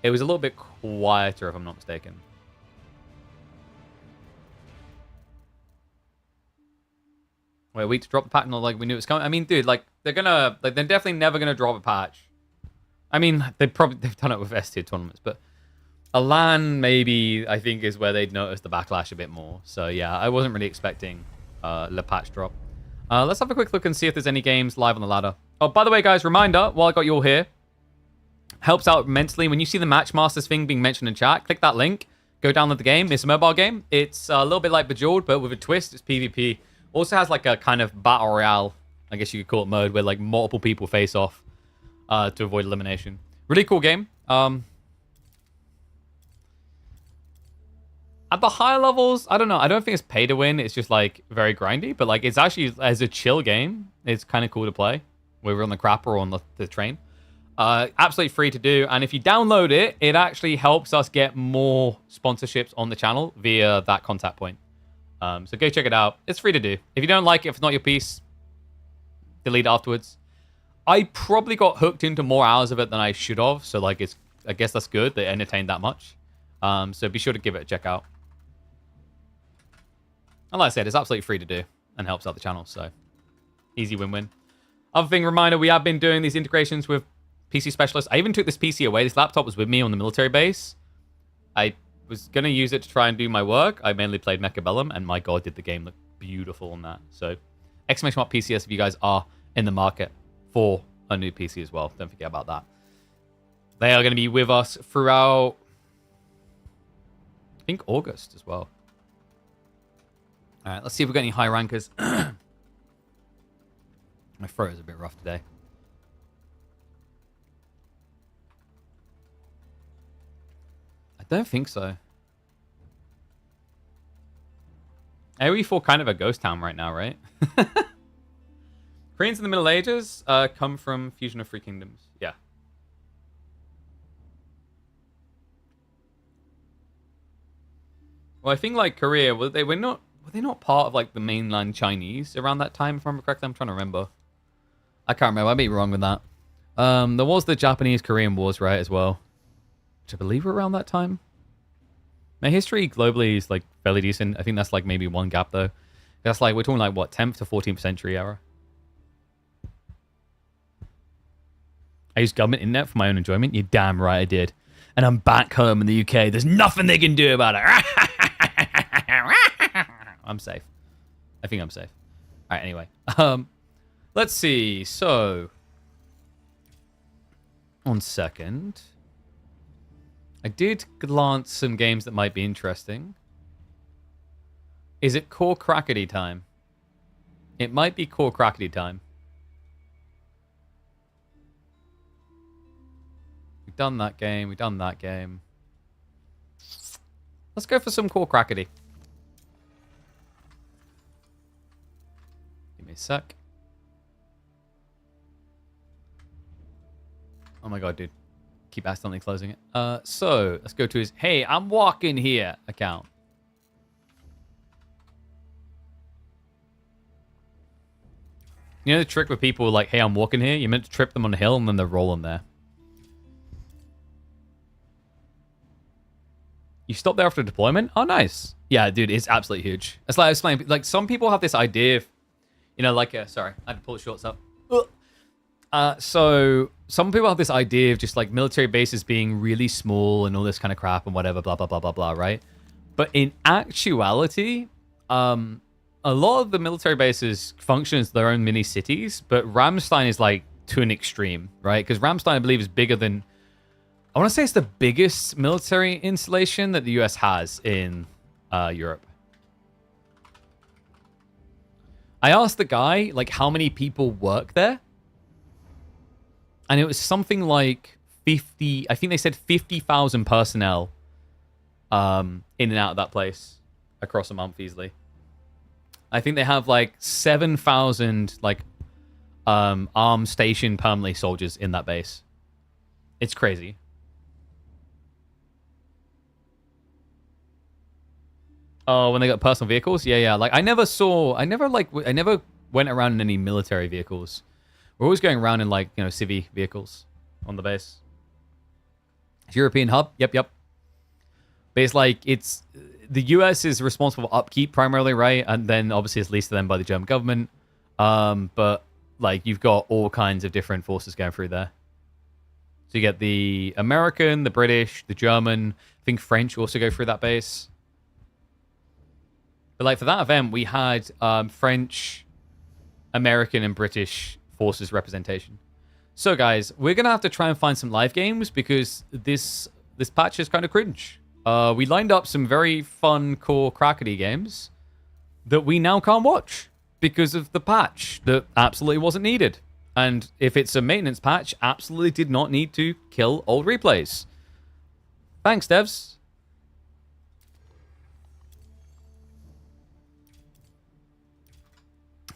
Speaker 1: It was a little bit quieter, if I'm not mistaken. Wait a week to drop the patch, not like we knew it was coming. I mean, dude, like they're definitely never gonna drop a patch. I mean, they've done it with S-tier tournaments, but a LAN maybe I think is where they'd notice the backlash a bit more. So yeah, I wasn't really expecting the patch drop. Let's have a quick look and see if there's any games live on the ladder. Oh, by the way, guys, reminder while I got you all here, helps out immensely when you see the Matchmasters thing being mentioned in chat. Click that link, go download the game. It's a mobile game. It's a little bit like Bejeweled, but with a twist. It's PvP. Also has like a kind of battle royale, I guess you could call it, mode where like multiple people face off to avoid elimination. Really cool game. At the higher levels, I don't know. I don't think it's pay to win. It's just like very grindy, but like it's actually as a chill game. It's kind of cool to play. Whether on the crapper or on the train. Absolutely free to do. And if you download it, it actually helps us get more sponsorships on the channel via that contact point. So go check it out. It's free to do. If you don't like it, if it's not your piece, delete it afterwards. I probably got hooked into more hours of it than I should have. So like I guess that's good. They entertained that much. So be sure to give it a check out. And like I said, it's absolutely free to do and helps out the channel. So easy win-win. Other thing, reminder, we have been doing these integrations with PC specialists. I even took this PC away. This laptop was with me on the military base. I was going to use it to try and do my work. I mainly played Mechabellum, and my god, did the game look beautiful on that. So, exclamation mark PCS if you guys are in the market for a new PC as well. Don't forget about that. They are going to be with us throughout, I think, August as well. All right, let's see if we've got any high rankers. My throat is a bit rough today. I don't think so. AoE 4 kind of a ghost town right now, right? Koreans in the Middle Ages come from fusion of 3 kingdoms. Yeah. Well, I think like Korea, were they not part of like the mainland Chinese around that time, if I remember correctly? I'm trying to remember. I can't remember. I may be wrong with that. There was the Japanese-Korean Wars, right, as well. Which I believe were around that time. My history globally is like fairly decent. I think that's like maybe one gap though. That's like, we're talking like what, 10th to 14th century era. I used government internet for my own enjoyment. You're damn right I did. And I'm back home in the UK. There's nothing they can do about it. I'm safe. I think I'm safe. All right, anyway. Let's see. So, 1 second. I did glance some games that might be interesting. Is it Core Crackety time? It might be Core Crackety time. We've done that game. We've done that game. Let's go for some Core Crackety. Give me a sec. Oh my god, dude. Keep accidentally closing it. So, let's go to his "Hey, I'm walking here" account. You know the trick with people like, "Hey, I'm walking here"? You're meant to trip them on a hill and then they're rolling there. You stop there after deployment? Oh, nice. Yeah, dude, it's absolutely huge. It's like I was explaining, like some people have this idea of, you know, like, sorry, I had to pull the shorts up. So some people have this idea of just like military bases being really small and all this kind of crap and whatever, blah, blah, blah, blah, blah, right? But in actuality, a lot of the military bases function as their own mini cities, but Ramstein is like to an extreme, right? Because Ramstein, I believe, is bigger than, I want to say it's the biggest military installation that the US has in Europe. I asked the guy, like, how many people work there? And it was something like 50, I think they said 50,000 personnel in and out of that place across a month easily. I think they have like 7,000 like armed station permanently soldiers in that base. It's crazy. Oh, when they got personal vehicles? Yeah, yeah. Like I never went around in any military vehicles. We're always going around in like, you know, civvy vehicles on the base. European hub? Yep. But it's like, the US is responsible for upkeep primarily, right? And then obviously it's leased to them by the German government. But like you've got all kinds of different forces going through there. So you get the American, the British, the German, I think French also go through that base. But like for that event, we had French, American, and British forces representation. So guys, we're gonna have to try and find some live games because this patch is kind of cringe. We lined up some very fun core crackety games that we now can't watch because of the patch that absolutely wasn't needed. And if it's a maintenance patch, absolutely did not need to kill old replays. Thanks, devs.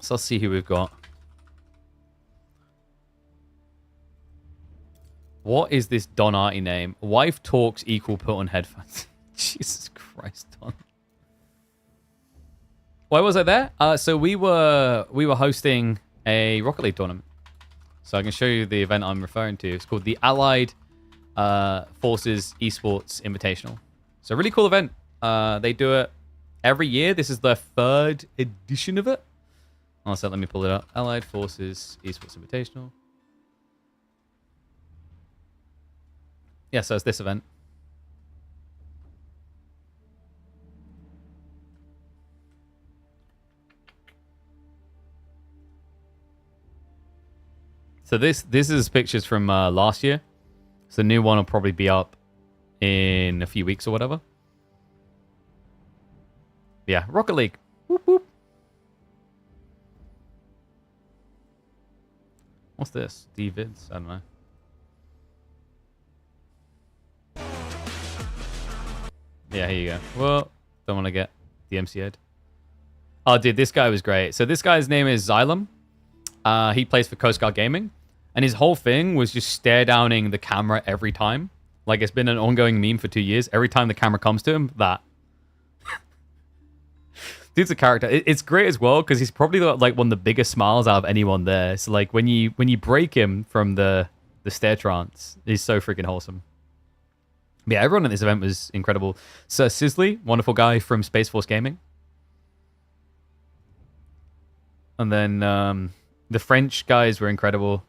Speaker 1: So let's see who we've got. What is this Don Artie name? Wife talks equal put on headphones. Jesus Christ, Don. Why was I there? So we were hosting a Rocket League tournament. So I can show you the event I'm referring to. It's called the Allied Forces Esports Invitational. It's a really cool event. They do it every year. This is the 3rd edition of it. Also, let me pull it up. Allied Forces Esports Invitational. Yeah, so it's this event. So this is pictures from last year. So the new one will probably be up in a few weeks or whatever. Yeah, Rocket League. Whoop, whoop. What's this? DVids? I don't know. Yeah, here you go. Well, don't want to get the MC'd. Oh, dude, this guy was great. So this guy's name is Xylem. He plays for Coast Guard Gaming. And his whole thing was just stare downing the camera every time. Like, it's been an ongoing meme for 2 years. Every time the camera comes to him, that. Dude's a character. It's great as well because he's probably like one of the biggest smiles out of anyone there. So like when you break him from the stare trance, he's so freaking wholesome. But yeah, everyone at this event was incredible. Sir Sisley, wonderful guy from Space Force Gaming. And then the French guys were incredible.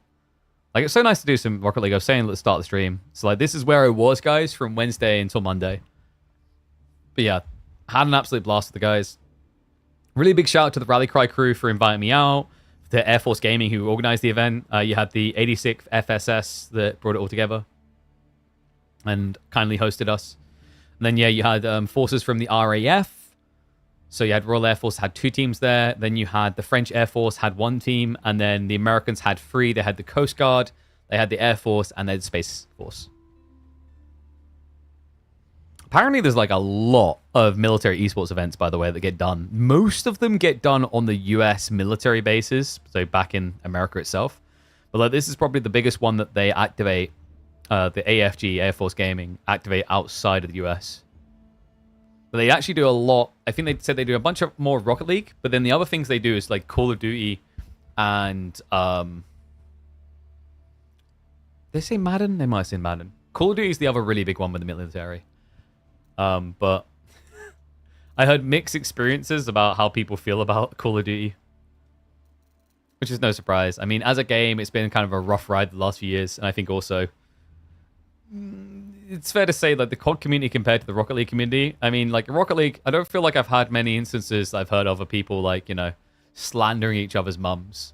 Speaker 1: Like, it's so nice to do some Rocket League. I was saying at the start of the stream. So, like, this is where I was, guys, from Wednesday until Monday. But yeah, had an absolute blast with the guys. Really big shout out to the Rally Cry crew for inviting me out. The Air Force Gaming who organized the event. You had the 86th FSS that brought it all together and kindly hosted us. And then, yeah, you had forces from the RAF. So you had Royal Air Force had 2 teams there. Then you had the French Air Force had 1 team. And then the Americans had 3. They had the Coast Guard, they had the Air Force, and they had the Space Force. Apparently there's like a lot of military esports events, by the way, that get done. Most of them get done on the US military bases, so back in America itself. But like, this is probably the biggest one that they activate, the AFG, Air Force Gaming, activate outside of the US. But they actually do a lot. I think they said they do a bunch of more Rocket League, but then the other things they do is like Call of Duty and they say Madden? They might say Madden. Call of Duty is the other really big one with the military. But I heard mixed experiences about how people feel about Call of Duty, which is no surprise. I mean, as a game, it's been kind of a rough ride the last few years, and I think also it's fair to say like the COD community compared to the Rocket League community. I mean, like Rocket League, I don't feel like I've had many instances I've heard of people like, you know, slandering each other's mums.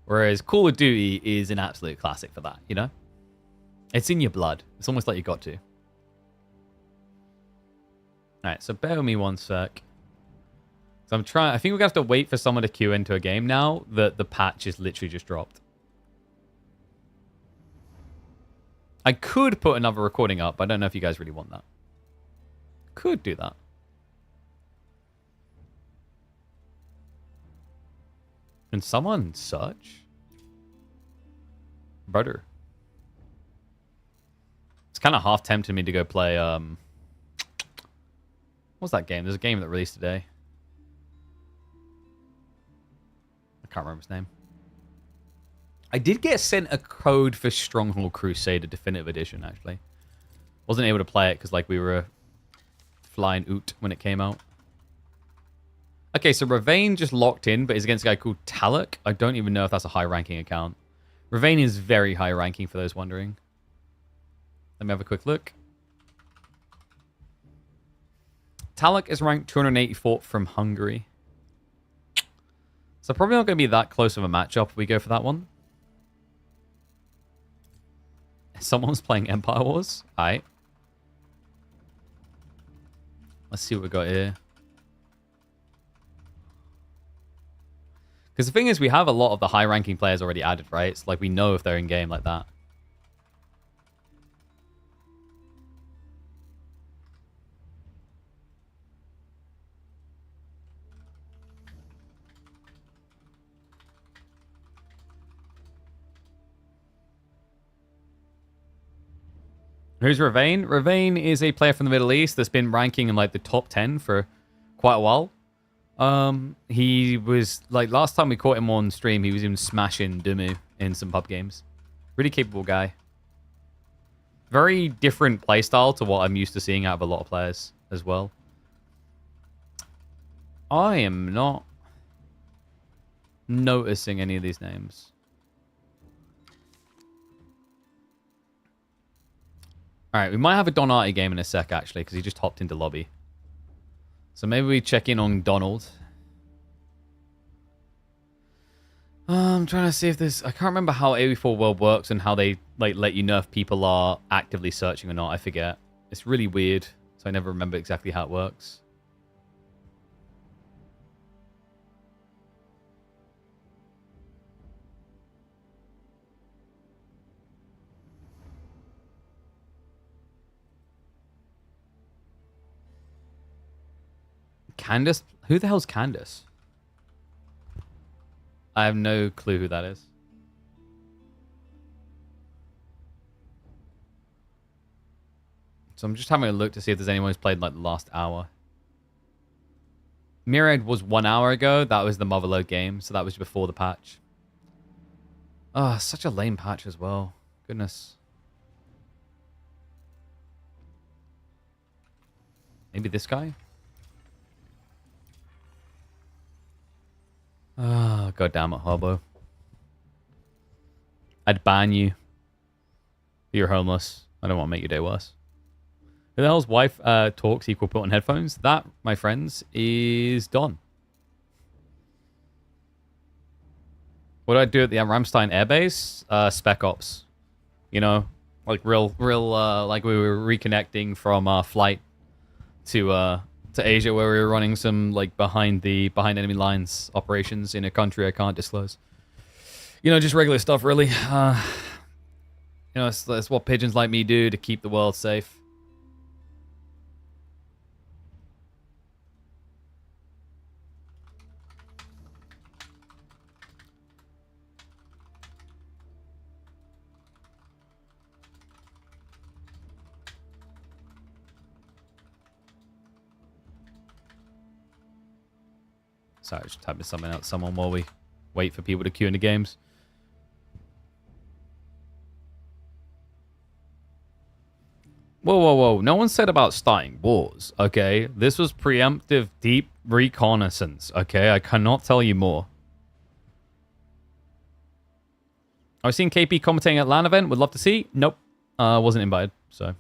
Speaker 1: Whereas Call of Duty is an absolute classic for that, you know? It's in your blood. It's almost like you got to. Alright, so bear with me one sec. So I think we're gonna have to wait for someone to queue into a game now that the patch is literally just dropped. I could put another recording up, but I don't know if you guys really want that. Could do that. Can someone search? Brother. It's kind of half tempting me to go play, what's that game? There's a game that released today. I can't remember its name. I did get sent a code for Stronghold Crusader Definitive Edition, actually. Wasn't able to play it because, like, we were flying oot when it came out. Okay, so Ravane just locked in, but is against a guy called Talak. I don't even know if that's a high-ranking account. Ravane is very high-ranking, for those wondering. Let me have a quick look. Talak is ranked 284th from Hungary. So probably not going to be that close of a matchup if we go for that one. Someone's playing Empire Wars. Alright. Let's see what we got here. Because the thing is, we have a lot of the high-ranking players already added, right? It's like we know if they're in game like that. Who's Ravane? Ravane is a player from the Middle East that's been ranking in like the top 10 for quite a while. He was like last time we caught him on stream, he was even smashing Dumu in some pub games. Really capable guy. Very different playstyle to what I'm used to seeing out of a lot of players as well. I am not noticing any of these names. Alright, we might have a Donati game in a sec, actually, because he just hopped into lobby. So maybe we check in on Donald. I'm trying to see if there's... I can't remember how AV4 World works and how they like let you know if people are actively searching or not. I forget. It's really weird, so I never remember exactly how it works. Candace? Who the hell's Candace? I have no clue who that is. So I'm just having a look to see if there's anyone who's played like the last hour. Myriad was 1 hour ago. That was the Motherload game, so that was before the patch. Oh, such a lame patch as well. Goodness. Maybe this guy? Oh, god damn it, Hobo. I'd ban you. You're homeless. I don't want to make your day worse. Who the hell's wife talks equal put on headphones? That, my friends, is Don. What do I do at the Ramstein Air Base? Spec Ops. You know, like real, like we were reconnecting from our flight to Asia, where we were running some like behind enemy lines operations in a country I can't disclose. You know, just regular stuff, really. You know, it's what pigeons like me do to keep the world safe. Sorry, just typing something out to someone while we wait for people to queue into games. Whoa, whoa, whoa. No one said about starting wars, okay? This was preemptive deep reconnaissance, okay? I cannot tell you more. I've seen KP commentating at LAN event. Would love to see. Nope. Wasn't invited, so.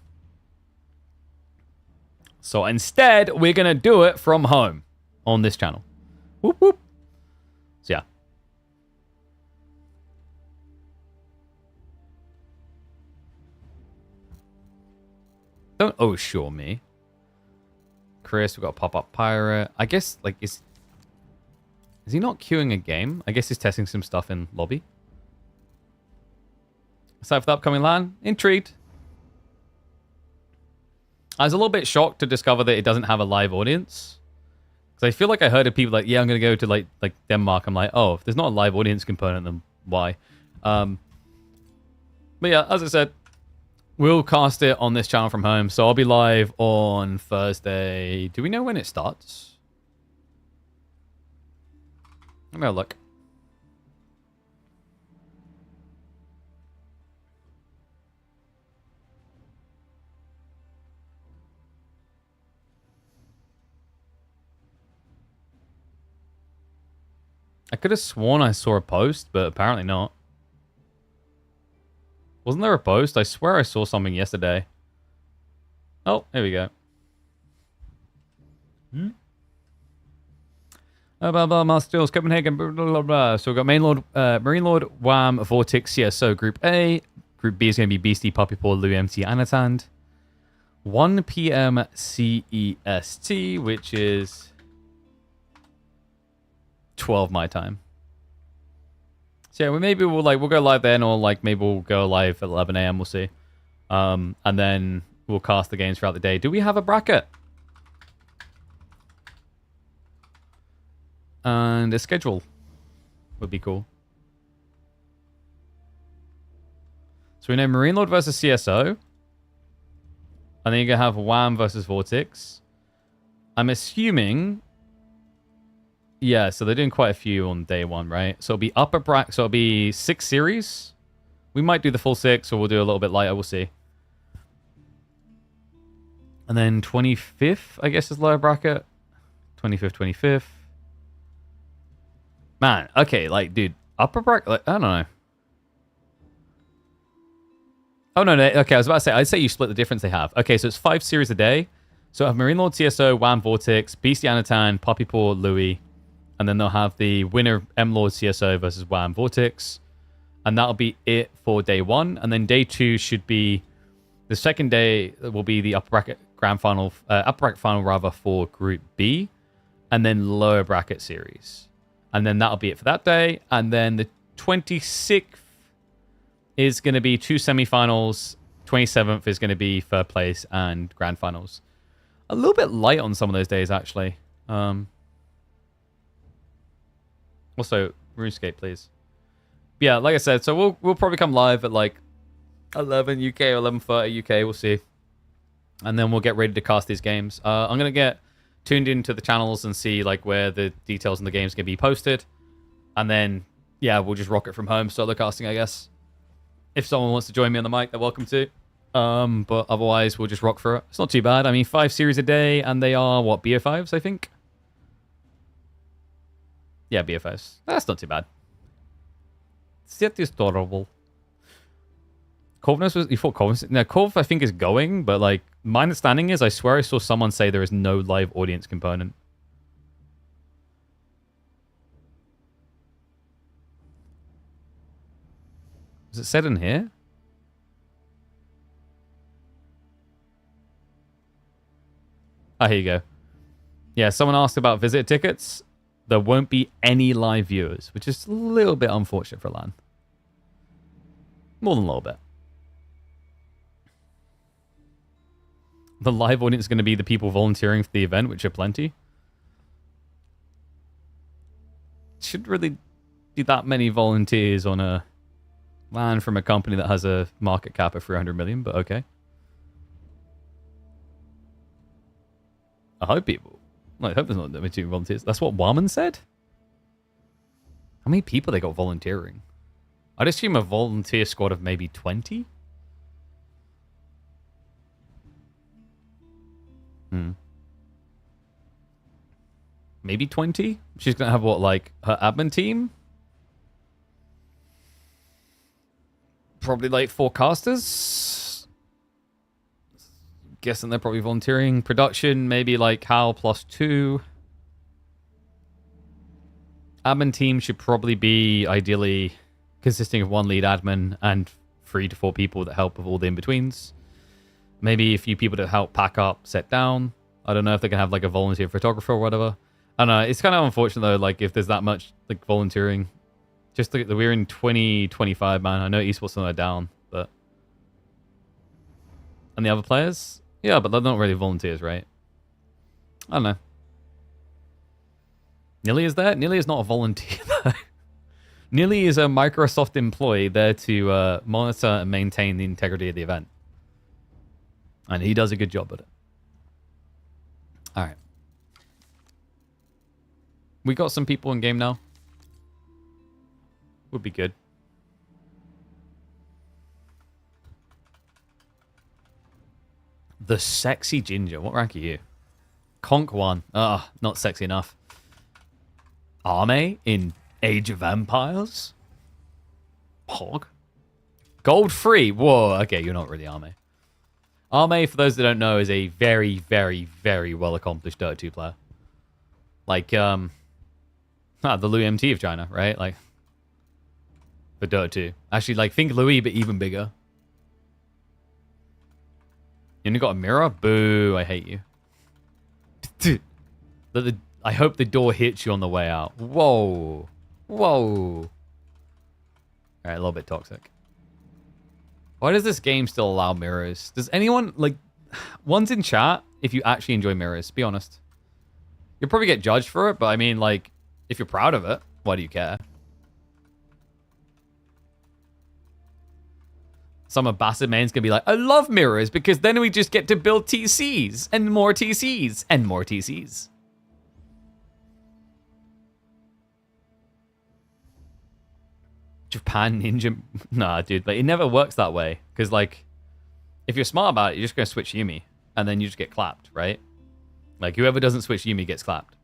Speaker 1: So instead, we're going to do it from home on this channel. Whoop, whoop. So, yeah. Don't oh-sure me. Chris, we've got a pop-up pirate. I guess, like, is he not queuing a game? I guess he's testing some stuff in lobby. Aside for the upcoming LAN, intrigued. I was a little bit shocked to discover that it doesn't have a live audience. Because I feel like I heard of people like, yeah, I'm going to go to, like Denmark. I'm like, oh, if there's not a live audience component, then why? But yeah, as I said, we'll cast it on this channel from home. So I'll be live on Thursday. Do we know when it starts? Let me have a look. I could have sworn I saw a post, but apparently not. Wasn't there a post? I swear I saw something yesterday. Oh, here we go. Blah, blah, Master Copenhagen, blah, blah, blah. So we've got Marine Lord, Wham, Vortex, CSO, Group A. Group B is going to be Beastie, Puppy Paw, Louis, MT, Anatand. 1 p.m. CEST, which is 12 my time. So yeah, we'll go live then, or like maybe we'll go live at 11 a.m. We'll see, and then we'll cast the games throughout the day. Do we have a bracket and a schedule? Would be cool. So we know Marine Lord versus CSO, and then you're gonna have Wham versus Vortex. I'm assuming. Yeah, so they're doing quite a few on day one, right? So it'll be upper bracket. So it'll be 6 series. We might do the full 6, or we'll do a little bit lighter. We'll see. And then 25th, I guess, is lower bracket. 25th, 25th. Man, okay, like, dude, upper bracket. Like, I don't know. Oh no, no. Okay, I was about to say. I'd say you split the difference they have. Okay, so it's 5 series a day. So I have Marine Lord, CSO, Wham, Vortex, Beastie, Anatan, Puppy Paw, Louis. And then they'll have the winner M-Lord CSO versus Wham Vortex. And that'll be it for day 1. And then day 2 should be... The second day will be the upper bracket final rather for Group B. And then lower bracket series. And then that'll be it for that day. And then the 26th is going to be 2 semifinals. 27th is going to be third place and grand finals. A little bit light on some of those days, actually. Also, RuneScape, please. Yeah, like I said, so we'll probably come live at like 11 UK or 11:30 UK. We'll see, and then we'll get ready to cast these games. I'm gonna get tuned into the channels and see like where the details in the games can be posted, and then yeah, we'll just rock it from home, start the casting, I guess. If someone wants to join me on the mic, they're welcome to. But otherwise, we'll just rock through it. It's not too bad. I mean, 5 series a day, and they are what, BO5s, I think. Yeah, BFOs. That's not too bad. It's adorable. Corvinus was... You thought Corvinus... No, Corv, I think, is going, but, like, my understanding is I swear I saw someone say there is no live audience component. Is it said in here? Ah, here you go. Yeah, someone asked about visit tickets. There won't be any live viewers, which is a little bit unfortunate for LAN. More than a little bit. The live audience is going to be the people volunteering for the event, which are plenty. Should really be that many volunteers on a LAN from a company that has a market cap of 300 million, but okay. I hope people... I hope there's not that many volunteers. That's what Warman said? How many people they got volunteering? I'd assume a volunteer squad of maybe 20? Maybe 20? She's going to have, what, like, her admin team? Probably, like, 4 casters? Guessing they're probably volunteering. Production, maybe, like, Hal plus 2. Admin team should probably be, ideally, consisting of 1 lead admin and 3 to 4 people that help with all the in-betweens. Maybe a few people to help pack up, set down. I don't know if they can have, like, a volunteer photographer or whatever. I don't know. It's kind of unfortunate, though, like, if there's that much, like, volunteering. Just look at we're in 2025, man. I know Esports are down, but... And the other players? Yeah, but they're not really volunteers, right? I don't know. Nilly is there? Nilly is not a volunteer, though. Nilly is a Microsoft employee there to monitor and maintain the integrity of the event. And he does a good job at it. All right. We got some people in game now. Would be good. The sexy ginger. What rank are you? Conk 1. Ah, not sexy enough. Arme in Age of Empires? Pog? Gold free? Whoa, okay, you're not really Arme. Arme, for those that don't know, is a very, very, very well-accomplished Dota 2 player. Like, the Louis MT of China, right? Like, for Dota 2. Actually, like, think Louis, but even bigger. You only got a mirror? Boo, I hate you. I hope the door hits you on the way out. Whoa. Whoa. Alright, a little bit toxic. Why does this game still allow mirrors? Does anyone, like... One's in chat if you actually enjoy mirrors. Be honest. You'll probably get judged for it, but I mean, like... If you're proud of it, why do you care? Some Abbasid main's gonna be like, I love mirrors because then we just get to build TCs and more TCs and more TCs. Japan Ninja... Nah, dude, like, it never works that way. Because, like, if you're smart about it, you're just gonna switch Yumi. And then you just get clapped, right? Like, whoever doesn't switch Yumi gets clapped.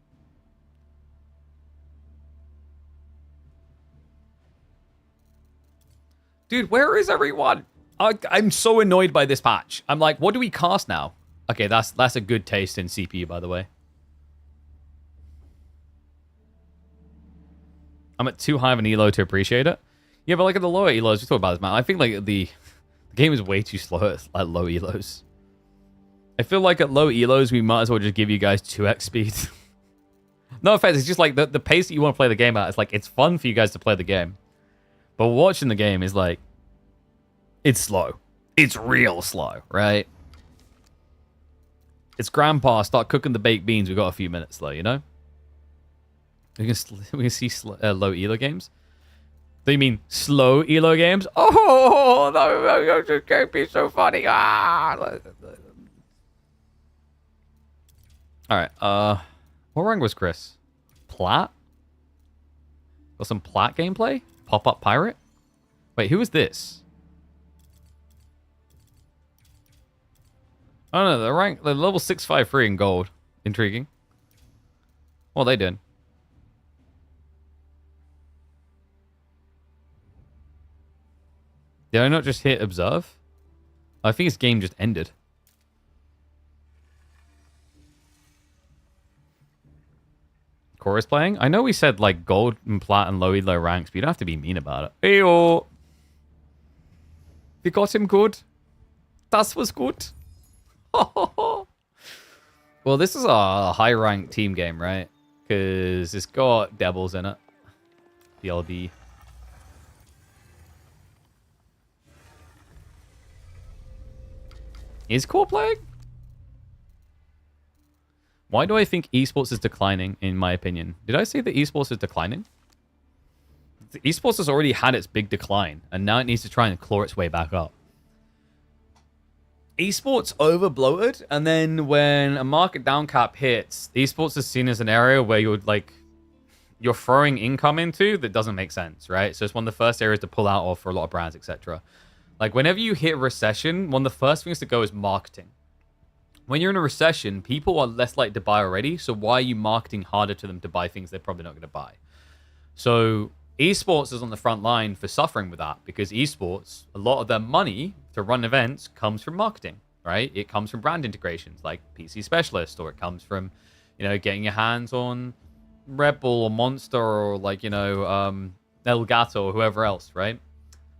Speaker 1: Dude, where is everyone? I'm so annoyed by this patch. I'm like, what do we cast now? Okay, that's a good taste in CPU, by the way. I'm at too high of an elo to appreciate it. Yeah, but like at the lower elos, we talk about this, man. I think like the game is way too slow at low elos. I feel like at low elos, we might as well just give you guys 2x speed. No offense, it's just like the pace that you want to play the game at. It's like, it's fun for you guys to play the game. But watching the game is like, it's slow. It's real slow, right? It's grandpa, start cooking the baked beans. We've got a few minutes though, you know? We can see low elo games. Do you mean slow elo games? Oh, no, this can't be so funny. Ah. All right. What rank was Chris? Plat? Got some Plat gameplay? Pop-up pirate? Wait, who is this? Oh no, the level 653 in gold. Intriguing. What are they doing? Did I not just hit observe? I think his game just ended. Chorus playing? I know we said like gold and plat and low ranks, but you don't have to be mean about it. Eyo! We got him good. Das was good. Well, this is a high rank team game, right? Because it's got devils in it. BLD. Is core playing? Why do I think esports is declining, in my opinion? Did I say that esports is declining? The esports has already had its big decline, and now it needs to try and claw its way back up. Esports over bloated, and then when a market down cap hits, esports is seen as an area where you're throwing income into that doesn't make sense, right? So it's one of the first areas to pull out of for a lot of brands, etc. Like whenever you hit a recession, one of the first things to go is marketing. When you're in a recession, people are less likely to buy already, so why are you marketing harder to them to buy things they're probably not going to buy? So esports is on the front line for suffering with that, because esports, a lot of their money to run events comes from marketing, right? It comes from brand integrations like PC Specialist, or it comes from, getting your hands on Red Bull or Monster or Elgato or whoever else, right?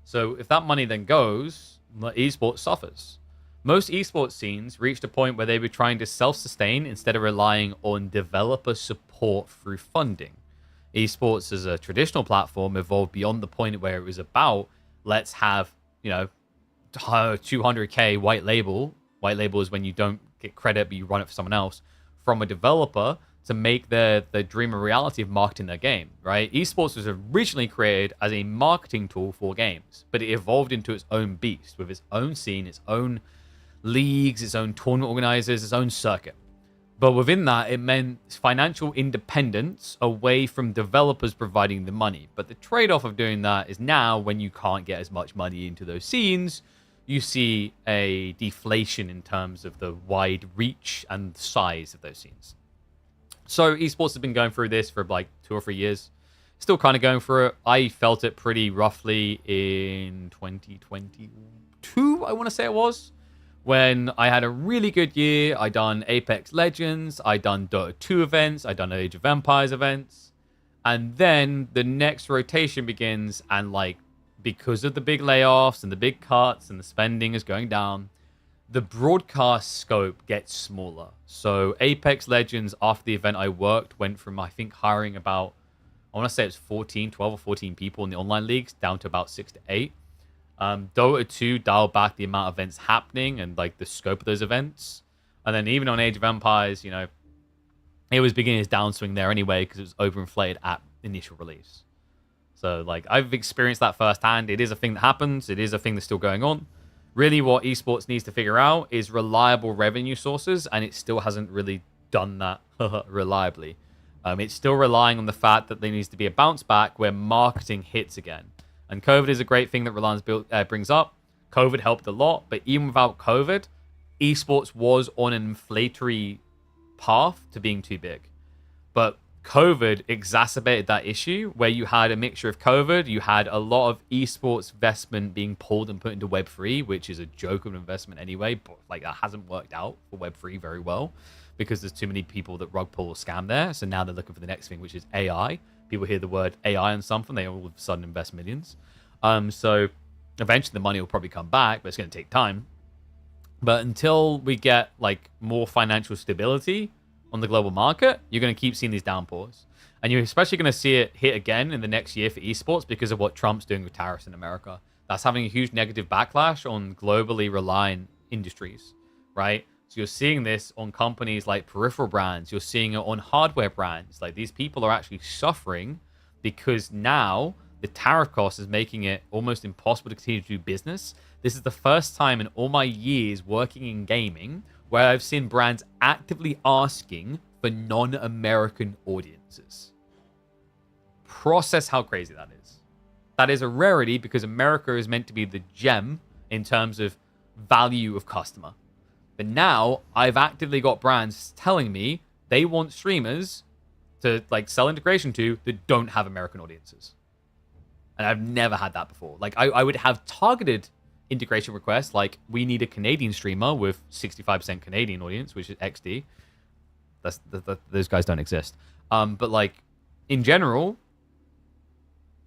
Speaker 1: So if that money then goes, esports suffers. Most esports scenes reached a point where they were trying to self-sustain instead of relying on developer support through funding. Esports as a traditional platform evolved beyond the point where it was about, let's have, 200k white label. White label is when you don't get credit, but you run it for someone else, from a developer to make their dream a reality of marketing their game, right? Esports was originally created as a marketing tool for games, but it evolved into its own beast with its own scene, its own leagues, its own tournament organizers, its own circuit. But within that, it meant financial independence away from developers providing the money. But the trade-off of doing that is now, when you can't get as much money into those scenes, you see a deflation in terms of the wide reach and size of those scenes. So esports has been going through this for like 2 or 3 years. Still kind of going through it. I felt it pretty roughly in 2022, I want to say it was, when I had a really good year. I done Apex Legends, I done Dota 2 events, I done Age of Empires events, and then the next rotation begins, and because of the big layoffs and the big cuts and the spending is going down, the broadcast scope gets smaller. So Apex Legends, after the event I worked, went from, I think, hiring about, I want to say it's 12 or 14 people in the online leagues down to about 6 to 8. Dota 2 dialed back the amount of events happening and the scope of those events. And then even on Age of Empires, it was beginning its downswing there anyway because it was overinflated at initial release. So I've experienced that firsthand. It is a thing that happens. It is a thing that's still going on. Really what esports needs to figure out is reliable revenue sources, and it still hasn't really done that reliably. It's still relying on the fact that there needs to be a bounce back where marketing hits again. And COVID is a great thing that Roland's brings up. COVID helped a lot, but even without COVID, esports was on an inflationary path to being too big. But COVID exacerbated that issue where you had a mixture of COVID, you had a lot of esports investment being pulled and put into Web3, which is a joke of an investment anyway, but that hasn't worked out for Web3 very well because there's too many people that rug pull or scam there. So now they're looking for the next thing, which is AI. People hear the word AI on something, they all of a sudden invest millions. So eventually the money will probably come back, but it's going to take time. But until we get more financial stability on the global market, you're going to keep seeing these downpours. And you're especially going to see it hit again in the next year for esports because of what Trump's doing with tariffs in America. That's having a huge negative backlash on globally reliant industries, right? So you're seeing this on companies like peripheral brands. You're seeing it on hardware brands. These people are actually suffering because now the tariff cost is making it almost impossible to continue to do business. This is the first time in all my years working in gaming where I've seen brands actively asking for non-American audiences. Process how crazy that is. That is a rarity because America is meant to be the gem in terms of value of customer. But now I've actively got brands telling me they want streamers to sell integration to that don't have American audiences. And I've never had that before. Like, I would have targeted integration requests, like, we need a Canadian streamer with 65% Canadian audience, which is XD. Those guys don't exist. But, like, in general,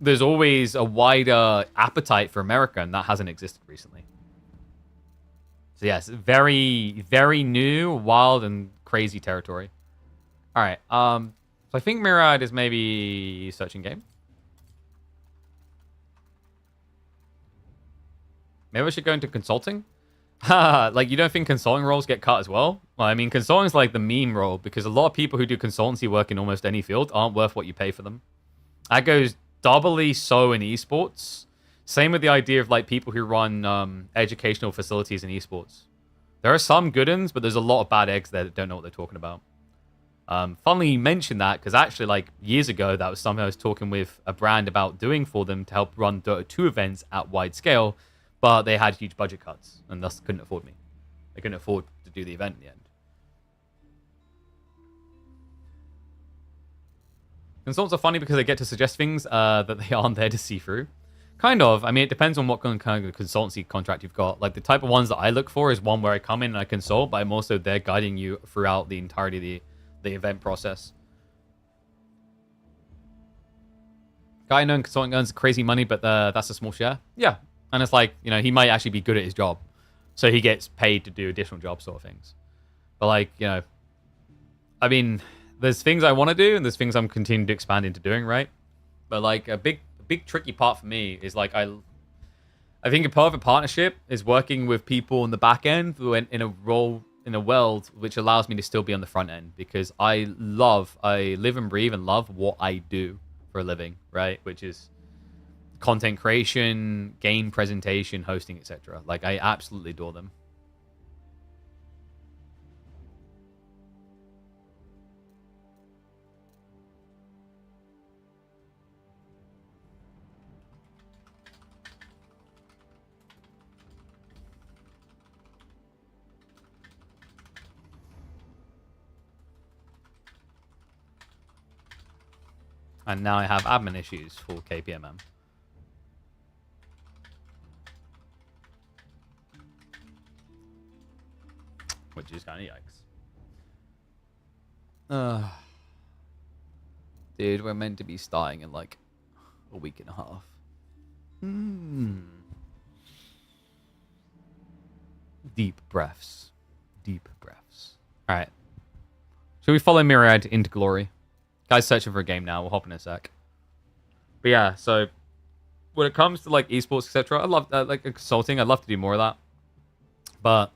Speaker 1: there's always a wider appetite for America, and that hasn't existed recently. So, yes, very, very new, wild, and crazy territory. All right. So I think Mirad is maybe searching game. Maybe I should go into consulting. Like, you don't think consulting roles get cut as well? Well, I mean, consulting is like the meme role because a lot of people who do consultancy work in almost any field aren't worth what you pay for them. That goes doubly so in esports. Same with the idea of like people who run educational facilities in esports. There are some good ones, but there's a lot of bad eggs there that don't know what they're talking about. Funnily you mentioned that because actually like years ago, that was something I was talking with a brand about doing for them to help run Dota 2 events at wide scale. But they had huge budget cuts and thus couldn't afford me. They couldn't afford to do the event in the end. Consultants are funny because they get to suggest things that they aren't there to see through. Kind of. I mean, it depends on what kind of consultancy contract you've got. Like, the type of ones that I look for is one where I come in and I consult, but I'm also there guiding you throughout the entirety of the event process. Guy knowing consulting earns crazy money, but that's a small share. Yeah. And it's like, you know, he might actually be good at his job. So he gets paid to do additional job sort of things. But like, you know, I mean, there's things I want to do and there's things I'm continuing to expand into doing, right? But like a big tricky part for me is like, I think a part of a partnership is working with people in the back end in a role, in a world which allows me to still be on the front end because I live and breathe and love what I do for a living, right? Which is content creation, game presentation, hosting, etc. Like, I absolutely adore them. And now I have admin issues for KPMM. Which is kind of yikes. Dude, we're meant to be starting in like a week and a half. Deep breaths. Deep breaths. All right. Shall we follow Myriad into glory? Guy's searching for a game now. We'll hop in a sec. But yeah, so when it comes to like esports, etc., I love like consulting. I'd love to do more of that. But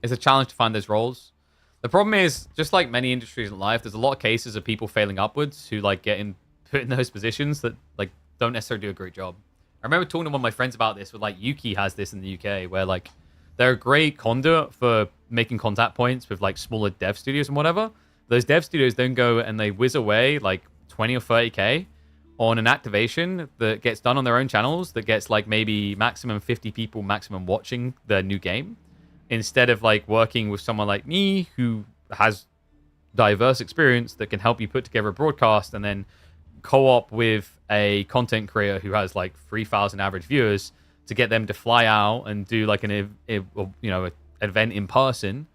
Speaker 1: it's a challenge to find those roles. The problem is, just like many industries in life, there's a lot of cases of people failing upwards who like put in those positions that like don't necessarily do a great job. I remember talking to one of my friends about this, with like Yuki has this in the UK, where like they're a great conduit for making contact points with like smaller dev studios and whatever. Those dev studios then go and they whiz away like 20 or 30K on an activation that gets done on their own channels that gets like maybe maximum 50 people maximum watching their new game, instead of like working with someone like me who has diverse experience that can help you put together a broadcast and then co-op with a content creator who has like 3,000 average viewers to get them to fly out and do like an event in person.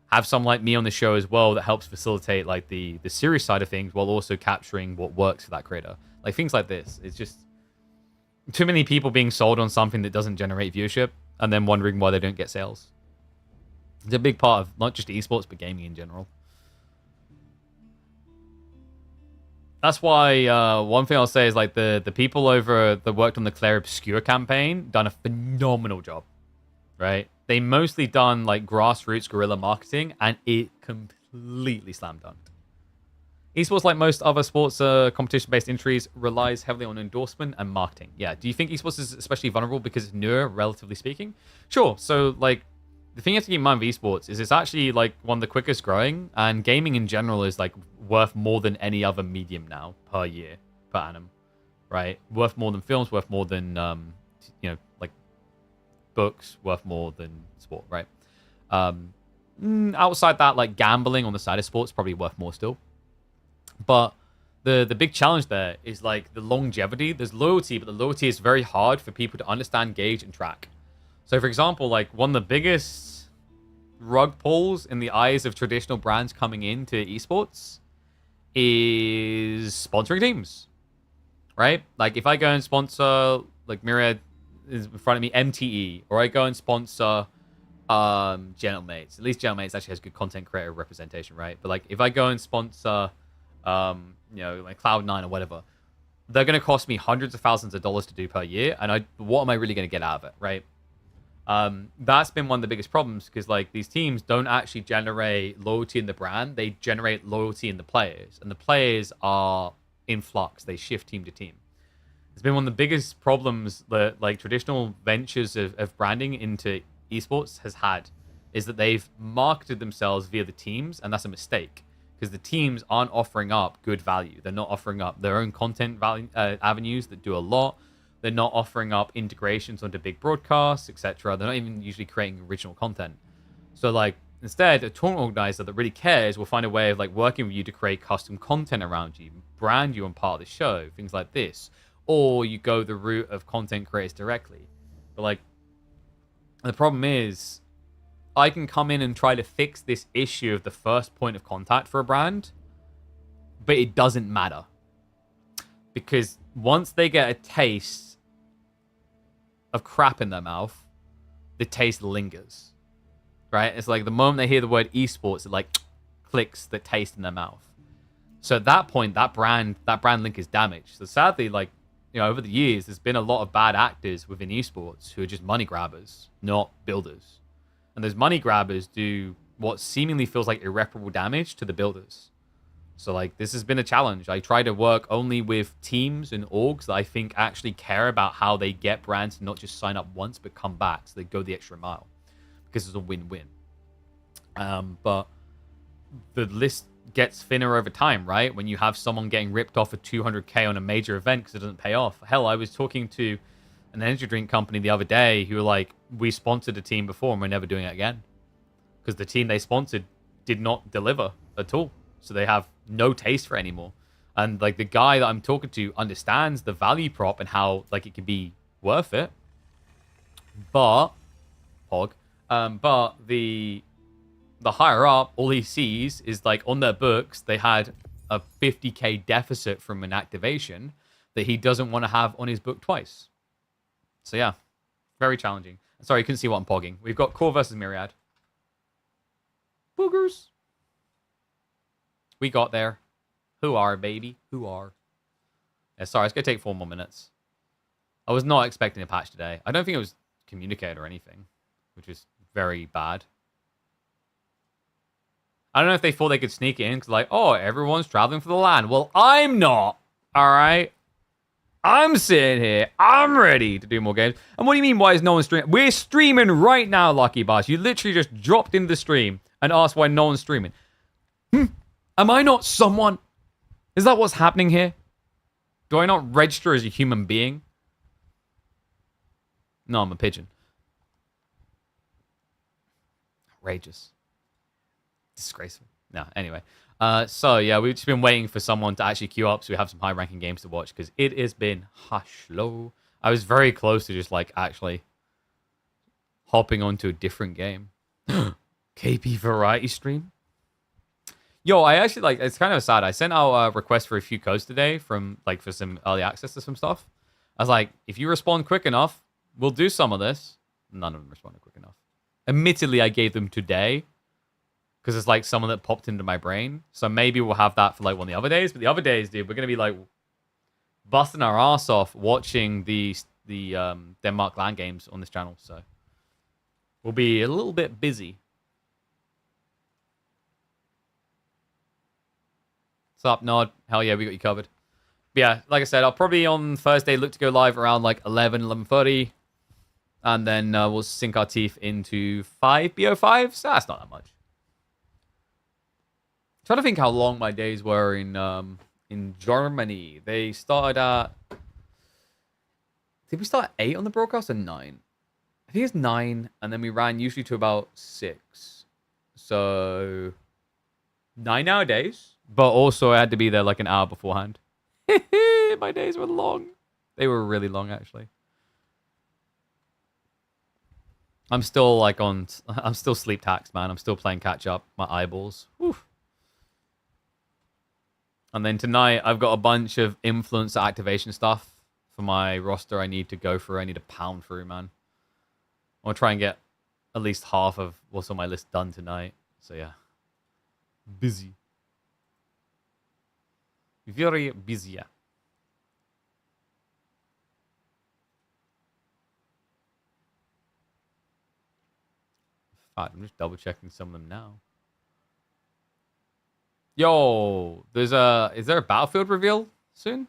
Speaker 1: Have someone like me on the show as well that helps facilitate like the serious side of things while also capturing what works for that creator. Like things like this. It's just too many people being sold on something that doesn't generate viewership and then wondering why they don't get sales. It's a big part of not just esports, but gaming in general. That's why one thing I'll say is like the people over that worked on the Claire Obscure campaign done a phenomenal job, right? They mostly done like grassroots guerrilla marketing, and it completely slam dunked. Esports, like most other sports competition-based industries, relies heavily on endorsement and marketing. Yeah, do you think esports is especially vulnerable because it's newer, relatively speaking? Sure. So like the thing you have to keep in mind with esports is it's actually like one of the quickest growing, and gaming in general is like worth more than any other medium now per year, per annum, right? Worth more than films, worth more than like books, worth more than sport, right? Outside that, like gambling on the side of sports probably worth more still. But the big challenge there is like the longevity. There's loyalty, but the loyalty is very hard for people to understand, gauge, and track. So, for example, like one of the biggest rug pulls in the eyes of traditional brands coming into esports is sponsoring teams, right? Like if I go and sponsor, like Myriad is in front of me, MTE, or I go and sponsor Gentle Mates. At least Gentle Mates actually has good content creator representation, right? But like if I go and sponsor like Cloud9 or whatever, they're going to cost me hundreds of thousands of dollars to do per year, and what am I really going to get out of it, right? That's been one of the biggest problems, because like these teams don't actually generate loyalty in the brand, they generate loyalty in the players, and the players are in flux, they shift team to team. It's been one of the biggest problems that like traditional ventures of branding into esports has had, is that they've marketed themselves via the teams, and that's a mistake, because the teams aren't offering up good value. They're not offering up their own content value, avenues that do a lot. They're not offering up integrations onto big broadcasts, etc. They're not even usually creating original content. So like instead, a tournament organizer that really cares will find a way of like working with you to create custom content around you, brand you on part of the show, things like this. Or you go the route of content creators directly. But like the problem is, I can come in and try to fix this issue of the first point of contact for a brand, but it doesn't matter. Because once they get a taste of crap in their mouth, the taste lingers. Right? It's like the moment they hear the word esports, it like clicks the taste in their mouth. So at that point, that brand link is damaged. So sadly, like, over the years, there's been a lot of bad actors within esports who are just money grabbers, not builders. And those money grabbers do what seemingly feels like irreparable damage to the builders. So, like, this has been a challenge. I try to work only with teams and orgs that I think actually care about how they get brands to not just sign up once, but come back. So they go the extra mile. Because it's a win-win. But the list gets thinner over time, right? When you have someone getting ripped off for 200K on a major event because it doesn't pay off. Hell, I was talking to an energy drink company the other day who were like, we sponsored a team before and we're never doing it again. Because the team they sponsored did not deliver at all. So they have no taste for it anymore. And like the guy that I'm talking to understands the value prop and how like it can be worth it. But the higher up, all he sees is like on their books, they had a 50K deficit from an activation that he doesn't want to have on his book twice. So yeah, very challenging. Sorry, you couldn't see what I'm pogging. We've got Core versus Myriad. Boogers. We got there. Who are, baby? Who are? Yeah, sorry, it's going to take 4 more minutes. I was not expecting a patch today. I don't think it was communicated or anything, which is very bad. I don't know if they thought they could sneak it in because, like, oh, everyone's traveling for the LAN. Well, I'm not. All right. I'm sitting here. I'm ready to do more games. And what do you mean, why is no one streaming? We're streaming right now, Lucky Boss. You literally just dropped into the stream and asked why no one's streaming. Am I not someone? Is that what's happening here? Do I not register as a human being? No, I'm a pigeon. Outrageous. Disgraceful. No, anyway. So, yeah, we've just been waiting for someone to actually queue up so we have some high-ranking games to watch because it has been hush low. I was very close to just, like, actually hopping onto a different game. KP Variety Stream? Yo, I actually, like, it's kind of sad. I sent out a request for a few codes today from, like, for some early access to some stuff. I was like, if you respond quick enough, we'll do some of this. None of them responded quick enough. Admittedly, I gave them today. Because it's like someone that popped into my brain. So maybe we'll have that for like one of the other days. But the other days, dude, we're going to be like busting our ass off watching the Denmark LAN games on this channel. So we'll be a little bit busy. What's up, Nod? Hell yeah, we got you covered. But yeah, like I said, I'll probably on Thursday look to go live around like 11:30. And then we'll sink our teeth into 5 BO5. So that's not that much. Trying to think how long my days were in Germany. They started at... Did we start at 8 on the broadcast or 9? I think it's 9, and then we ran usually to about 6. So 9 hour days, But also, I had to be there like an hour beforehand. My days were long. They were really long, actually. I'm still I'm still sleep taxed, man. I'm still playing catch up. My eyeballs. Whew. And then tonight, I've got a bunch of influencer activation stuff for my roster I need to go through. I need to pound through, man. I'll try and get at least half of what's on my list done tonight. So, yeah. Busy. Very busy, yeah. In fact, I'm just double checking some of them now. Yo, is there a Battlefield reveal soon?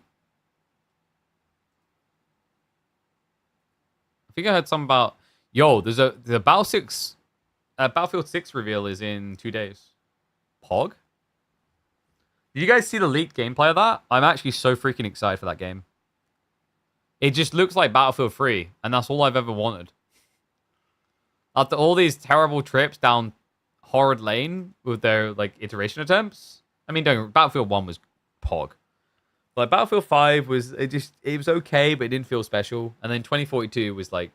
Speaker 1: I think I heard something about, the Battlefield 6 reveal is in 2 days. Pog? Did you guys see the leaked gameplay of that? I'm actually so freaking excited for that game. It just looks like Battlefield 3, and that's all I've ever wanted. After all these terrible trips down Horrid Lane with their iteration attempts, I mean, Battlefield 1 was Pog. Like Battlefield 5 was it was okay, but it didn't feel special. And then 2042 was like,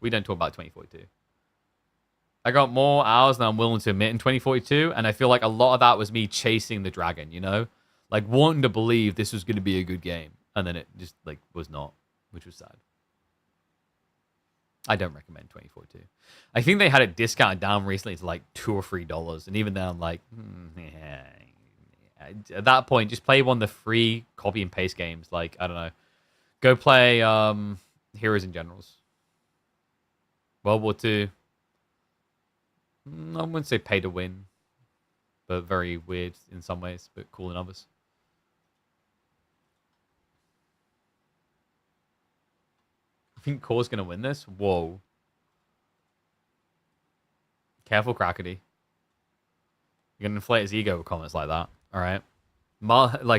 Speaker 1: we don't talk about 2042. I got more hours than I'm willing to admit in 2042, and I feel like a lot of that was me chasing the dragon, you know? Like wanting to believe this was going to be a good game, and then it just was not, which was sad. I don't recommend 2042. I think they had it discounted down recently to like $2 or $3, and even then I'm like, yeah. At that point, just play one of the free copy and paste games. Like, I don't know. Go play Heroes and Generals. World War II. I wouldn't say pay to win, but very weird in some ways, but cool in others. I think Core's going to win this. Whoa. Careful, Crackety. You're going to inflate his ego with comments like that. All right.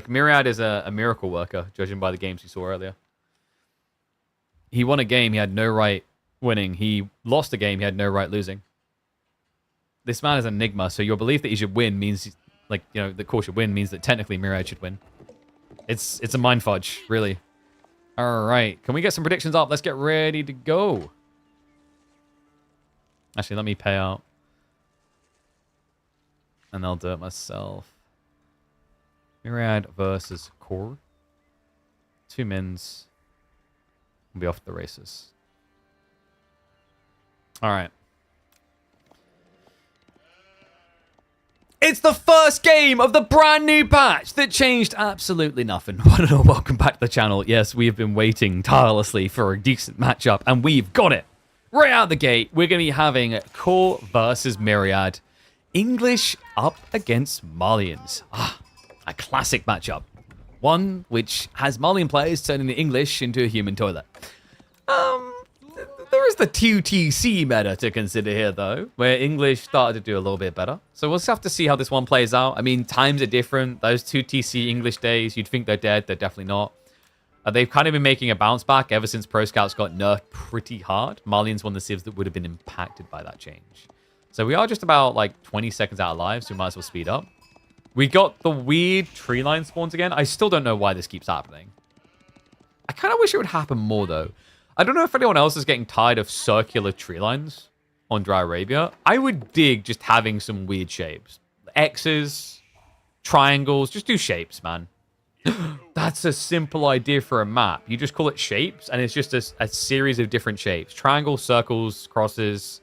Speaker 1: Myriad is a miracle worker, judging by the games you saw earlier. He won a game he had no right winning. He lost a game he had no right losing. This man is an enigma, so your belief that he should win means, that Core should win means that technically Myriad should win. It's a mind fudge, really. All right. Can we get some predictions up? Let's get ready to go. Actually, let me pay out. And I'll do it myself. Myriad versus Core. 2 mins. We'll be off the races. All right. It's the first game of the brand new patch that changed absolutely nothing. Welcome back to the channel. Yes, we have been waiting tirelessly for a decent matchup, and we've got it. Right out the gate, we're going to be having Core versus Myriad. English up against Malians. A classic matchup. One which has Malian players turning the English into a human toilet. There is the 2TC meta to consider here, though, where English started to do a little bit better. So we'll just have to see how this one plays out. I mean, times are different. Those 2TC English days, you'd think they're dead. They're definitely not. They've kind of been making a bounce back ever since Pro Scouts got nerfed pretty hard. Malian's one of the civs that would have been impacted by that change. So we are just about 20 seconds out of live, so we might as well speed up. We got the weird tree line spawns again. I still don't know why this keeps happening. I kind of wish it would happen more, though. I don't know if anyone else is getting tired of circular tree lines on Dry Arabia. I would dig just having some weird shapes. X's, triangles, just do shapes, man. That's a simple idea for a map. You just call it shapes, and it's just a series of different shapes. Triangles, circles, crosses,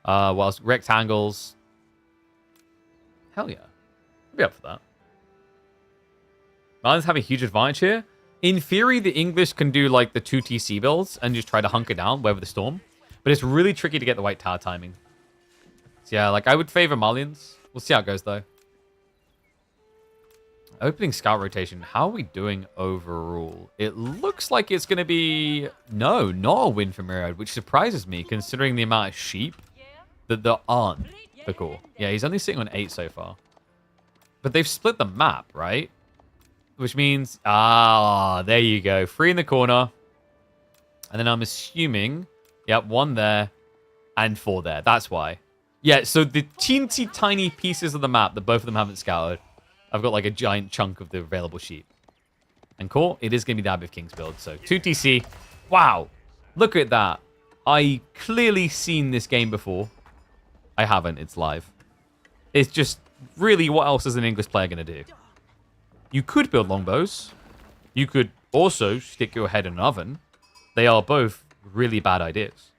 Speaker 1: rectangles. Hell yeah. I'd be up for that. Marlins have a huge advantage here. In theory, the English can do the 2TC builds and just try to hunker down, weather the storm. But it's really tricky to get the white tower timing. So yeah, I would favor Malians. We'll see how it goes, though. Opening scout rotation. How are we doing overall? It looks like it's going to be... No, not a win for Myriad, which surprises me, considering the amount of sheep that there aren't for Core. Yeah, he's only sitting on 8 so far. But they've split the map, right? Which means, there you go. 3 in the corner. And then I'm assuming, yep, 1 there and 4 there. That's why. Yeah, so the teensy tiny pieces of the map that both of them haven't scouted I've got like a giant chunk of the available sheet. And cool, it is going to be the Abbey of Kings build. So 2TC. Wow. Look at that. I clearly seen this game before. I haven't. It's live. It's just really, what else is an English player going to do? You could build longbows. You could also stick your head in an oven. They are both really bad ideas.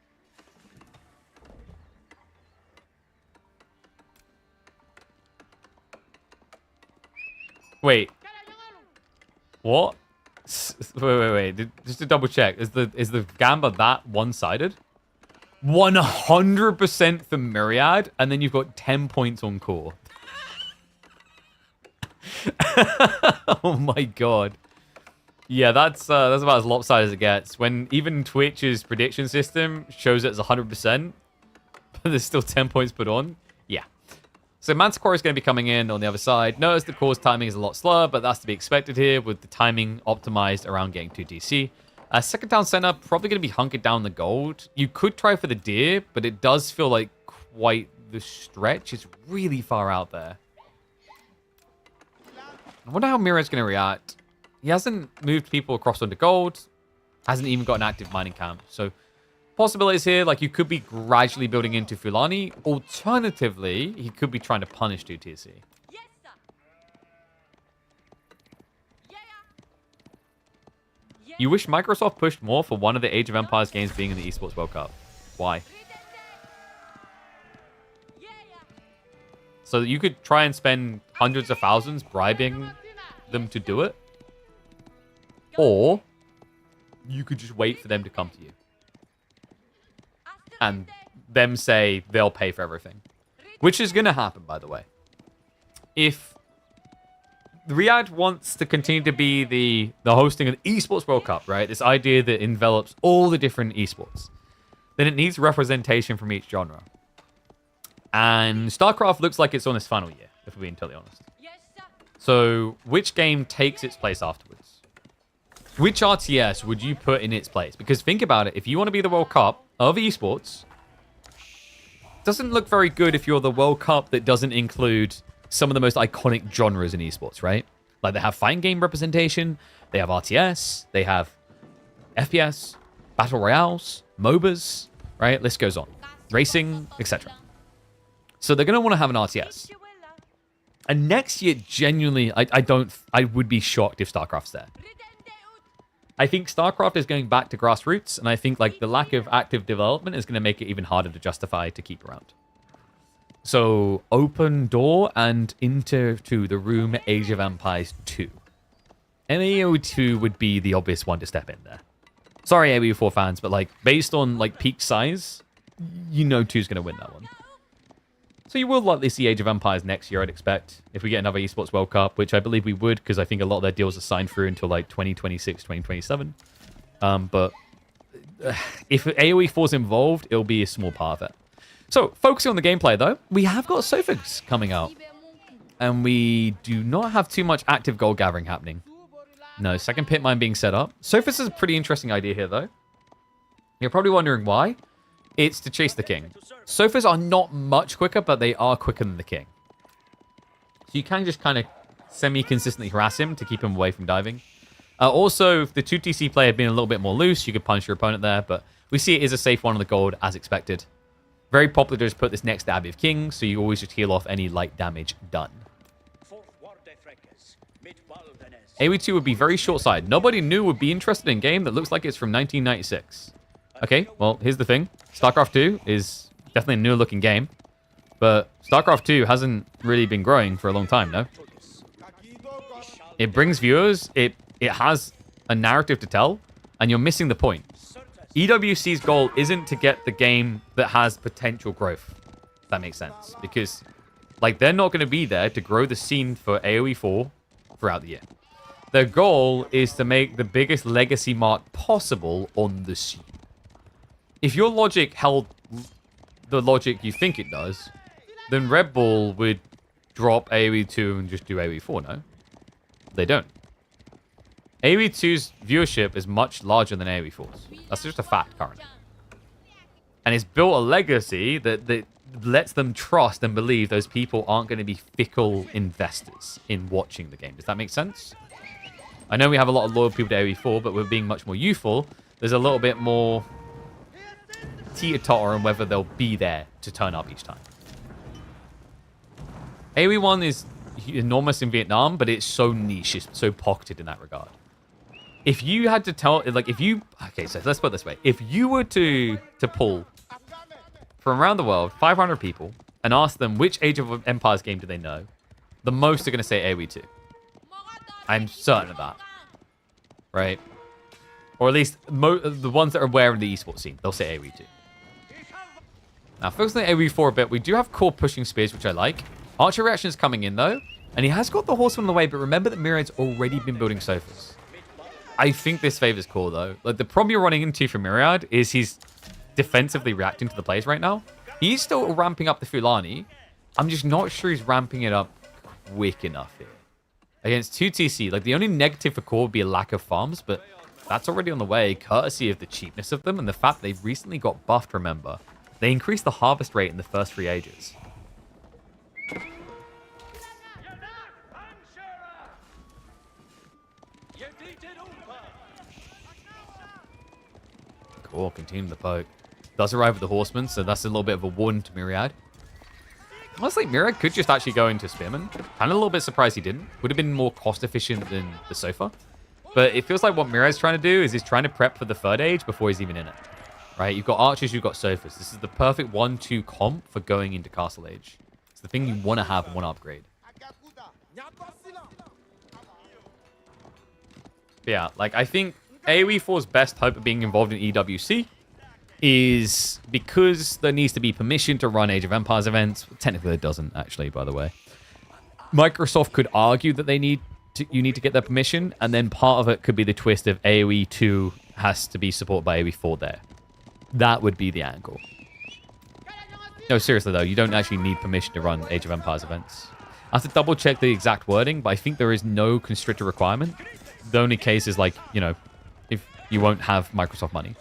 Speaker 1: Wait. What? Wait. Just to double check, is the Gamba that one-sided? 100% for Myriad, and then you've got 10 points on core. Oh my god. Yeah, that's about as lopsided as it gets. When even Twitch's prediction system shows it as 100%, but there's still 10 points put on. Yeah. So Manticore is going to be coming in on the other side. Notice the core's timing is a lot slower, but that's to be expected here with the timing optimized around getting 2DC. Second town center, probably going to be hunkered down the gold. You could try for the deer, but it does feel like quite the stretch. It's really far out there. I wonder how Mira's going to react. He hasn't moved people across onto gold. Hasn't even got an active mining camp. So possibilities here, like you could be gradually building into Fulani. Alternatively, he could be trying to punish 2TC. You wish Microsoft pushed more for one of the Age of Empires games being in the Esports World Cup. Why? So you could try and spend hundreds of thousands bribing them to do it. Or you could just wait for them to come to you. And them say they'll pay for everything. Which is going to happen, by the way. If Riyadh wants to continue to be the hosting of the Esports World Cup, right? This idea that envelops all the different esports. Then it needs representation from each genre. And StarCraft looks like it's on its final year, if we're being totally honest. So, which game takes its place afterwards? Which RTS would you put in its place? Because think about it, if you want to be the World Cup of esports, it doesn't look very good if you're the World Cup that doesn't include some of the most iconic genres in esports, right? Like they have fighting game representation, they have RTS, they have FPS, battle royales, MOBAs, right? List goes on. Racing, etc. So they're going to want to have an RTS. And next year, genuinely, I would be shocked if StarCraft's there. I think StarCraft is going back to grassroots, and I think like the lack of active development is going to make it even harder to justify to keep around. So open door and into the room Age of Empires 2. And AoE 2 would be the obvious one to step in there. Sorry, AoE 4 fans, but like based on like peak size, you know 2's going to win that one. So you will likely see Age of Empires next year, I'd expect, if we get another Esports World Cup, which I believe we would, because I think a lot of their deals are signed through until like 2026, 2027. But if AoE 4's involved, it'll be a small part of it. So, focusing on the gameplay, though, we have got Sophics coming out. And we do not have too much active gold gathering happening. No, second pit mine being set up. Sophis is a pretty interesting idea here, though. You're probably wondering why. It's to chase the king. Sophis are not much quicker, but they are quicker than the king. So you can just kind of semi-consistently harass him to keep him away from diving. Also, if the 2TC play had been a little bit more loose, you could punish your opponent there, but we see it is a safe one on the gold, as expected. Very popular to just put this next to Abbey of Kings, so you always just heal off any light damage done. AoE 2 would be very short-sighted. Nobody new would be interested in a game that looks like it's from 1996. Okay, well, here's the thing. StarCraft 2 is definitely a newer-looking game, but StarCraft 2 hasn't really been growing for a long time, no? It brings viewers, it has a narrative to tell, and you're missing the point. EWC's goal isn't to get the game that has potential growth, if that makes sense. Because, like, they're not going to be there to grow the scene for AoE 4 throughout the year. Their goal is to make the biggest legacy mark possible on the scene. If your logic held the logic you think it does, then Red Bull would drop AoE 2 and just do AoE 4, no? They don't. AoE 2's viewership is much larger than AoE 4's. That's just a fact currently. And it's built a legacy that
Speaker 2: lets them trust and believe those people aren't going to be fickle investors in watching the game. Does that make sense? I know we have a lot of loyal people to AoE4, but we're being much more youthful. There's a little bit more teeter-totter on whether they'll be there to turn up each time. AoE1 is enormous in Vietnam, but it's so niche, it's so pocketed in that regard. If you had to tell, like, if you, okay, so let's put it this way. If you were to pull from around the world 500 people and ask them which Age of Empires game do they know, the most are going to say AoE2. I'm certain of that. Right? Or at least the ones that are aware of the esports scene, they'll say AoE2. Now, focusing on AoE4 a bit, we do have core pushing spears, which I like. Archer reaction is coming in, though. And he has got the horseman on the way, but remember that Myriad's already been building sofas. I think this favors core, though. Like, the problem you're running into for Myriad is he's defensively reacting to the plays right now. He's still ramping up the Fulani. I'm just not sure he's ramping it up quick enough here. Against 2 TC, like, the only negative for core would be a lack of farms, but that's already on the way, courtesy of the cheapness of them and the fact they've recently got buffed, remember. They increased the harvest rate in the first 3 ages. Cool, continue the poke. Does arrive with the horseman, so that's a little bit of a warning to Myriad. Honestly, Myriad could just actually go into Spearman. I'm a little bit surprised he didn't. Would have been more cost efficient than the Sofa. But it feels like what Myriad's trying to do is he's trying to prep for the 3rd age before he's even in it. Right? You've got archers, you've got Sofas. This is the perfect 1-2 comp for going into Castle Age. It's the thing you want to have and want to upgrade. But yeah, like, I think AoE4's best hope of being involved in EWC is because there needs to be permission to run Age of Empires events. Technically, it doesn't, actually, by the way. Microsoft could argue that you need to get their permission, and then part of it could be the twist of AoE 2 has to be supported by AoE 4 there. That would be the angle. No, seriously, though, you don't actually need permission to run Age of Empires events. I have to double-check the exact wording, but I think there is no constrictor requirement. The only case is, like, you know, if you won't have Microsoft money.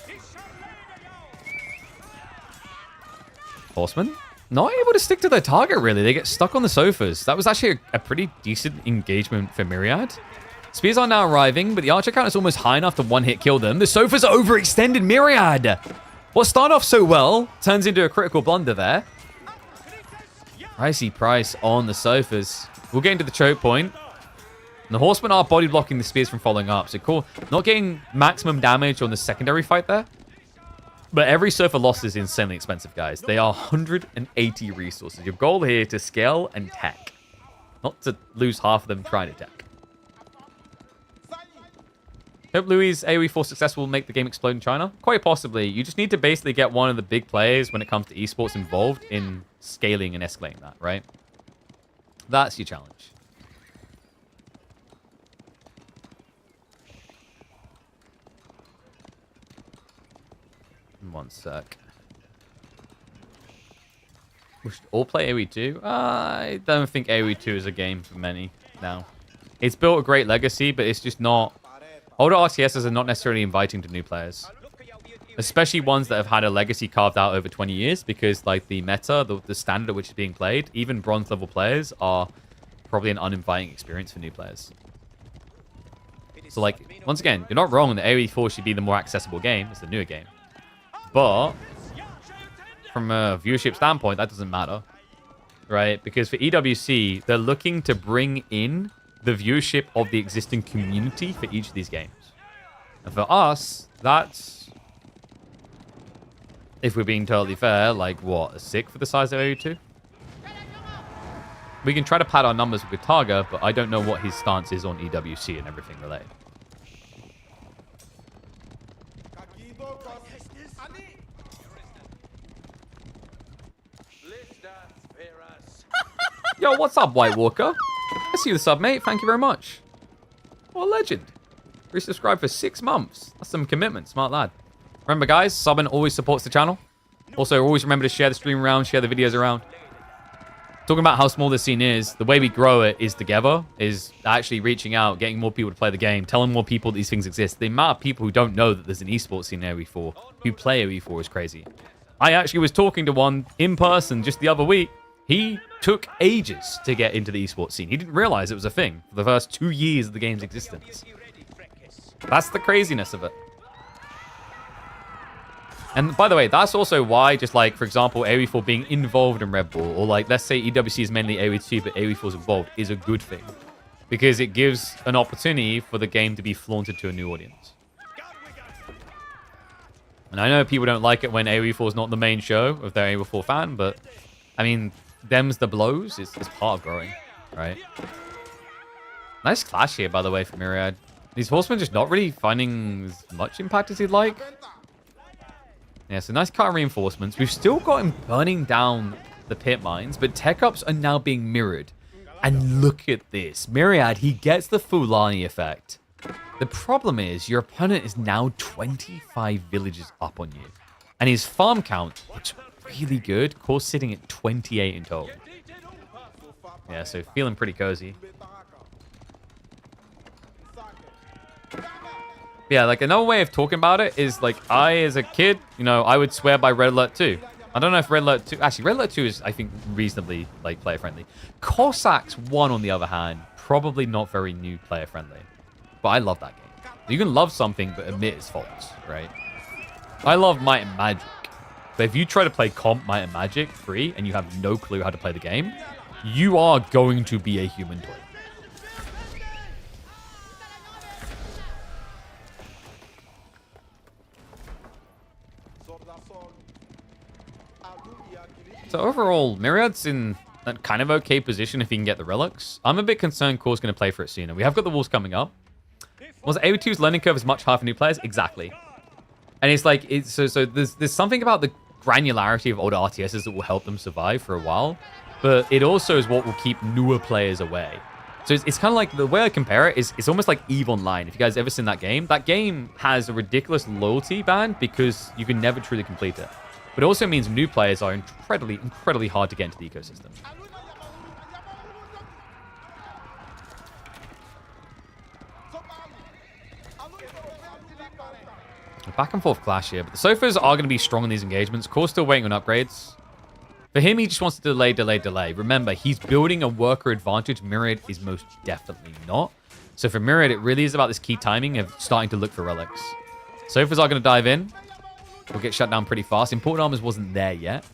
Speaker 2: Horsemen? Not able to stick to their target, really. They get stuck on the sofas. That was actually a pretty decent engagement for Myriad. Spears are now arriving, but the archer count is almost high enough to one-hit kill them. The sofas are overextended. Myriad! What started off so well turns into a critical blunder there. Pricey price on the sofas. We'll get into the choke point. And the horsemen are body blocking the spears from following up. So cool. Not getting maximum damage on the secondary fight there. But every sofa loss is insanely expensive, guys. They are 180 resources. Your goal here is to scale and tech. Not to lose half of them trying to tech. Hope Louis' AoE 4 success will make the game explode in China. Quite possibly. You just need to basically get one of the big players when it comes to esports involved in scaling and escalating that, right? That's your challenge. One sec. We should all play AoE 2? I don't think AoE 2 is a game for many now. It's built a great legacy, but it's just not... Older RTSs are not necessarily inviting to new players. Especially ones that have had a legacy carved out over 20 years, because like the meta, the standard at which it's being played, even bronze level players are probably an uninviting experience for new players. So like, once again, you're not wrong that AoE 4 should be the more accessible game. It's the newer game. But from a viewership standpoint, that doesn't matter, right? Because for EWC, they're looking to bring in the viewership of the existing community for each of these games. And for us, that's, if we're being totally fair, like what, a 6 for the size of AoE2? We can try to pad our numbers with Targa, but I don't know what his stance is on EWC and everything related. Yo, what's up, White Walker? I see you the sub, mate. Thank you very much. What a legend. Resubscribe for 6 months. That's some commitment. Smart lad. Remember, guys, subbing always supports the channel. Also, always remember to share the stream around, share the videos around. Talking about how small this scene is, the way we grow it is together, is actually reaching out, getting more people to play the game, telling more people these things exist. The amount of people who don't know that there's an esports scene in AoE4, who play AoE4 is crazy.
Speaker 1: I actually was talking to one in person just the other week. He took ages to get into the esports scene. He didn't realize it was a thing for the first 2 years of the game's existence. That's the craziness of it. And by the way, that's also why, just like, for example, AoE4 being involved in Red Bull, or like, let's say EWC is mainly AoE2, but AoE4 is involved, is a good thing. Because it gives an opportunity for the game to be flaunted to a new audience. And I know people don't like it when AoE4 is not the main show of their AoE4 fan, but, I mean, them's the blows. It's part of growing, right? Nice clash here, by the way, from Myriad. These horsemen just not really finding as much impact as he'd like. Yeah, so nice counter reinforcements. We've still got him burning down the pit mines, but tech ups are now being mirrored. And look at this. Myriad, he gets the Fulani effect. The problem is your opponent is now 25 villages up on you. And his farm count looks really good. Course sitting at 28 in total. Yeah, so feeling pretty cozy. Yeah, like another way of talking about it is like I, as a kid, you know, I would swear by Red Alert 2. I don't know if Red Alert 2... Actually, Red Alert 2 is, I think, reasonably, like, player-friendly. Cossacks 1, on the other hand, probably not very new player-friendly. But I love that game. You can love something, but admit its faults, right? I love Might and Magic. But if you try to play comp Might and Magic free, and you have no clue how to play the game, you are going to be a human toy. So overall, Myriad's in a kind of okay position if he can get the relics. I'm a bit concerned Core's going to play for it sooner. We have got the walls coming up. Was AoE2's learning curve is much higher for new players? Exactly. And it's like, so there's something about the granularity of older RTSs that will help them survive for a while. But it also is what will keep newer players away. So it's kind of like, the way I compare it is, it's almost like EVE Online. If you guys ever seen that game has a ridiculous loyalty band because you can never truly complete it. But it also means new players are incredibly hard to get into the ecosystem. Back and forth clash here, but the Sofas are going to be strong in these engagements. Core's still waiting on upgrades. For him, he just wants to delay. Remember, he's building a worker advantage. Myriad is most definitely not. So for Myriad, it really is about this key timing of starting to look for relics. Sofas are going to dive in. We'll get shut down pretty fast. Important Armors wasn't there yet.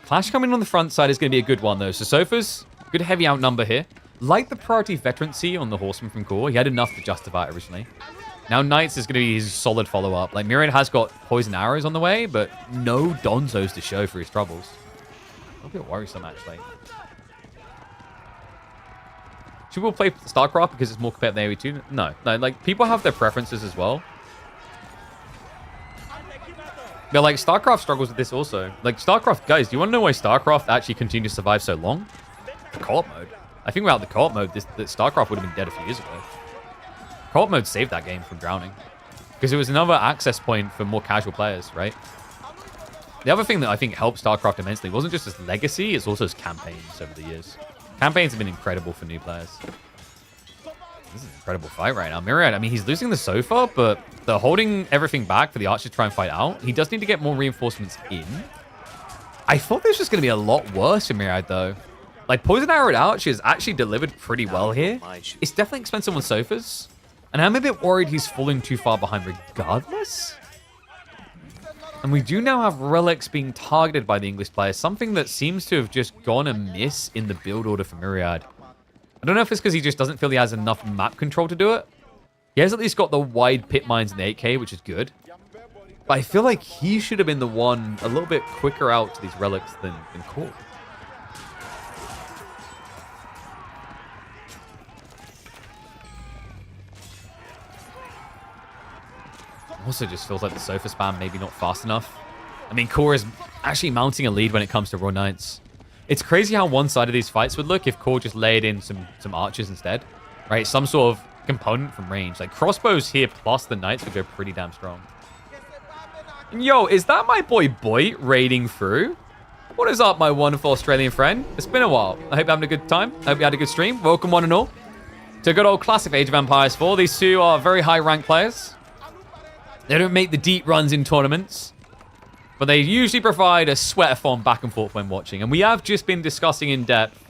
Speaker 1: Clash coming on the front side is going to be a good one, though. So Sofas, good heavy outnumber here. Like the priority veterancy on the Horseman from Core, he had enough to justify it originally. Now Knights is going to be his solid follow-up. Like, Myriad has got Poison Arrows on the way, but no Donzos to show for his troubles. A little bit worrisome, actually. Should we play StarCraft because it's more competitive than AoE2? No, like, people have their preferences as well. But, like, StarCraft struggles with this also. Like, StarCraft, guys, do you want to know why StarCraft actually continued to survive so long? The co-op mode. I think without the co-op mode, StarCraft would have been dead a few years ago. Co-op mode saved that game from drowning. Because it was another access point for more casual players, right? The other thing that I think helped StarCraft immensely wasn't just its legacy, it's also its campaigns over the years. Campaigns have been incredible for new players. This is an incredible fight right now. Myriad, I mean, he's losing the sofa, but they're holding everything back for the archers to try and fight out. He does need to get more reinforcements in. I thought this was going to be a lot worse for Myriad, though. Like, Poison Arrowed Archers actually delivered pretty well here. It's definitely expensive on sofas. And I'm a bit worried he's falling too far behind regardless. And we do now have relics being targeted by the English players, something that seems to have just gone amiss in the build order for Myriad. I don't know if it's because he just doesn't feel he has enough map control to do it. He has at least got the wide pit mines in the 8K, which is good. But I feel like he should have been the one a little bit quicker out to these relics than Core. Also just feels like the sofa spam maybe not fast enough. I mean, Core is actually mounting a lead when it comes to Raw Knights. It's crazy how one side of these fights would look if Core just laid in some archers instead. Right? Some sort of component from range. Like, crossbows here plus the Knights would go pretty damn strong. And yo, is that my boy raiding through? What is up, my wonderful Australian friend? It's been a while. I hope you're having a good time. I hope you had a good stream. Welcome, one and all, to good old classic Age of Empires 4. These two are very high-ranked players. They don't make the deep runs in tournaments, But they usually provide a sweat of fun back and forth when watching. And we have just been discussing in depth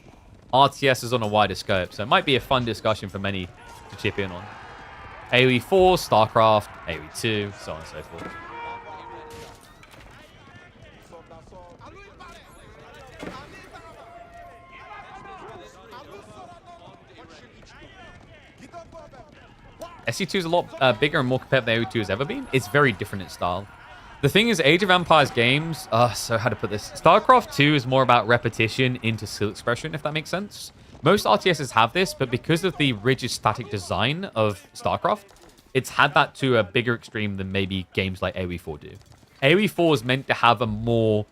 Speaker 1: RTSs on a wider scope. So it might be a fun discussion for many to chip in on. AoE 4, StarCraft, AoE 2, so on and so forth. SE2 is a lot bigger and more competitive than AoE2 has ever been. It's very different in style. The thing is, Age of Empires games, so how to put this? StarCraft 2 is more about repetition into skill expression, if that makes sense. Most RTSs have this, but because of the rigid static design of StarCraft, it's had that to a bigger extreme than maybe games like AoE 4 do. AoE 4 is meant to have a more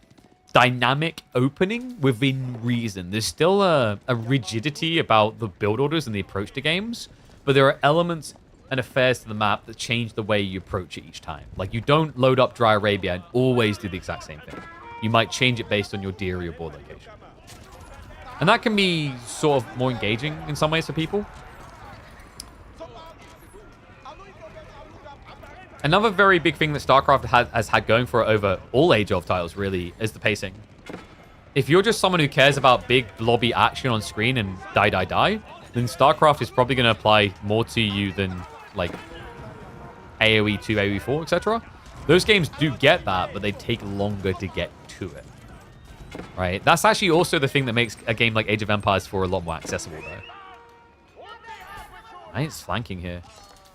Speaker 1: dynamic opening within reason. There's still a rigidity about the build orders and the approach to games, but there are elements and affairs to the map that change the way you approach it each time. Like, you don't load up Dry Arabia and always do the exact same thing. You might change it based on your deer or your board location. And that can be sort of more engaging in some ways for people. Another very big thing that StarCraft has had going for it over all Age of titles, really, is the pacing. If you're just someone who cares about big blobby action on screen and die, then StarCraft is probably going to apply more to you than, like, AoE 2, AoE 4, etc. Those games do get that, but they take longer to get to it. Right? That's actually also the thing that makes a game like Age of Empires 4 a lot more accessible, though. Right? It's flanking here.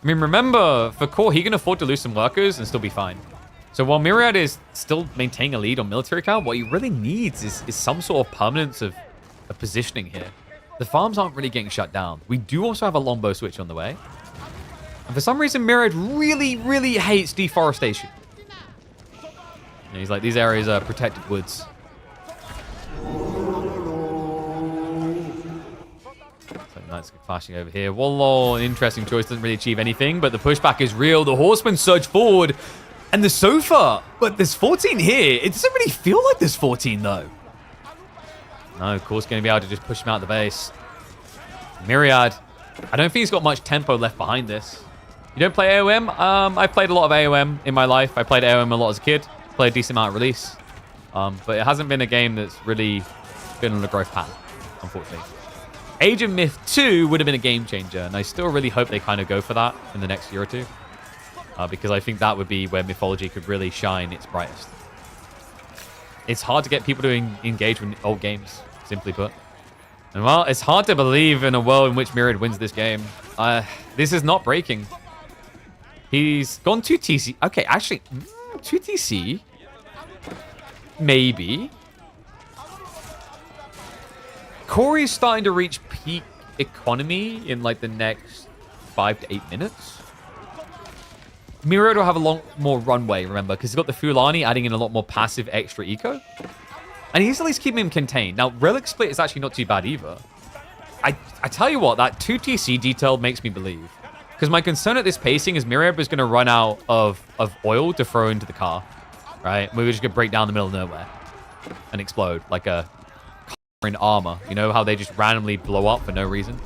Speaker 1: I mean, remember, for Core, he can afford to lose some workers and still be fine. So while Myriad is still maintaining a lead on military count, what he really needs is some sort of permanence of positioning here. The farms aren't really getting shut down. We do also have a longbow switch on the way. And for some reason, Myriad really, really hates deforestation. And he's like, these areas are protected woods. So Knights clashing over here. Wallo, an interesting choice, doesn't really achieve anything, but the pushback is real. The horsemen surge forward. And the sofa, but there's 14 here. It doesn't really feel like there's 14, though. No, of course, going to be able to just push him out the base. Myriad, I don't think he's got much tempo left behind this. You don't play AOM? I've played a lot of AOM in my life. I played AOM a lot as a kid. Played a decent amount of release. But it hasn't been a game that's really been on a growth path, unfortunately. Age of Myth 2 would have been a game changer, and I still really hope they kind of go for that in the next year or two. Because I think that would be where Mythology could really shine its brightest. It's hard to get people to engage with old games, simply put. And well, it's hard to believe in a world in which Myriad wins this game. This is not breaking. He's gone 2 TC. Okay, actually, 2 TC. Maybe. Corey's starting to reach peak economy in like the next 5 to 8 minutes. Myriad will have a lot more runway, remember, because he's got the Fulani adding in a lot more passive extra eco. And he's at least keeping him contained. Now, Relic Split is actually not too bad either. I tell you what, that 2 TC detail makes me believe. Because my concern at this pacing is Myriad is going to run out of oil to throw into the car. Right? We're just going to break down the middle of nowhere. And explode like a car in armor. You know how they just randomly blow up for no reason?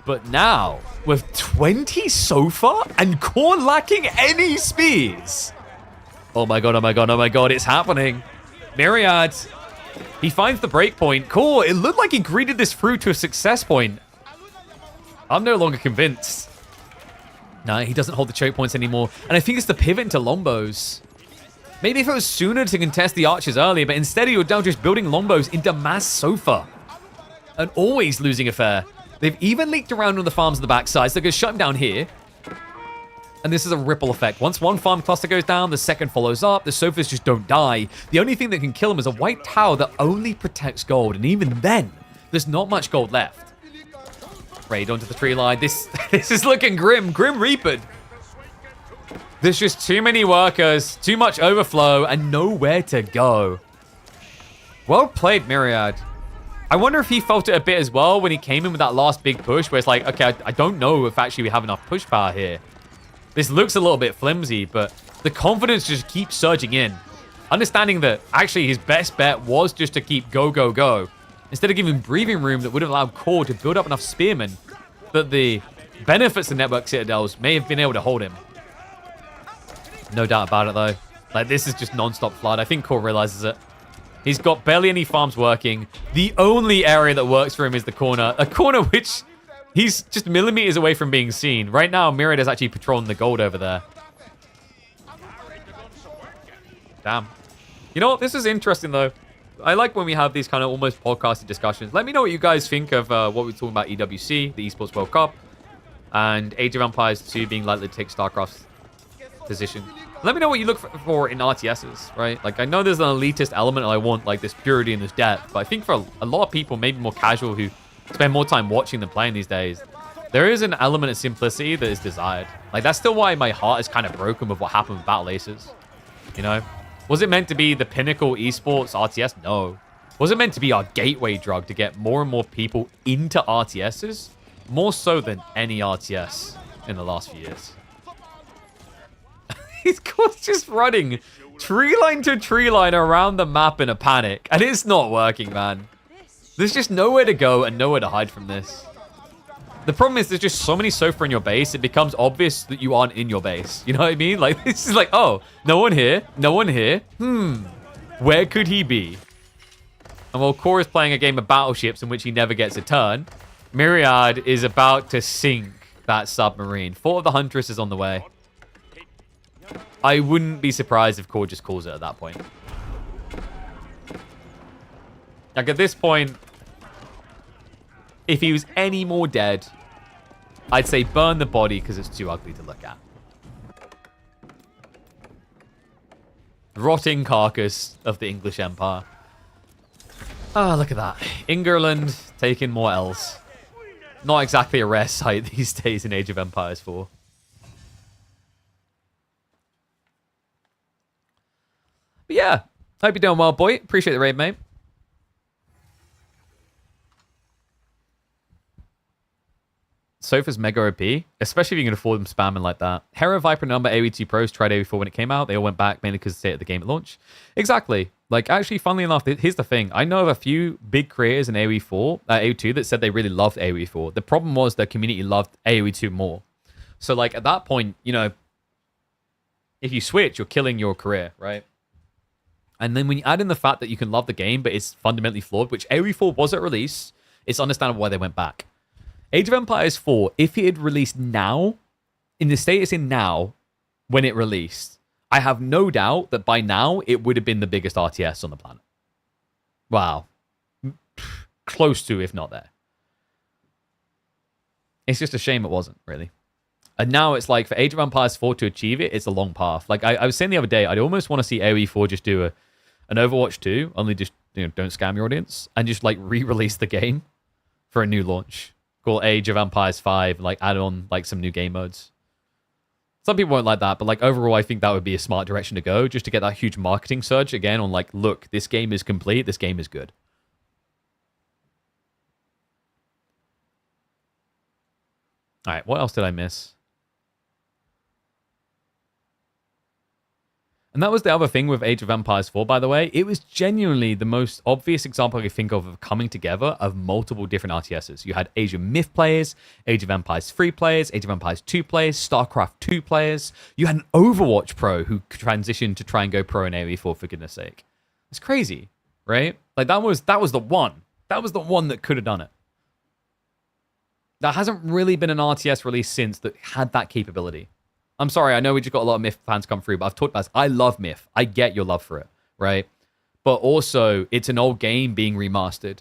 Speaker 1: But now, with 20 so far and Core lacking any speeds. Oh my god, oh my god, oh my god, it's happening. Myriad, he finds the break point. Core, it looked like he greeted this through to a success point. I'm no longer convinced. No, he doesn't hold the choke points anymore. And I think it's the pivot into longbows. Maybe if it was sooner to contest the archers earlier, but instead you're now just building longbows into mass sofa. And always losing a fair. They've even leaked around on the farms on the backside, so they're going to shut him down here. And this is a ripple effect. Once one farm cluster goes down, the second follows up. The sofas just don't die. The only thing that can kill them is a white tower that only protects gold. And even then, there's not much gold left. Raid onto the tree line. This is looking grim. Grim Reapered. There's just too many workers, too much overflow, and nowhere to go. Well played, Myriad. I wonder if he felt it a bit as well when he came in with that last big push where it's like, okay, I don't know if actually we have enough push power here. This looks a little bit flimsy, but the confidence just keeps surging in. Understanding that actually his best bet was just to keep go, go, go. Instead of giving breathing room that would have allowed Core to build up enough spearmen that the benefits of Network Citadels may have been able to hold him. No doubt about it, though.
Speaker 2: Like, this is just non-stop flood. I think Core realizes it. He's got barely any farms working. The only area that works for him is the corner. A corner which he's just millimeters away from being seen. Right now, Myriad is actually patrolling the gold over there. Damn. You know what? This is interesting, though. I like when we have these kind of almost podcasting discussions. Let me know what you guys think of what we're talking about EWC, the Esports World Cup, and Age of Empires 2 being likely to take StarCraft's position. Let me know what you look for in RTSs, right? Like, I know there's an elitist element and I want, like, this purity and this depth, but I think for a lot of people, maybe more casual, who spend more time watching than playing these days, there is an element of simplicity that is desired. Like, that's still why my heart is kind of broken with what happened with Battle Aces. You know? Was it meant to be the pinnacle esports RTS? No. Was it meant to be our gateway drug to get more and more people into RTSs? More so than any RTS in the last few years. He's just running tree line to tree line around the map in a panic. And it's not working, man. There's just nowhere to go and nowhere to hide from this. The problem is there's just so many Sofa in your base, it becomes obvious that you aren't in your base. You know what I mean? Like, this is like, oh, no one here. No one here. Where could he be? And while Core is playing a game of battleships in which he never gets a turn, Myriad is about to sink that submarine. Fort of the Huntress is on the way. I wouldn't be surprised if Core just calls it at that point. Like, at this point, if he was any more dead, I'd say burn the body because it's too ugly to look at. Rotting carcass of the English Empire. Ah, look at that. England taking more L's. Not exactly a rare sight these days in Age of Empires 4. But yeah, hope you're doing well, boy. Appreciate the raid, mate. Sofa's mega OP, especially if you can afford them spamming like that. Hera, Viper, Number, AoE2 Pros tried AoE4 when it came out. They all went back mainly because of the state of the game at launch. Exactly. Like, actually, funnily enough, here's the thing. I know of a few big creators in AoE4, AoE2 that said they really loved AoE4. The problem was their community loved AoE2 more. So, like, at that point, you know, if you switch, you're killing your career, right? And then when you add in the fact that you can love the game, but it's fundamentally flawed, which AoE4 was at release, it's understandable why they went back. Age of Empires 4, if it had released now, in the state it's in now, when it released, I have no doubt that by now, it would have been the biggest RTS on the planet. Wow. Close to, if not there. It's just a shame it wasn't, really. And now it's like, for Age of Empires 4 to achieve it, it's a long path. Like, I was saying the other day, I'd almost want to see AoE4 just do an Overwatch 2, only just, you know, don't scam your audience, and just, like, re-release the game for a new launch. Called Age of Empires 5, like, add on, like, some new game modes. Some people won't like that, but, like, overall, I think that would be a smart direction to go, just to get that huge marketing surge again on, like, look, this game is complete, this game is good. All right, what else did I miss? And that was the other thing with Age of Empires 4, by the way. It was genuinely the most obvious example I could think of coming together of multiple different RTSs. You had Age of Myth players, Age of Empires 3 players, Age of Empires 2 players, StarCraft 2 players. You had an Overwatch pro who transitioned to try and go pro in AoE4, for goodness sake. It's crazy, right? Like, that was the one. That was the one that could have done it. There hasn't really been an RTS release since that had that capability. I'm sorry, I know we just got a lot of Myth fans come through, but I've talked about this. I love Myth. I get your love for it, right? But also, it's an old game being remastered.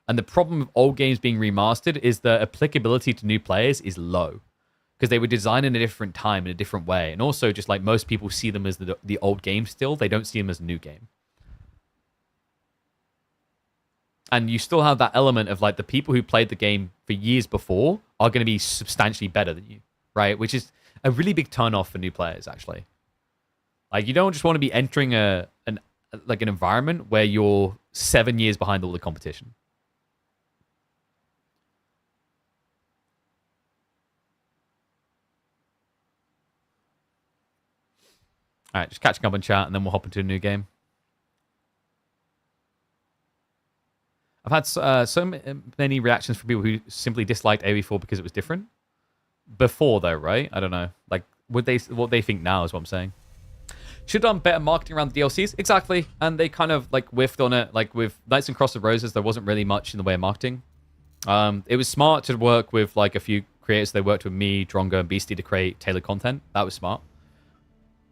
Speaker 2: And the problem with old games being remastered is the applicability to new players is low. Because they were designed in a different time, in a different way. And also, just like most people see them as the old game still, they don't see them as a new game. And you still have that element of, like, the people who played the game for years before are going to be substantially better than you, right? Which is a really big turn-off for new players, actually. Like, you don't just want to be entering an environment where you're 7 years behind all the competition. All right, just catching up on chat, and then we'll hop into a new game. I've had so many reactions from people who simply disliked AoE4 because it was different. Before, though, right? I don't know. Like, what they think now is what I'm saying.
Speaker 1: Should have done better marketing around the DLCs. Exactly. And they kind of like whiffed on it. Like with Knights and Cross of Roses, there wasn't really much in the way of marketing. It was smart to work with like a few creators. They worked with me, Drongo, and Beastie to create tailored content. That was smart.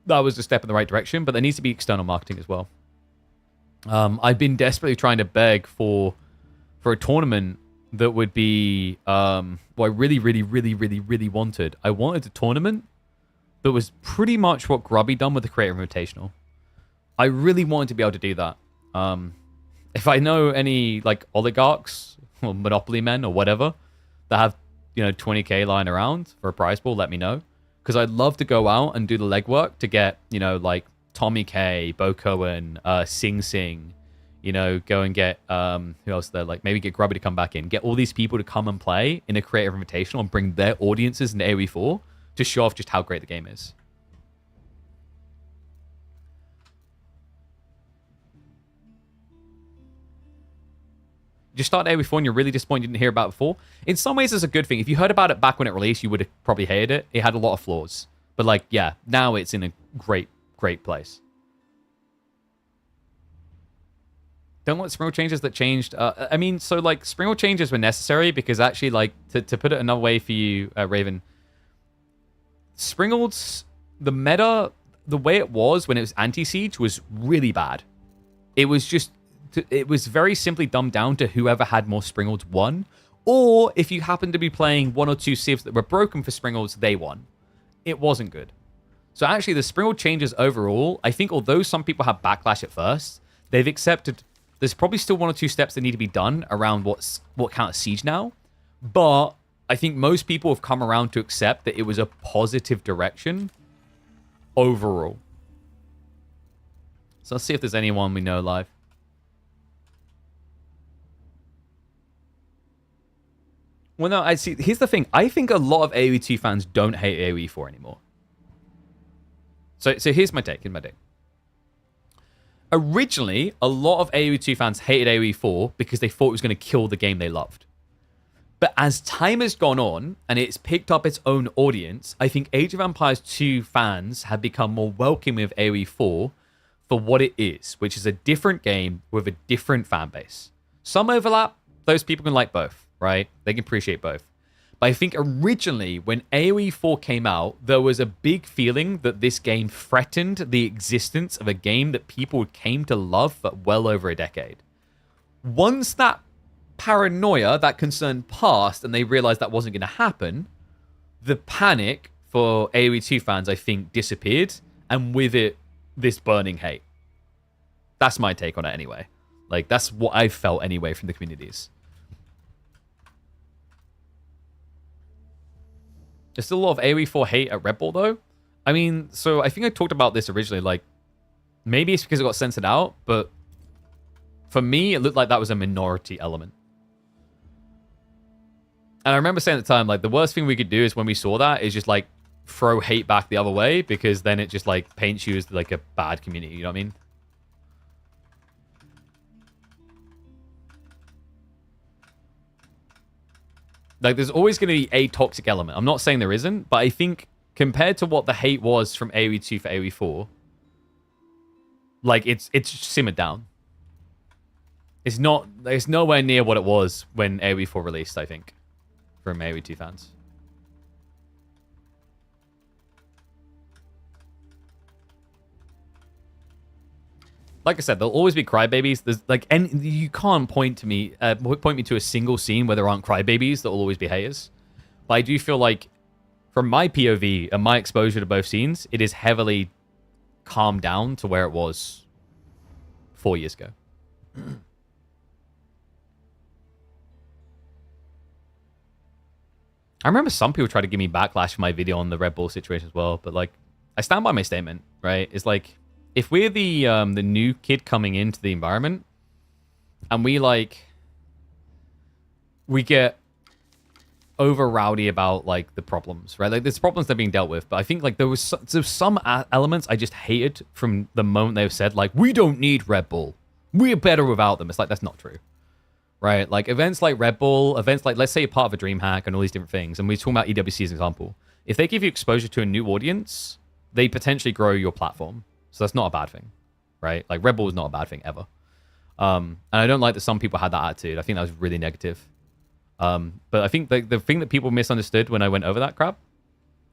Speaker 1: That was a step in the right direction, but there needs to be external marketing as well. I've been desperately trying to beg for a tournament that would be what I really wanted. I wanted a tournament that was pretty much what Grubby done with the Creator Invitational. I really wanted to be able to do that. If I know any like oligarchs or monopoly men or whatever that have 20k lying around for a prize pool, let me know, because I'd love to go out and do the legwork to get like Tommy K, Bo Cohen, Sing Sing, go and get who else there, like maybe get Grubby to come back in, get all these people to come and play in a Creative Invitational and bring their audiences into AoE4 to show off just how great the game is. You start AoE4 and you're really disappointed you didn't hear about it before. In some ways, it's a good thing. If you heard about it back when it released, you would have probably hated it. It had a lot of flaws. But like, yeah, now it's in a great place. Don't want Spring changes that changed. I mean, so like Spring changes were necessary because actually, like, to put it another way for you, Raven, Springalds, the meta, the way it was when it was anti-siege was really bad. It was just, it was very simply dumbed down to whoever had more Springalds won. Or if you happen to be playing one or two civs that were broken for Springalds, they won. It wasn't good. So actually, the Springald changes overall, I think although some people have backlash at first, they've accepted there's probably still one or two steps that need to be done around what counts siege now. But I think most people have come around to accept that it was a positive direction overall. So let's see if there's anyone we know live. Well, no, I see. Here's the thing. I think a lot of AoE2 fans don't hate AoE4 anymore. So here's my take. Originally, a lot of AoE2 fans hated AoE4 because they thought it was going to kill the game they loved. But as time has gone on and it's picked up its own audience, I think Age of Empires 2 fans have become more welcoming of AoE4 for what it is, which is a different game with a different fan base. Some overlap. Those people can like both, right? They can appreciate both. But I think originally, when AoE4 came out, there was a big feeling that this game threatened the existence of a game that people came to love for well over a decade. Once that paranoia, that concern passed, and they realized that wasn't going to happen, the panic for AoE2 fans, I think, disappeared, and with it, this burning hate. That's my take on it anyway. Like, that's what I felt anyway from the communities. There's still a lot of AoE4 hate at Red Bull, though. I mean, so I think I talked about this originally. Like, maybe it's because it got censored out, but for me, it looked like that was a minority element. And I remember saying at the time, like, the worst thing we could do is when we saw that is just, like, throw hate back the other way, because then it just, like, paints you as, like, a bad community. You know what I mean? Like, there's always going to be a toxic element. I'm not saying there isn't, but I think compared to what the hate was from AoE2 for AoE4, like, it's simmered down. It's nowhere near what it was when AoE4 released, I think, from AoE2 fans. Like I said, there'll always be crybabies. There's like, and you can't point me to a single scene where there aren't crybabies. There'll always be haters. But I do feel like, from my POV and my exposure to both scenes, it is heavily calmed down to where it was 4 years ago. I remember some people tried to give me backlash for my video on the Red Bull situation as well, but like, I stand by my statement, right? It's like, if we're the new kid coming into the environment, and we get over rowdy about like the problems, right? Like, there's problems that are being dealt with, but I think like there's some elements I just hated from the moment they've said like, we don't need Red Bull, we're better without them. It's like, that's not true, right? Like, events like Red Bull, events like, let's say you're part of a DreamHack and all these different things, and we're talking about EWC as an example. If they give you exposure to a new audience, they potentially grow your platform. So that's not a bad thing, right? Like Red Bull is not a bad thing ever. And I don't like that some people had that attitude. I think that was really negative. But I think the thing that people misunderstood when I went over that crap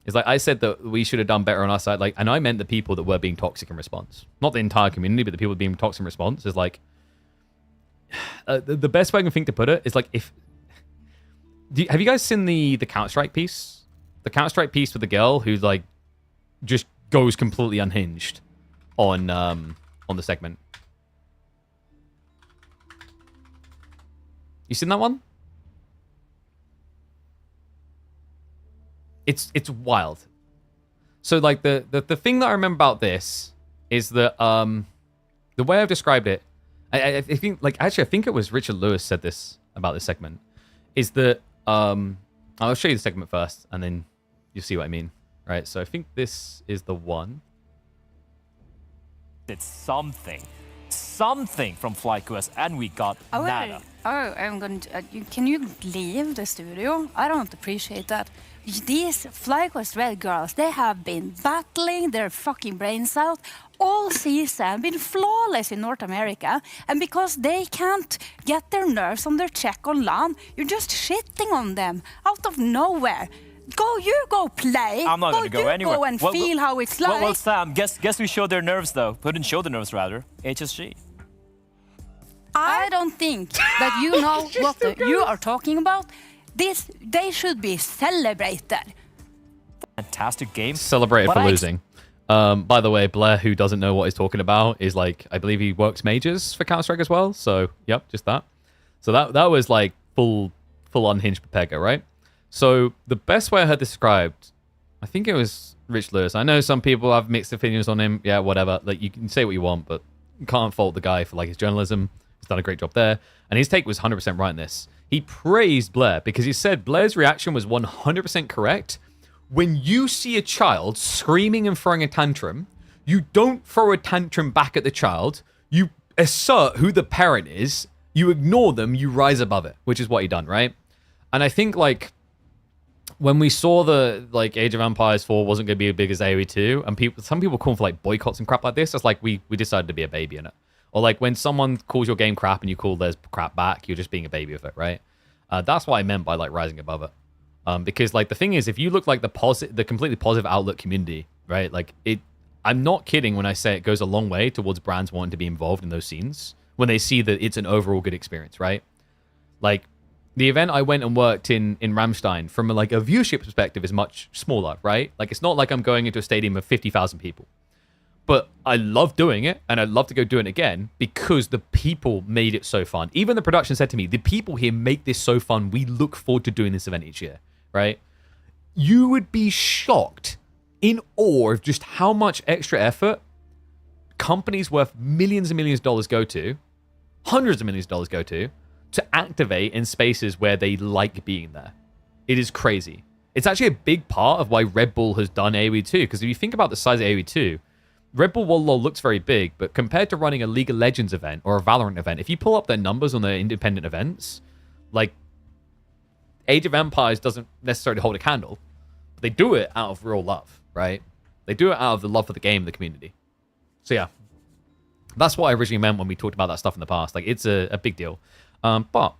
Speaker 1: is like I said that we should have done better on our side. Like, and I meant the people that were being toxic in response, not the entire community, but the people being toxic in response is like the best way I can think to put it is like have you guys seen the Counter-Strike piece? The Counter-Strike piece with the girl who like just goes completely unhinged on the segment. You seen that one? It's wild. So like the thing that I remember about this is that the way I've described it, I think like actually I think it was Richard Lewis said this about this segment, is that I'll show you the segment first and then you'll see what I mean. Right, so I think this is the one.
Speaker 3: It's something from FlyQuest, and we got nada.
Speaker 4: I'm going to. Can you leave the studio? I don't appreciate that. These FlyQuest Red girls, they have been battling their fucking brains out all season, been flawless in North America, and because they can't get their nerves on their check on LAN, you're just shitting on them out of nowhere. Go play.
Speaker 3: I'm not going to go anywhere.
Speaker 4: Go and feel how it's like.
Speaker 3: Well, Sam, guess we showed their nerves though. Couldn't show the nerves rather. HSG.
Speaker 4: I don't think that you know what you are talking about. They should be celebrated.
Speaker 3: Fantastic game.
Speaker 1: Celebrated for losing. By the way, Blair, who doesn't know what he's talking about, is like, I believe he works majors for Counter-Strike as well. So, yep, just that. So that was like full unhinged Pepega, right? So the best way I heard described, I think it was Rich Lewis. I know some people have mixed opinions on him. Yeah, whatever. Like you can say what you want, but you can't fault the guy for like his journalism. He's done a great job there. And his take was 100% right in this. He praised Blair because he said Blair's reaction was 100% correct. When you see a child screaming and throwing a tantrum, you don't throw a tantrum back at the child. You assert who the parent is. You ignore them. You rise above it, which is what he done, right? And I think like when we saw the like Age of Empires 4 wasn't going to be as big as AoE 2, and some people call for like boycotts and crap like this, it's like we decided to be a baby in it. Or like when someone calls your game crap and you call theirs crap back, you're just being a baby with it, right? That's what I meant by like rising above it. Because like the thing is, if you look like the completely positive outlook community, right? Like I'm not kidding when I say it goes a long way towards brands wanting to be involved in those scenes when they see that it's an overall good experience, right? Like the event I went and worked in Ramstein, from like a viewership perspective, is much smaller, right? Like it's not like I'm going into a stadium of 50,000 people. But I love doing it, and I'd love to go do it again because the people made it so fun. Even the production said to me, the people here make this so fun. We look forward to doing this event each year, right? You would be shocked, in awe of just how much extra effort companies worth millions and millions of dollars go to, hundreds of millions of dollars go to activate in spaces where they like being there. It is crazy. It's actually a big part of why Red Bull has done AoE 2, because if you think about the size of AoE 2, Red Bull Wall looks very big, but compared to running a League of Legends event or a Valorant event, if you pull up their numbers on their independent events, like Age of Empires doesn't necessarily hold a candle. They do it out of real love, right? They do it out of the love for the game, the community. So yeah, that's what I originally meant when we talked about that stuff in the past. Like it's a big deal. But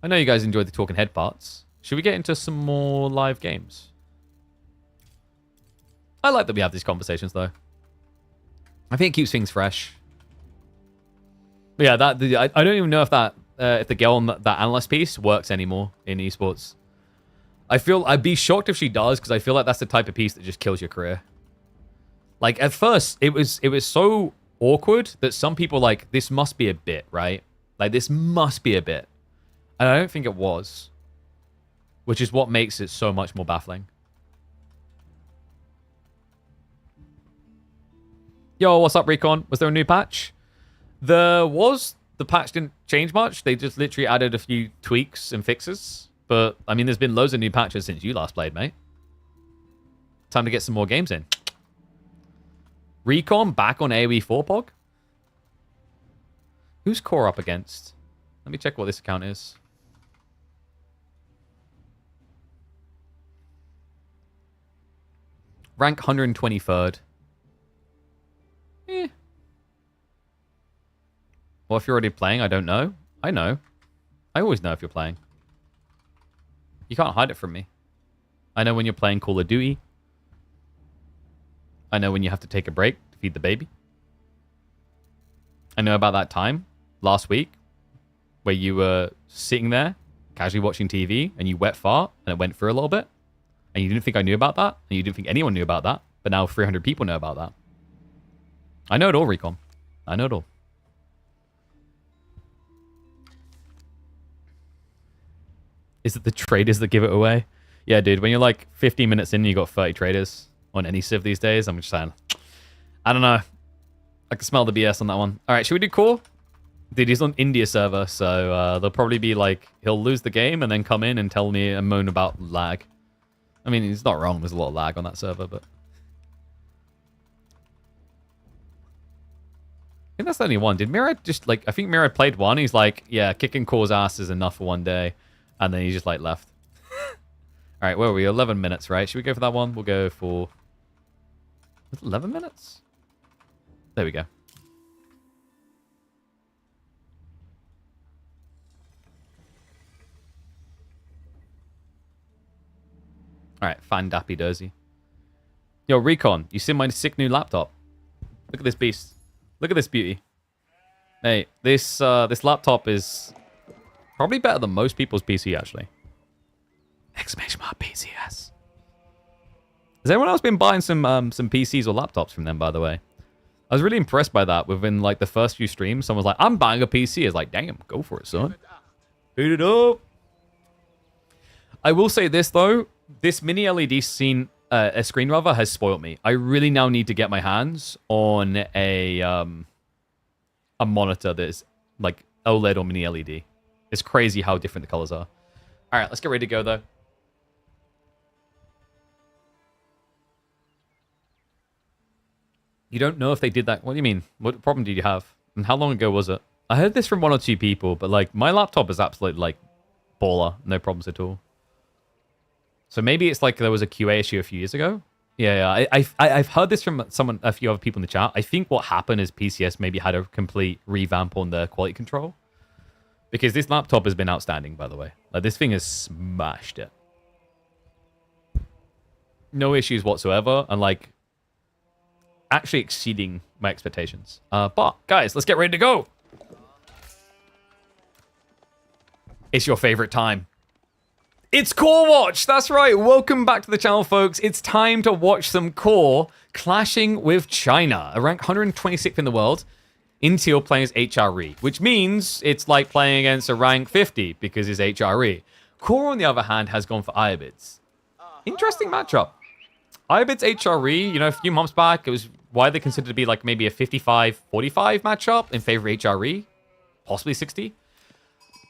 Speaker 1: I know you guys enjoyed the talking head parts. Should we get into some more live games? I like that we have these conversations, though. I think it keeps things fresh. But yeah, I don't even know if that if the girl on that analyst piece works anymore in esports. I'd be shocked if she does, because I feel like that's the type of piece that just kills your career. Like at first, it was so awkward that some people like, this must be a bit, right? Like this must be a bit, and I don't think it was, which is what makes it so much more baffling. Yo, what's up, Recon? Was there a new patch? The patch didn't change much. They just literally added a few tweaks and fixes. But, I mean, there's been loads of new patches since you last played, mate. Time to get some more games in. Recon back on AoE 4, Pog? Who's Core up against? Let me check what this account is. Rank 123rd. Well, if you're already playing, I don't know. I know. I always know if you're playing. You can't hide it from me. I know when you're playing Call of Duty. I know when you have to take a break to feed the baby. I know about that time last week where you were sitting there casually watching TV and you wet fart and it went through a little bit. And you didn't think I knew about that. And you didn't think anyone knew about that. But now 300 people know about that. I know it all, Recon. I know it all. Is it the traders that give it away? Yeah, dude. When you're like 15 minutes in and you got 30 traders on any civ these days, I'm just saying. I don't know. I can smell the BS on that one. All right, should we do core? Dude, he's on India server, so they'll probably be like, he'll lose the game and then come in and tell me and moan about lag. I mean, he's not wrong. There's a lot of lag on that server, but... I think that's the only one. Did Mirad just, like... I think Mirad played one. He's like, yeah, kicking core's ass is enough for one day. And then he just, like, left. All right, where are we? 11 minutes, right? Should we go for that one? We'll go for... Was it 11 minutes? There we go. All right, fine, dappy dozy. Yo, Recon, you see my sick new laptop? Look at this beast. Look at this beauty. Hey, this laptop is probably better than most people's PC, actually. Exclamation mark PCS. Has anyone else been buying some PCs or laptops from them, by the way? I was really impressed by that. Within like the first few streams, someone was like, I'm buying a PC. It's like, damn, go for it, son. Boot it up. I will say this, though. This mini LED scene, a screen rather, has spoiled me. I really now need to get my hands on a monitor that is like OLED or mini LED. It's crazy how different the colors are. All right, let's get ready to go, though. You don't know if they did that? What do you mean? What problem did you have? And how long ago was it? I heard this from one or two people, but like my laptop is absolutely like baller. No problems at all. So maybe it's like there was a QA issue a few years ago. Yeah, I've heard this from a few other people in the chat. I think what happened is PCS maybe had a complete revamp on the quality control. Because this laptop has been outstanding, by the way. Like this thing has smashed it. No issues whatsoever, and like actually exceeding my expectations. But guys, let's get ready to go. It's your favorite time. It's Core Watch! That's right, welcome back to the channel, folks. It's time to watch some Core clashing with China, a rank 126th in the world. Intel playing as HRE, which means it's like playing against a rank 50 because it's HRE. Core, on the other hand, has gone for Iobits. Interesting matchup. Iobits HRE, you know, a few months back, it was widely considered to be like maybe a 55-45 matchup in favor of HRE, possibly 60.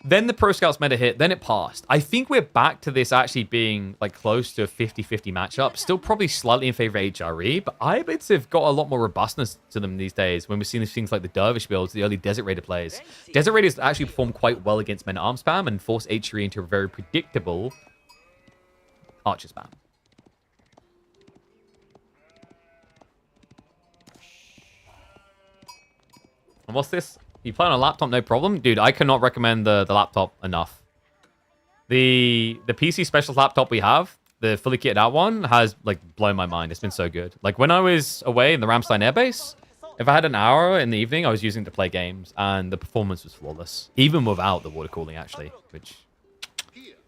Speaker 1: Then the Pro Scouts meta hit, then it passed. I think we're back to this actually being like close to a 50-50 matchup. Still probably slightly in favor of HRE, but Iobits have got a lot more robustness to them these days when we're seeing things like the Dervish builds, the early Desert Raider plays. Desert Raiders actually perform quite well against men-at-arm spam and force HRE into a very predictable Archer spam. And what's this? You play on a laptop, no problem? Dude, I cannot recommend the laptop enough. The PC specialist laptop we have, the fully kitted out one, has like blown my mind. It's been so good. Like when I was away in the Ramstein Air Base, if I had an hour in the evening, I was using it to play games, and the performance was flawless. Even without the water cooling, actually, which...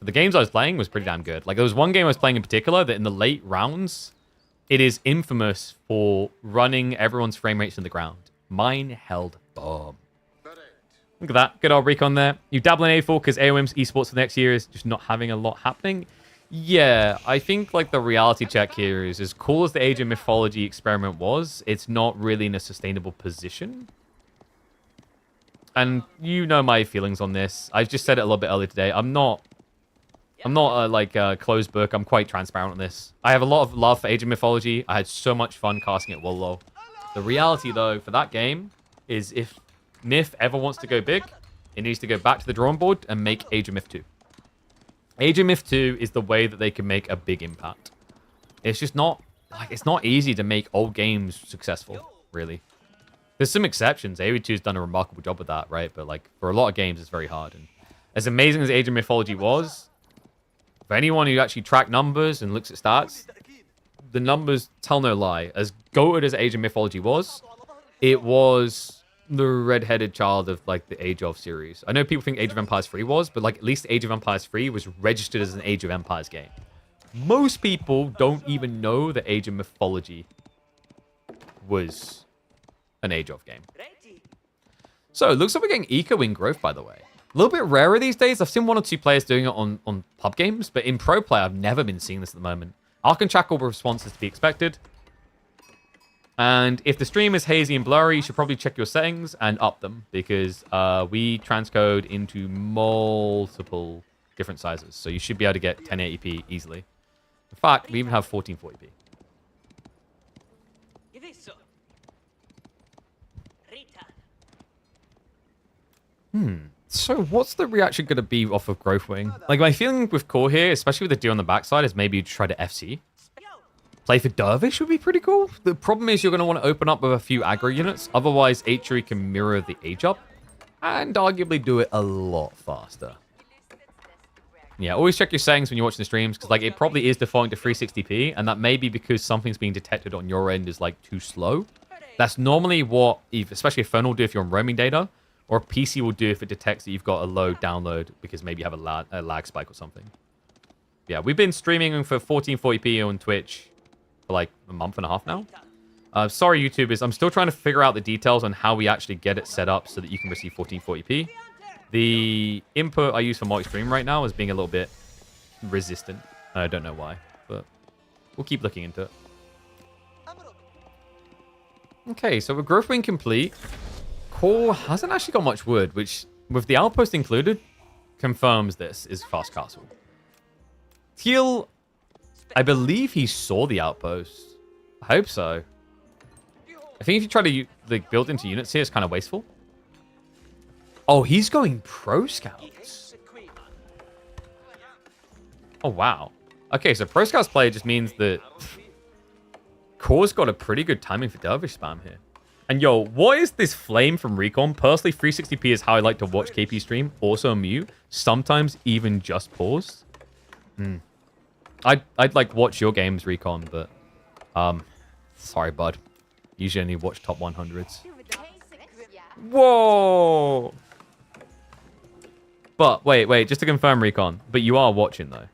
Speaker 1: The games I was playing was pretty damn good. Like there was one game I was playing in particular that in the late rounds, it is infamous for running everyone's frame rates in the ground. Mine held bomb. Look at that. Good old Recon there. You dabble in A4 because AOM's esports for the next year is just not having a lot happening. Yeah, I think like the reality check here is as cool as the Age of Mythology experiment was, it's not really in a sustainable position. And you know my feelings on this. I just said it a little bit earlier today. I'm not like a closed book. I'm quite transparent on this. I have a lot of love for Age of Mythology. I had so much fun casting at Wollo. The reality, though, for that game is if Myth ever wants to go big, it needs to go back to the drawing board and make Age of Myth 2. Age of Myth 2 is the way that they can make a big impact. It's just not, like, it's not easy to make old games successful, really.
Speaker 2: There's some exceptions. AV2's done a remarkable job with that, right? But like for a lot of games, it's very hard. And as amazing as Age of Mythology was, for anyone who actually tracked numbers and looks at stats, the numbers tell no lie. As goated as Age of Mythology was, it was the red-headed child of like the Age of series. I know people think Age of Empires 3 was, but like at least Age of Empires 3 was registered as an Age of Empires game. Most people don't even know that Age of Mythology was an Age of game. So, it looks like we're getting eco in growth, by the way. A little bit rarer these days. I've seen 1 or 2 players doing it on pub games, but in pro play, I've never been seeing this at the moment. Arc and Shackle responses to be expected. And if the stream is hazy and blurry, you should probably check your settings and up them, because we transcode into multiple different sizes. So you should be able to get 1080p easily. In fact, we even have 1440p. So what's the reaction going to be off of Growth Wing? Like, my feeling with Core here, especially with the deal on the backside, is maybe you try to FC. Play for Dervish would be pretty cool. The problem is you're going to want to open up with a few aggro units. Otherwise, H3 can mirror the age up and arguably do it a lot faster. Yeah, always check your settings when you're watching the streams, because like it probably is defaulting to 360p, and that may be because something's being detected on your end is like too slow. That's normally what, especially a phone will do if you're on roaming data, or a PC will do if it detects that you've got a low download because maybe you have a lag spike or something. Yeah, we've been streaming for 1440p on Twitch for like a month and a half now. Sorry, YouTubers, I'm still trying to figure out the details on how we actually get it set up so that you can receive 1440p. The input I use for multi-stream right now is being a little bit resistant. I don't know why, but we'll keep looking into it. Okay, so with Growth Wing complete, Core hasn't actually got much wood, which, with the outpost included, confirms this is fast castle. Teal, I believe he saw the outpost. I hope so. I think if you try to like, build into units here, it's kind of wasteful. Oh, he's going pro scouts. Oh, wow. Okay, so pro scouts play just means that Core's got a pretty good timing for Dervish spam here. And yo, what is this flame from Recon? Personally, 360p is how I like to watch KP stream. Also mute. Sometimes even just pause. I'd like watch your games, Recon, but sorry, bud. Usually only watch top 100s. Whoa! But wait, just to confirm, Recon. But you are watching though.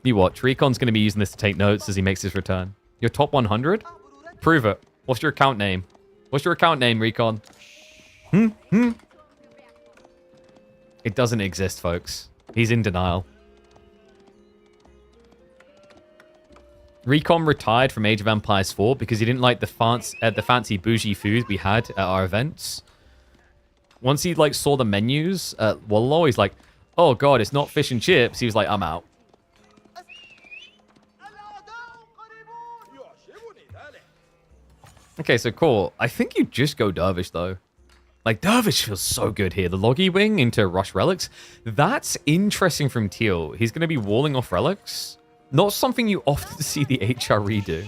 Speaker 2: You watch. Recon's going to be using this to take notes as he makes his return. Your top 100? Prove it. What's your account name? What's your account name, Recon? It doesn't exist, folks. He's in denial. Recon retired from Age of Empires 4 because he didn't like the fancy bougie food we had at our events. Once he like saw the menus at Wallow, he's like, oh god, it's not fish and chips. He was like, I'm out. Okay, so cool. I think you just go Dervish, though. Like, Dervish feels so good here. The Loggy Wing into Rush Relics. That's interesting from Teal. He's going to be walling off Relics. Not something you often see the HRE do.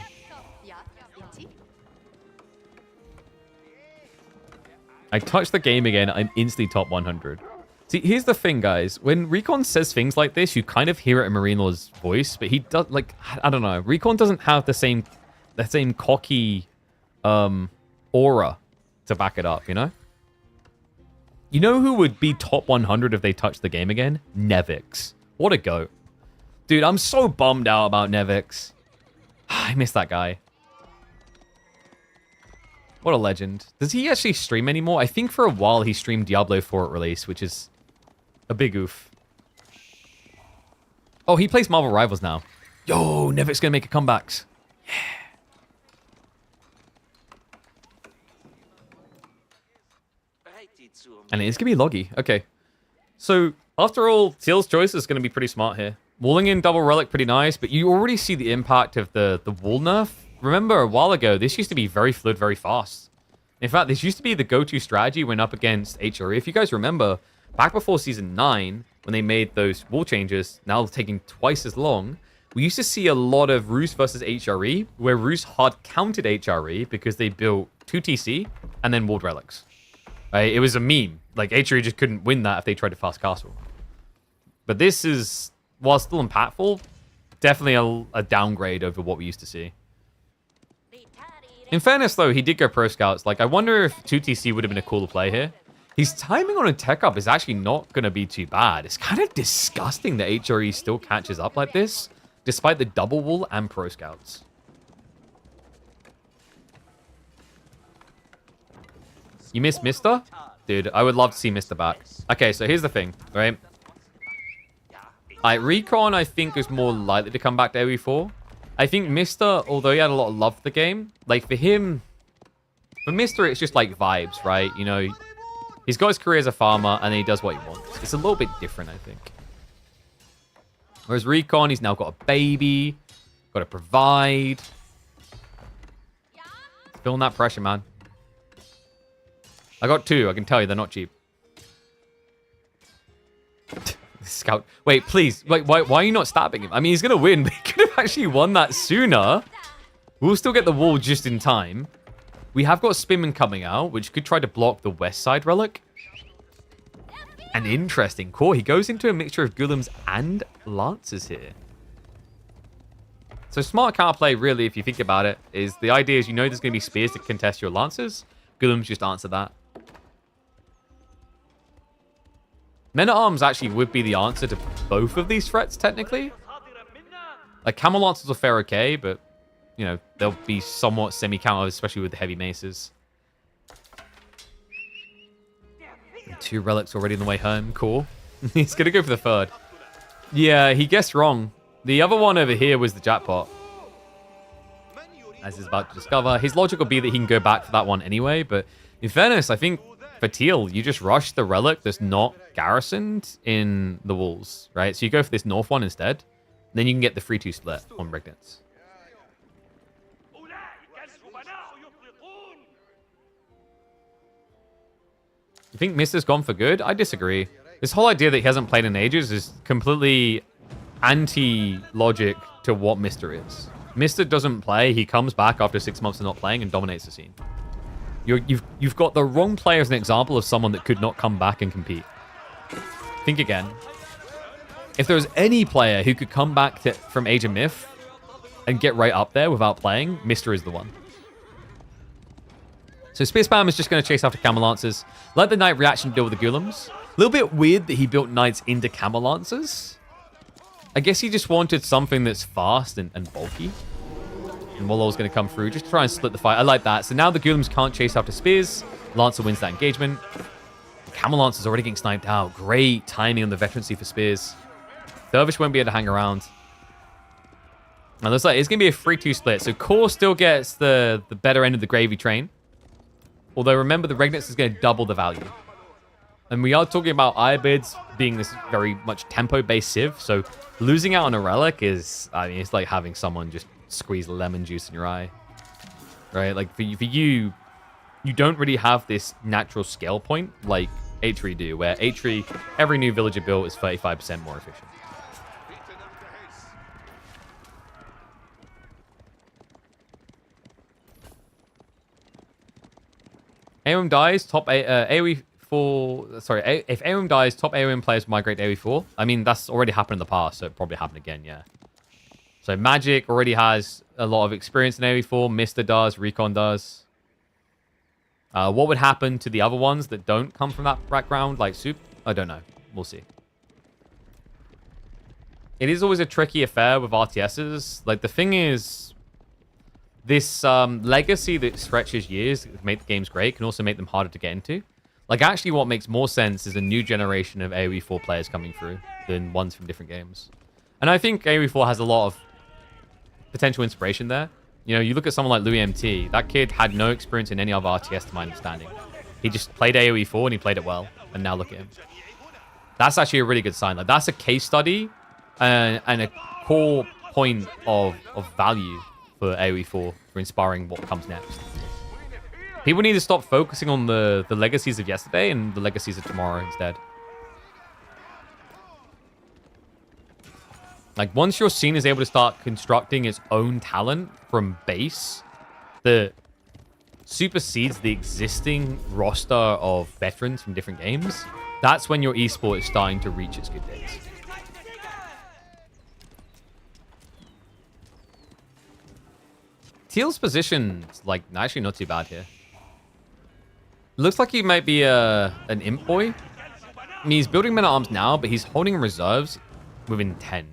Speaker 2: I touch the game again, I'm instantly top 100. See, here's the thing, guys. When Recon says things like this, you kind of hear it in Marinelaw's voice, but he does, like, I don't know. Recon doesn't have the same cocky aura to back it up, you know? You know who would be top 100 if they touched the game again? Nevix. What a goat. Dude, I'm so bummed out about Nevix. I miss that guy. What a legend. Does he actually stream anymore? I think for a while he streamed Diablo 4 at release, which is a big oof. Oh, he plays Marvel Rivals now. Yo, Nevix gonna make a comeback. Yeah. And it is going to be Loggy. Okay. So, after all, Teal's choice is going to be pretty smart here. Walling in double relic, pretty nice, but you already see the impact of the wall nerf. Remember, a while ago, this used to be very fluid, very fast. In fact, this used to be the go-to strategy when up against HRE. If you guys remember, back before Season 9, when they made those wall changes, now taking twice as long, we used to see a lot of Rus versus HRE, where Rus hard counted HRE because they built 2 TC and then walled relics. Right? It was a meme. Like, HRE just couldn't win that if they tried to fast castle. But this is, while still impactful, definitely a downgrade over what we used to see. In fairness, though, he did go pro scouts. Like, I wonder if 2TC would have been a cooler play here. His timing on a tech up is actually not going to be too bad. It's kind of disgusting that HRE still catches up like this, despite the double wall and pro scouts. You missed Mister? Dude, I would love to see Mister back. Okay, so here's the thing, right? Recon, I think, is more likely to come back to AoE4. I think Mister, although he had a lot of love for the game, like, for him... For Mister, it's just, like, vibes, right? You know, he's got his career as a farmer, and he does what he wants. It's a little bit different, I think. Whereas Recon, he's now got a baby, got to provide. Feeling that pressure, man. I got 2, I can tell you, they're not cheap. Scout. Wait, please. Wait, why are you not stabbing him? I mean, he's going to win, but he could have actually won that sooner. We'll still get the wall just in time. We have got Spinman coming out, which could try to block the west side relic. An interesting core. He goes into a mixture of Golems and Lancers here. So smart counterplay, really, if you think about it, is the idea is you know there's going to be spears to contest your Lancers. Golems just answer that. Men-at-Arms actually would be the answer to both of these threats, technically. Like, Camel Lancers are fair okay, but, you know, they'll be somewhat semi-counter, especially with the heavy maces. And 2 relics already on the way home. Cool. He's going to go for the 3rd. Yeah, he guessed wrong. The other one over here was the jackpot. As he's about to discover. His logic will be that he can go back for that one anyway, but in fairness, I think for Teal, you just rush the relic that's not garrisoned in the walls, right? So you go for this north one instead. Then you can get the 3-2 split on Brignitz. You think Mister's gone for good? I disagree. This whole idea that he hasn't played in ages is completely anti-logic to what Mister is. Mister doesn't play. He comes back after 6 months of not playing and dominates the scene. You've got the wrong player as an example of someone that could not come back and compete. Think again. If there was any player who could come back from Age of Myth and get right up there without playing, Mister is the one. So Spear Spam is just going to chase after Camel Lancers. Let the Knight reaction deal with the Golems. A little bit weird that he built Knights into Camel Lancers. I guess he just wanted something that's fast and bulky. And Wallo's going to come through just to try and split the fight. I like that. So now the Golems can't chase after Spears. Lancer wins that engagement. Camel Lancer's already getting sniped out. Great timing on the veterancy for Spears. Dervish won't be able to hang around. And looks like it's going to be a 3-2 split. So Core still gets the better end of the gravy train. Although remember, the Regnitz is going to double the value. And we are talking about Irobids being this very much tempo-based civ. So losing out on a relic is, I mean, it's like having someone just squeeze lemon juice in your eye. Right? Like, for you don't really have this natural scale point like H3 do, where H3, every new villager built is 35% more efficient. AOM dies, top AoE 4. Sorry, if AOM dies, top AOM players migrate to AoE 4. I mean, that's already happened in the past, so it probably happened again, yeah. So Magic already has a lot of experience in AoE 4. Mister does, Recon does. What would happen to the other ones that don't come from that background, like Soup? I don't know. We'll see. It is always a tricky affair with RTSs. Like, the thing is, this legacy that stretches years to make the games great can also make them harder to get into. Like, actually, what makes more sense is a new generation of AoE 4 players coming through than ones from different games. And I think AoE 4 has a lot of potential inspiration there. You know, you look at someone like Louis MT. That kid had no experience in any other RTS to my understanding. He just played AoE 4 and he played it well. And now look at him. That's actually a really good sign. Like, that's a case study and a core point of value for AoE 4 for inspiring what comes next. People need to stop focusing on the legacies of yesterday and the legacies of tomorrow instead. Like, once your scene is able to start constructing its own talent from base that supersedes the existing roster of veterans from different games, that's when your esport is starting to reach its good days. Teal's position is, like, actually not too bad here. Looks like he might be an imp boy. I mean, he's building men-at-arms now, but he's holding reserves within 10.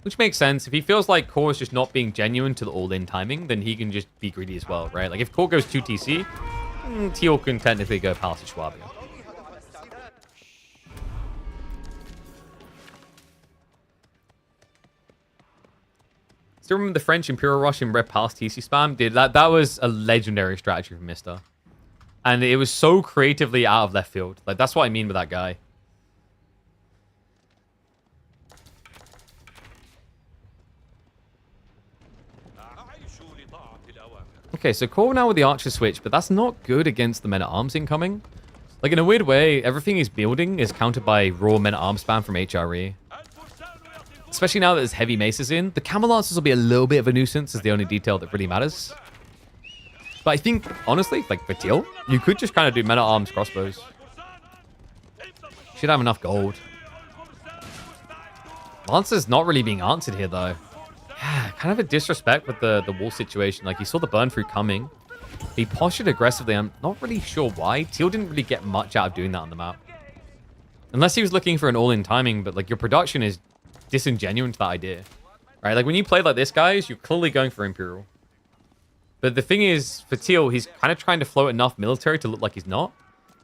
Speaker 2: Which makes sense. If he feels like Core is just not being genuine to the all-in timing, then he can just be greedy as well, right? Like, if Core goes 2 TC, Teal can technically go Palace of Schwabia. Still remember the French Imperial Rush in Red Palace TC spam? Dude, that was a legendary strategy from Mister. And it was so creatively out of left field. Like, that's what I mean with that guy. Okay, so Core now with the Archer switch, but that's not good against the Men-at-Arms incoming. Like, in a weird way, everything he's building is countered by raw Men-at-Arms spam from HRE. Especially now that there's heavy maces in. The Camel Lancers will be a little bit of a nuisance as the only detail that really matters. But I think, honestly, like, for Teal, you could just kind of do Men-at-Arms crossbows. Should have enough gold. Lancer's not really being answered here, though. Yeah, kind of a disrespect with the wall situation. Like, he saw the burn through coming. He postured aggressively. I'm not really sure why. Teal didn't really get much out of doing that on the map. Unless he was looking for an all-in timing, but, like, your production is disingenuous to that idea. Right? Like, when you play like this, guys, you're clearly going for Imperial. But the thing is, for Teal, he's kind of trying to float enough military to look like he's not.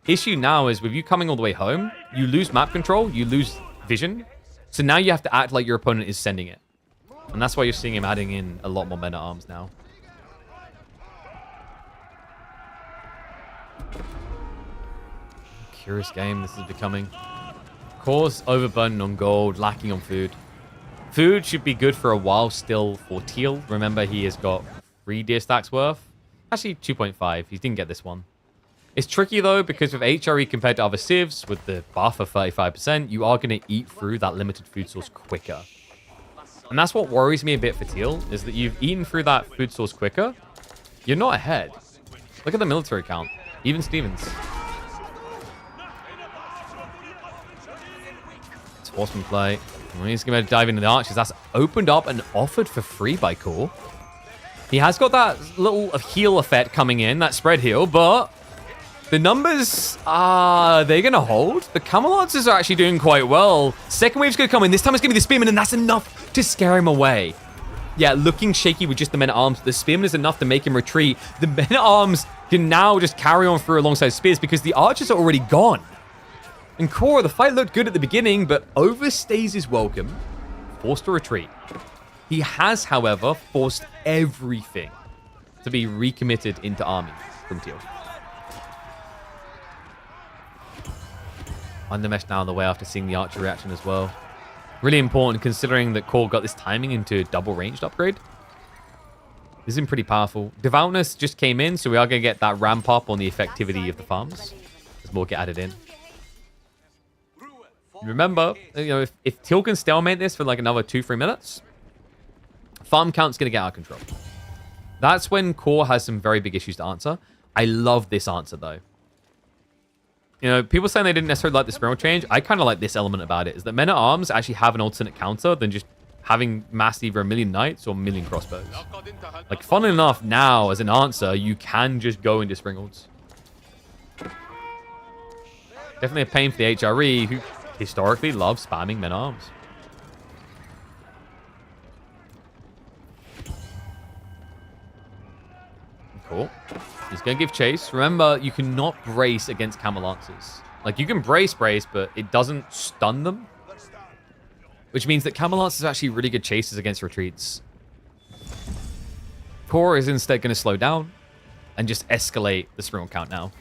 Speaker 2: Issue now is, with you coming all the way home, you lose map control, you lose vision. So now you have to act like your opponent is sending it. And that's why you're seeing him adding in a lot more men-at-arms now. Curious game this is becoming. Core's overburdened on gold, lacking on food. Food should be good for a while still for Teal. Remember, he has got 3 deer stacks worth. Actually, 2.5. He didn't get this one. It's tricky, though, because with HRE compared to other civs, with the buff of 35%, you are going to eat through that limited food source quicker. And that's what worries me a bit for Teal, is that you've eaten through that food source quicker. You're not ahead. Look at the military count. Even Stevens. It's horseman play. He's going to dive into the archers. That's opened up and offered for free by Core. He has got that little heal effect coming in, that spread heal, but the numbers, they're going to hold. The Camel Lancers are actually doing quite well. Second wave's going to come in. This time it's going to be the Spearman, and that's enough to scare him away. Yeah, looking shaky with just the Men-at-Arms. The Spearman is enough to make him retreat. The Men-at-Arms can now just carry on through alongside Spears because the Archers are already gone. And Core, the fight looked good at the beginning, but overstays his welcome. Forced to retreat. He has, however, forced everything to be recommitted into army from Teal. Undermesh now on the way after seeing the archer reaction as well. Really important considering that Core got this timing into double ranged upgrade. This is pretty powerful. Devoutness just came in, so we are going to get that ramp up on the effectivity of the farms as more get added in. Remember, you know, if Teal can stalemate this for like another 2-3 minutes, farm count's going to get out of control. That's when Core has some very big issues to answer. I love this answer, though. You know, people saying they didn't necessarily like the spiral change. I kind of like this element about it, is that Men-at-Arms actually have an alternate counter than just having massed either a million knights or a million crossbows. Like, funnily enough, now, as an answer, you can just go into Springalds. Definitely a pain for the HRE, who historically loves spamming Men-at-Arms. Cool. He's going to give chase. Remember, you cannot brace against Camel Lancers. Like, you can brace, but it doesn't stun them. Which means that Camel Lancers are actually really good chasers against retreats. Core is instead going to slow down and just escalate the sprint count now.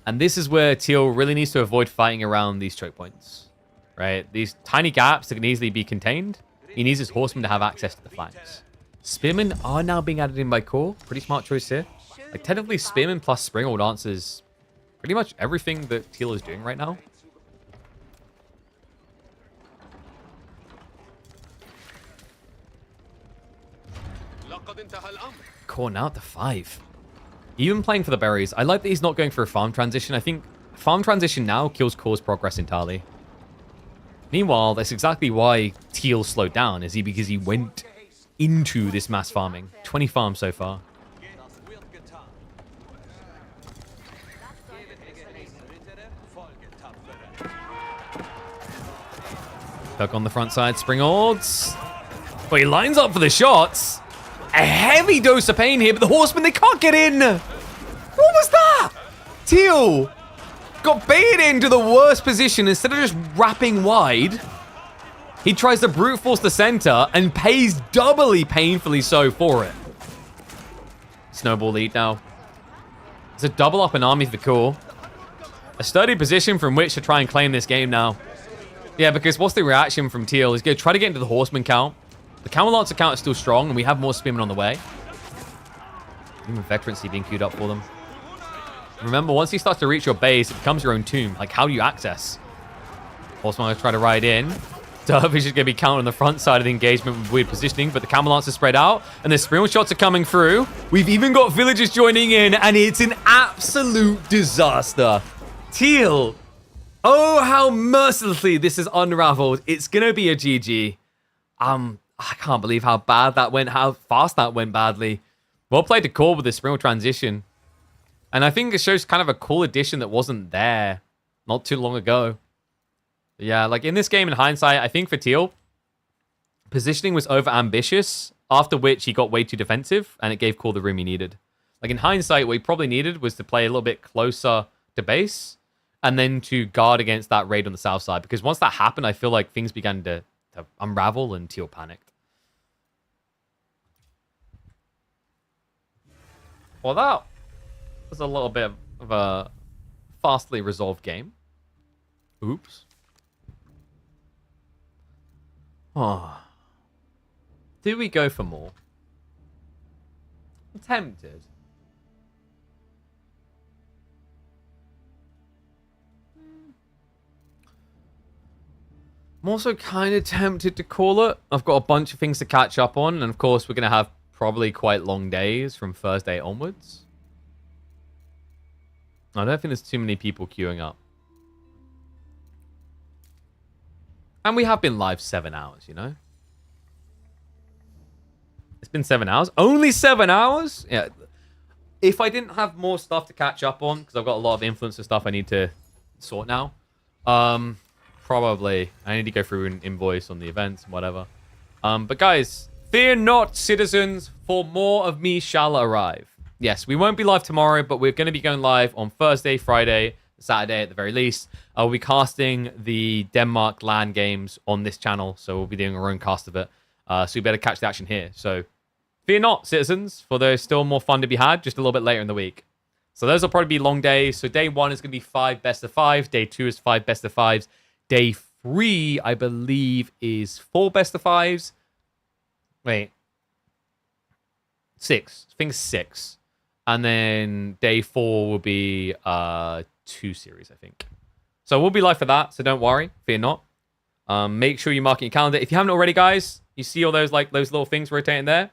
Speaker 2: And this is where Teal really needs to avoid fighting around these choke points. Right? These tiny gaps that can easily be contained. He needs his horsemen to have access to the flanks. Spearmen are now being added in by Core. Pretty smart choice here. Like, technically, Spearman plus Springald answers pretty much everything that Teal is doing right now. Corn out to 5. Even playing for the berries. I like that he's not going for a farm transition. I think farm transition now kills cause progress entirely. Meanwhile, that's exactly why Teal slowed down, because he went into this mass farming. 20 farms so far. Hook on the front side, Spring Ords. But he lines up for the shots. A heavy dose of pain here, but the Horsemen, they can't get in. What was that? Teal got baited into the worst position. Instead of just wrapping wide, he tries to brute force the center and pays doubly painfully so for it. Snowball lead now. It's a double up an army for Cool. A sturdy position from which to try and claim this game now. Yeah, because what's the reaction from Teal? He's going to try to get into the Horseman count. The Camel Lancer count is still strong, and we have more Spearmen on the way. Even Veterancy being queued up for them. Remember, once he starts to reach your base, it becomes your own tomb. Like, how do you access? Horseman going to try to ride in. Dervish is going to be counted on the front side of the engagement with weird positioning, but the Camel Lancer spread out, and the Spearman shots are coming through. We've even got villagers joining in, and it's an absolute disaster. Teal. Oh, how mercilessly this is unraveled. It's going to be a GG. I can't believe how bad that went, how fast that went badly. Well played to Call with the Spring transition. And I think it shows kind of a cool addition that wasn't there not too long ago. But yeah, like in this game, in hindsight, I think for Teal, positioning was over-ambitious, after which he got way too defensive, and it gave Call the room he needed. Like in hindsight, what he probably needed was to play a little bit closer to base, and then to guard against that raid on the south side. Because once that happened, I feel like things began to unravel and Teal panicked. Well, that was a little bit of a fastly resolved game. Oops. Oh. Do we go for more? I'm tempted. I'm also kind of tempted to call it. I've got a bunch of things to catch up on, and of course, we're going to have probably quite long days from Thursday onwards. I don't think there's too many people queuing up. And we have been live 7 hours, you know? It's been 7 hours. Only 7 hours? Yeah. If I didn't have more stuff to catch up on, because I've got a lot of influencer stuff I need to sort now, probably. I need to go through an invoice on the events and whatever. But guys, fear not, citizens, for more of me shall arrive. Yes, we won't be live tomorrow, but we're going to be going live on Thursday, Friday, Saturday at the very least. We'll be casting the Denmark LAN games on this channel, so we'll be doing our own cast of it. So you better catch the action here. So fear not, citizens, for there's still more fun to be had just a little bit later in the week. So those will probably be long days. So day 1 is going to be 5 best of 5. Day 2 is 5 best of 5s. Day 3, I believe, is 4 best of 5s. Wait. 6. I think 6. And then day 4 will be 2 series, I think. So we'll be live for that, so don't worry. Fear not. Make sure you mark it in your calendar. If you haven't already, guys, you see all those those little things rotating there?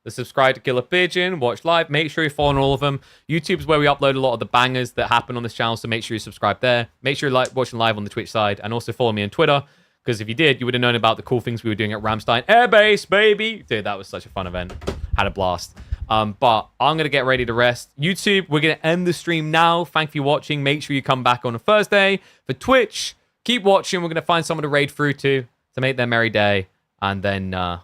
Speaker 2: The subscribe to Killer Pigeon, watch live. Make sure you're following all of them. YouTube is where we upload a lot of the bangers that happen on this channel, so make sure you subscribe there. Make sure you're watching live on the Twitch side, and also follow me on Twitter, because if you did, you would have known about the cool things we were doing at Ramstein Air Base, baby. Dude, that was such a fun event. Had a blast. But I'm going to get ready to rest. YouTube, we're going to end the stream now. Thank you for watching. Make sure you come back on a Thursday. For Twitch, keep watching. We're going to find someone to raid through to make their merry day. And then